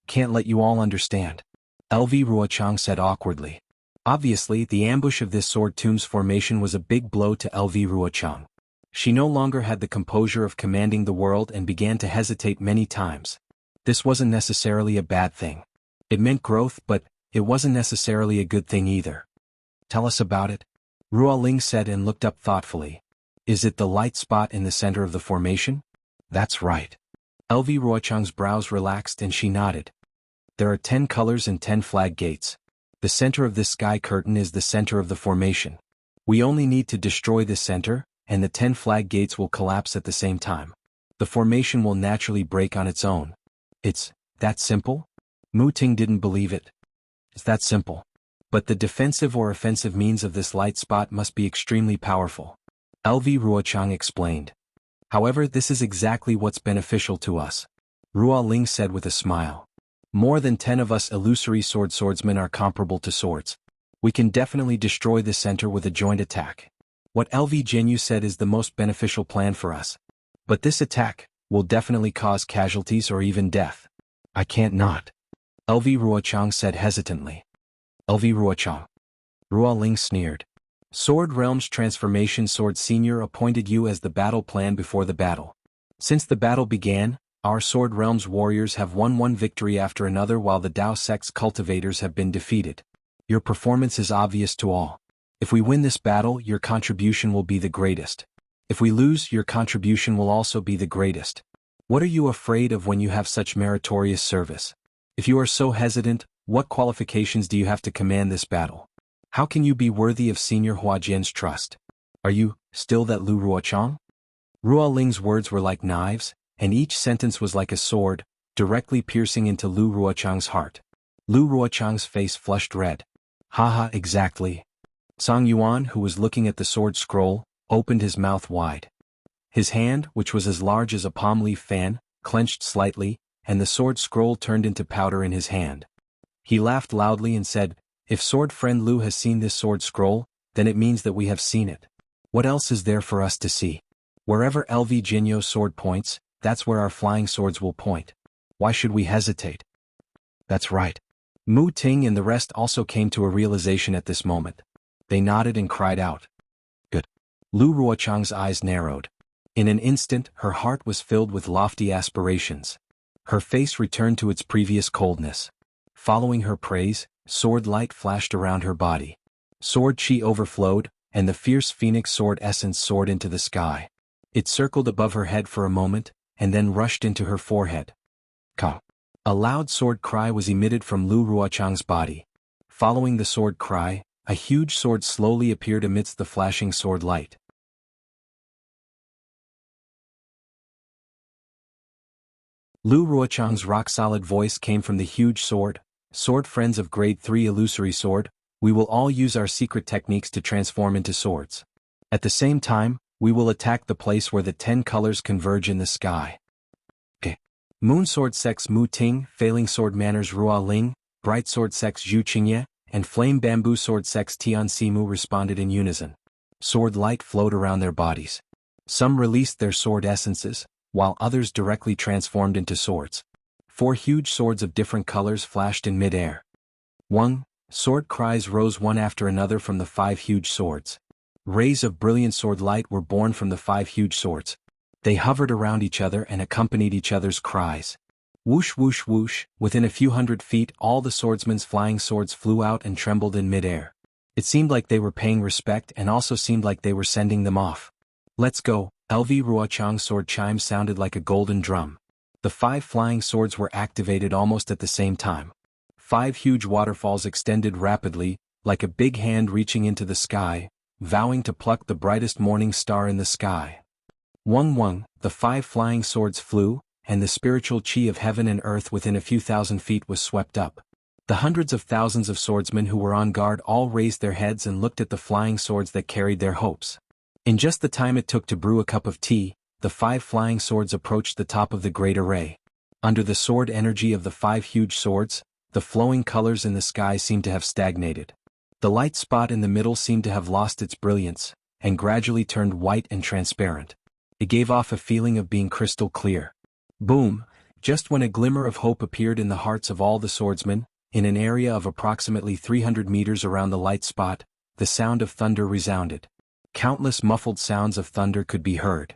Speaker 1: Can't let you all understand." LV Ruochang said awkwardly. Obviously, the ambush of this sword tomb's formation was a big blow to LV Ruochang. She no longer had the composure of commanding the world and began to hesitate many times. This wasn't necessarily a bad thing. It meant growth, but it wasn't necessarily a good thing either. "Tell us about it," Ruoling said and looked up thoughtfully. "Is it the light spot in the center of the formation?" "That's right." LV Ruochang's brows relaxed and she nodded. "There are 10 colors and 10 flag gates. The center of this sky curtain is the center of the formation. We only need to destroy this center, and the 10 flag gates will collapse at the same time. The formation will naturally break on its own." "It's that simple?" Mu Ting didn't believe it. "It's that simple. But the defensive or offensive means of this light spot must be extremely powerful," LV Ruochang explained. "However, this is exactly what's beneficial to us," Ruoling said with a smile. "More than 10 of us illusory swordsmen are comparable to swords. We can definitely destroy the center with a joint attack. What LV Jianyu said is the most beneficial plan for us. But this attack will definitely cause casualties or even death." "I can't not," LV Ruochang said hesitantly. "LV Ruochang." Ruoling sneered. "Sword Realm's Transformation Sword Senior appointed you as the battle plan before the battle. Since the battle began, our Sword Realm's warriors have won one victory after another while the Dao Sect's cultivators have been defeated. Your performance is obvious to all. If we win this battle, your contribution will be the greatest. If we lose, your contribution will also be the greatest. What are you afraid of when you have such meritorious service? If you are so hesitant, what qualifications do you have to command this battle? How can you be worthy of Senior Huajian's trust?" Are you still that Lu Ruochang? Ruoling's words were like knives, and each sentence was like a sword, directly piercing into Lu Ruochang's heart. Lu Ruochang's face flushed red. Haha, exactly. Song Yuan, who was looking at the sword scroll, opened his mouth wide. His hand, which was as large as a palm leaf fan, clenched slightly, and the sword scroll turned into powder in his hand. He laughed loudly and said, "If sword friend Lu has seen this sword scroll, then it means that we have seen it. What else is there for us to see? Wherever LV Jinyo's sword points, that's where our flying swords will point. Why should we hesitate?" That's right. Mu Ting and the rest also came to a realization at this moment. They nodded and cried out. Good. Lu Ruochang's eyes narrowed. In an instant, her heart was filled with lofty aspirations. Her face returned to its previous coldness. Following her praise, sword light flashed around her body. Sword chi overflowed, and the fierce phoenix sword essence soared into the sky. It circled above her head for a moment, and then rushed into her forehead. Ka! A loud sword cry was emitted from Lu Ruochang's body. Following the sword cry, a huge sword slowly appeared amidst the flashing sword light. Lu Ruochang's rock-solid voice came from the huge sword. Sword friends of grade 3 illusory sword, we will all use our secret techniques to transform into swords. At the same time, we will attack the place where the 10 colors converge in the sky. Okay. Moon sword sex Mu Ting, failing sword manners Ruo Ling, bright sword sex Zhu Qingye, and flame bamboo sword sex Tian Simu responded in unison. Sword light flowed around their bodies. Some released their sword essences, while others directly transformed into swords. 4 huge swords of different colors flashed in mid-air. 1. Sword cries rose one after another from the 5 huge swords. Rays of brilliant sword light were born from the 5 huge swords. They hovered around each other and accompanied each other's cries. Whoosh whoosh whoosh, within a few hundred feet all the swordsmen's flying swords flew out and trembled in mid-air. It seemed like they were paying respect and also seemed like they were sending them off. Let's go. LV Ruochang's sword chime sounded like a golden drum. The 5 flying swords were activated almost at the same time. 5 huge waterfalls extended rapidly, like a big hand reaching into the sky, vowing to pluck the brightest morning star in the sky. Wung wung, the 5 flying swords flew, and the spiritual chi of heaven and earth within a few thousand feet was swept up. The hundreds of thousands of swordsmen who were on guard all raised their heads and looked at the flying swords that carried their hopes. In just the time it took to brew a cup of tea, the 5 flying swords approached the top of the great array. Under the sword energy of the 5 huge swords, the flowing colors in the sky seemed to have stagnated. The light spot in the middle seemed to have lost its brilliance, and gradually turned white and transparent. It gave off a feeling of being crystal clear. Boom! Just when a glimmer of hope appeared in the hearts of all the swordsmen, in an area of approximately 300 meters around the light spot, the sound of thunder resounded. Countless muffled sounds of thunder could be heard.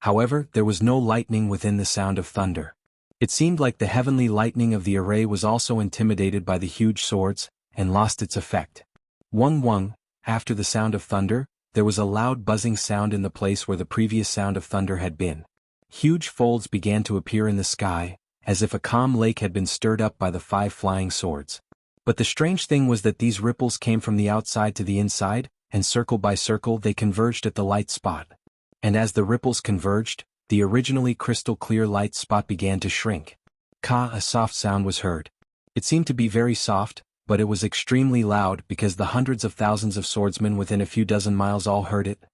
Speaker 1: However, there was no lightning within the sound of thunder. It seemed like the heavenly lightning of the array was also intimidated by the huge swords, and lost its effect. Wung wung, after the sound of thunder, there was a loud buzzing sound in the place where the previous sound of thunder had been. Huge folds began to appear in the sky, as if a calm lake had been stirred up by the 5 flying swords. But the strange thing was that these ripples came from the outside to the inside, and circle by circle they converged at the light spot. And as the ripples converged, the originally crystal clear light spot began to shrink. A soft sound was heard. It seemed to be very soft, but it was extremely loud because the hundreds of thousands of swordsmen within a few dozen miles all heard it.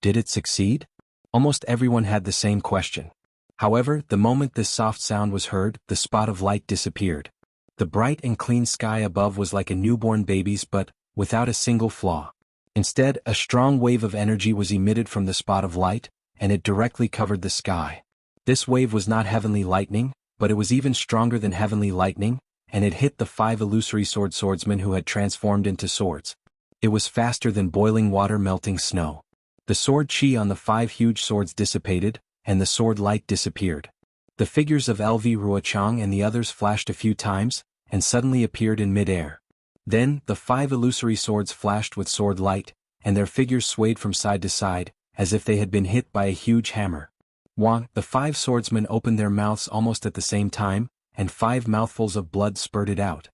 Speaker 1: Did it succeed? Almost everyone had the same question. However, the moment this soft sound was heard, the spot of light disappeared. The bright and clean sky above was like a newborn baby's but, without a single flaw. Instead, a strong wave of energy was emitted from the spot of light, and it directly covered the sky. This wave was not heavenly lightning, but it was even stronger than heavenly lightning, and it hit the 5 illusory swordsmen who had transformed into swords. It was faster than boiling water melting snow. The sword chi on the 5 huge swords dissipated, and the sword light disappeared. The figures of LV Ruochang and the others flashed a few times, and suddenly appeared in mid-air. Then, the 5 illusory swords flashed with sword light, and their figures swayed from side to side, as if they had been hit by a huge hammer. The 5 swordsmen opened their mouths almost at the same time, and 5 mouthfuls of blood spurted out.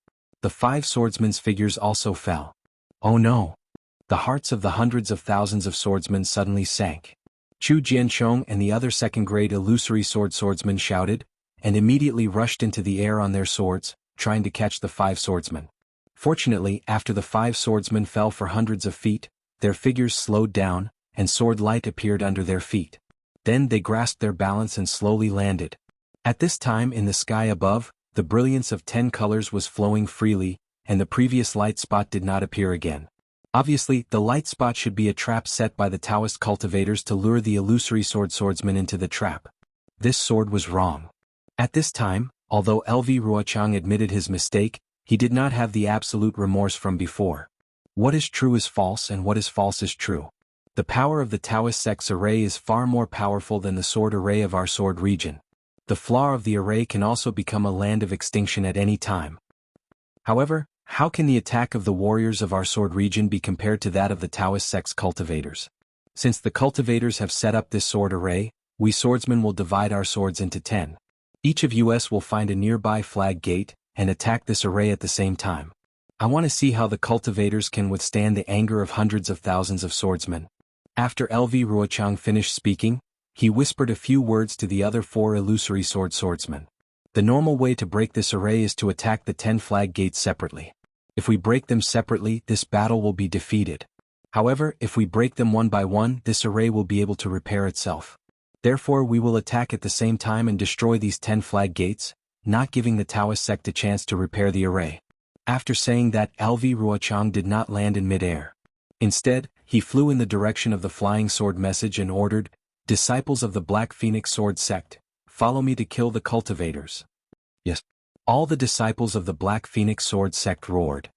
Speaker 1: The 5 swordsmen's figures also fell. Oh no! The hearts of the hundreds of thousands of swordsmen suddenly sank. Chu Jianchong and the other second-grade illusory swordsmen shouted, and immediately rushed into the air on their swords, trying to catch the 5 swordsmen. Fortunately, after the 5 swordsmen fell for hundreds of feet, their figures slowed down, and sword light appeared under their feet. Then they grasped their balance and slowly landed. At this time in the sky above, the brilliance of 10 colors was flowing freely, and the previous light spot did not appear again. Obviously, the light spot should be a trap set by the Taoist cultivators to lure the illusory swordsman into the trap. This sword was wrong. At this time, although LV Ruochang admitted his mistake, he did not have the absolute remorse from before. What is true is false and what is false is true. The power of the Taoist sect's array is far more powerful than the sword array of our sword region. The flaw of the array can also become a land of extinction at any time. However, how can the attack of the warriors of our sword region be compared to that of the Taoist sect's cultivators? Since the cultivators have set up this sword array, we swordsmen will divide our swords into 10. Each of us will find a nearby flag gate, and attack this array at the same time. I want to see how the cultivators can withstand the anger of hundreds of thousands of swordsmen. After LV Ruochang finished speaking, he whispered a few words to the other 4 illusory swordsmen. The normal way to break this array is to attack the 10 flag gates separately. If we break them separately, this battle will be defeated. However, if we break them one by one, this array will be able to repair itself. Therefore we will attack at the same time and destroy these 10 flag gates, not giving the Taoist sect a chance to repair the array. After saying that, LV Ruochang did not land in mid-air. Instead, he flew in the direction of the flying sword message and ordered, "Disciples of the Black Phoenix Sword Sect, follow me to kill the cultivators." Yes. All the disciples of the Black Phoenix Sword Sect roared.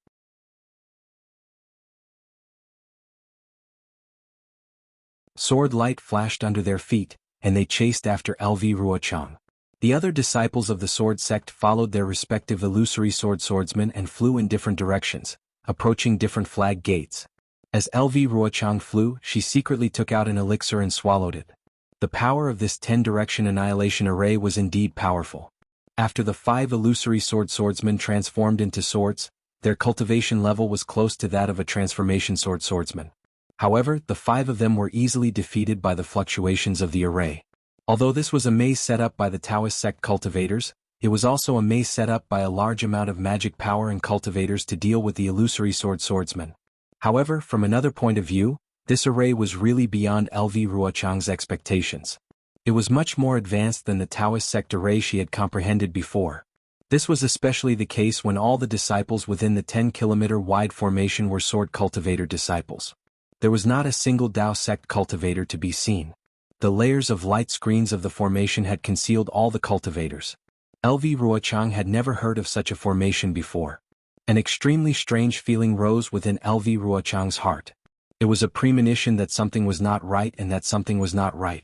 Speaker 1: Sword light flashed under their feet, and they chased after LV Ruochang. The other disciples of the sword sect followed their respective illusory swordsmen and flew in different directions, approaching different flag gates. As LV Ruochang flew, she secretly took out an elixir and swallowed it. The power of this 10-direction annihilation array was indeed powerful. After the 5 illusory swordsmen transformed into swords, their cultivation level was close to that of a transformation swordsman. However, the 5 of them were easily defeated by the fluctuations of the array. Although this was a maze set up by the Taoist sect cultivators, it was also a maze set up by a large amount of magic power and cultivators to deal with the illusory swordsmen. However, from another point of view, this array was really beyond LV Ruochang's expectations. It was much more advanced than the Taoist sect array she had comprehended before. This was especially the case when all the disciples within the 10-kilometer-wide formation were sword cultivator disciples. There was not a single Dao sect cultivator to be seen. The layers of light screens of the formation had concealed all the cultivators. LV Ruochang had never heard of such a formation before. An extremely strange feeling rose within LV Ruochang's heart. It was a premonition that something was not right and that something was not right.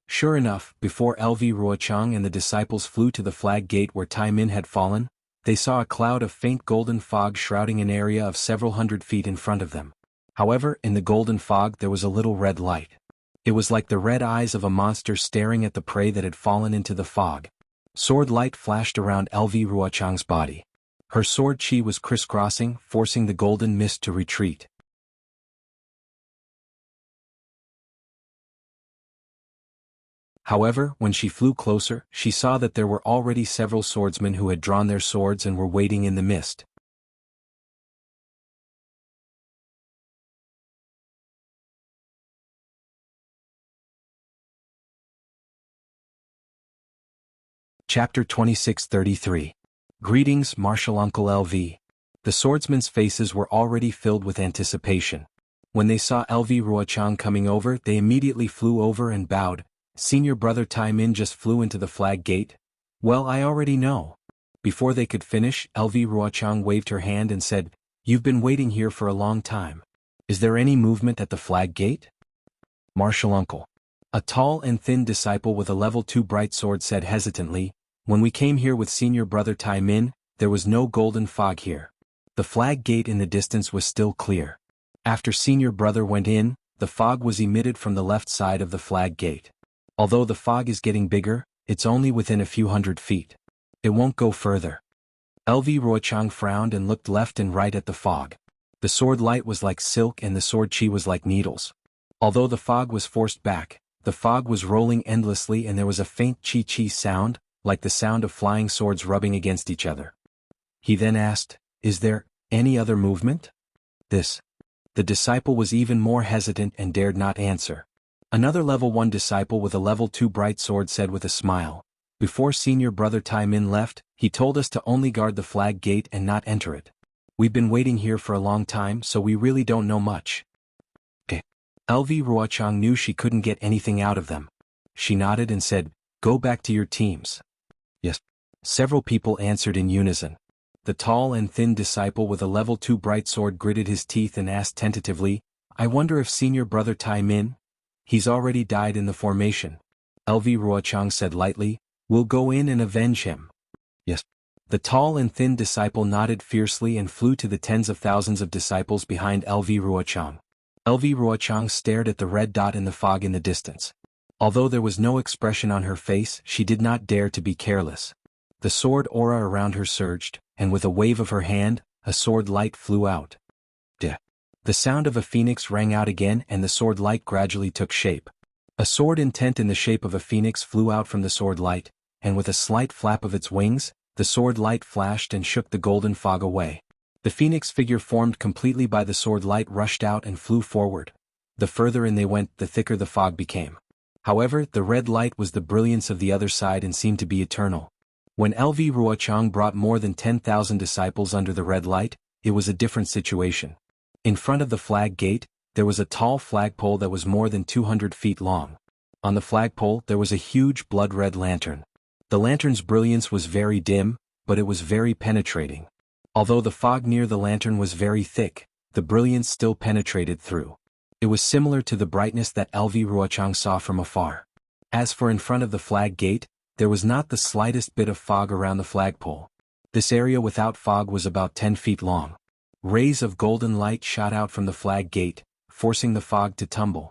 Speaker 1: Sure enough, before LV Ruochang and the disciples flew to the flag gate where Tai Min had fallen, they saw a cloud of faint golden fog shrouding an area of several hundred feet in front of them. However, in the golden fog there was a little red light. It was like the red eyes of a monster staring at the prey that had fallen into the fog. Sword light flashed around LV Ruochang's body. Her sword chi was crisscrossing, forcing the golden mist to retreat. However, when she flew closer, she saw that there were already several swordsmen who had drawn their swords and were waiting in the mist. Chapter 2633. Greetings, Martial Uncle LV. The swordsmen's faces were already filled with anticipation. When they saw LV Ruochang coming over, they immediately flew over and bowed. "Senior brother Tai Min just flew into the flag gate?" "Well, I already know." Before they could finish, LV Ruochang waved her hand and said, "You've been waiting here for a long time. Is there any movement at the flag gate?" Martial Uncle. A tall and thin disciple with a level 2 bright sword said hesitantly, "When we came here with senior brother Tai Min, there was no golden fog here. The flag gate in the distance was still clear. After senior brother went in, the fog was emitted from the left side of the flag gate. Although the fog is getting bigger, it's only within a few hundred feet. It won't go further." LV Ruochang frowned and looked left and right at the fog. The sword light was like silk and the sword chi was like needles. Although the fog was forced back, the fog was rolling endlessly and there was a faint chi sound, like the sound of flying swords rubbing against each other. He then asked, "Is there any other movement?" "This." The disciple was even more hesitant and dared not answer. Another level 1 disciple with a level 2 bright sword said with a smile, "Before senior brother Tai Min left, he told us to only guard the flag gate and not enter it. We've been waiting here for a long time so we really don't know much." LV Ruochang knew she couldn't get anything out of them. She nodded and said, "Go back to your teams." "Yes." Several people answered in unison. The tall and thin disciple with a level 2 bright sword gritted his teeth and asked tentatively, "I wonder if senior brother Tai Min? He's already died in the formation." LV Ruochang said lightly, "We'll go in and avenge him." "Yes." The tall and thin disciple nodded fiercely and flew to the tens of thousands of disciples behind LV Ruochang. LV Ruochang stared at the red dot in the fog in the distance. Although there was no expression on her face, she did not dare to be careless. The sword aura around her surged, and with a wave of her hand, a sword light flew out. The sound of a phoenix rang out again and the sword light gradually took shape. A sword intent in the shape of a phoenix flew out from the sword light, and with a slight flap of its wings, the sword light flashed and shook the golden fog away. The phoenix figure formed completely by the sword light rushed out and flew forward. The further in they went, the thicker the fog became. However, the red light was the brilliance of the other side and seemed to be eternal. When LV Ruochang brought more than 10,000 disciples under the red light, it was a different situation. In front of the flag gate, there was a tall flagpole that was more than 200 feet long. On the flagpole there was a huge blood-red lantern. The lantern's brilliance was very dim, but it was very penetrating. Although the fog near the lantern was very thick, the brilliance still penetrated through. It was similar to the brightness that LV Ruochang saw from afar. As for in front of the flag gate, there was not the slightest bit of fog around the flagpole. This area without fog was about 10 feet long. Rays of golden light shot out from the flag gate, forcing the fog to tumble.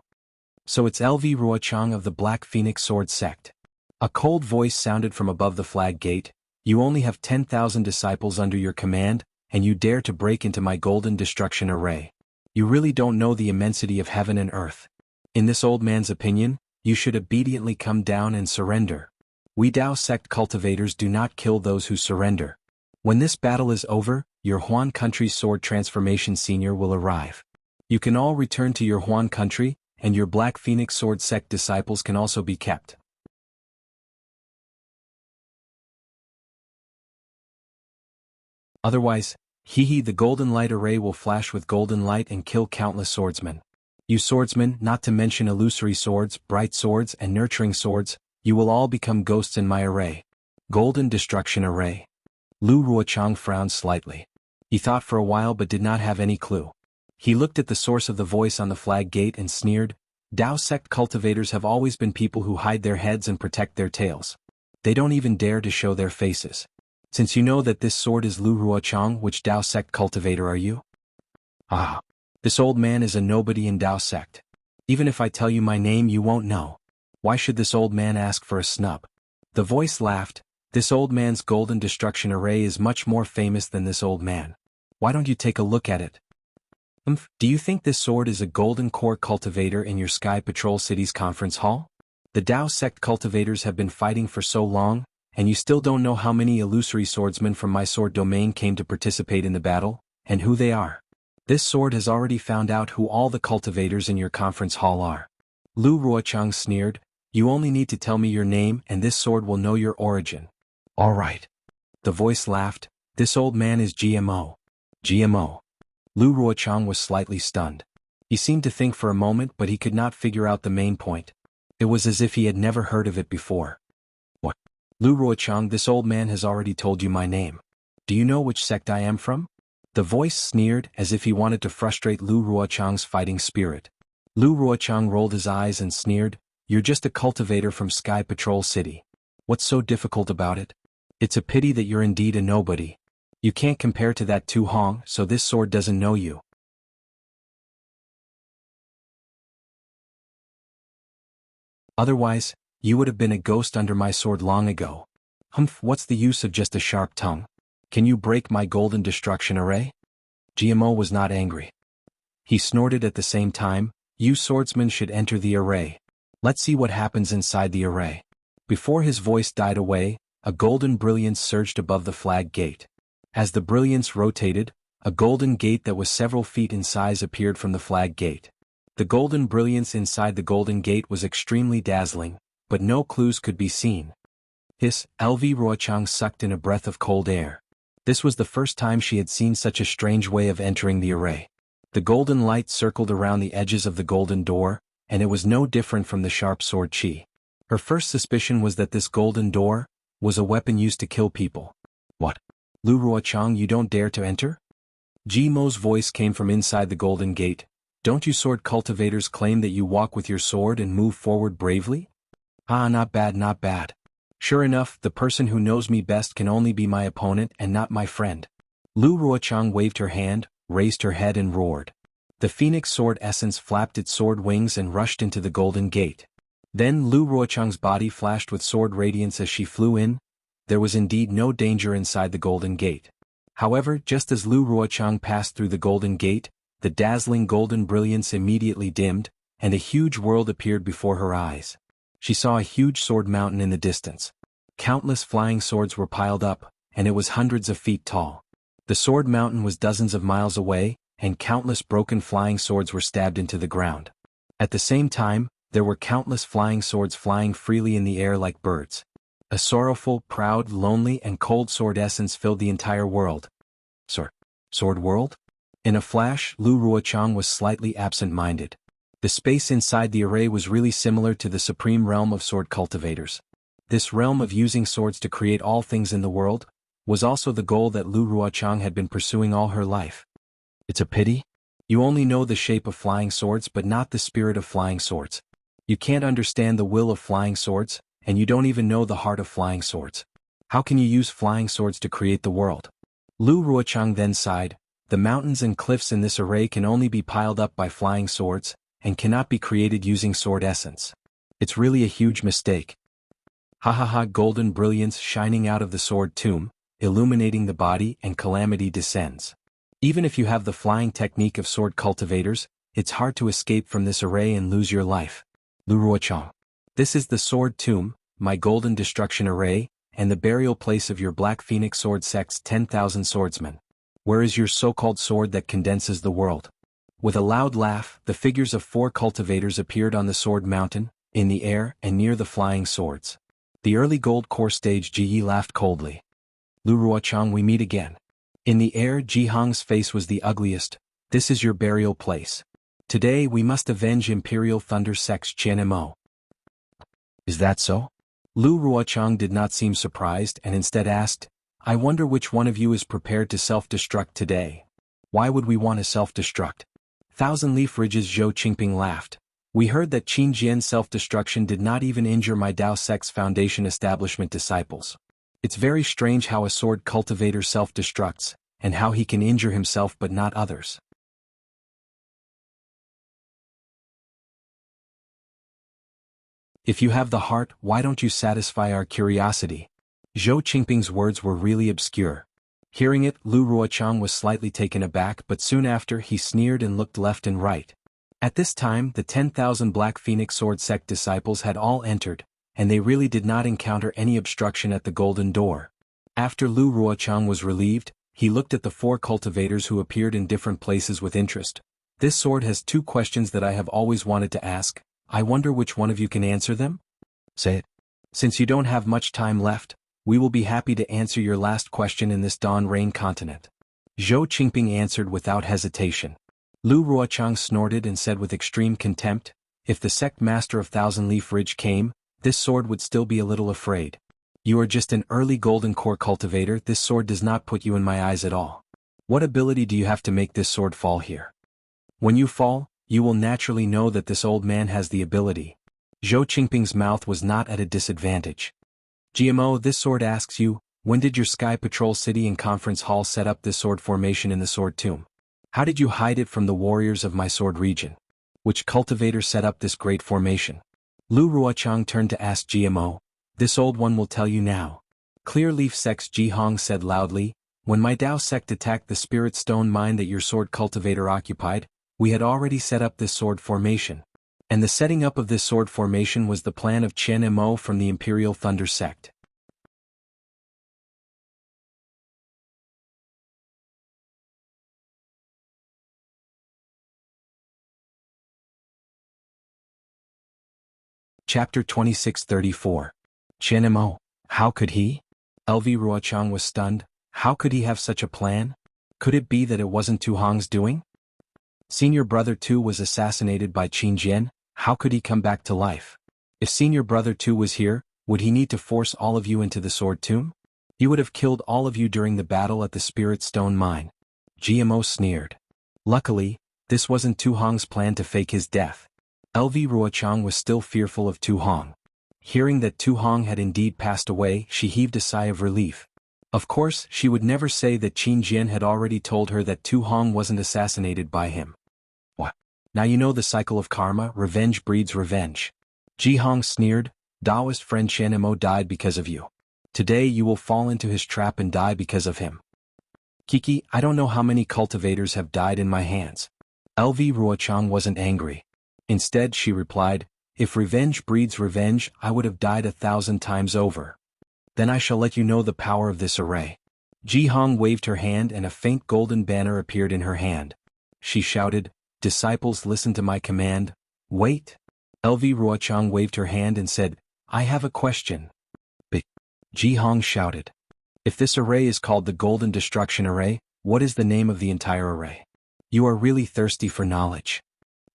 Speaker 1: "So it's LV Ruochang of the Black Phoenix Sword Sect." A cold voice sounded from above the flag gate. "You only have 10,000 disciples under your command, and you dare to break into my golden destruction array. You really don't know the immensity of heaven and earth. In this old man's opinion, you should obediently come down and surrender. We Dao sect cultivators do not kill those who surrender. When this battle is over, your Huan country's sword transformation senior will arrive. You can all return to your Huan country, and your Black Phoenix Sword Sect disciples can also be kept. Otherwise, the golden light array will flash with golden light and kill countless swordsmen. You swordsmen, not to mention illusory swords, bright swords and nurturing swords, you will all become ghosts in my array. Golden Destruction Array." Lu Ruochang frowned slightly. He thought for a while but did not have any clue. He looked at the source of the voice on the flag gate and sneered, "Dao sect cultivators have always been people who hide their heads and protect their tails. They don't even dare to show their faces. Since you know that this sword is Lu Ruochang, which Dao sect cultivator are you?" "Ah. This old man is a nobody in Dao sect. Even if I tell you my name you won't know. Why should this old man ask for a snub?" The voice laughed, "This old man's golden destruction array is much more famous than this old man. Why don't you take a look at it?" Do you think this sword is a golden core cultivator in your Sky Patrol City's conference hall? The Dao sect cultivators have been fighting for so long, and you still don't know how many illusory swordsmen from my sword domain came to participate in the battle, and who they are. This sword has already found out who all the cultivators in your conference hall are." Lu Ruochang sneered, "You only need to tell me your name and this sword will know your origin." "All right." The voice laughed, "This old man is GMO. GMO. Lu Ruochang was slightly stunned. He seemed to think for a moment but he could not figure out the main point. It was as if he had never heard of it before. "What?" "Lu Ruochang, this old man has already told you my name. Do you know which sect I am from?" The voice sneered as if he wanted to frustrate Lu Ruochang's fighting spirit. Lu Ruochang rolled his eyes and sneered, "You're just a cultivator from Sky Patrol City. What's so difficult about it? It's a pity that you're indeed a nobody. You can't compare to that Tu Hong, so this sword doesn't know you. Otherwise, you would have been a ghost under my sword long ago. What's the use of just a sharp tongue? Can you break my golden destruction array? GMO was not angry. He snorted at the same time, you swordsmen should enter the array. Let's see what happens inside the array. Before his voice died away, a golden brilliance surged above the flag gate. As the brilliance rotated, a golden gate that was several feet in size appeared from the flag gate. The golden brilliance inside the golden gate was extremely dazzling, but no clues could be seen. LV Ruochang sucked in a breath of cold air. This was the first time she had seen such a strange way of entering the array. The golden light circled around the edges of the golden door, and it was no different from the sharp sword chi. Her first suspicion was that this golden door was a weapon used to kill people. What? Lu Ruochang, you don't dare to enter? Ji Mo's voice came from inside the golden gate. Don't you sword cultivators claim that you walk with your sword and move forward bravely? Ah, not bad, not bad. Sure enough, the person who knows me best can only be my opponent and not my friend. Lu Ruochang waved her hand, raised her head and roared. The phoenix sword essence flapped its sword wings and rushed into the golden gate. Then Lu Ruochang's body flashed with sword radiance as she flew in. There was indeed no danger inside the golden gate. However, just as Lu Ruochang passed through the golden gate, the dazzling golden brilliance immediately dimmed, and a huge world appeared before her eyes. She saw a huge sword mountain in the distance. Countless flying swords were piled up, and it was hundreds of feet tall. The sword mountain was dozens of miles away, and countless broken flying swords were stabbed into the ground. At the same time, there were countless flying swords flying freely in the air like birds. A sorrowful, proud, lonely, and cold sword essence filled the entire world. Sword world? In a flash, Lu Ruochang was slightly absent-minded. The space inside the array was really similar to the supreme realm of sword cultivators. This realm of using swords to create all things in the world was also the goal that Lu Ruochang had been pursuing all her life. It's a pity. You only know the shape of flying swords but not the spirit of flying swords. You can't understand the will of flying swords, and you don't even know the heart of flying swords. How can you use flying swords to create the world? Lu Ruochang then sighed. The mountains and cliffs in this array can only be piled up by flying swords, and cannot be created using sword essence. It's really a huge mistake. Ha ha ha! Golden brilliance shining out of the sword tomb, illuminating the body, and calamity descends. Even if you have the flying technique of sword cultivators, it's hard to escape from this array and lose your life. Lu Ruochang. This is the sword tomb, my golden destruction array, and the burial place of your Black Phoenix Sword Sect's 10,000 swordsmen. Where is your so-called sword that condenses the world? With a loud laugh, the figures of 4 cultivators appeared on the sword mountain, in the air, and near the flying swords. The early gold core stage Ji Yi laughed coldly. Lu Ruochang, we meet again. In the air, Ji Hong's face was the ugliest. This is your burial place. Today we must avenge Imperial Thunder Sect's Qian Mo. Is that so? Lu Ruochang did not seem surprised and instead asked, I wonder which one of you is prepared to self-destruct today. Why would we want to self-destruct? Thousand Leaf Ridge's Zhou Qingping laughed. We heard that Qin Jian's self-destruction did not even injure my Dao Sect's Foundation establishment disciples. It's very strange how a sword cultivator self-destructs, and how he can injure himself but not others. If you have the heart, why don't you satisfy our curiosity? Zhou Qingping's words were really obscure. Hearing it, Lu Ruochang was slightly taken aback, but soon after he sneered and looked left and right. At this time, the 10,000 Black Phoenix Sword Sect disciples had all entered, and they really did not encounter any obstruction at the golden door. After Lu Ruochang was relieved, he looked at the 4 cultivators who appeared in different places with interest. This sword has 2 questions that I have always wanted to ask. I wonder which one of you can answer them? Say it. Since you don't have much time left, we will be happy to answer your last question in this Dawn Rain continent. Zhou Qingping answered without hesitation. Lu Ruochang snorted and said with extreme contempt, if the sect master of Thousand Leaf Ridge came, this sword would still be a little afraid. You are just an early golden core cultivator. This sword does not put you in my eyes at all. What ability do you have to make this sword fall here? When you fall, you will naturally know that this old man has the ability. Zhou Qingping's mouth was not at a disadvantage. GMO, this sword asks you, when did your Sky Patrol City and Conference Hall set up this sword formation in the Sword Tomb? How did you hide it from the warriors of my sword region? Which cultivator set up this great formation? Lu Ruochang turned to ask GMO. This old one will tell you now. Clear Leaf Sect's Ji Hong said loudly, When my Dao sect attacked the spirit stone mine that your sword cultivator occupied, we had already set up this sword formation. And the setting up of this sword formation was the plan of Chen Mo from the Imperial Thunder sect. Chapter 2634. Chen Mo. How could he? LV Ruochang was stunned. How could he have such a plan? Could it be that it wasn't Tu Hong's doing? Senior brother Tu was assassinated by Qin Jian. How could he come back to life? If senior brother Tu was here, would he need to force all of you into the sword tomb? He would have killed all of you during the battle at the Spirit Stone Mine. GMO sneered. Luckily, this wasn't Tu Hong's plan to fake his death. LV Ruochang was still fearful of Tu Hong. Hearing that Tu Hong had indeed passed away, she heaved a sigh of relief. Of course, she would never say that Qin Jian had already told her that Tu Hong wasn't assassinated by him. What? Now you know the cycle of karma, revenge breeds revenge. Ji Hong sneered, Daoist friend Chen Mo died because of you. Today you will fall into his trap and die because of him. Kiki, I don't know how many cultivators have died in my hands. LV Ruochang wasn't angry. Instead she replied, if revenge breeds revenge, I would have died 1,000 times over. Then I shall let you know the power of this array. Ji Hong waved her hand and a faint golden banner appeared in her hand. She shouted, disciples listen to my command. Wait. LV Ruochang waved her hand and said, I have a question. Ji Hong shouted. If this array is called the Golden Destruction Array, what is the name of the entire array? You are really thirsty for knowledge.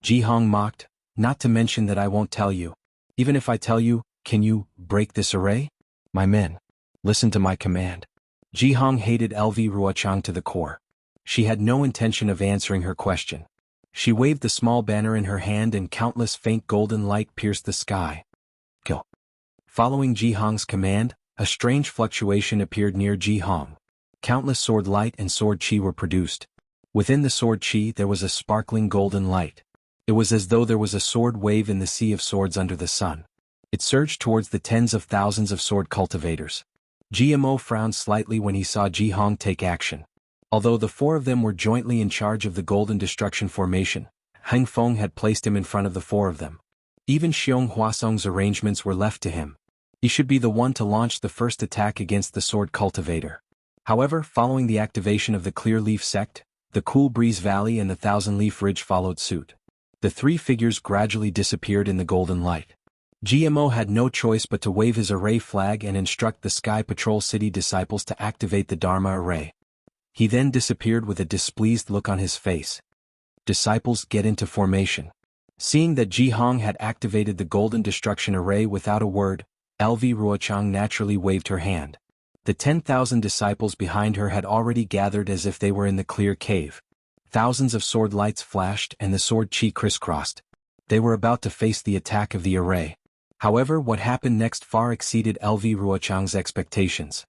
Speaker 1: Ji Hong mocked, not to mention that I won't tell you. Even if I tell you, can you break this array? My men, listen to my command. Ji Hong hated LV Ruochang to the core. She had no intention of answering her question. She waved the small banner in her hand and countless faint golden light pierced the sky. Kill. Following Ji Hong's command, a strange fluctuation appeared near Ji Hong. Countless sword light and sword chi were produced. Within the sword chi there was a sparkling golden light. It was as though there was a sword wave in the sea of swords under the sun. It surged towards the tens of thousands of sword cultivators. GMO frowned slightly when he saw Ji Hong take action. Although the four of them were jointly in charge of the Golden Destruction Formation, Heng Feng had placed him in front of the four of them. Even Xiong Huasong's arrangements were left to him. He should be the one to launch the first attack against the Sword Cultivator. However, following the activation of the Clear Leaf Sect, the Cool Breeze Valley and the Thousand Leaf Ridge followed suit. The three figures gradually disappeared in the golden light. GMO had no choice but to wave his array flag and instruct the Sky Patrol City disciples to activate the Dharma array. He then disappeared with a displeased look on his face. Disciples, get into formation. Seeing that Ji Hong had activated the Golden Destruction Array without a word, LV Ruochang naturally waved her hand. The 10,000 disciples behind her had already gathered as if they were in the clear cave. Thousands of sword lights flashed and the sword chi crisscrossed. They were about to face the attack of the array. However, what happened next far exceeded LV Ruochang's expectations.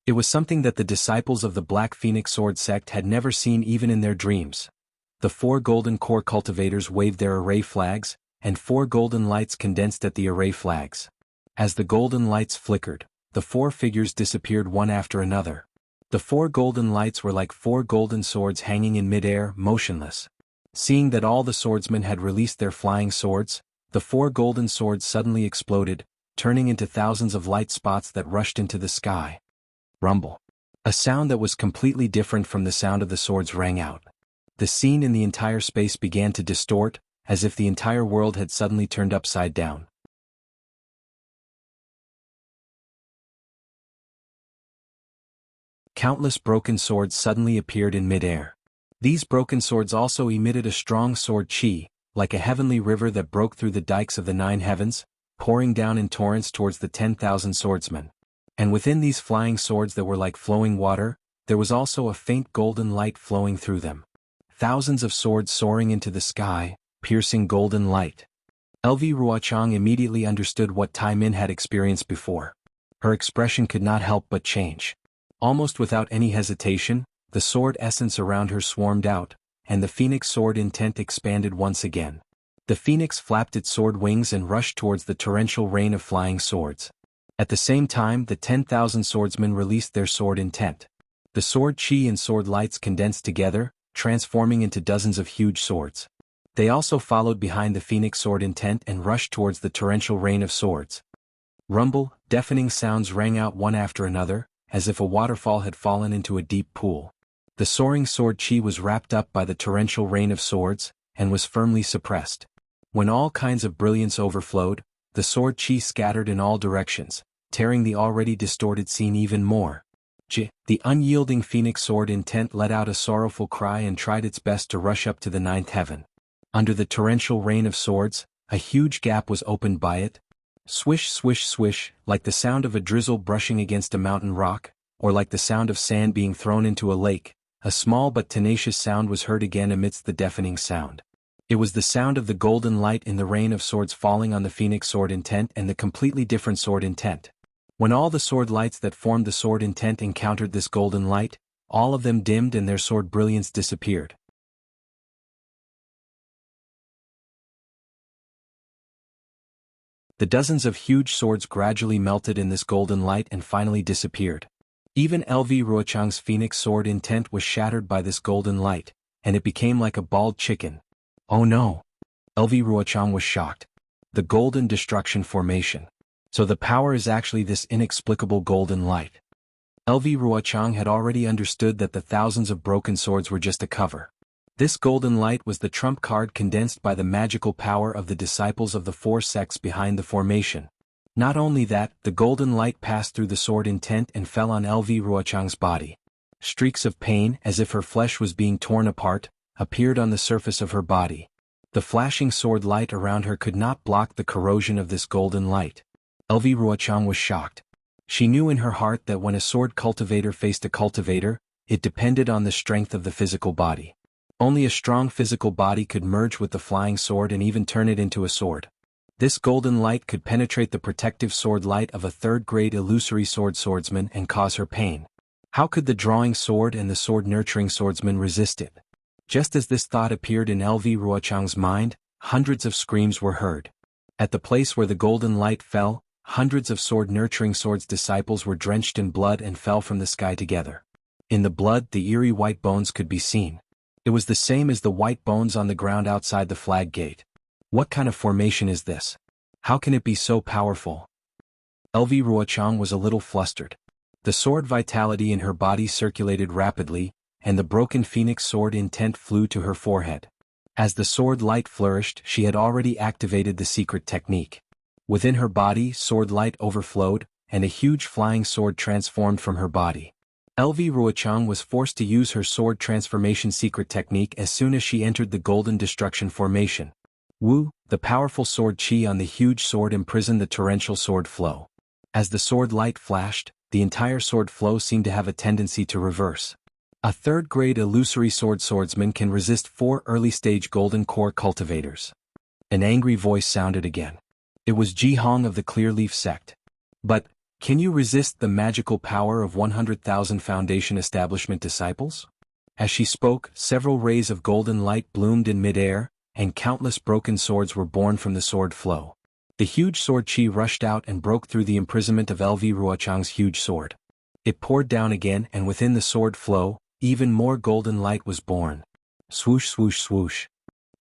Speaker 1: It was something that the disciples of the Black Phoenix Sword Sect had never seen even in their dreams. The four golden core cultivators waved their array flags, and four golden lights condensed at the array flags. As the golden lights flickered, the four figures disappeared one after another. The four golden lights were like four golden swords hanging in midair, motionless. Seeing that all the swordsmen had released their flying swords, the four golden swords suddenly exploded, turning into thousands of light spots that rushed into the sky. Rumble. A sound that was completely different from the sound of the swords rang out. The scene in the entire space began to distort, as if the entire world had suddenly turned upside down. Countless broken swords suddenly appeared in midair. These broken swords also emitted a strong sword chi, like a heavenly river that broke through the dikes of the 9 heavens, pouring down in torrents towards the 10,000 swordsmen. And within these flying swords that were like flowing water, there was also a faint golden light flowing through them. Thousands of swords soaring into the sky, piercing golden light. LV Ruochang immediately understood what Tai Min had experienced before. Her expression could not help but change. Almost without any hesitation, the sword essence around her swarmed out, and the phoenix sword intent expanded once again. The phoenix flapped its sword wings and rushed towards the torrential rain of flying swords. At the same time, the 10,000 swordsmen released their sword intent. The sword chi and sword lights condensed together, transforming into dozens of huge swords. They also followed behind the phoenix sword intent and rushed towards the torrential rain of swords. Rumble, deafening sounds rang out one after another, as if a waterfall had fallen into a deep pool. The soaring sword chi was wrapped up by the torrential rain of swords, and was firmly suppressed. When all kinds of brilliance overflowed, the sword chi scattered in all directions, tearing the already distorted scene even more. The unyielding phoenix sword intent let out a sorrowful cry and tried its best to rush up to the ninth heaven. Under the torrential rain of swords, a huge gap was opened by it. Swish swish swish, like the sound of a drizzle brushing against a mountain rock, or like the sound of sand being thrown into a lake, a small but tenacious sound was heard again amidst the deafening sound. It was the sound of the golden light in the rain of swords falling on the phoenix sword intent and the completely different sword intent. When all the sword lights that formed the sword intent encountered this golden light, all of them dimmed and their sword brilliance disappeared. The dozens of huge swords gradually melted in this golden light and finally disappeared. Even LV Ruochang's phoenix sword intent was shattered by this golden light, and it became like a bald chicken. Oh no! LV Ruochang was shocked. The golden destruction formation. So the power is actually this inexplicable golden light. LV Ruochang had already understood that the thousands of broken swords were just a cover. This golden light was the trump card condensed by the magical power of the disciples of the four sects behind the formation. Not only that, the golden light passed through the sword intent and fell on LV Ruochang's body. Streaks of pain, as if her flesh was being torn apart, appeared on the surface of her body. The flashing sword light around her could not block the corrosion of this golden light. LV Ruochang was shocked. She knew in her heart that when a sword cultivator faced a cultivator, it depended on the strength of the physical body. Only a strong physical body could merge with the flying sword and even turn it into a sword. This golden light could penetrate the protective sword light of a third-grade illusory swordsman and cause her pain. How could the drawing sword and the sword-nurturing swordsman resist it? Just as this thought appeared in LV Ruochang's mind, hundreds of screams were heard. At the place where the golden light fell, hundreds of sword-nurturing swords disciples were drenched in blood and fell from the sky together. In the blood, the eerie white bones could be seen. It was the same as the white bones on the ground outside the flag gate. What kind of formation is this? How can it be so powerful? LV Ruochang was a little flustered. The sword vitality in her body circulated rapidly, and the broken phoenix sword intent flew to her forehead. As the sword light flourished, she had already activated the secret technique. Within her body, sword light overflowed, and a huge flying sword transformed from her body. LV Ruochang was forced to use her sword transformation secret technique as soon as she entered the golden destruction formation. Wu, the powerful sword chi on the huge sword imprisoned the torrential sword flow. As the sword light flashed, the entire sword flow seemed to have a tendency to reverse. A third-grade illusory swordsman can resist 4 early-stage golden core cultivators. An angry voice sounded again. It was Jianghu of the Clear Leaf sect. But, can you resist the magical power of 100,000 Foundation Establishment disciples? As she spoke, several rays of golden light bloomed in mid-air, and countless broken swords were born from the sword flow. The huge sword chi rushed out and broke through the imprisonment of LV Ruochang's huge sword. It poured down again, and within the sword flow, even more golden light was born. Swoosh swoosh swoosh.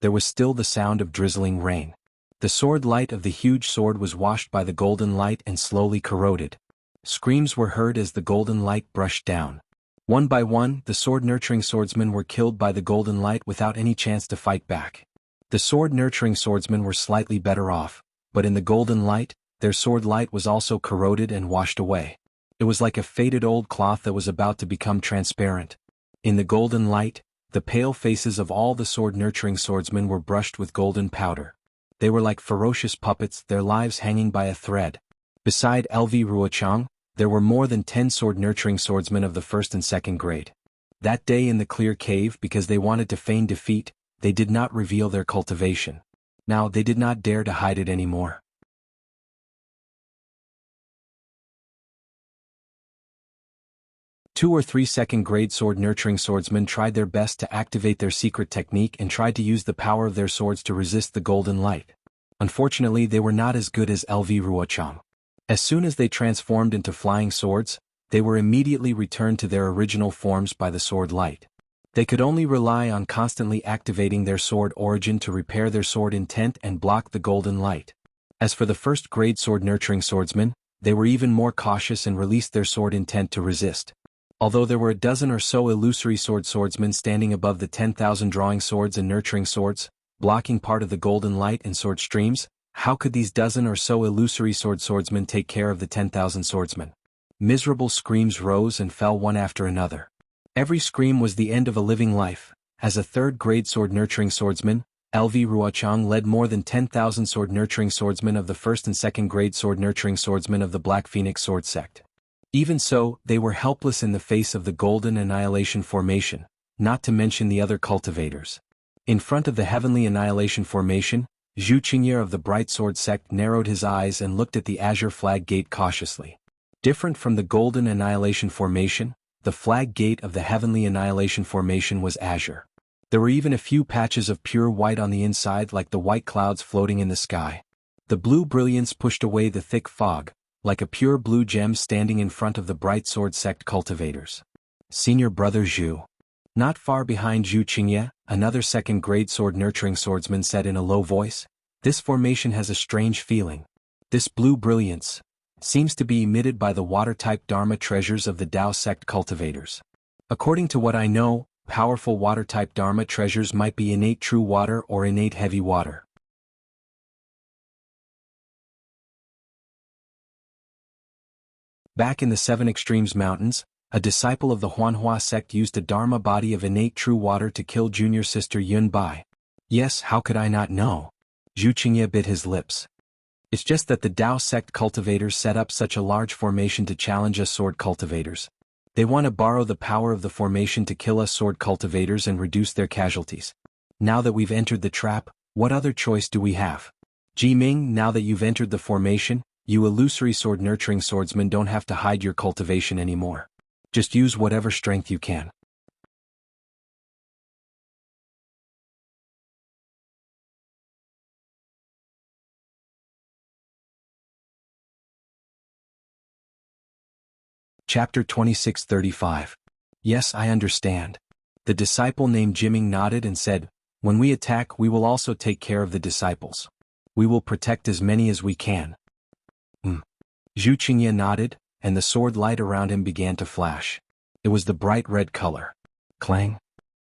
Speaker 1: There was still the sound of drizzling rain. The sword light of the huge sword was washed by the golden light and slowly corroded. Screams were heard as the golden light brushed down. One by one, the sword-nurturing swordsmen were killed by the golden light without any chance to fight back. The sword-nurturing swordsmen were slightly better off, but in the golden light, their sword light was also corroded and washed away. It was like a faded old cloth that was about to become transparent. In the golden light, the pale faces of all the sword-nurturing swordsmen were brushed with golden powder. They were like ferocious puppets, their lives hanging by a thread. Beside LV Ruochang, there were more than 10 sword-nurturing swordsmen of the first and second grade. That day in the clear cave, because they wanted to feign defeat, they did not reveal their cultivation. Now they did not dare to hide it anymore. Two or three second-grade sword-nurturing swordsmen tried their best to activate their secret technique and tried to use the power of their swords to resist the golden light. Unfortunately, they were not as good as LV Ruochang. As soon as they transformed into flying swords, they were immediately returned to their original forms by the sword light. They could only rely on constantly activating their sword origin to repair their sword intent and block the golden light. As for the first-grade sword-nurturing swordsmen, they were even more cautious and released their sword intent to resist. Although there were a dozen or so illusory swordsmen standing above the 10,000 drawing swords and nurturing swords, blocking part of the golden light and sword streams, how could these dozen or so illusory swordsmen take care of the 10,000 swordsmen? Miserable screams rose and fell one after another. Every scream was the end of a living life. As a third-grade sword-nurturing swordsman, LV Ruochang led more than 10,000 sword-nurturing swordsmen of the first and second-grade sword-nurturing swordsmen of the Black Phoenix Sword Sect. Even so, they were helpless in the face of the Golden Annihilation Formation, not to mention the other cultivators. In front of the Heavenly Annihilation Formation, Zhu Qingye of the Bright Sword Sect narrowed his eyes and looked at the Azure Flag Gate cautiously. Different from the Golden Annihilation Formation, the flag gate of the Heavenly Annihilation Formation was azure. There were even a few patches of pure white on the inside like the white clouds floating in the sky. The blue brilliance pushed away the thick fog, like a pure blue gem standing in front of the Bright Sword Sect cultivators. Senior Brother Zhu. Not far behind Zhu Qingye, another second-grade sword-nurturing swordsman said in a low voice, "This formation has a strange feeling. This blue brilliance seems to be emitted by the water-type Dharma treasures of the Tao sect cultivators. According to what I know, powerful water-type Dharma treasures might be innate true water or innate heavy water." Back in the Seven Extremes Mountains, a disciple of the Huanhua sect used a Dharma body of innate true water to kill junior sister Yun Bai. Yes, how could I not know? Zhu Qingye bit his lips. It's just that the Tao sect cultivators set up such a large formation to challenge us sword cultivators. They want to borrow the power of the formation to kill us sword cultivators and reduce their casualties. Now that we've entered the trap, what other choice do we have? Ji Ming, now that you've entered the formation, you illusory sword-nurturing swordsmen don't have to hide your cultivation anymore. Just use whatever strength you can. Chapter 2635. Yes, I understand. The disciple named Jiming nodded and said, "When we attack, we will also take care of the disciples. We will protect as many as we can." Zhu Qingye nodded, and the sword light around him began to flash. It was the bright red color. Clang.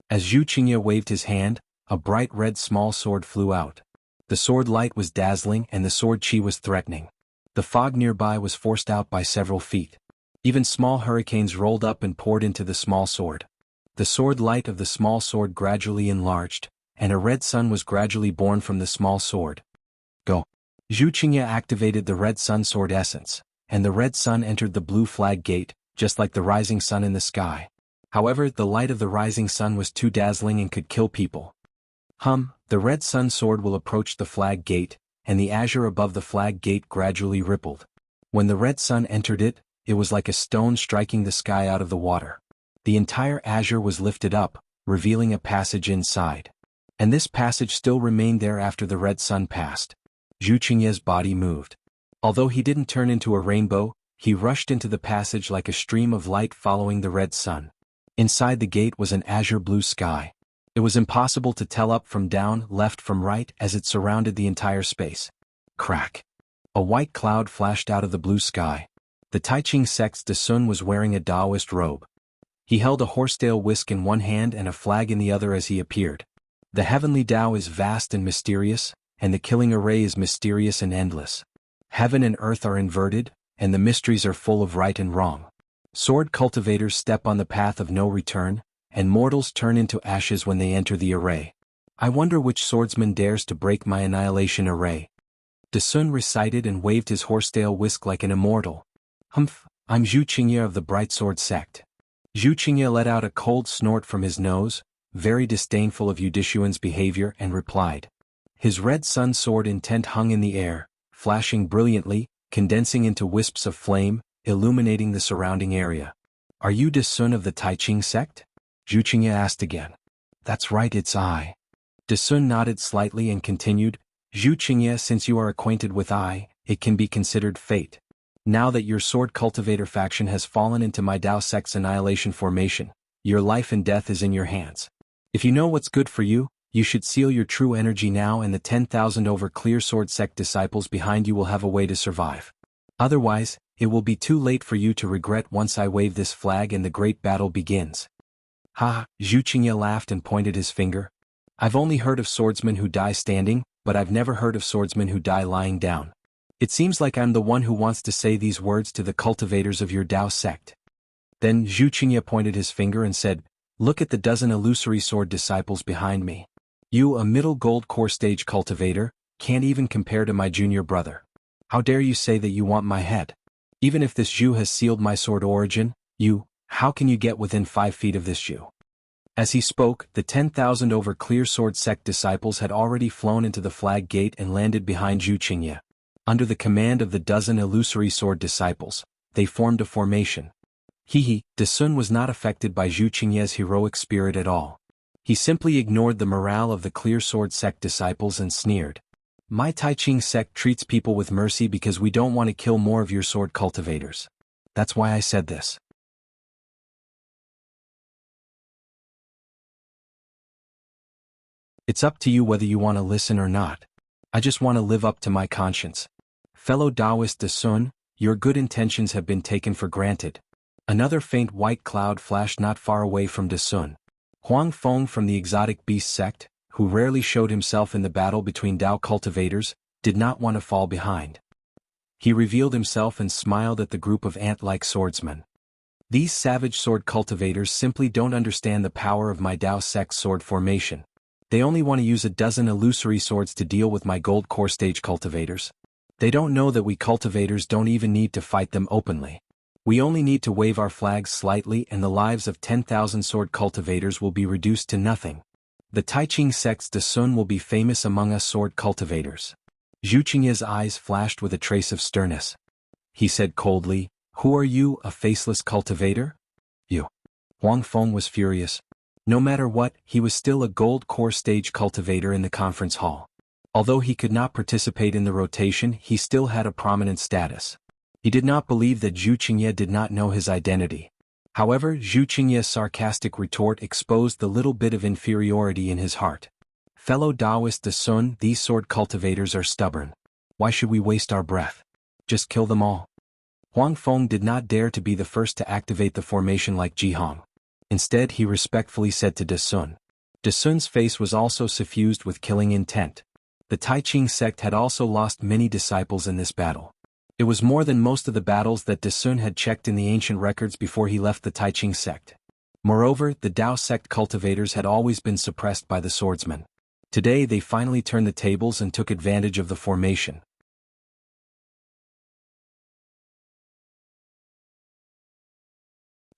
Speaker 1: As Zhu Qingye waved his hand, a bright red small sword flew out. The sword light was dazzling and the sword chi was threatening. The fog nearby was forced out by several feet. Even small hurricanes rolled up and poured into the small sword. The sword light of the small sword gradually enlarged, and a red sun was gradually born from the small sword. Go. Zhu Qingye activated the red sun sword essence, and the red sun entered the blue flag gate, just like the rising sun in the sky. However, the light of the rising sun was too dazzling and could kill people. The red sun sword will approach the flag gate, and the azure above the flag gate gradually rippled. When the red sun entered it, it was like a stone striking the sky out of the water. The entire azure was lifted up, revealing a passage inside. And this passage still remained there after the red sun passed. Zhu Qingye's body moved. Although he didn't turn into a rainbow, he rushed into the passage like a stream of light following the red sun. Inside the gate was an azure blue sky. It was impossible to tell up from down, left from right, as it surrounded the entire space. Crack. A white cloud flashed out of the blue sky. The Taiching sect's Desun was wearing a Taoist robe. He held a horsetail whisk in one hand and a flag in the other as he appeared. The heavenly Tao is vast and mysterious, and the killing array is mysterious and endless. Heaven and earth are inverted, and the mysteries are full of right and wrong. Sword cultivators step on the path of no return, and mortals turn into ashes when they enter the array. I wonder which swordsman dares to break my annihilation array. Desun recited and waved his horsetail whisk like an immortal. I'm Zhu Qingye of the Bright Sword Sect. Zhu Qingye let out a cold snort from his nose, very disdainful of Yudishuan's behavior, and replied. His red sun sword intent hung in the air, flashing brilliantly, condensing into wisps of flame, illuminating the surrounding area. Are you Desun of the Taiching sect? Zhu Qingye asked again. That's right, it's I. Desun nodded slightly and continued, Zhu Qingye, since you are acquainted with I, it can be considered fate. Now that your sword cultivator faction has fallen into my Dao sect's annihilation formation, your life and death is in your hands. If you know what's good for you, you should seal your true energy now, and the 10,000 over clear sword sect disciples behind you will have a way to survive. Otherwise, it will be too late for you to regret once I wave this flag and the great battle begins. Ha! Zhu Qingye laughed and pointed his finger. I've only heard of swordsmen who die standing, but I've never heard of swordsmen who die lying down. It seems like I'm the one who wants to say these words to the cultivators of your Dao sect. Then Zhu Qingye pointed his finger and said, look at the dozen illusory sword disciples behind me. You, a middle gold core stage cultivator, can't even compare to my junior brother. How dare you say that you want my head? Even if this Zhu has sealed my sword origin, how can you get within 5 feet of this Zhu? As he spoke, the 10,000 over clear sword sect disciples had already flown into the flag gate and landed behind Zhu Qingye. Under the command of the dozen illusory sword disciples, they formed a formation. Desun was not affected by Zhu Qingye's heroic spirit at all. He simply ignored the morale of the clear sword sect disciples and sneered. My Taiqing sect treats people with mercy because we don't want to kill more of your sword cultivators. That's why I said this. It's up to you whether you want to listen or not. I just want to live up to my conscience. Fellow Taoist Desun, your good intentions have been taken for granted. Another faint white cloud flashed not far away from Desun. Huang Feng from the exotic beast sect, who rarely showed himself in the battle between Dao cultivators, did not want to fall behind. He revealed himself and smiled at the group of ant-like swordsmen. These savage sword cultivators simply don't understand the power of my Dao sect sword formation. They only want to use a dozen illusory swords to deal with my gold core stage cultivators. They don't know that we cultivators don't even need to fight them openly. We only need to wave our flags slightly and the lives of 10,000 sword cultivators will be reduced to nothing. The Taiqing sect's Desun will be famous among us sword cultivators. Zhu Qingye's eyes flashed with a trace of sternness. He said coldly, who are you, a faceless cultivator? You. Huang Feng was furious. No matter what, he was still a gold core stage cultivator in the conference hall. Although he could not participate in the rotation, he still had a prominent status. He did not believe that Zhu Qingye did not know his identity. However, Zhu Qingye's sarcastic retort exposed the little bit of inferiority in his heart. Fellow Taoist Desun, these sword cultivators are stubborn. Why should we waste our breath? Just kill them all. Huang Feng did not dare to be the first to activate the formation like Jihong. Instead, he respectfully said to Desun. Desun's face was also suffused with killing intent. The Taiqing sect had also lost many disciples in this battle. It was more than most of the battles that Desun had checked in the ancient records before he left the Taiqing sect. Moreover, the Dao sect cultivators had always been suppressed by the swordsmen. Today they finally turned the tables and took advantage of the formation.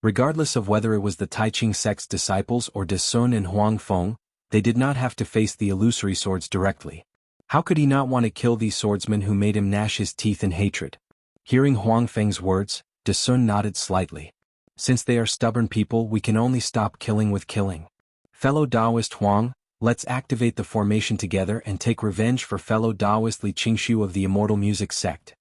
Speaker 1: Regardless of whether it was the Taiqing sect's disciples or Desun and Huang Feng, they did not have to face the illusory swords directly. How could he not want to kill these swordsmen who made him gnash his teeth in hatred? Hearing Huang Feng's words, Desun nodded slightly. Since they are stubborn people, we can only stop killing with killing. Fellow Taoist Huang, let's activate the formation together and take revenge for fellow Taoist Li Qingshu of the Immortal Music sect.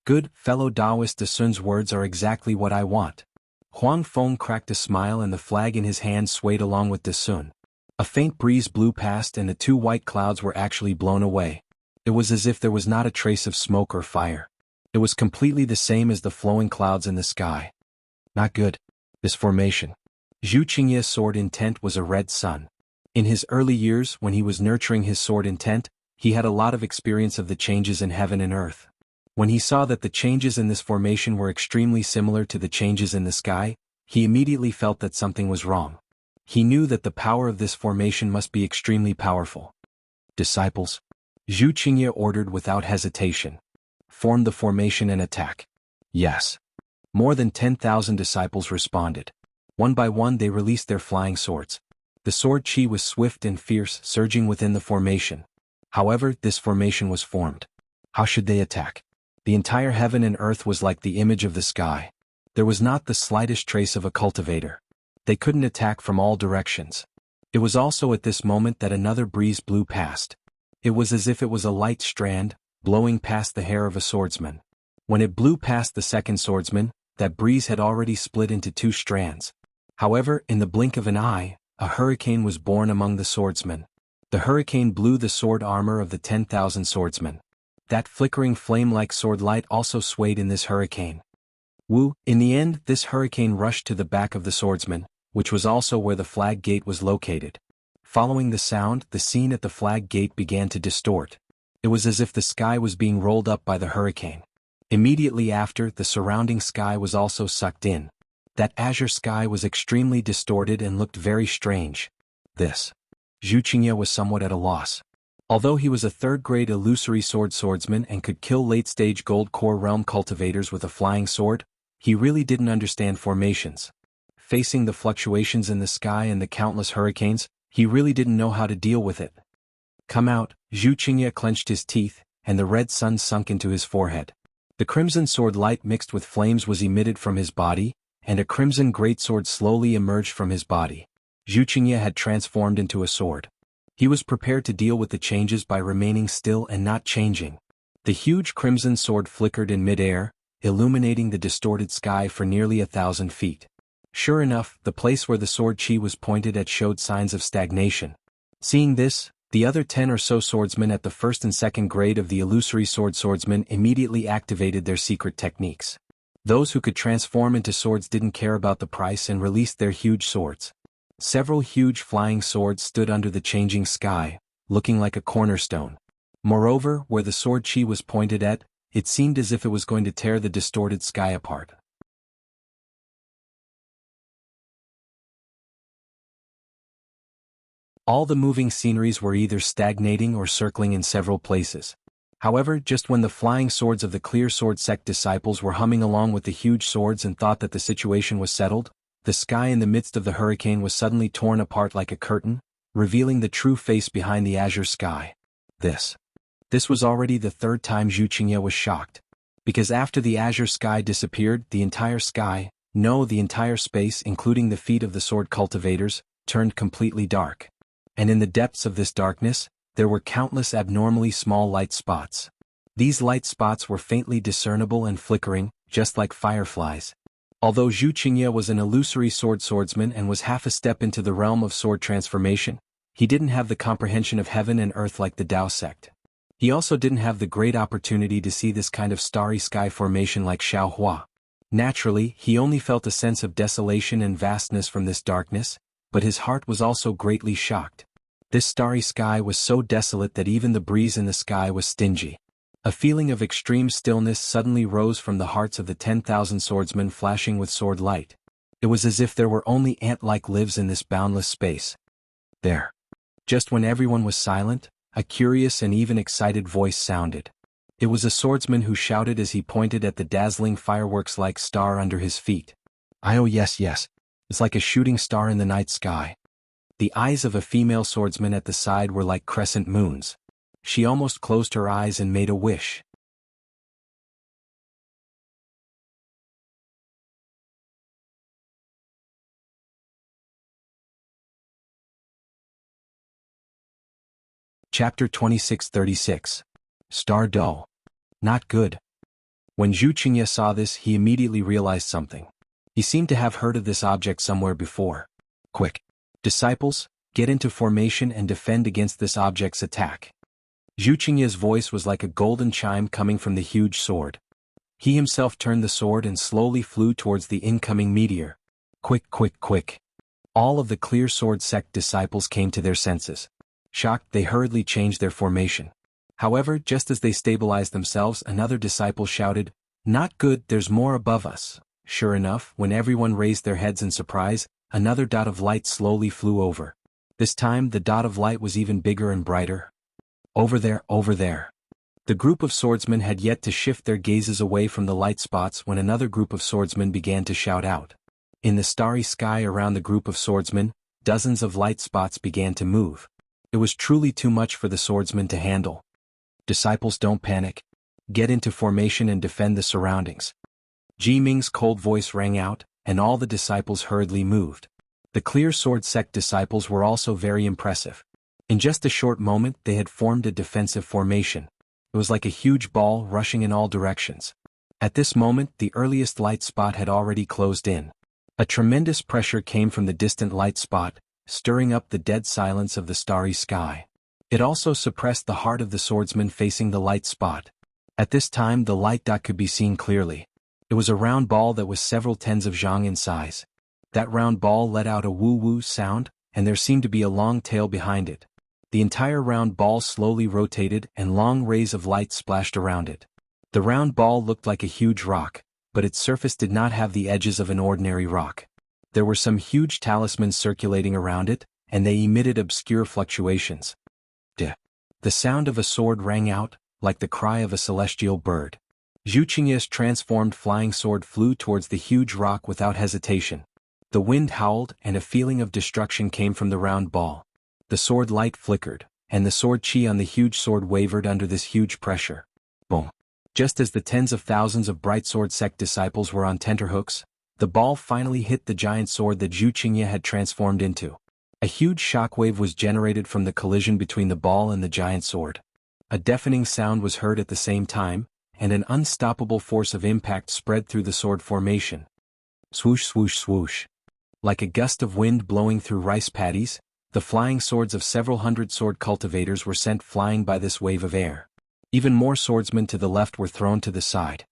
Speaker 1: Good, fellow Taoist Desun's words are exactly what I want. Huang Feng cracked a smile and the flag in his hand swayed along with Desun. A faint breeze blew past and the 2 white clouds were actually blown away. It was as if there was not a trace of smoke or fire. It was completely the same as the flowing clouds in the sky. Not good. This formation. Zhu Qingye's sword intent was a red sun. In his early years, when he was nurturing his sword intent, he had a lot of experience of the changes in heaven and earth. When he saw that the changes in this formation were extremely similar to the changes in the sky, he immediately felt that something was wrong. He knew that the power of this formation must be extremely powerful. Disciples, Zhu Qingye ordered without hesitation. Form the formation and attack. Yes. More than 10,000 disciples responded. One by one they released their flying swords. The sword chi was swift and fierce, surging within the formation. However, this formation was formed. How should they attack? The entire heaven and earth was like the image of the sky. There was not the slightest trace of a cultivator. They couldn't attack from all directions. It was also at this moment that another breeze blew past. It was as if it was a light strand, blowing past the hair of a swordsman. When it blew past the second swordsman, that breeze had already split into two strands. However, in the blink of an eye, a hurricane was born among the swordsmen. The hurricane blew the sword armor of the 10,000 swordsmen. That flickering flame-like sword light also swayed in this hurricane. In the end, this hurricane rushed to the back of the swordsman, which was also where the flag gate was located. Following the sound, the scene at the flag gate began to distort. It was as if the sky was being rolled up by the hurricane. Immediately after, the surrounding sky was also sucked in. That azure sky was extremely distorted and looked very strange. Zhu Qingye was somewhat at a loss. Although he was a third-grade illusory swordsman and could kill late-stage gold core realm cultivators with a flying sword, he really didn't understand formations. Facing the fluctuations in the sky and the countless hurricanes, he really didn't know how to deal with it. Come out, Zhu Qingye clenched his teeth, and the red sun sunk into his forehead. The crimson sword light mixed with flames was emitted from his body, and a crimson greatsword slowly emerged from his body. Zhu Qingye had transformed into a sword. He was prepared to deal with the changes by remaining still and not changing. The huge crimson sword flickered in mid-air, illuminating the distorted sky for nearly 1,000 feet. Sure enough, the place where the sword chi was pointed at showed signs of stagnation. Seeing this, the other 10 or so swordsmen at the first and second grade of the illusory swordsmen immediately activated their secret techniques. Those who could transform into swords didn't care about the price and released their huge swords. Several huge flying swords stood under the changing sky, looking like a cornerstone. Moreover, where the sword chi was pointed at, it seemed as if it was going to tear the distorted sky apart. All the moving sceneries were either stagnating or circling in several places. However, just when the flying swords of the clear sword sect disciples were humming along with the huge swords and thought that the situation was settled, the sky in the midst of the hurricane was suddenly torn apart like a curtain, revealing the true face behind the azure sky. This was already the third time Zhu Qingye was shocked. Because after the azure sky disappeared, the entire sky, the entire space including the feet of the sword cultivators, turned completely dark. And in the depths of this darkness, there were countless abnormally small light spots. These light spots were faintly discernible and flickering, just like fireflies. Although Zhu Qingye was an illusory swordsman and was half a step into the realm of sword transformation, he didn't have the comprehension of heaven and earth like the Tao sect. He also didn't have the great opportunity to see this kind of starry sky formation like Xiaohua. Naturally, he only felt a sense of desolation and vastness from this darkness, but his heart was also greatly shocked. This starry sky was so desolate that even the breeze in the sky was stingy. A feeling of extreme stillness suddenly rose from the hearts of the 10,000 swordsmen flashing with sword light. It was as if there were only ant-like lives in this boundless space. There. Just when everyone was silent, a curious and even excited voice sounded. It was a swordsman who shouted as he pointed at the dazzling fireworks-like star under his feet. Oh yes. It's like a shooting star in the night sky. The eyes of a female swordsman at the side were like crescent moons. She almost closed her eyes and made a wish. Chapter 2636. Star Dull. Not good. When Zhu Qingye saw this, he immediately realized something. He seemed to have heard of this object somewhere before. Quick. Disciples, get into formation and defend against this object's attack. Zhu Qingye's voice was like a golden chime coming from the huge sword. He himself turned the sword and slowly flew towards the incoming meteor. Quick. All of the clear sword sect disciples came to their senses. Shocked, they hurriedly changed their formation. However, just as they stabilized themselves, another disciple shouted, "Not good, there's more above us." Sure enough, when everyone raised their heads in surprise, another dot of light slowly flew over. This time, the dot of light was even bigger and brighter. Over there. The group of swordsmen had yet to shift their gazes away from the light spots when another group of swordsmen began to shout out. In the starry sky around the group of swordsmen, dozens of light spots began to move. It was truly too much for the swordsmen to handle. Disciples, don't panic. Get into formation and defend the surroundings. Ji Ming's cold voice rang out, and all the disciples hurriedly moved. The clear sword sect disciples were also very impressive. In just a short moment they had formed a defensive formation. It was like a huge ball rushing in all directions. At this moment the earliest light spot had already closed in. A tremendous pressure came from the distant light spot, stirring up the dead silence of the starry sky. It also suppressed the heart of the swordsman facing the light spot. At this time the light dot could be seen clearly. It was a round ball that was several tens of zhang in size. That round ball let out a woo-woo sound, and there seemed to be a long tail behind it. The entire round ball slowly rotated and long rays of light splashed around it. The round ball looked like a huge rock, but its surface did not have the edges of an ordinary rock. There were some huge talismans circulating around it, and they emitted obscure fluctuations. The sound of a sword rang out, like the cry of a celestial bird. Zhu Qingye's transformed flying sword flew towards the huge rock without hesitation. The wind howled and a feeling of destruction came from the round ball. The sword light flickered, and the sword chi on the huge sword wavered under this huge pressure. Boom! Just as the tens of thousands of bright sword sect disciples were on tenterhooks, the ball finally hit the giant sword that Zhu Qingye had transformed into. A huge shockwave was generated from the collision between the ball and the giant sword. A deafening sound was heard at the same time, and an unstoppable force of impact spread through the sword formation. Swoosh swoosh swoosh. Like a gust of wind blowing through rice paddies, the flying swords of several hundred sword cultivators were sent flying by this wave of air. Even more swordsmen to the left were thrown to the side.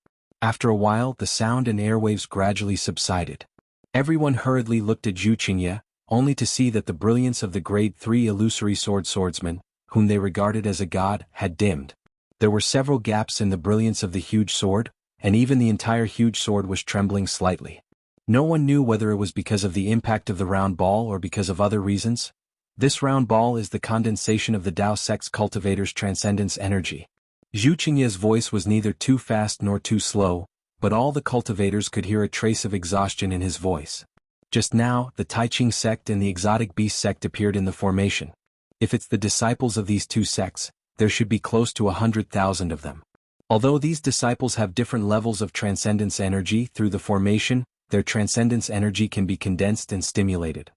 Speaker 1: After a while the sound and airwaves gradually subsided. Everyone hurriedly looked at Zhu Qingye, only to see that the brilliance of the grade 3 illusory swordsman, whom they regarded as a god, had dimmed. There were several gaps in the brilliance of the huge sword, and even the entire huge sword was trembling slightly. No one knew whether it was because of the impact of the round ball or because of other reasons. This round ball is the condensation of the Dao sect's cultivator's transcendence energy. Zhu Qingye's voice was neither too fast nor too slow, but all the cultivators could hear a trace of exhaustion in his voice. Just now, the Taiqing sect and the exotic beast sect appeared in the formation. If it's the disciples of these two sects, there should be close to 100,000 of them. Although these disciples have different levels of transcendence energy through the formation, their transcendence energy can be condensed and stimulated.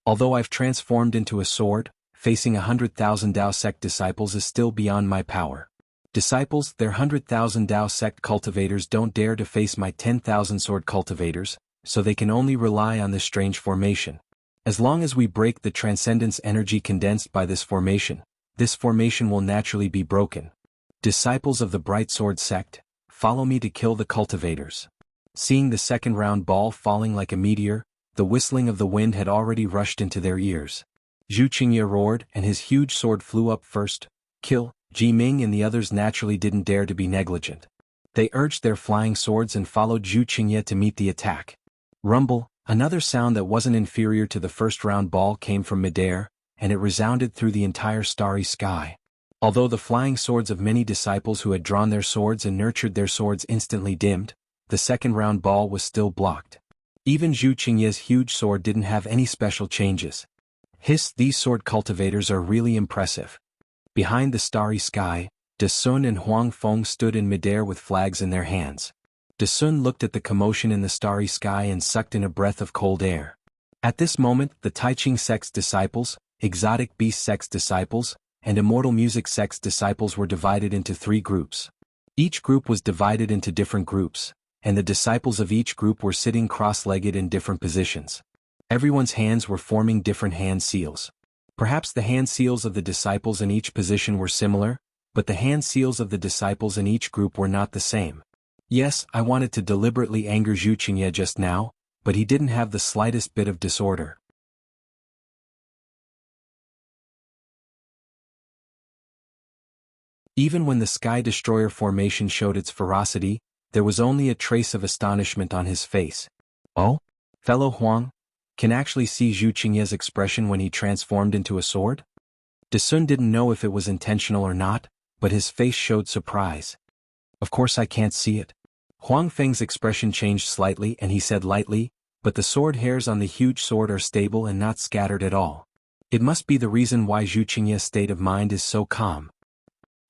Speaker 1: Although I've transformed into a sword, facing 100,000 Dao sect disciples is still beyond my power. Disciples, their 100,000 Dao sect cultivators don't dare to face my 10,000 sword cultivators, so they can only rely on this strange formation. As long as we break the transcendence energy condensed by this formation will naturally be broken. Disciples of the bright sword sect, follow me to kill the cultivators. Seeing the second round ball falling like a meteor, the whistling of the wind had already rushed into their ears. Zhu Qingye roared and his huge sword flew up first. Kill! Ji Ming and the others naturally didn't dare to be negligent. They urged their flying swords and followed Zhu Qingye to meet the attack. Rumble, another sound that wasn't inferior to the first round ball came from midair, and it resounded through the entire starry sky. Although the flying swords of many disciples who had drawn their swords and nurtured their swords instantly dimmed, the second round ball was still blocked. Even Zhu Qingye's huge sword didn't have any special changes. Hiss, these sword cultivators are really impressive. Behind the starry sky, De Sun and Huang Feng stood in midair with flags in their hands. De Sun looked at the commotion in the starry sky and sucked in a breath of cold air. At this moment, the Taiqing sect's disciples, exotic beast sect's disciples, and immortal music sect's disciples were divided into 3 groups. Each group was divided into different groups, and the disciples of each group were sitting cross-legged in different positions. Everyone's hands were forming different hand seals. Perhaps the hand seals of the disciples in each position were similar, but the hand seals of the disciples in each group were not the same. Yes, I wanted to deliberately anger Zhu Qingye just now, but he didn't have the slightest bit of disorder. Even when the Sky Destroyer formation showed its ferocity, there was only a trace of astonishment on his face. Oh? Fellow Huang? Can actually see Zhu Qingye's expression when he transformed into a sword? De Sun didn't know if it was intentional or not, but his face showed surprise. Of course I can't see it. Huang Feng's expression changed slightly and he said lightly, but the sword hairs on the huge sword are stable and not scattered at all. It must be the reason why Zhu Qingye's state of mind is so calm.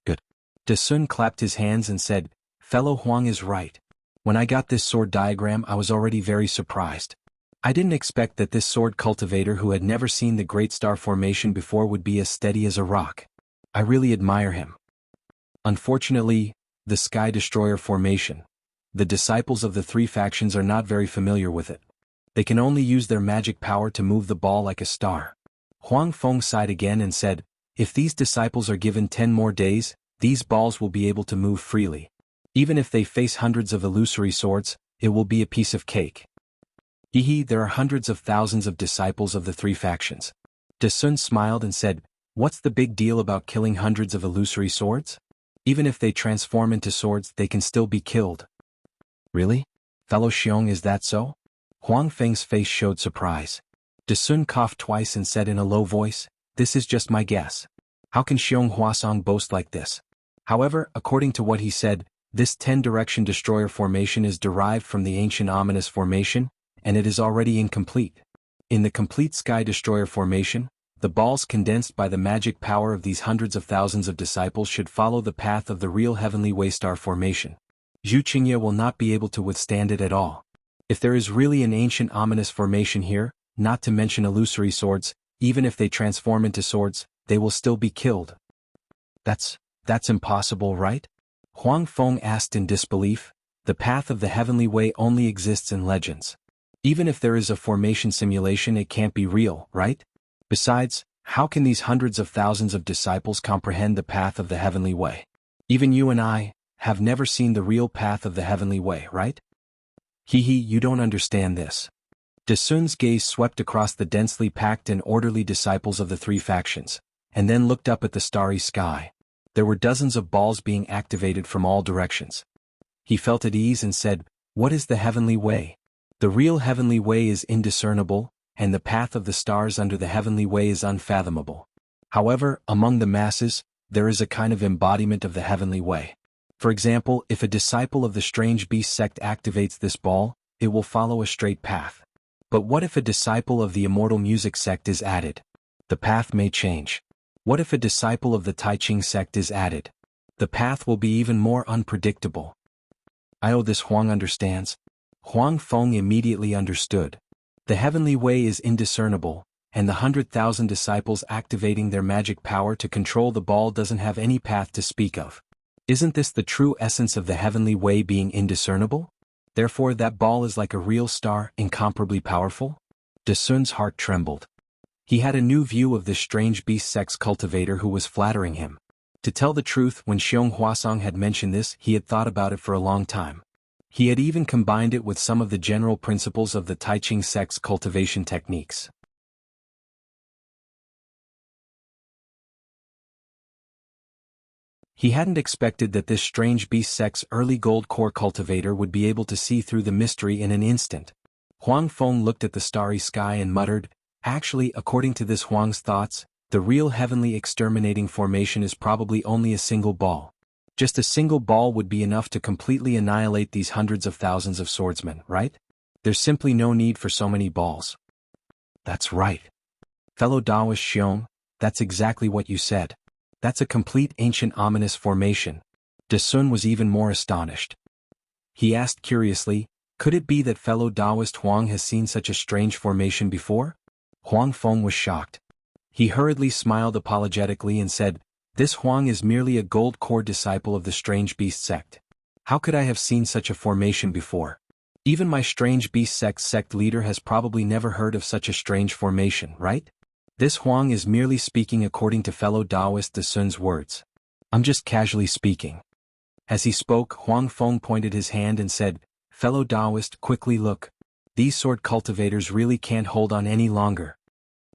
Speaker 1: Good. De Sun clapped his hands and said, Fellow Huang is right. When I got this sword diagram I was already very surprised. I didn't expect that this sword cultivator who had never seen the Great Star formation before would be as steady as a rock. I really admire him. Unfortunately, the Sky Destroyer formation. The disciples of the three factions are not very familiar with it. They can only use their magic power to move the ball like a star. Huang Feng sighed again and said, if these disciples are given 10 more days, these balls will be able to move freely. Even if they face hundreds of illusory swords, it will be a piece of cake. Hehe, there are hundreds of thousands of disciples of the three factions. De Sun smiled and said, what's the big deal about killing hundreds of illusory swords? Even if they transform into swords, they can still be killed. Really? Fellow Xiong, is that so? Huang Feng's face showed surprise. De Sun coughed twice and said in a low voice, this is just my guess. How can Xiong Huasong boast like this? However, according to what he said, this 10-direction destroyer formation is derived from the ancient ominous formation, and it is already incomplete. In the complete Sky Destroyer formation, the balls condensed by the magic power of these hundreds of thousands of disciples should follow the path of the real Heavenly Waystar formation. Zhu Qingye will not be able to withstand it at all. If there is really an ancient ominous formation here, not to mention illusory swords, even if they transform into swords, they will still be killed. That's impossible, right? Huang Feng asked in disbelief. The path of the Heavenly Way only exists in legends. Even if there is a formation simulation, it can't be real, right? Besides, how can these hundreds of thousands of disciples comprehend the path of the Heavenly Way? Even you and I have never seen the real path of the Heavenly Way, right? Hehe, you don't understand this. De Sun's gaze swept across the densely packed and orderly disciples of the three factions, and then looked up at the starry sky. There were dozens of balls being activated from all directions. He felt at ease and said, what is the Heavenly Way? The real Heavenly Way is indiscernible, and the path of the stars under the Heavenly Way is unfathomable. However, among the masses, there is a kind of embodiment of the Heavenly Way. For example, if a disciple of the Strange Beast sect activates this ball, it will follow a straight path. But what if a disciple of the Immortal Music sect is added? The path may change. What if a disciple of the Tai Ching sect is added? The path will be even more unpredictable. This Huang understands. Huang Feng immediately understood. The Heavenly Way is indiscernible, and the 100,000 disciples activating their magic power to control the ball doesn't have any path to speak of. Isn't this the true essence of the Heavenly Way being indiscernible? Therefore that ball is like a real star, incomparably powerful? De Sun's heart trembled. He had a new view of this Strange Beast sect's cultivator who was flattering him. To tell the truth, when Xiong Huasong had mentioned this, he had thought about it for a long time. He had even combined it with some of the general principles of the Tai Ching sect's cultivation techniques. He hadn't expected that this Strange Beast sect's early gold core cultivator would be able to see through the mystery in an instant. Huang Feng looked at the starry sky and muttered, actually, according to this Huang's thoughts, the real heavenly exterminating formation is probably only a single ball. Just a single ball would be enough to completely annihilate these hundreds of thousands of swordsmen, right? There's simply no need for so many balls. That's right. Fellow Taoist Xiong, that's exactly what you said. That's a complete ancient ominous formation. De Sun was even more astonished. He asked curiously, could it be that fellow Taoist Huang has seen such a strange formation before? Huang Feng was shocked. He hurriedly smiled apologetically and said, this Huang is merely a gold core disciple of the Strange Beast sect. How could I have seen such a formation before? Even my Strange Beast sect leader has probably never heard of such a strange formation, right? This Huang is merely speaking according to fellow Taoist De Sun's words. I'm just casually speaking. As he spoke, Huang Feng pointed his hand and said, fellow Taoist, quickly look. These sword cultivators really can't hold on any longer.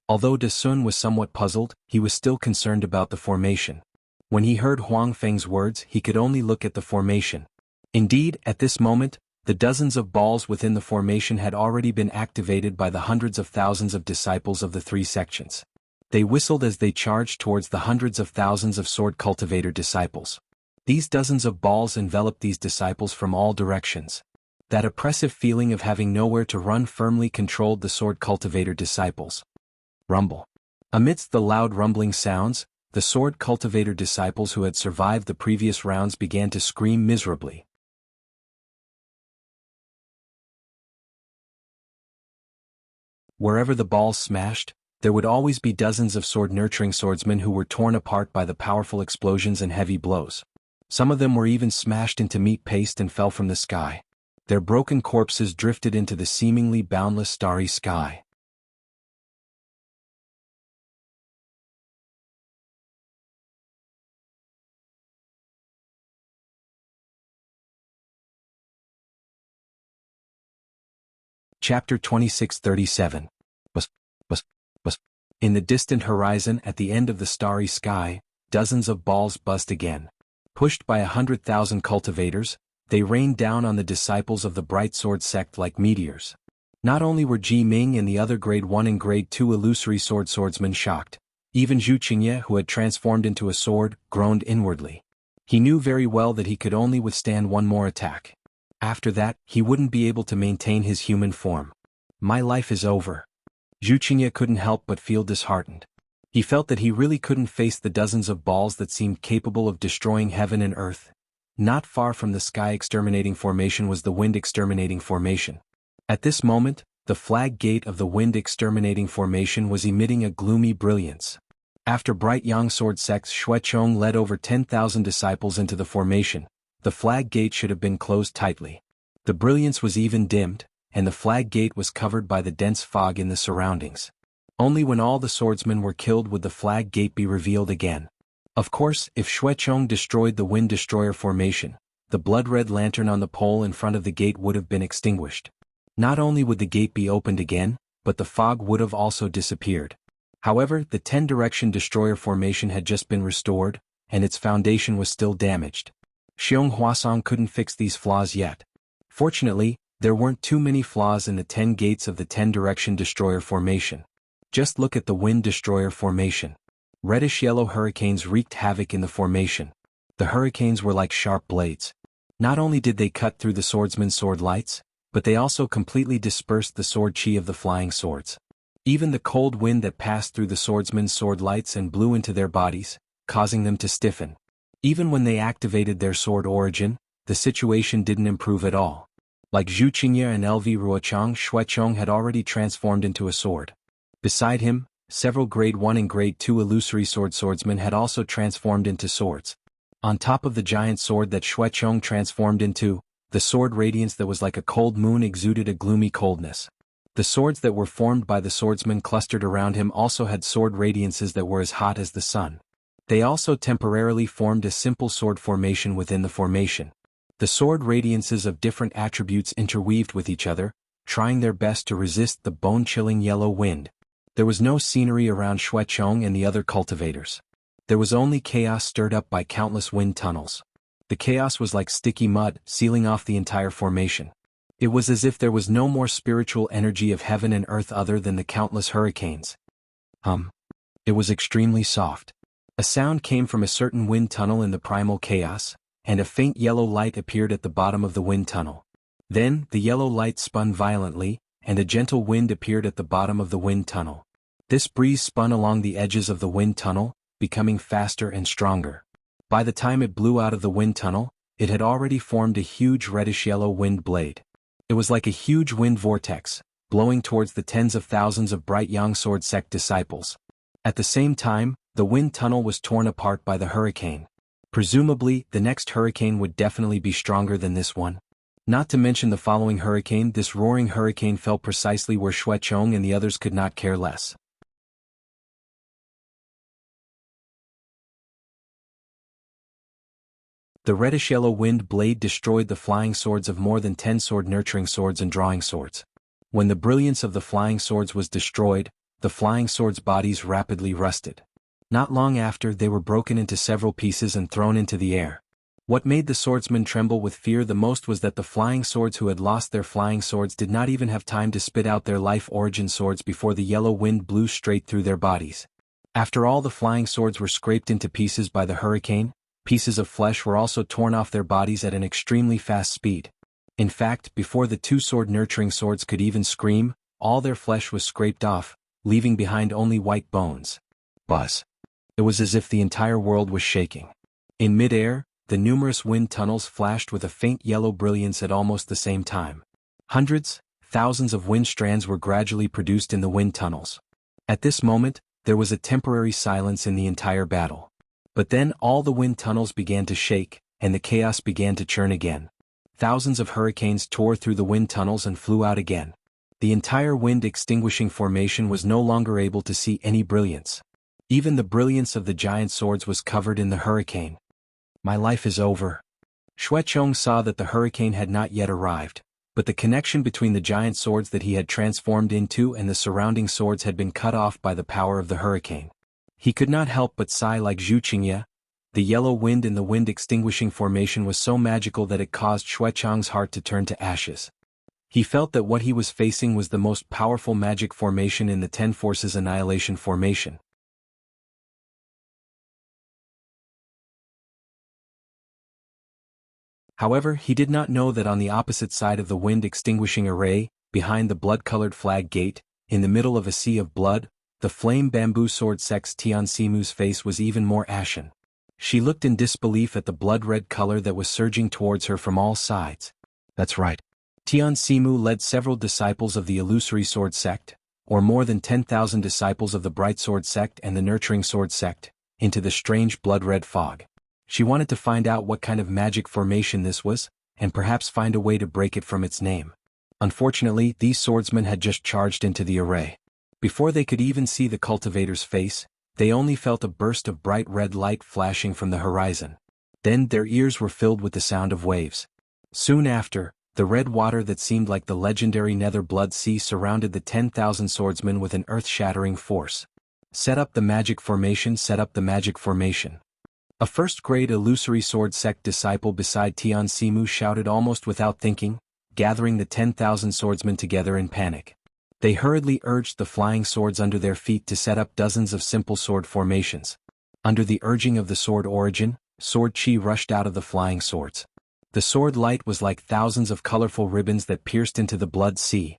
Speaker 1: Although De Sun was somewhat puzzled, he was still concerned about the formation. When he heard Huang Feng's words, he could only look at the formation. Indeed, at this moment, the dozens of balls within the formation had already been activated by the hundreds of thousands of disciples of the three sections. They whistled as they charged towards the hundreds of thousands of sword cultivator disciples. These dozens of balls enveloped these disciples from all directions. That oppressive feeling of having nowhere to run firmly controlled the sword cultivator disciples. Rumble. Amidst the loud rumbling sounds, the sword cultivator disciples who had survived the previous rounds began to scream miserably. Wherever the balls smashed, There would always be dozens of sword-nurturing swordsmen who were torn apart by the powerful explosions and heavy blows. Some of them were even smashed into meat paste and fell from the sky. Their broken corpses drifted into the seemingly boundless starry sky. Chapter 2637. Bus. In the distant horizon at the end of the starry sky, dozens of balls buzzed again. Pushed by 100,000 cultivators, they rained down on the disciples of the Bright Sword sect like meteors. Not only were Ji Ming and the other Grade 1 and Grade 2 illusory swordsmen shocked, even Zhu Qingye, who had transformed into a sword, groaned inwardly. He knew very well that he could only withstand one more attack. After that, he wouldn't be able to maintain his human form. My life is over. Zhu Qingye couldn't help but feel disheartened. He felt that he really couldn't face the dozens of balls that seemed capable of destroying heaven and earth. Not far from the Sky Exterminating Formation was the Wind Exterminating Formation. At this moment, the flag gate of the Wind Exterminating Formation was emitting a gloomy brilliance. After Bright Yang Sword Sect's Xuechong led over 10,000 disciples into the formation, the flag gate should have been closed tightly. The brilliance was even dimmed, and the flag gate was covered by the dense fog in the surroundings. Only when all the swordsmen were killed would the flag gate be revealed again. Of course, if Xuechong destroyed the Wind Destroyer formation, the blood-red lantern on the pole in front of the gate would have been extinguished. Not only would the gate be opened again, but the fog would have also disappeared. However, the 10-direction destroyer formation had just been restored, and its foundation was still damaged. Xiong Huasong couldn't fix these flaws yet. Fortunately, there weren't too many flaws in the 10 gates of the 10-direction destroyer formation. Just look at the Wind Destroyer formation. Reddish-yellow hurricanes wreaked havoc in the formation. The hurricanes were like sharp blades. Not only did they cut through the swordsman's sword lights, but they also completely dispersed the sword chi of the flying swords. Even the cold wind that passed through the swordsman's sword lights and blew into their bodies, causing them to stiffen. Even when they activated their sword origin, the situation didn't improve at all. Like Zhu Qingye and LV Ruochang, Xuechong had already transformed into a sword. Beside him, several Grade 1 and Grade 2 illusory swordsmen had also transformed into swords. On top of the giant sword that Xuechong transformed into, the sword radiance that was like a cold moon exuded a gloomy coldness. The swords that were formed by the swordsmen clustered around him also had sword radiances that were as hot as the sun. They also temporarily formed a simple sword formation within the formation. The sword radiances of different attributes interweaved with each other, trying their best to resist the bone-chilling yellow wind. There was no scenery around Xuechong and the other cultivators. There was only chaos stirred up by countless wind tunnels. The chaos was like sticky mud, sealing off the entire formation. It was as if there was no more spiritual energy of heaven and earth other than the countless hurricanes. It was extremely soft. A sound came from a certain wind tunnel in the primal chaos, and a faint yellow light appeared at the bottom of the wind tunnel. Then, the yellow light spun violently, and a gentle wind appeared at the bottom of the wind tunnel. This breeze spun along the edges of the wind tunnel, becoming faster and stronger. By the time it blew out of the wind tunnel, it had already formed a huge reddish-yellow wind blade. It was like a huge wind vortex, blowing towards the tens of thousands of Bright Yang Sword Sect disciples. At the same time, the wind tunnel was torn apart by the hurricane. Presumably, the next hurricane would definitely be stronger than this one. Not to mention the following hurricane, this roaring hurricane fell precisely where Xuechong and the others could not care less. The reddish-yellow wind blade destroyed the flying swords of more than 10 sword-nurturing swords and drawing swords. When the brilliance of the flying swords was destroyed, the flying swords' bodies rapidly rusted. Not long after, they were broken into several pieces and thrown into the air. What made the swordsmen tremble with fear the most was that the flying swords who had lost their flying swords did not even have time to spit out their life origin swords before the yellow wind blew straight through their bodies. After all the flying swords were scraped into pieces by the hurricane, pieces of flesh were also torn off their bodies at an extremely fast speed. In fact, before the two sword-nurturing swords could even scream, all their flesh was scraped off, leaving behind only white bones. Buzz. It was as if the entire world was shaking. In mid-air, the numerous wind tunnels flashed with a faint yellow brilliance at almost the same time. Hundreds, thousands of wind strands were gradually produced in the wind tunnels. At this moment, there was a temporary silence in the entire battle. But then all the wind tunnels began to shake, and the chaos began to churn again. Thousands of hurricanes tore through the wind tunnels and flew out again. The entire wind-extinguishing formation was no longer able to see any brilliance. Even the brilliance of the giant swords was covered in the hurricane. My life is over. Xuechong saw that the hurricane had not yet arrived, but the connection between the giant swords that he had transformed into and the surrounding swords had been cut off by the power of the hurricane. He could not help but sigh like Zhu Qingye. The yellow wind in the wind-extinguishing formation was so magical that it caused Xuechong's heart to turn to ashes. He felt that what he was facing was the most powerful magic formation in the 10 Forces Annihilation formation. However, he did not know that on the opposite side of the wind-extinguishing array, behind the blood-colored flag gate, in the middle of a sea of blood, the flame bamboo sword sex Tian Simu's face was even more ashen. She looked in disbelief at the blood-red color that was surging towards her from all sides. That's right. Tian Simu led several disciples of the illusory sword sect, or more than 10,000 disciples of the bright sword sect and the nurturing sword sect, into the strange blood-red fog. She wanted to find out what kind of magic formation this was, and perhaps find a way to break it from its name. Unfortunately, these swordsmen had just charged into the array. Before they could even see the cultivator's face, they only felt a burst of bright red light flashing from the horizon. Then their ears were filled with the sound of waves. Soon after, the red water that seemed like the legendary Nether Blood Sea surrounded the 10,000 swordsmen with an earth-shattering force. Set up the magic formation, set up the magic formation. A first-grade illusory sword sect disciple beside Tian Simu shouted almost without thinking, gathering the 10,000 swordsmen together in panic. They hurriedly urged the flying swords under their feet to set up dozens of simple sword formations. Under the urging of the sword origin, sword chi rushed out of the flying swords. The sword light was like thousands of colorful ribbons that pierced into the blood sea.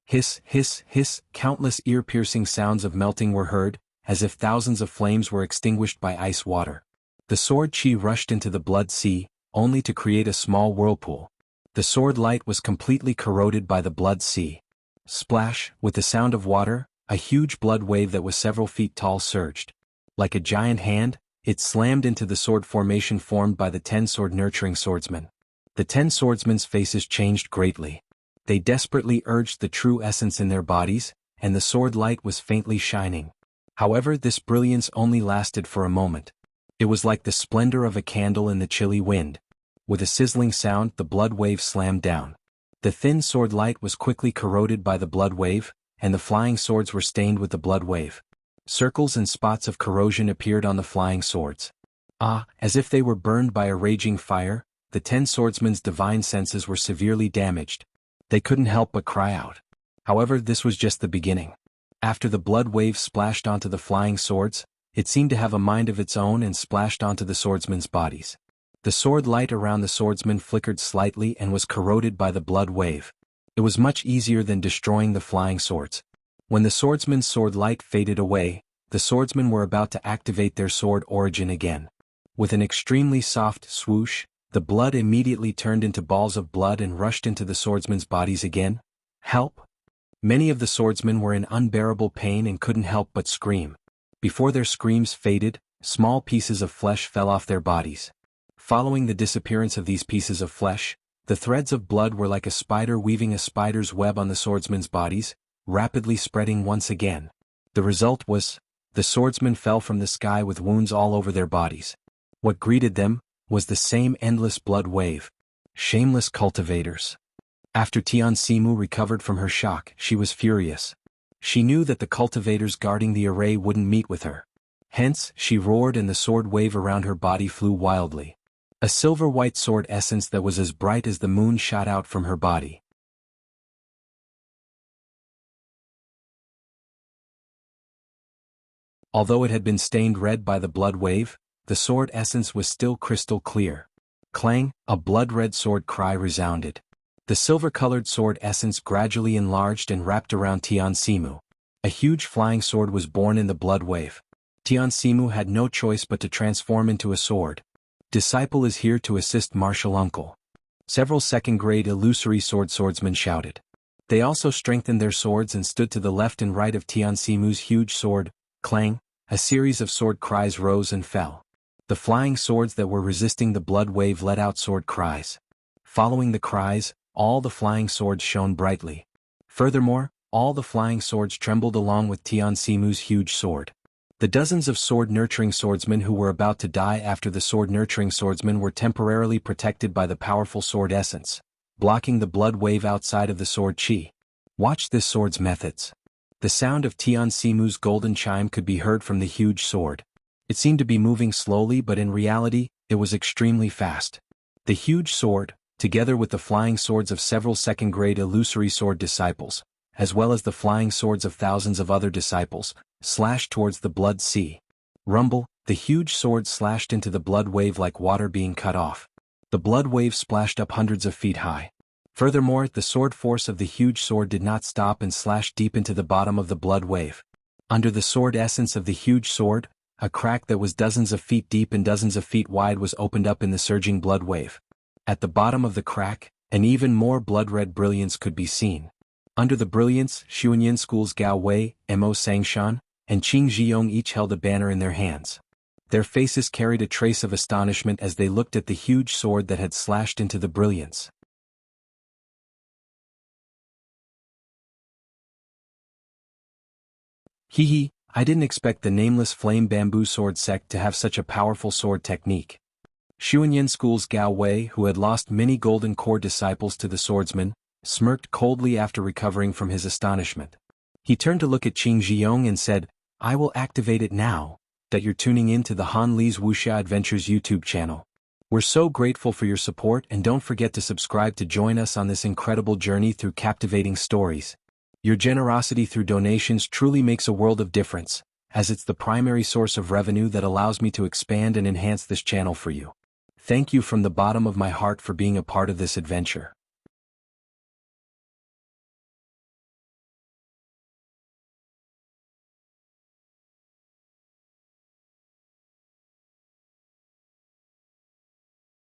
Speaker 1: Hiss, hiss, hiss, countless ear-piercing sounds of melting were heard, as if thousands of flames were extinguished by ice water. The sword chi rushed into the blood sea, only to create a small whirlpool. The sword light was completely corroded by the blood sea. Splash, with the sound of water, a huge blood wave that was several feet tall surged. Like a giant hand, it slammed into the sword formation formed by the 10 sword nurturing swordsmen. The 10 swordsmen's faces changed greatly. They desperately urged the true essence in their bodies, and the sword light was faintly shining. However, this brilliance only lasted for a moment. It was like the splendor of a candle in the chilly wind. With a sizzling sound, the blood wave slammed down. The thin sword light was quickly corroded by the blood wave, and the flying swords were stained with the blood wave. Circles and spots of corrosion appeared on the flying swords. As if they were burned by a raging fire, the 10 swordsmen's divine senses were severely damaged. They couldn't help but cry out. However, this was just the beginning. After the blood wave splashed onto the flying swords, it seemed to have a mind of its own and splashed onto the swordsmen's bodies. The sword light around the swordsmen flickered slightly and was corroded by the blood wave. It was much easier than destroying the flying swords. When the swordsman's sword light faded away, the swordsmen were about to activate their sword origin again. With an extremely soft swoosh, the blood immediately turned into balls of blood and rushed into the swordsmen's bodies again. Help! Many of the swordsmen were in unbearable pain and couldn't help but scream. Before their screams faded, small pieces of flesh fell off their bodies. Following the disappearance of these pieces of flesh, the threads of blood were like a spider weaving a spider's web on the swordsmen's bodies, rapidly spreading once again. The result was, the swordsmen fell from the sky with wounds all over their bodies. What greeted them was the same endless blood wave. Shameless cultivators. After Tian Simu recovered from her shock, she was furious. She knew that the cultivators guarding the array wouldn't meet with her. Hence, she roared and the sword wave around her body flew wildly. A silver-white sword essence that was as bright as the moon shot out from her body. Although it had been stained red by the blood wave, the sword essence was still crystal clear. Clang, a blood-red sword cry resounded. The silver-colored sword essence gradually enlarged and wrapped around Tian Simu. A huge flying sword was born in the blood wave. Tian Simu had no choice but to transform into a sword. Disciple is here to assist martial uncle. Several second-grade illusory swordsmen shouted. They also strengthened their swords and stood to the left and right of Tian Simu's huge sword. Clang, a series of sword cries rose and fell. The flying swords that were resisting the blood wave let out sword cries. Following the cries, all the flying swords shone brightly. Furthermore, all the flying swords trembled along with Tian Simu's huge sword. The dozens of sword-nurturing swordsmen who were about to die after the sword-nurturing swordsmen were temporarily protected by the powerful sword essence, blocking the blood wave outside of the sword chi. Watch this sword's methods. The sound of Tian Simu's golden chime could be heard from the huge sword. It seemed to be moving slowly, but in reality, it was extremely fast. The huge sword, together with the flying swords of several second-grade illusory sword disciples, as well as the flying swords of thousands of other disciples, slashed towards the blood sea. Rumble, the huge sword slashed into the blood wave like water being cut off. The blood wave splashed up hundreds of feet high. Furthermore, the sword force of the huge sword did not stop and slashed deep into the bottom of the blood wave. Under the sword essence of the huge sword, a crack that was dozens of feet deep and dozens of feet wide was opened up in the surging blood wave. At the bottom of the crack, an even more blood-red brilliance could be seen. Under the brilliance, Xuanyan School's Gao Wei, Mo Sangshan, and Qing Zhiyong each held a banner in their hands. Their faces carried a trace of astonishment as they looked at the huge sword that had slashed into the brilliance. Hee, I didn't expect the nameless flame bamboo sword sect to have such a powerful sword technique. Xuanyan School's Gao Wei, who had lost many golden core disciples to the swordsman, smirked coldly after recovering from his astonishment. He turned to look at Qing Zhiyong and said, I will activate it now that you're tuning in to the Han Li's Wuxia Adventures YouTube channel. We're so grateful for your support, and don't forget to subscribe to join us on this incredible journey through captivating stories. Your generosity through donations truly makes a world of difference, as it's the primary source of revenue that allows me to expand and enhance this channel for you. Thank you from the bottom of my heart for being a part of this adventure.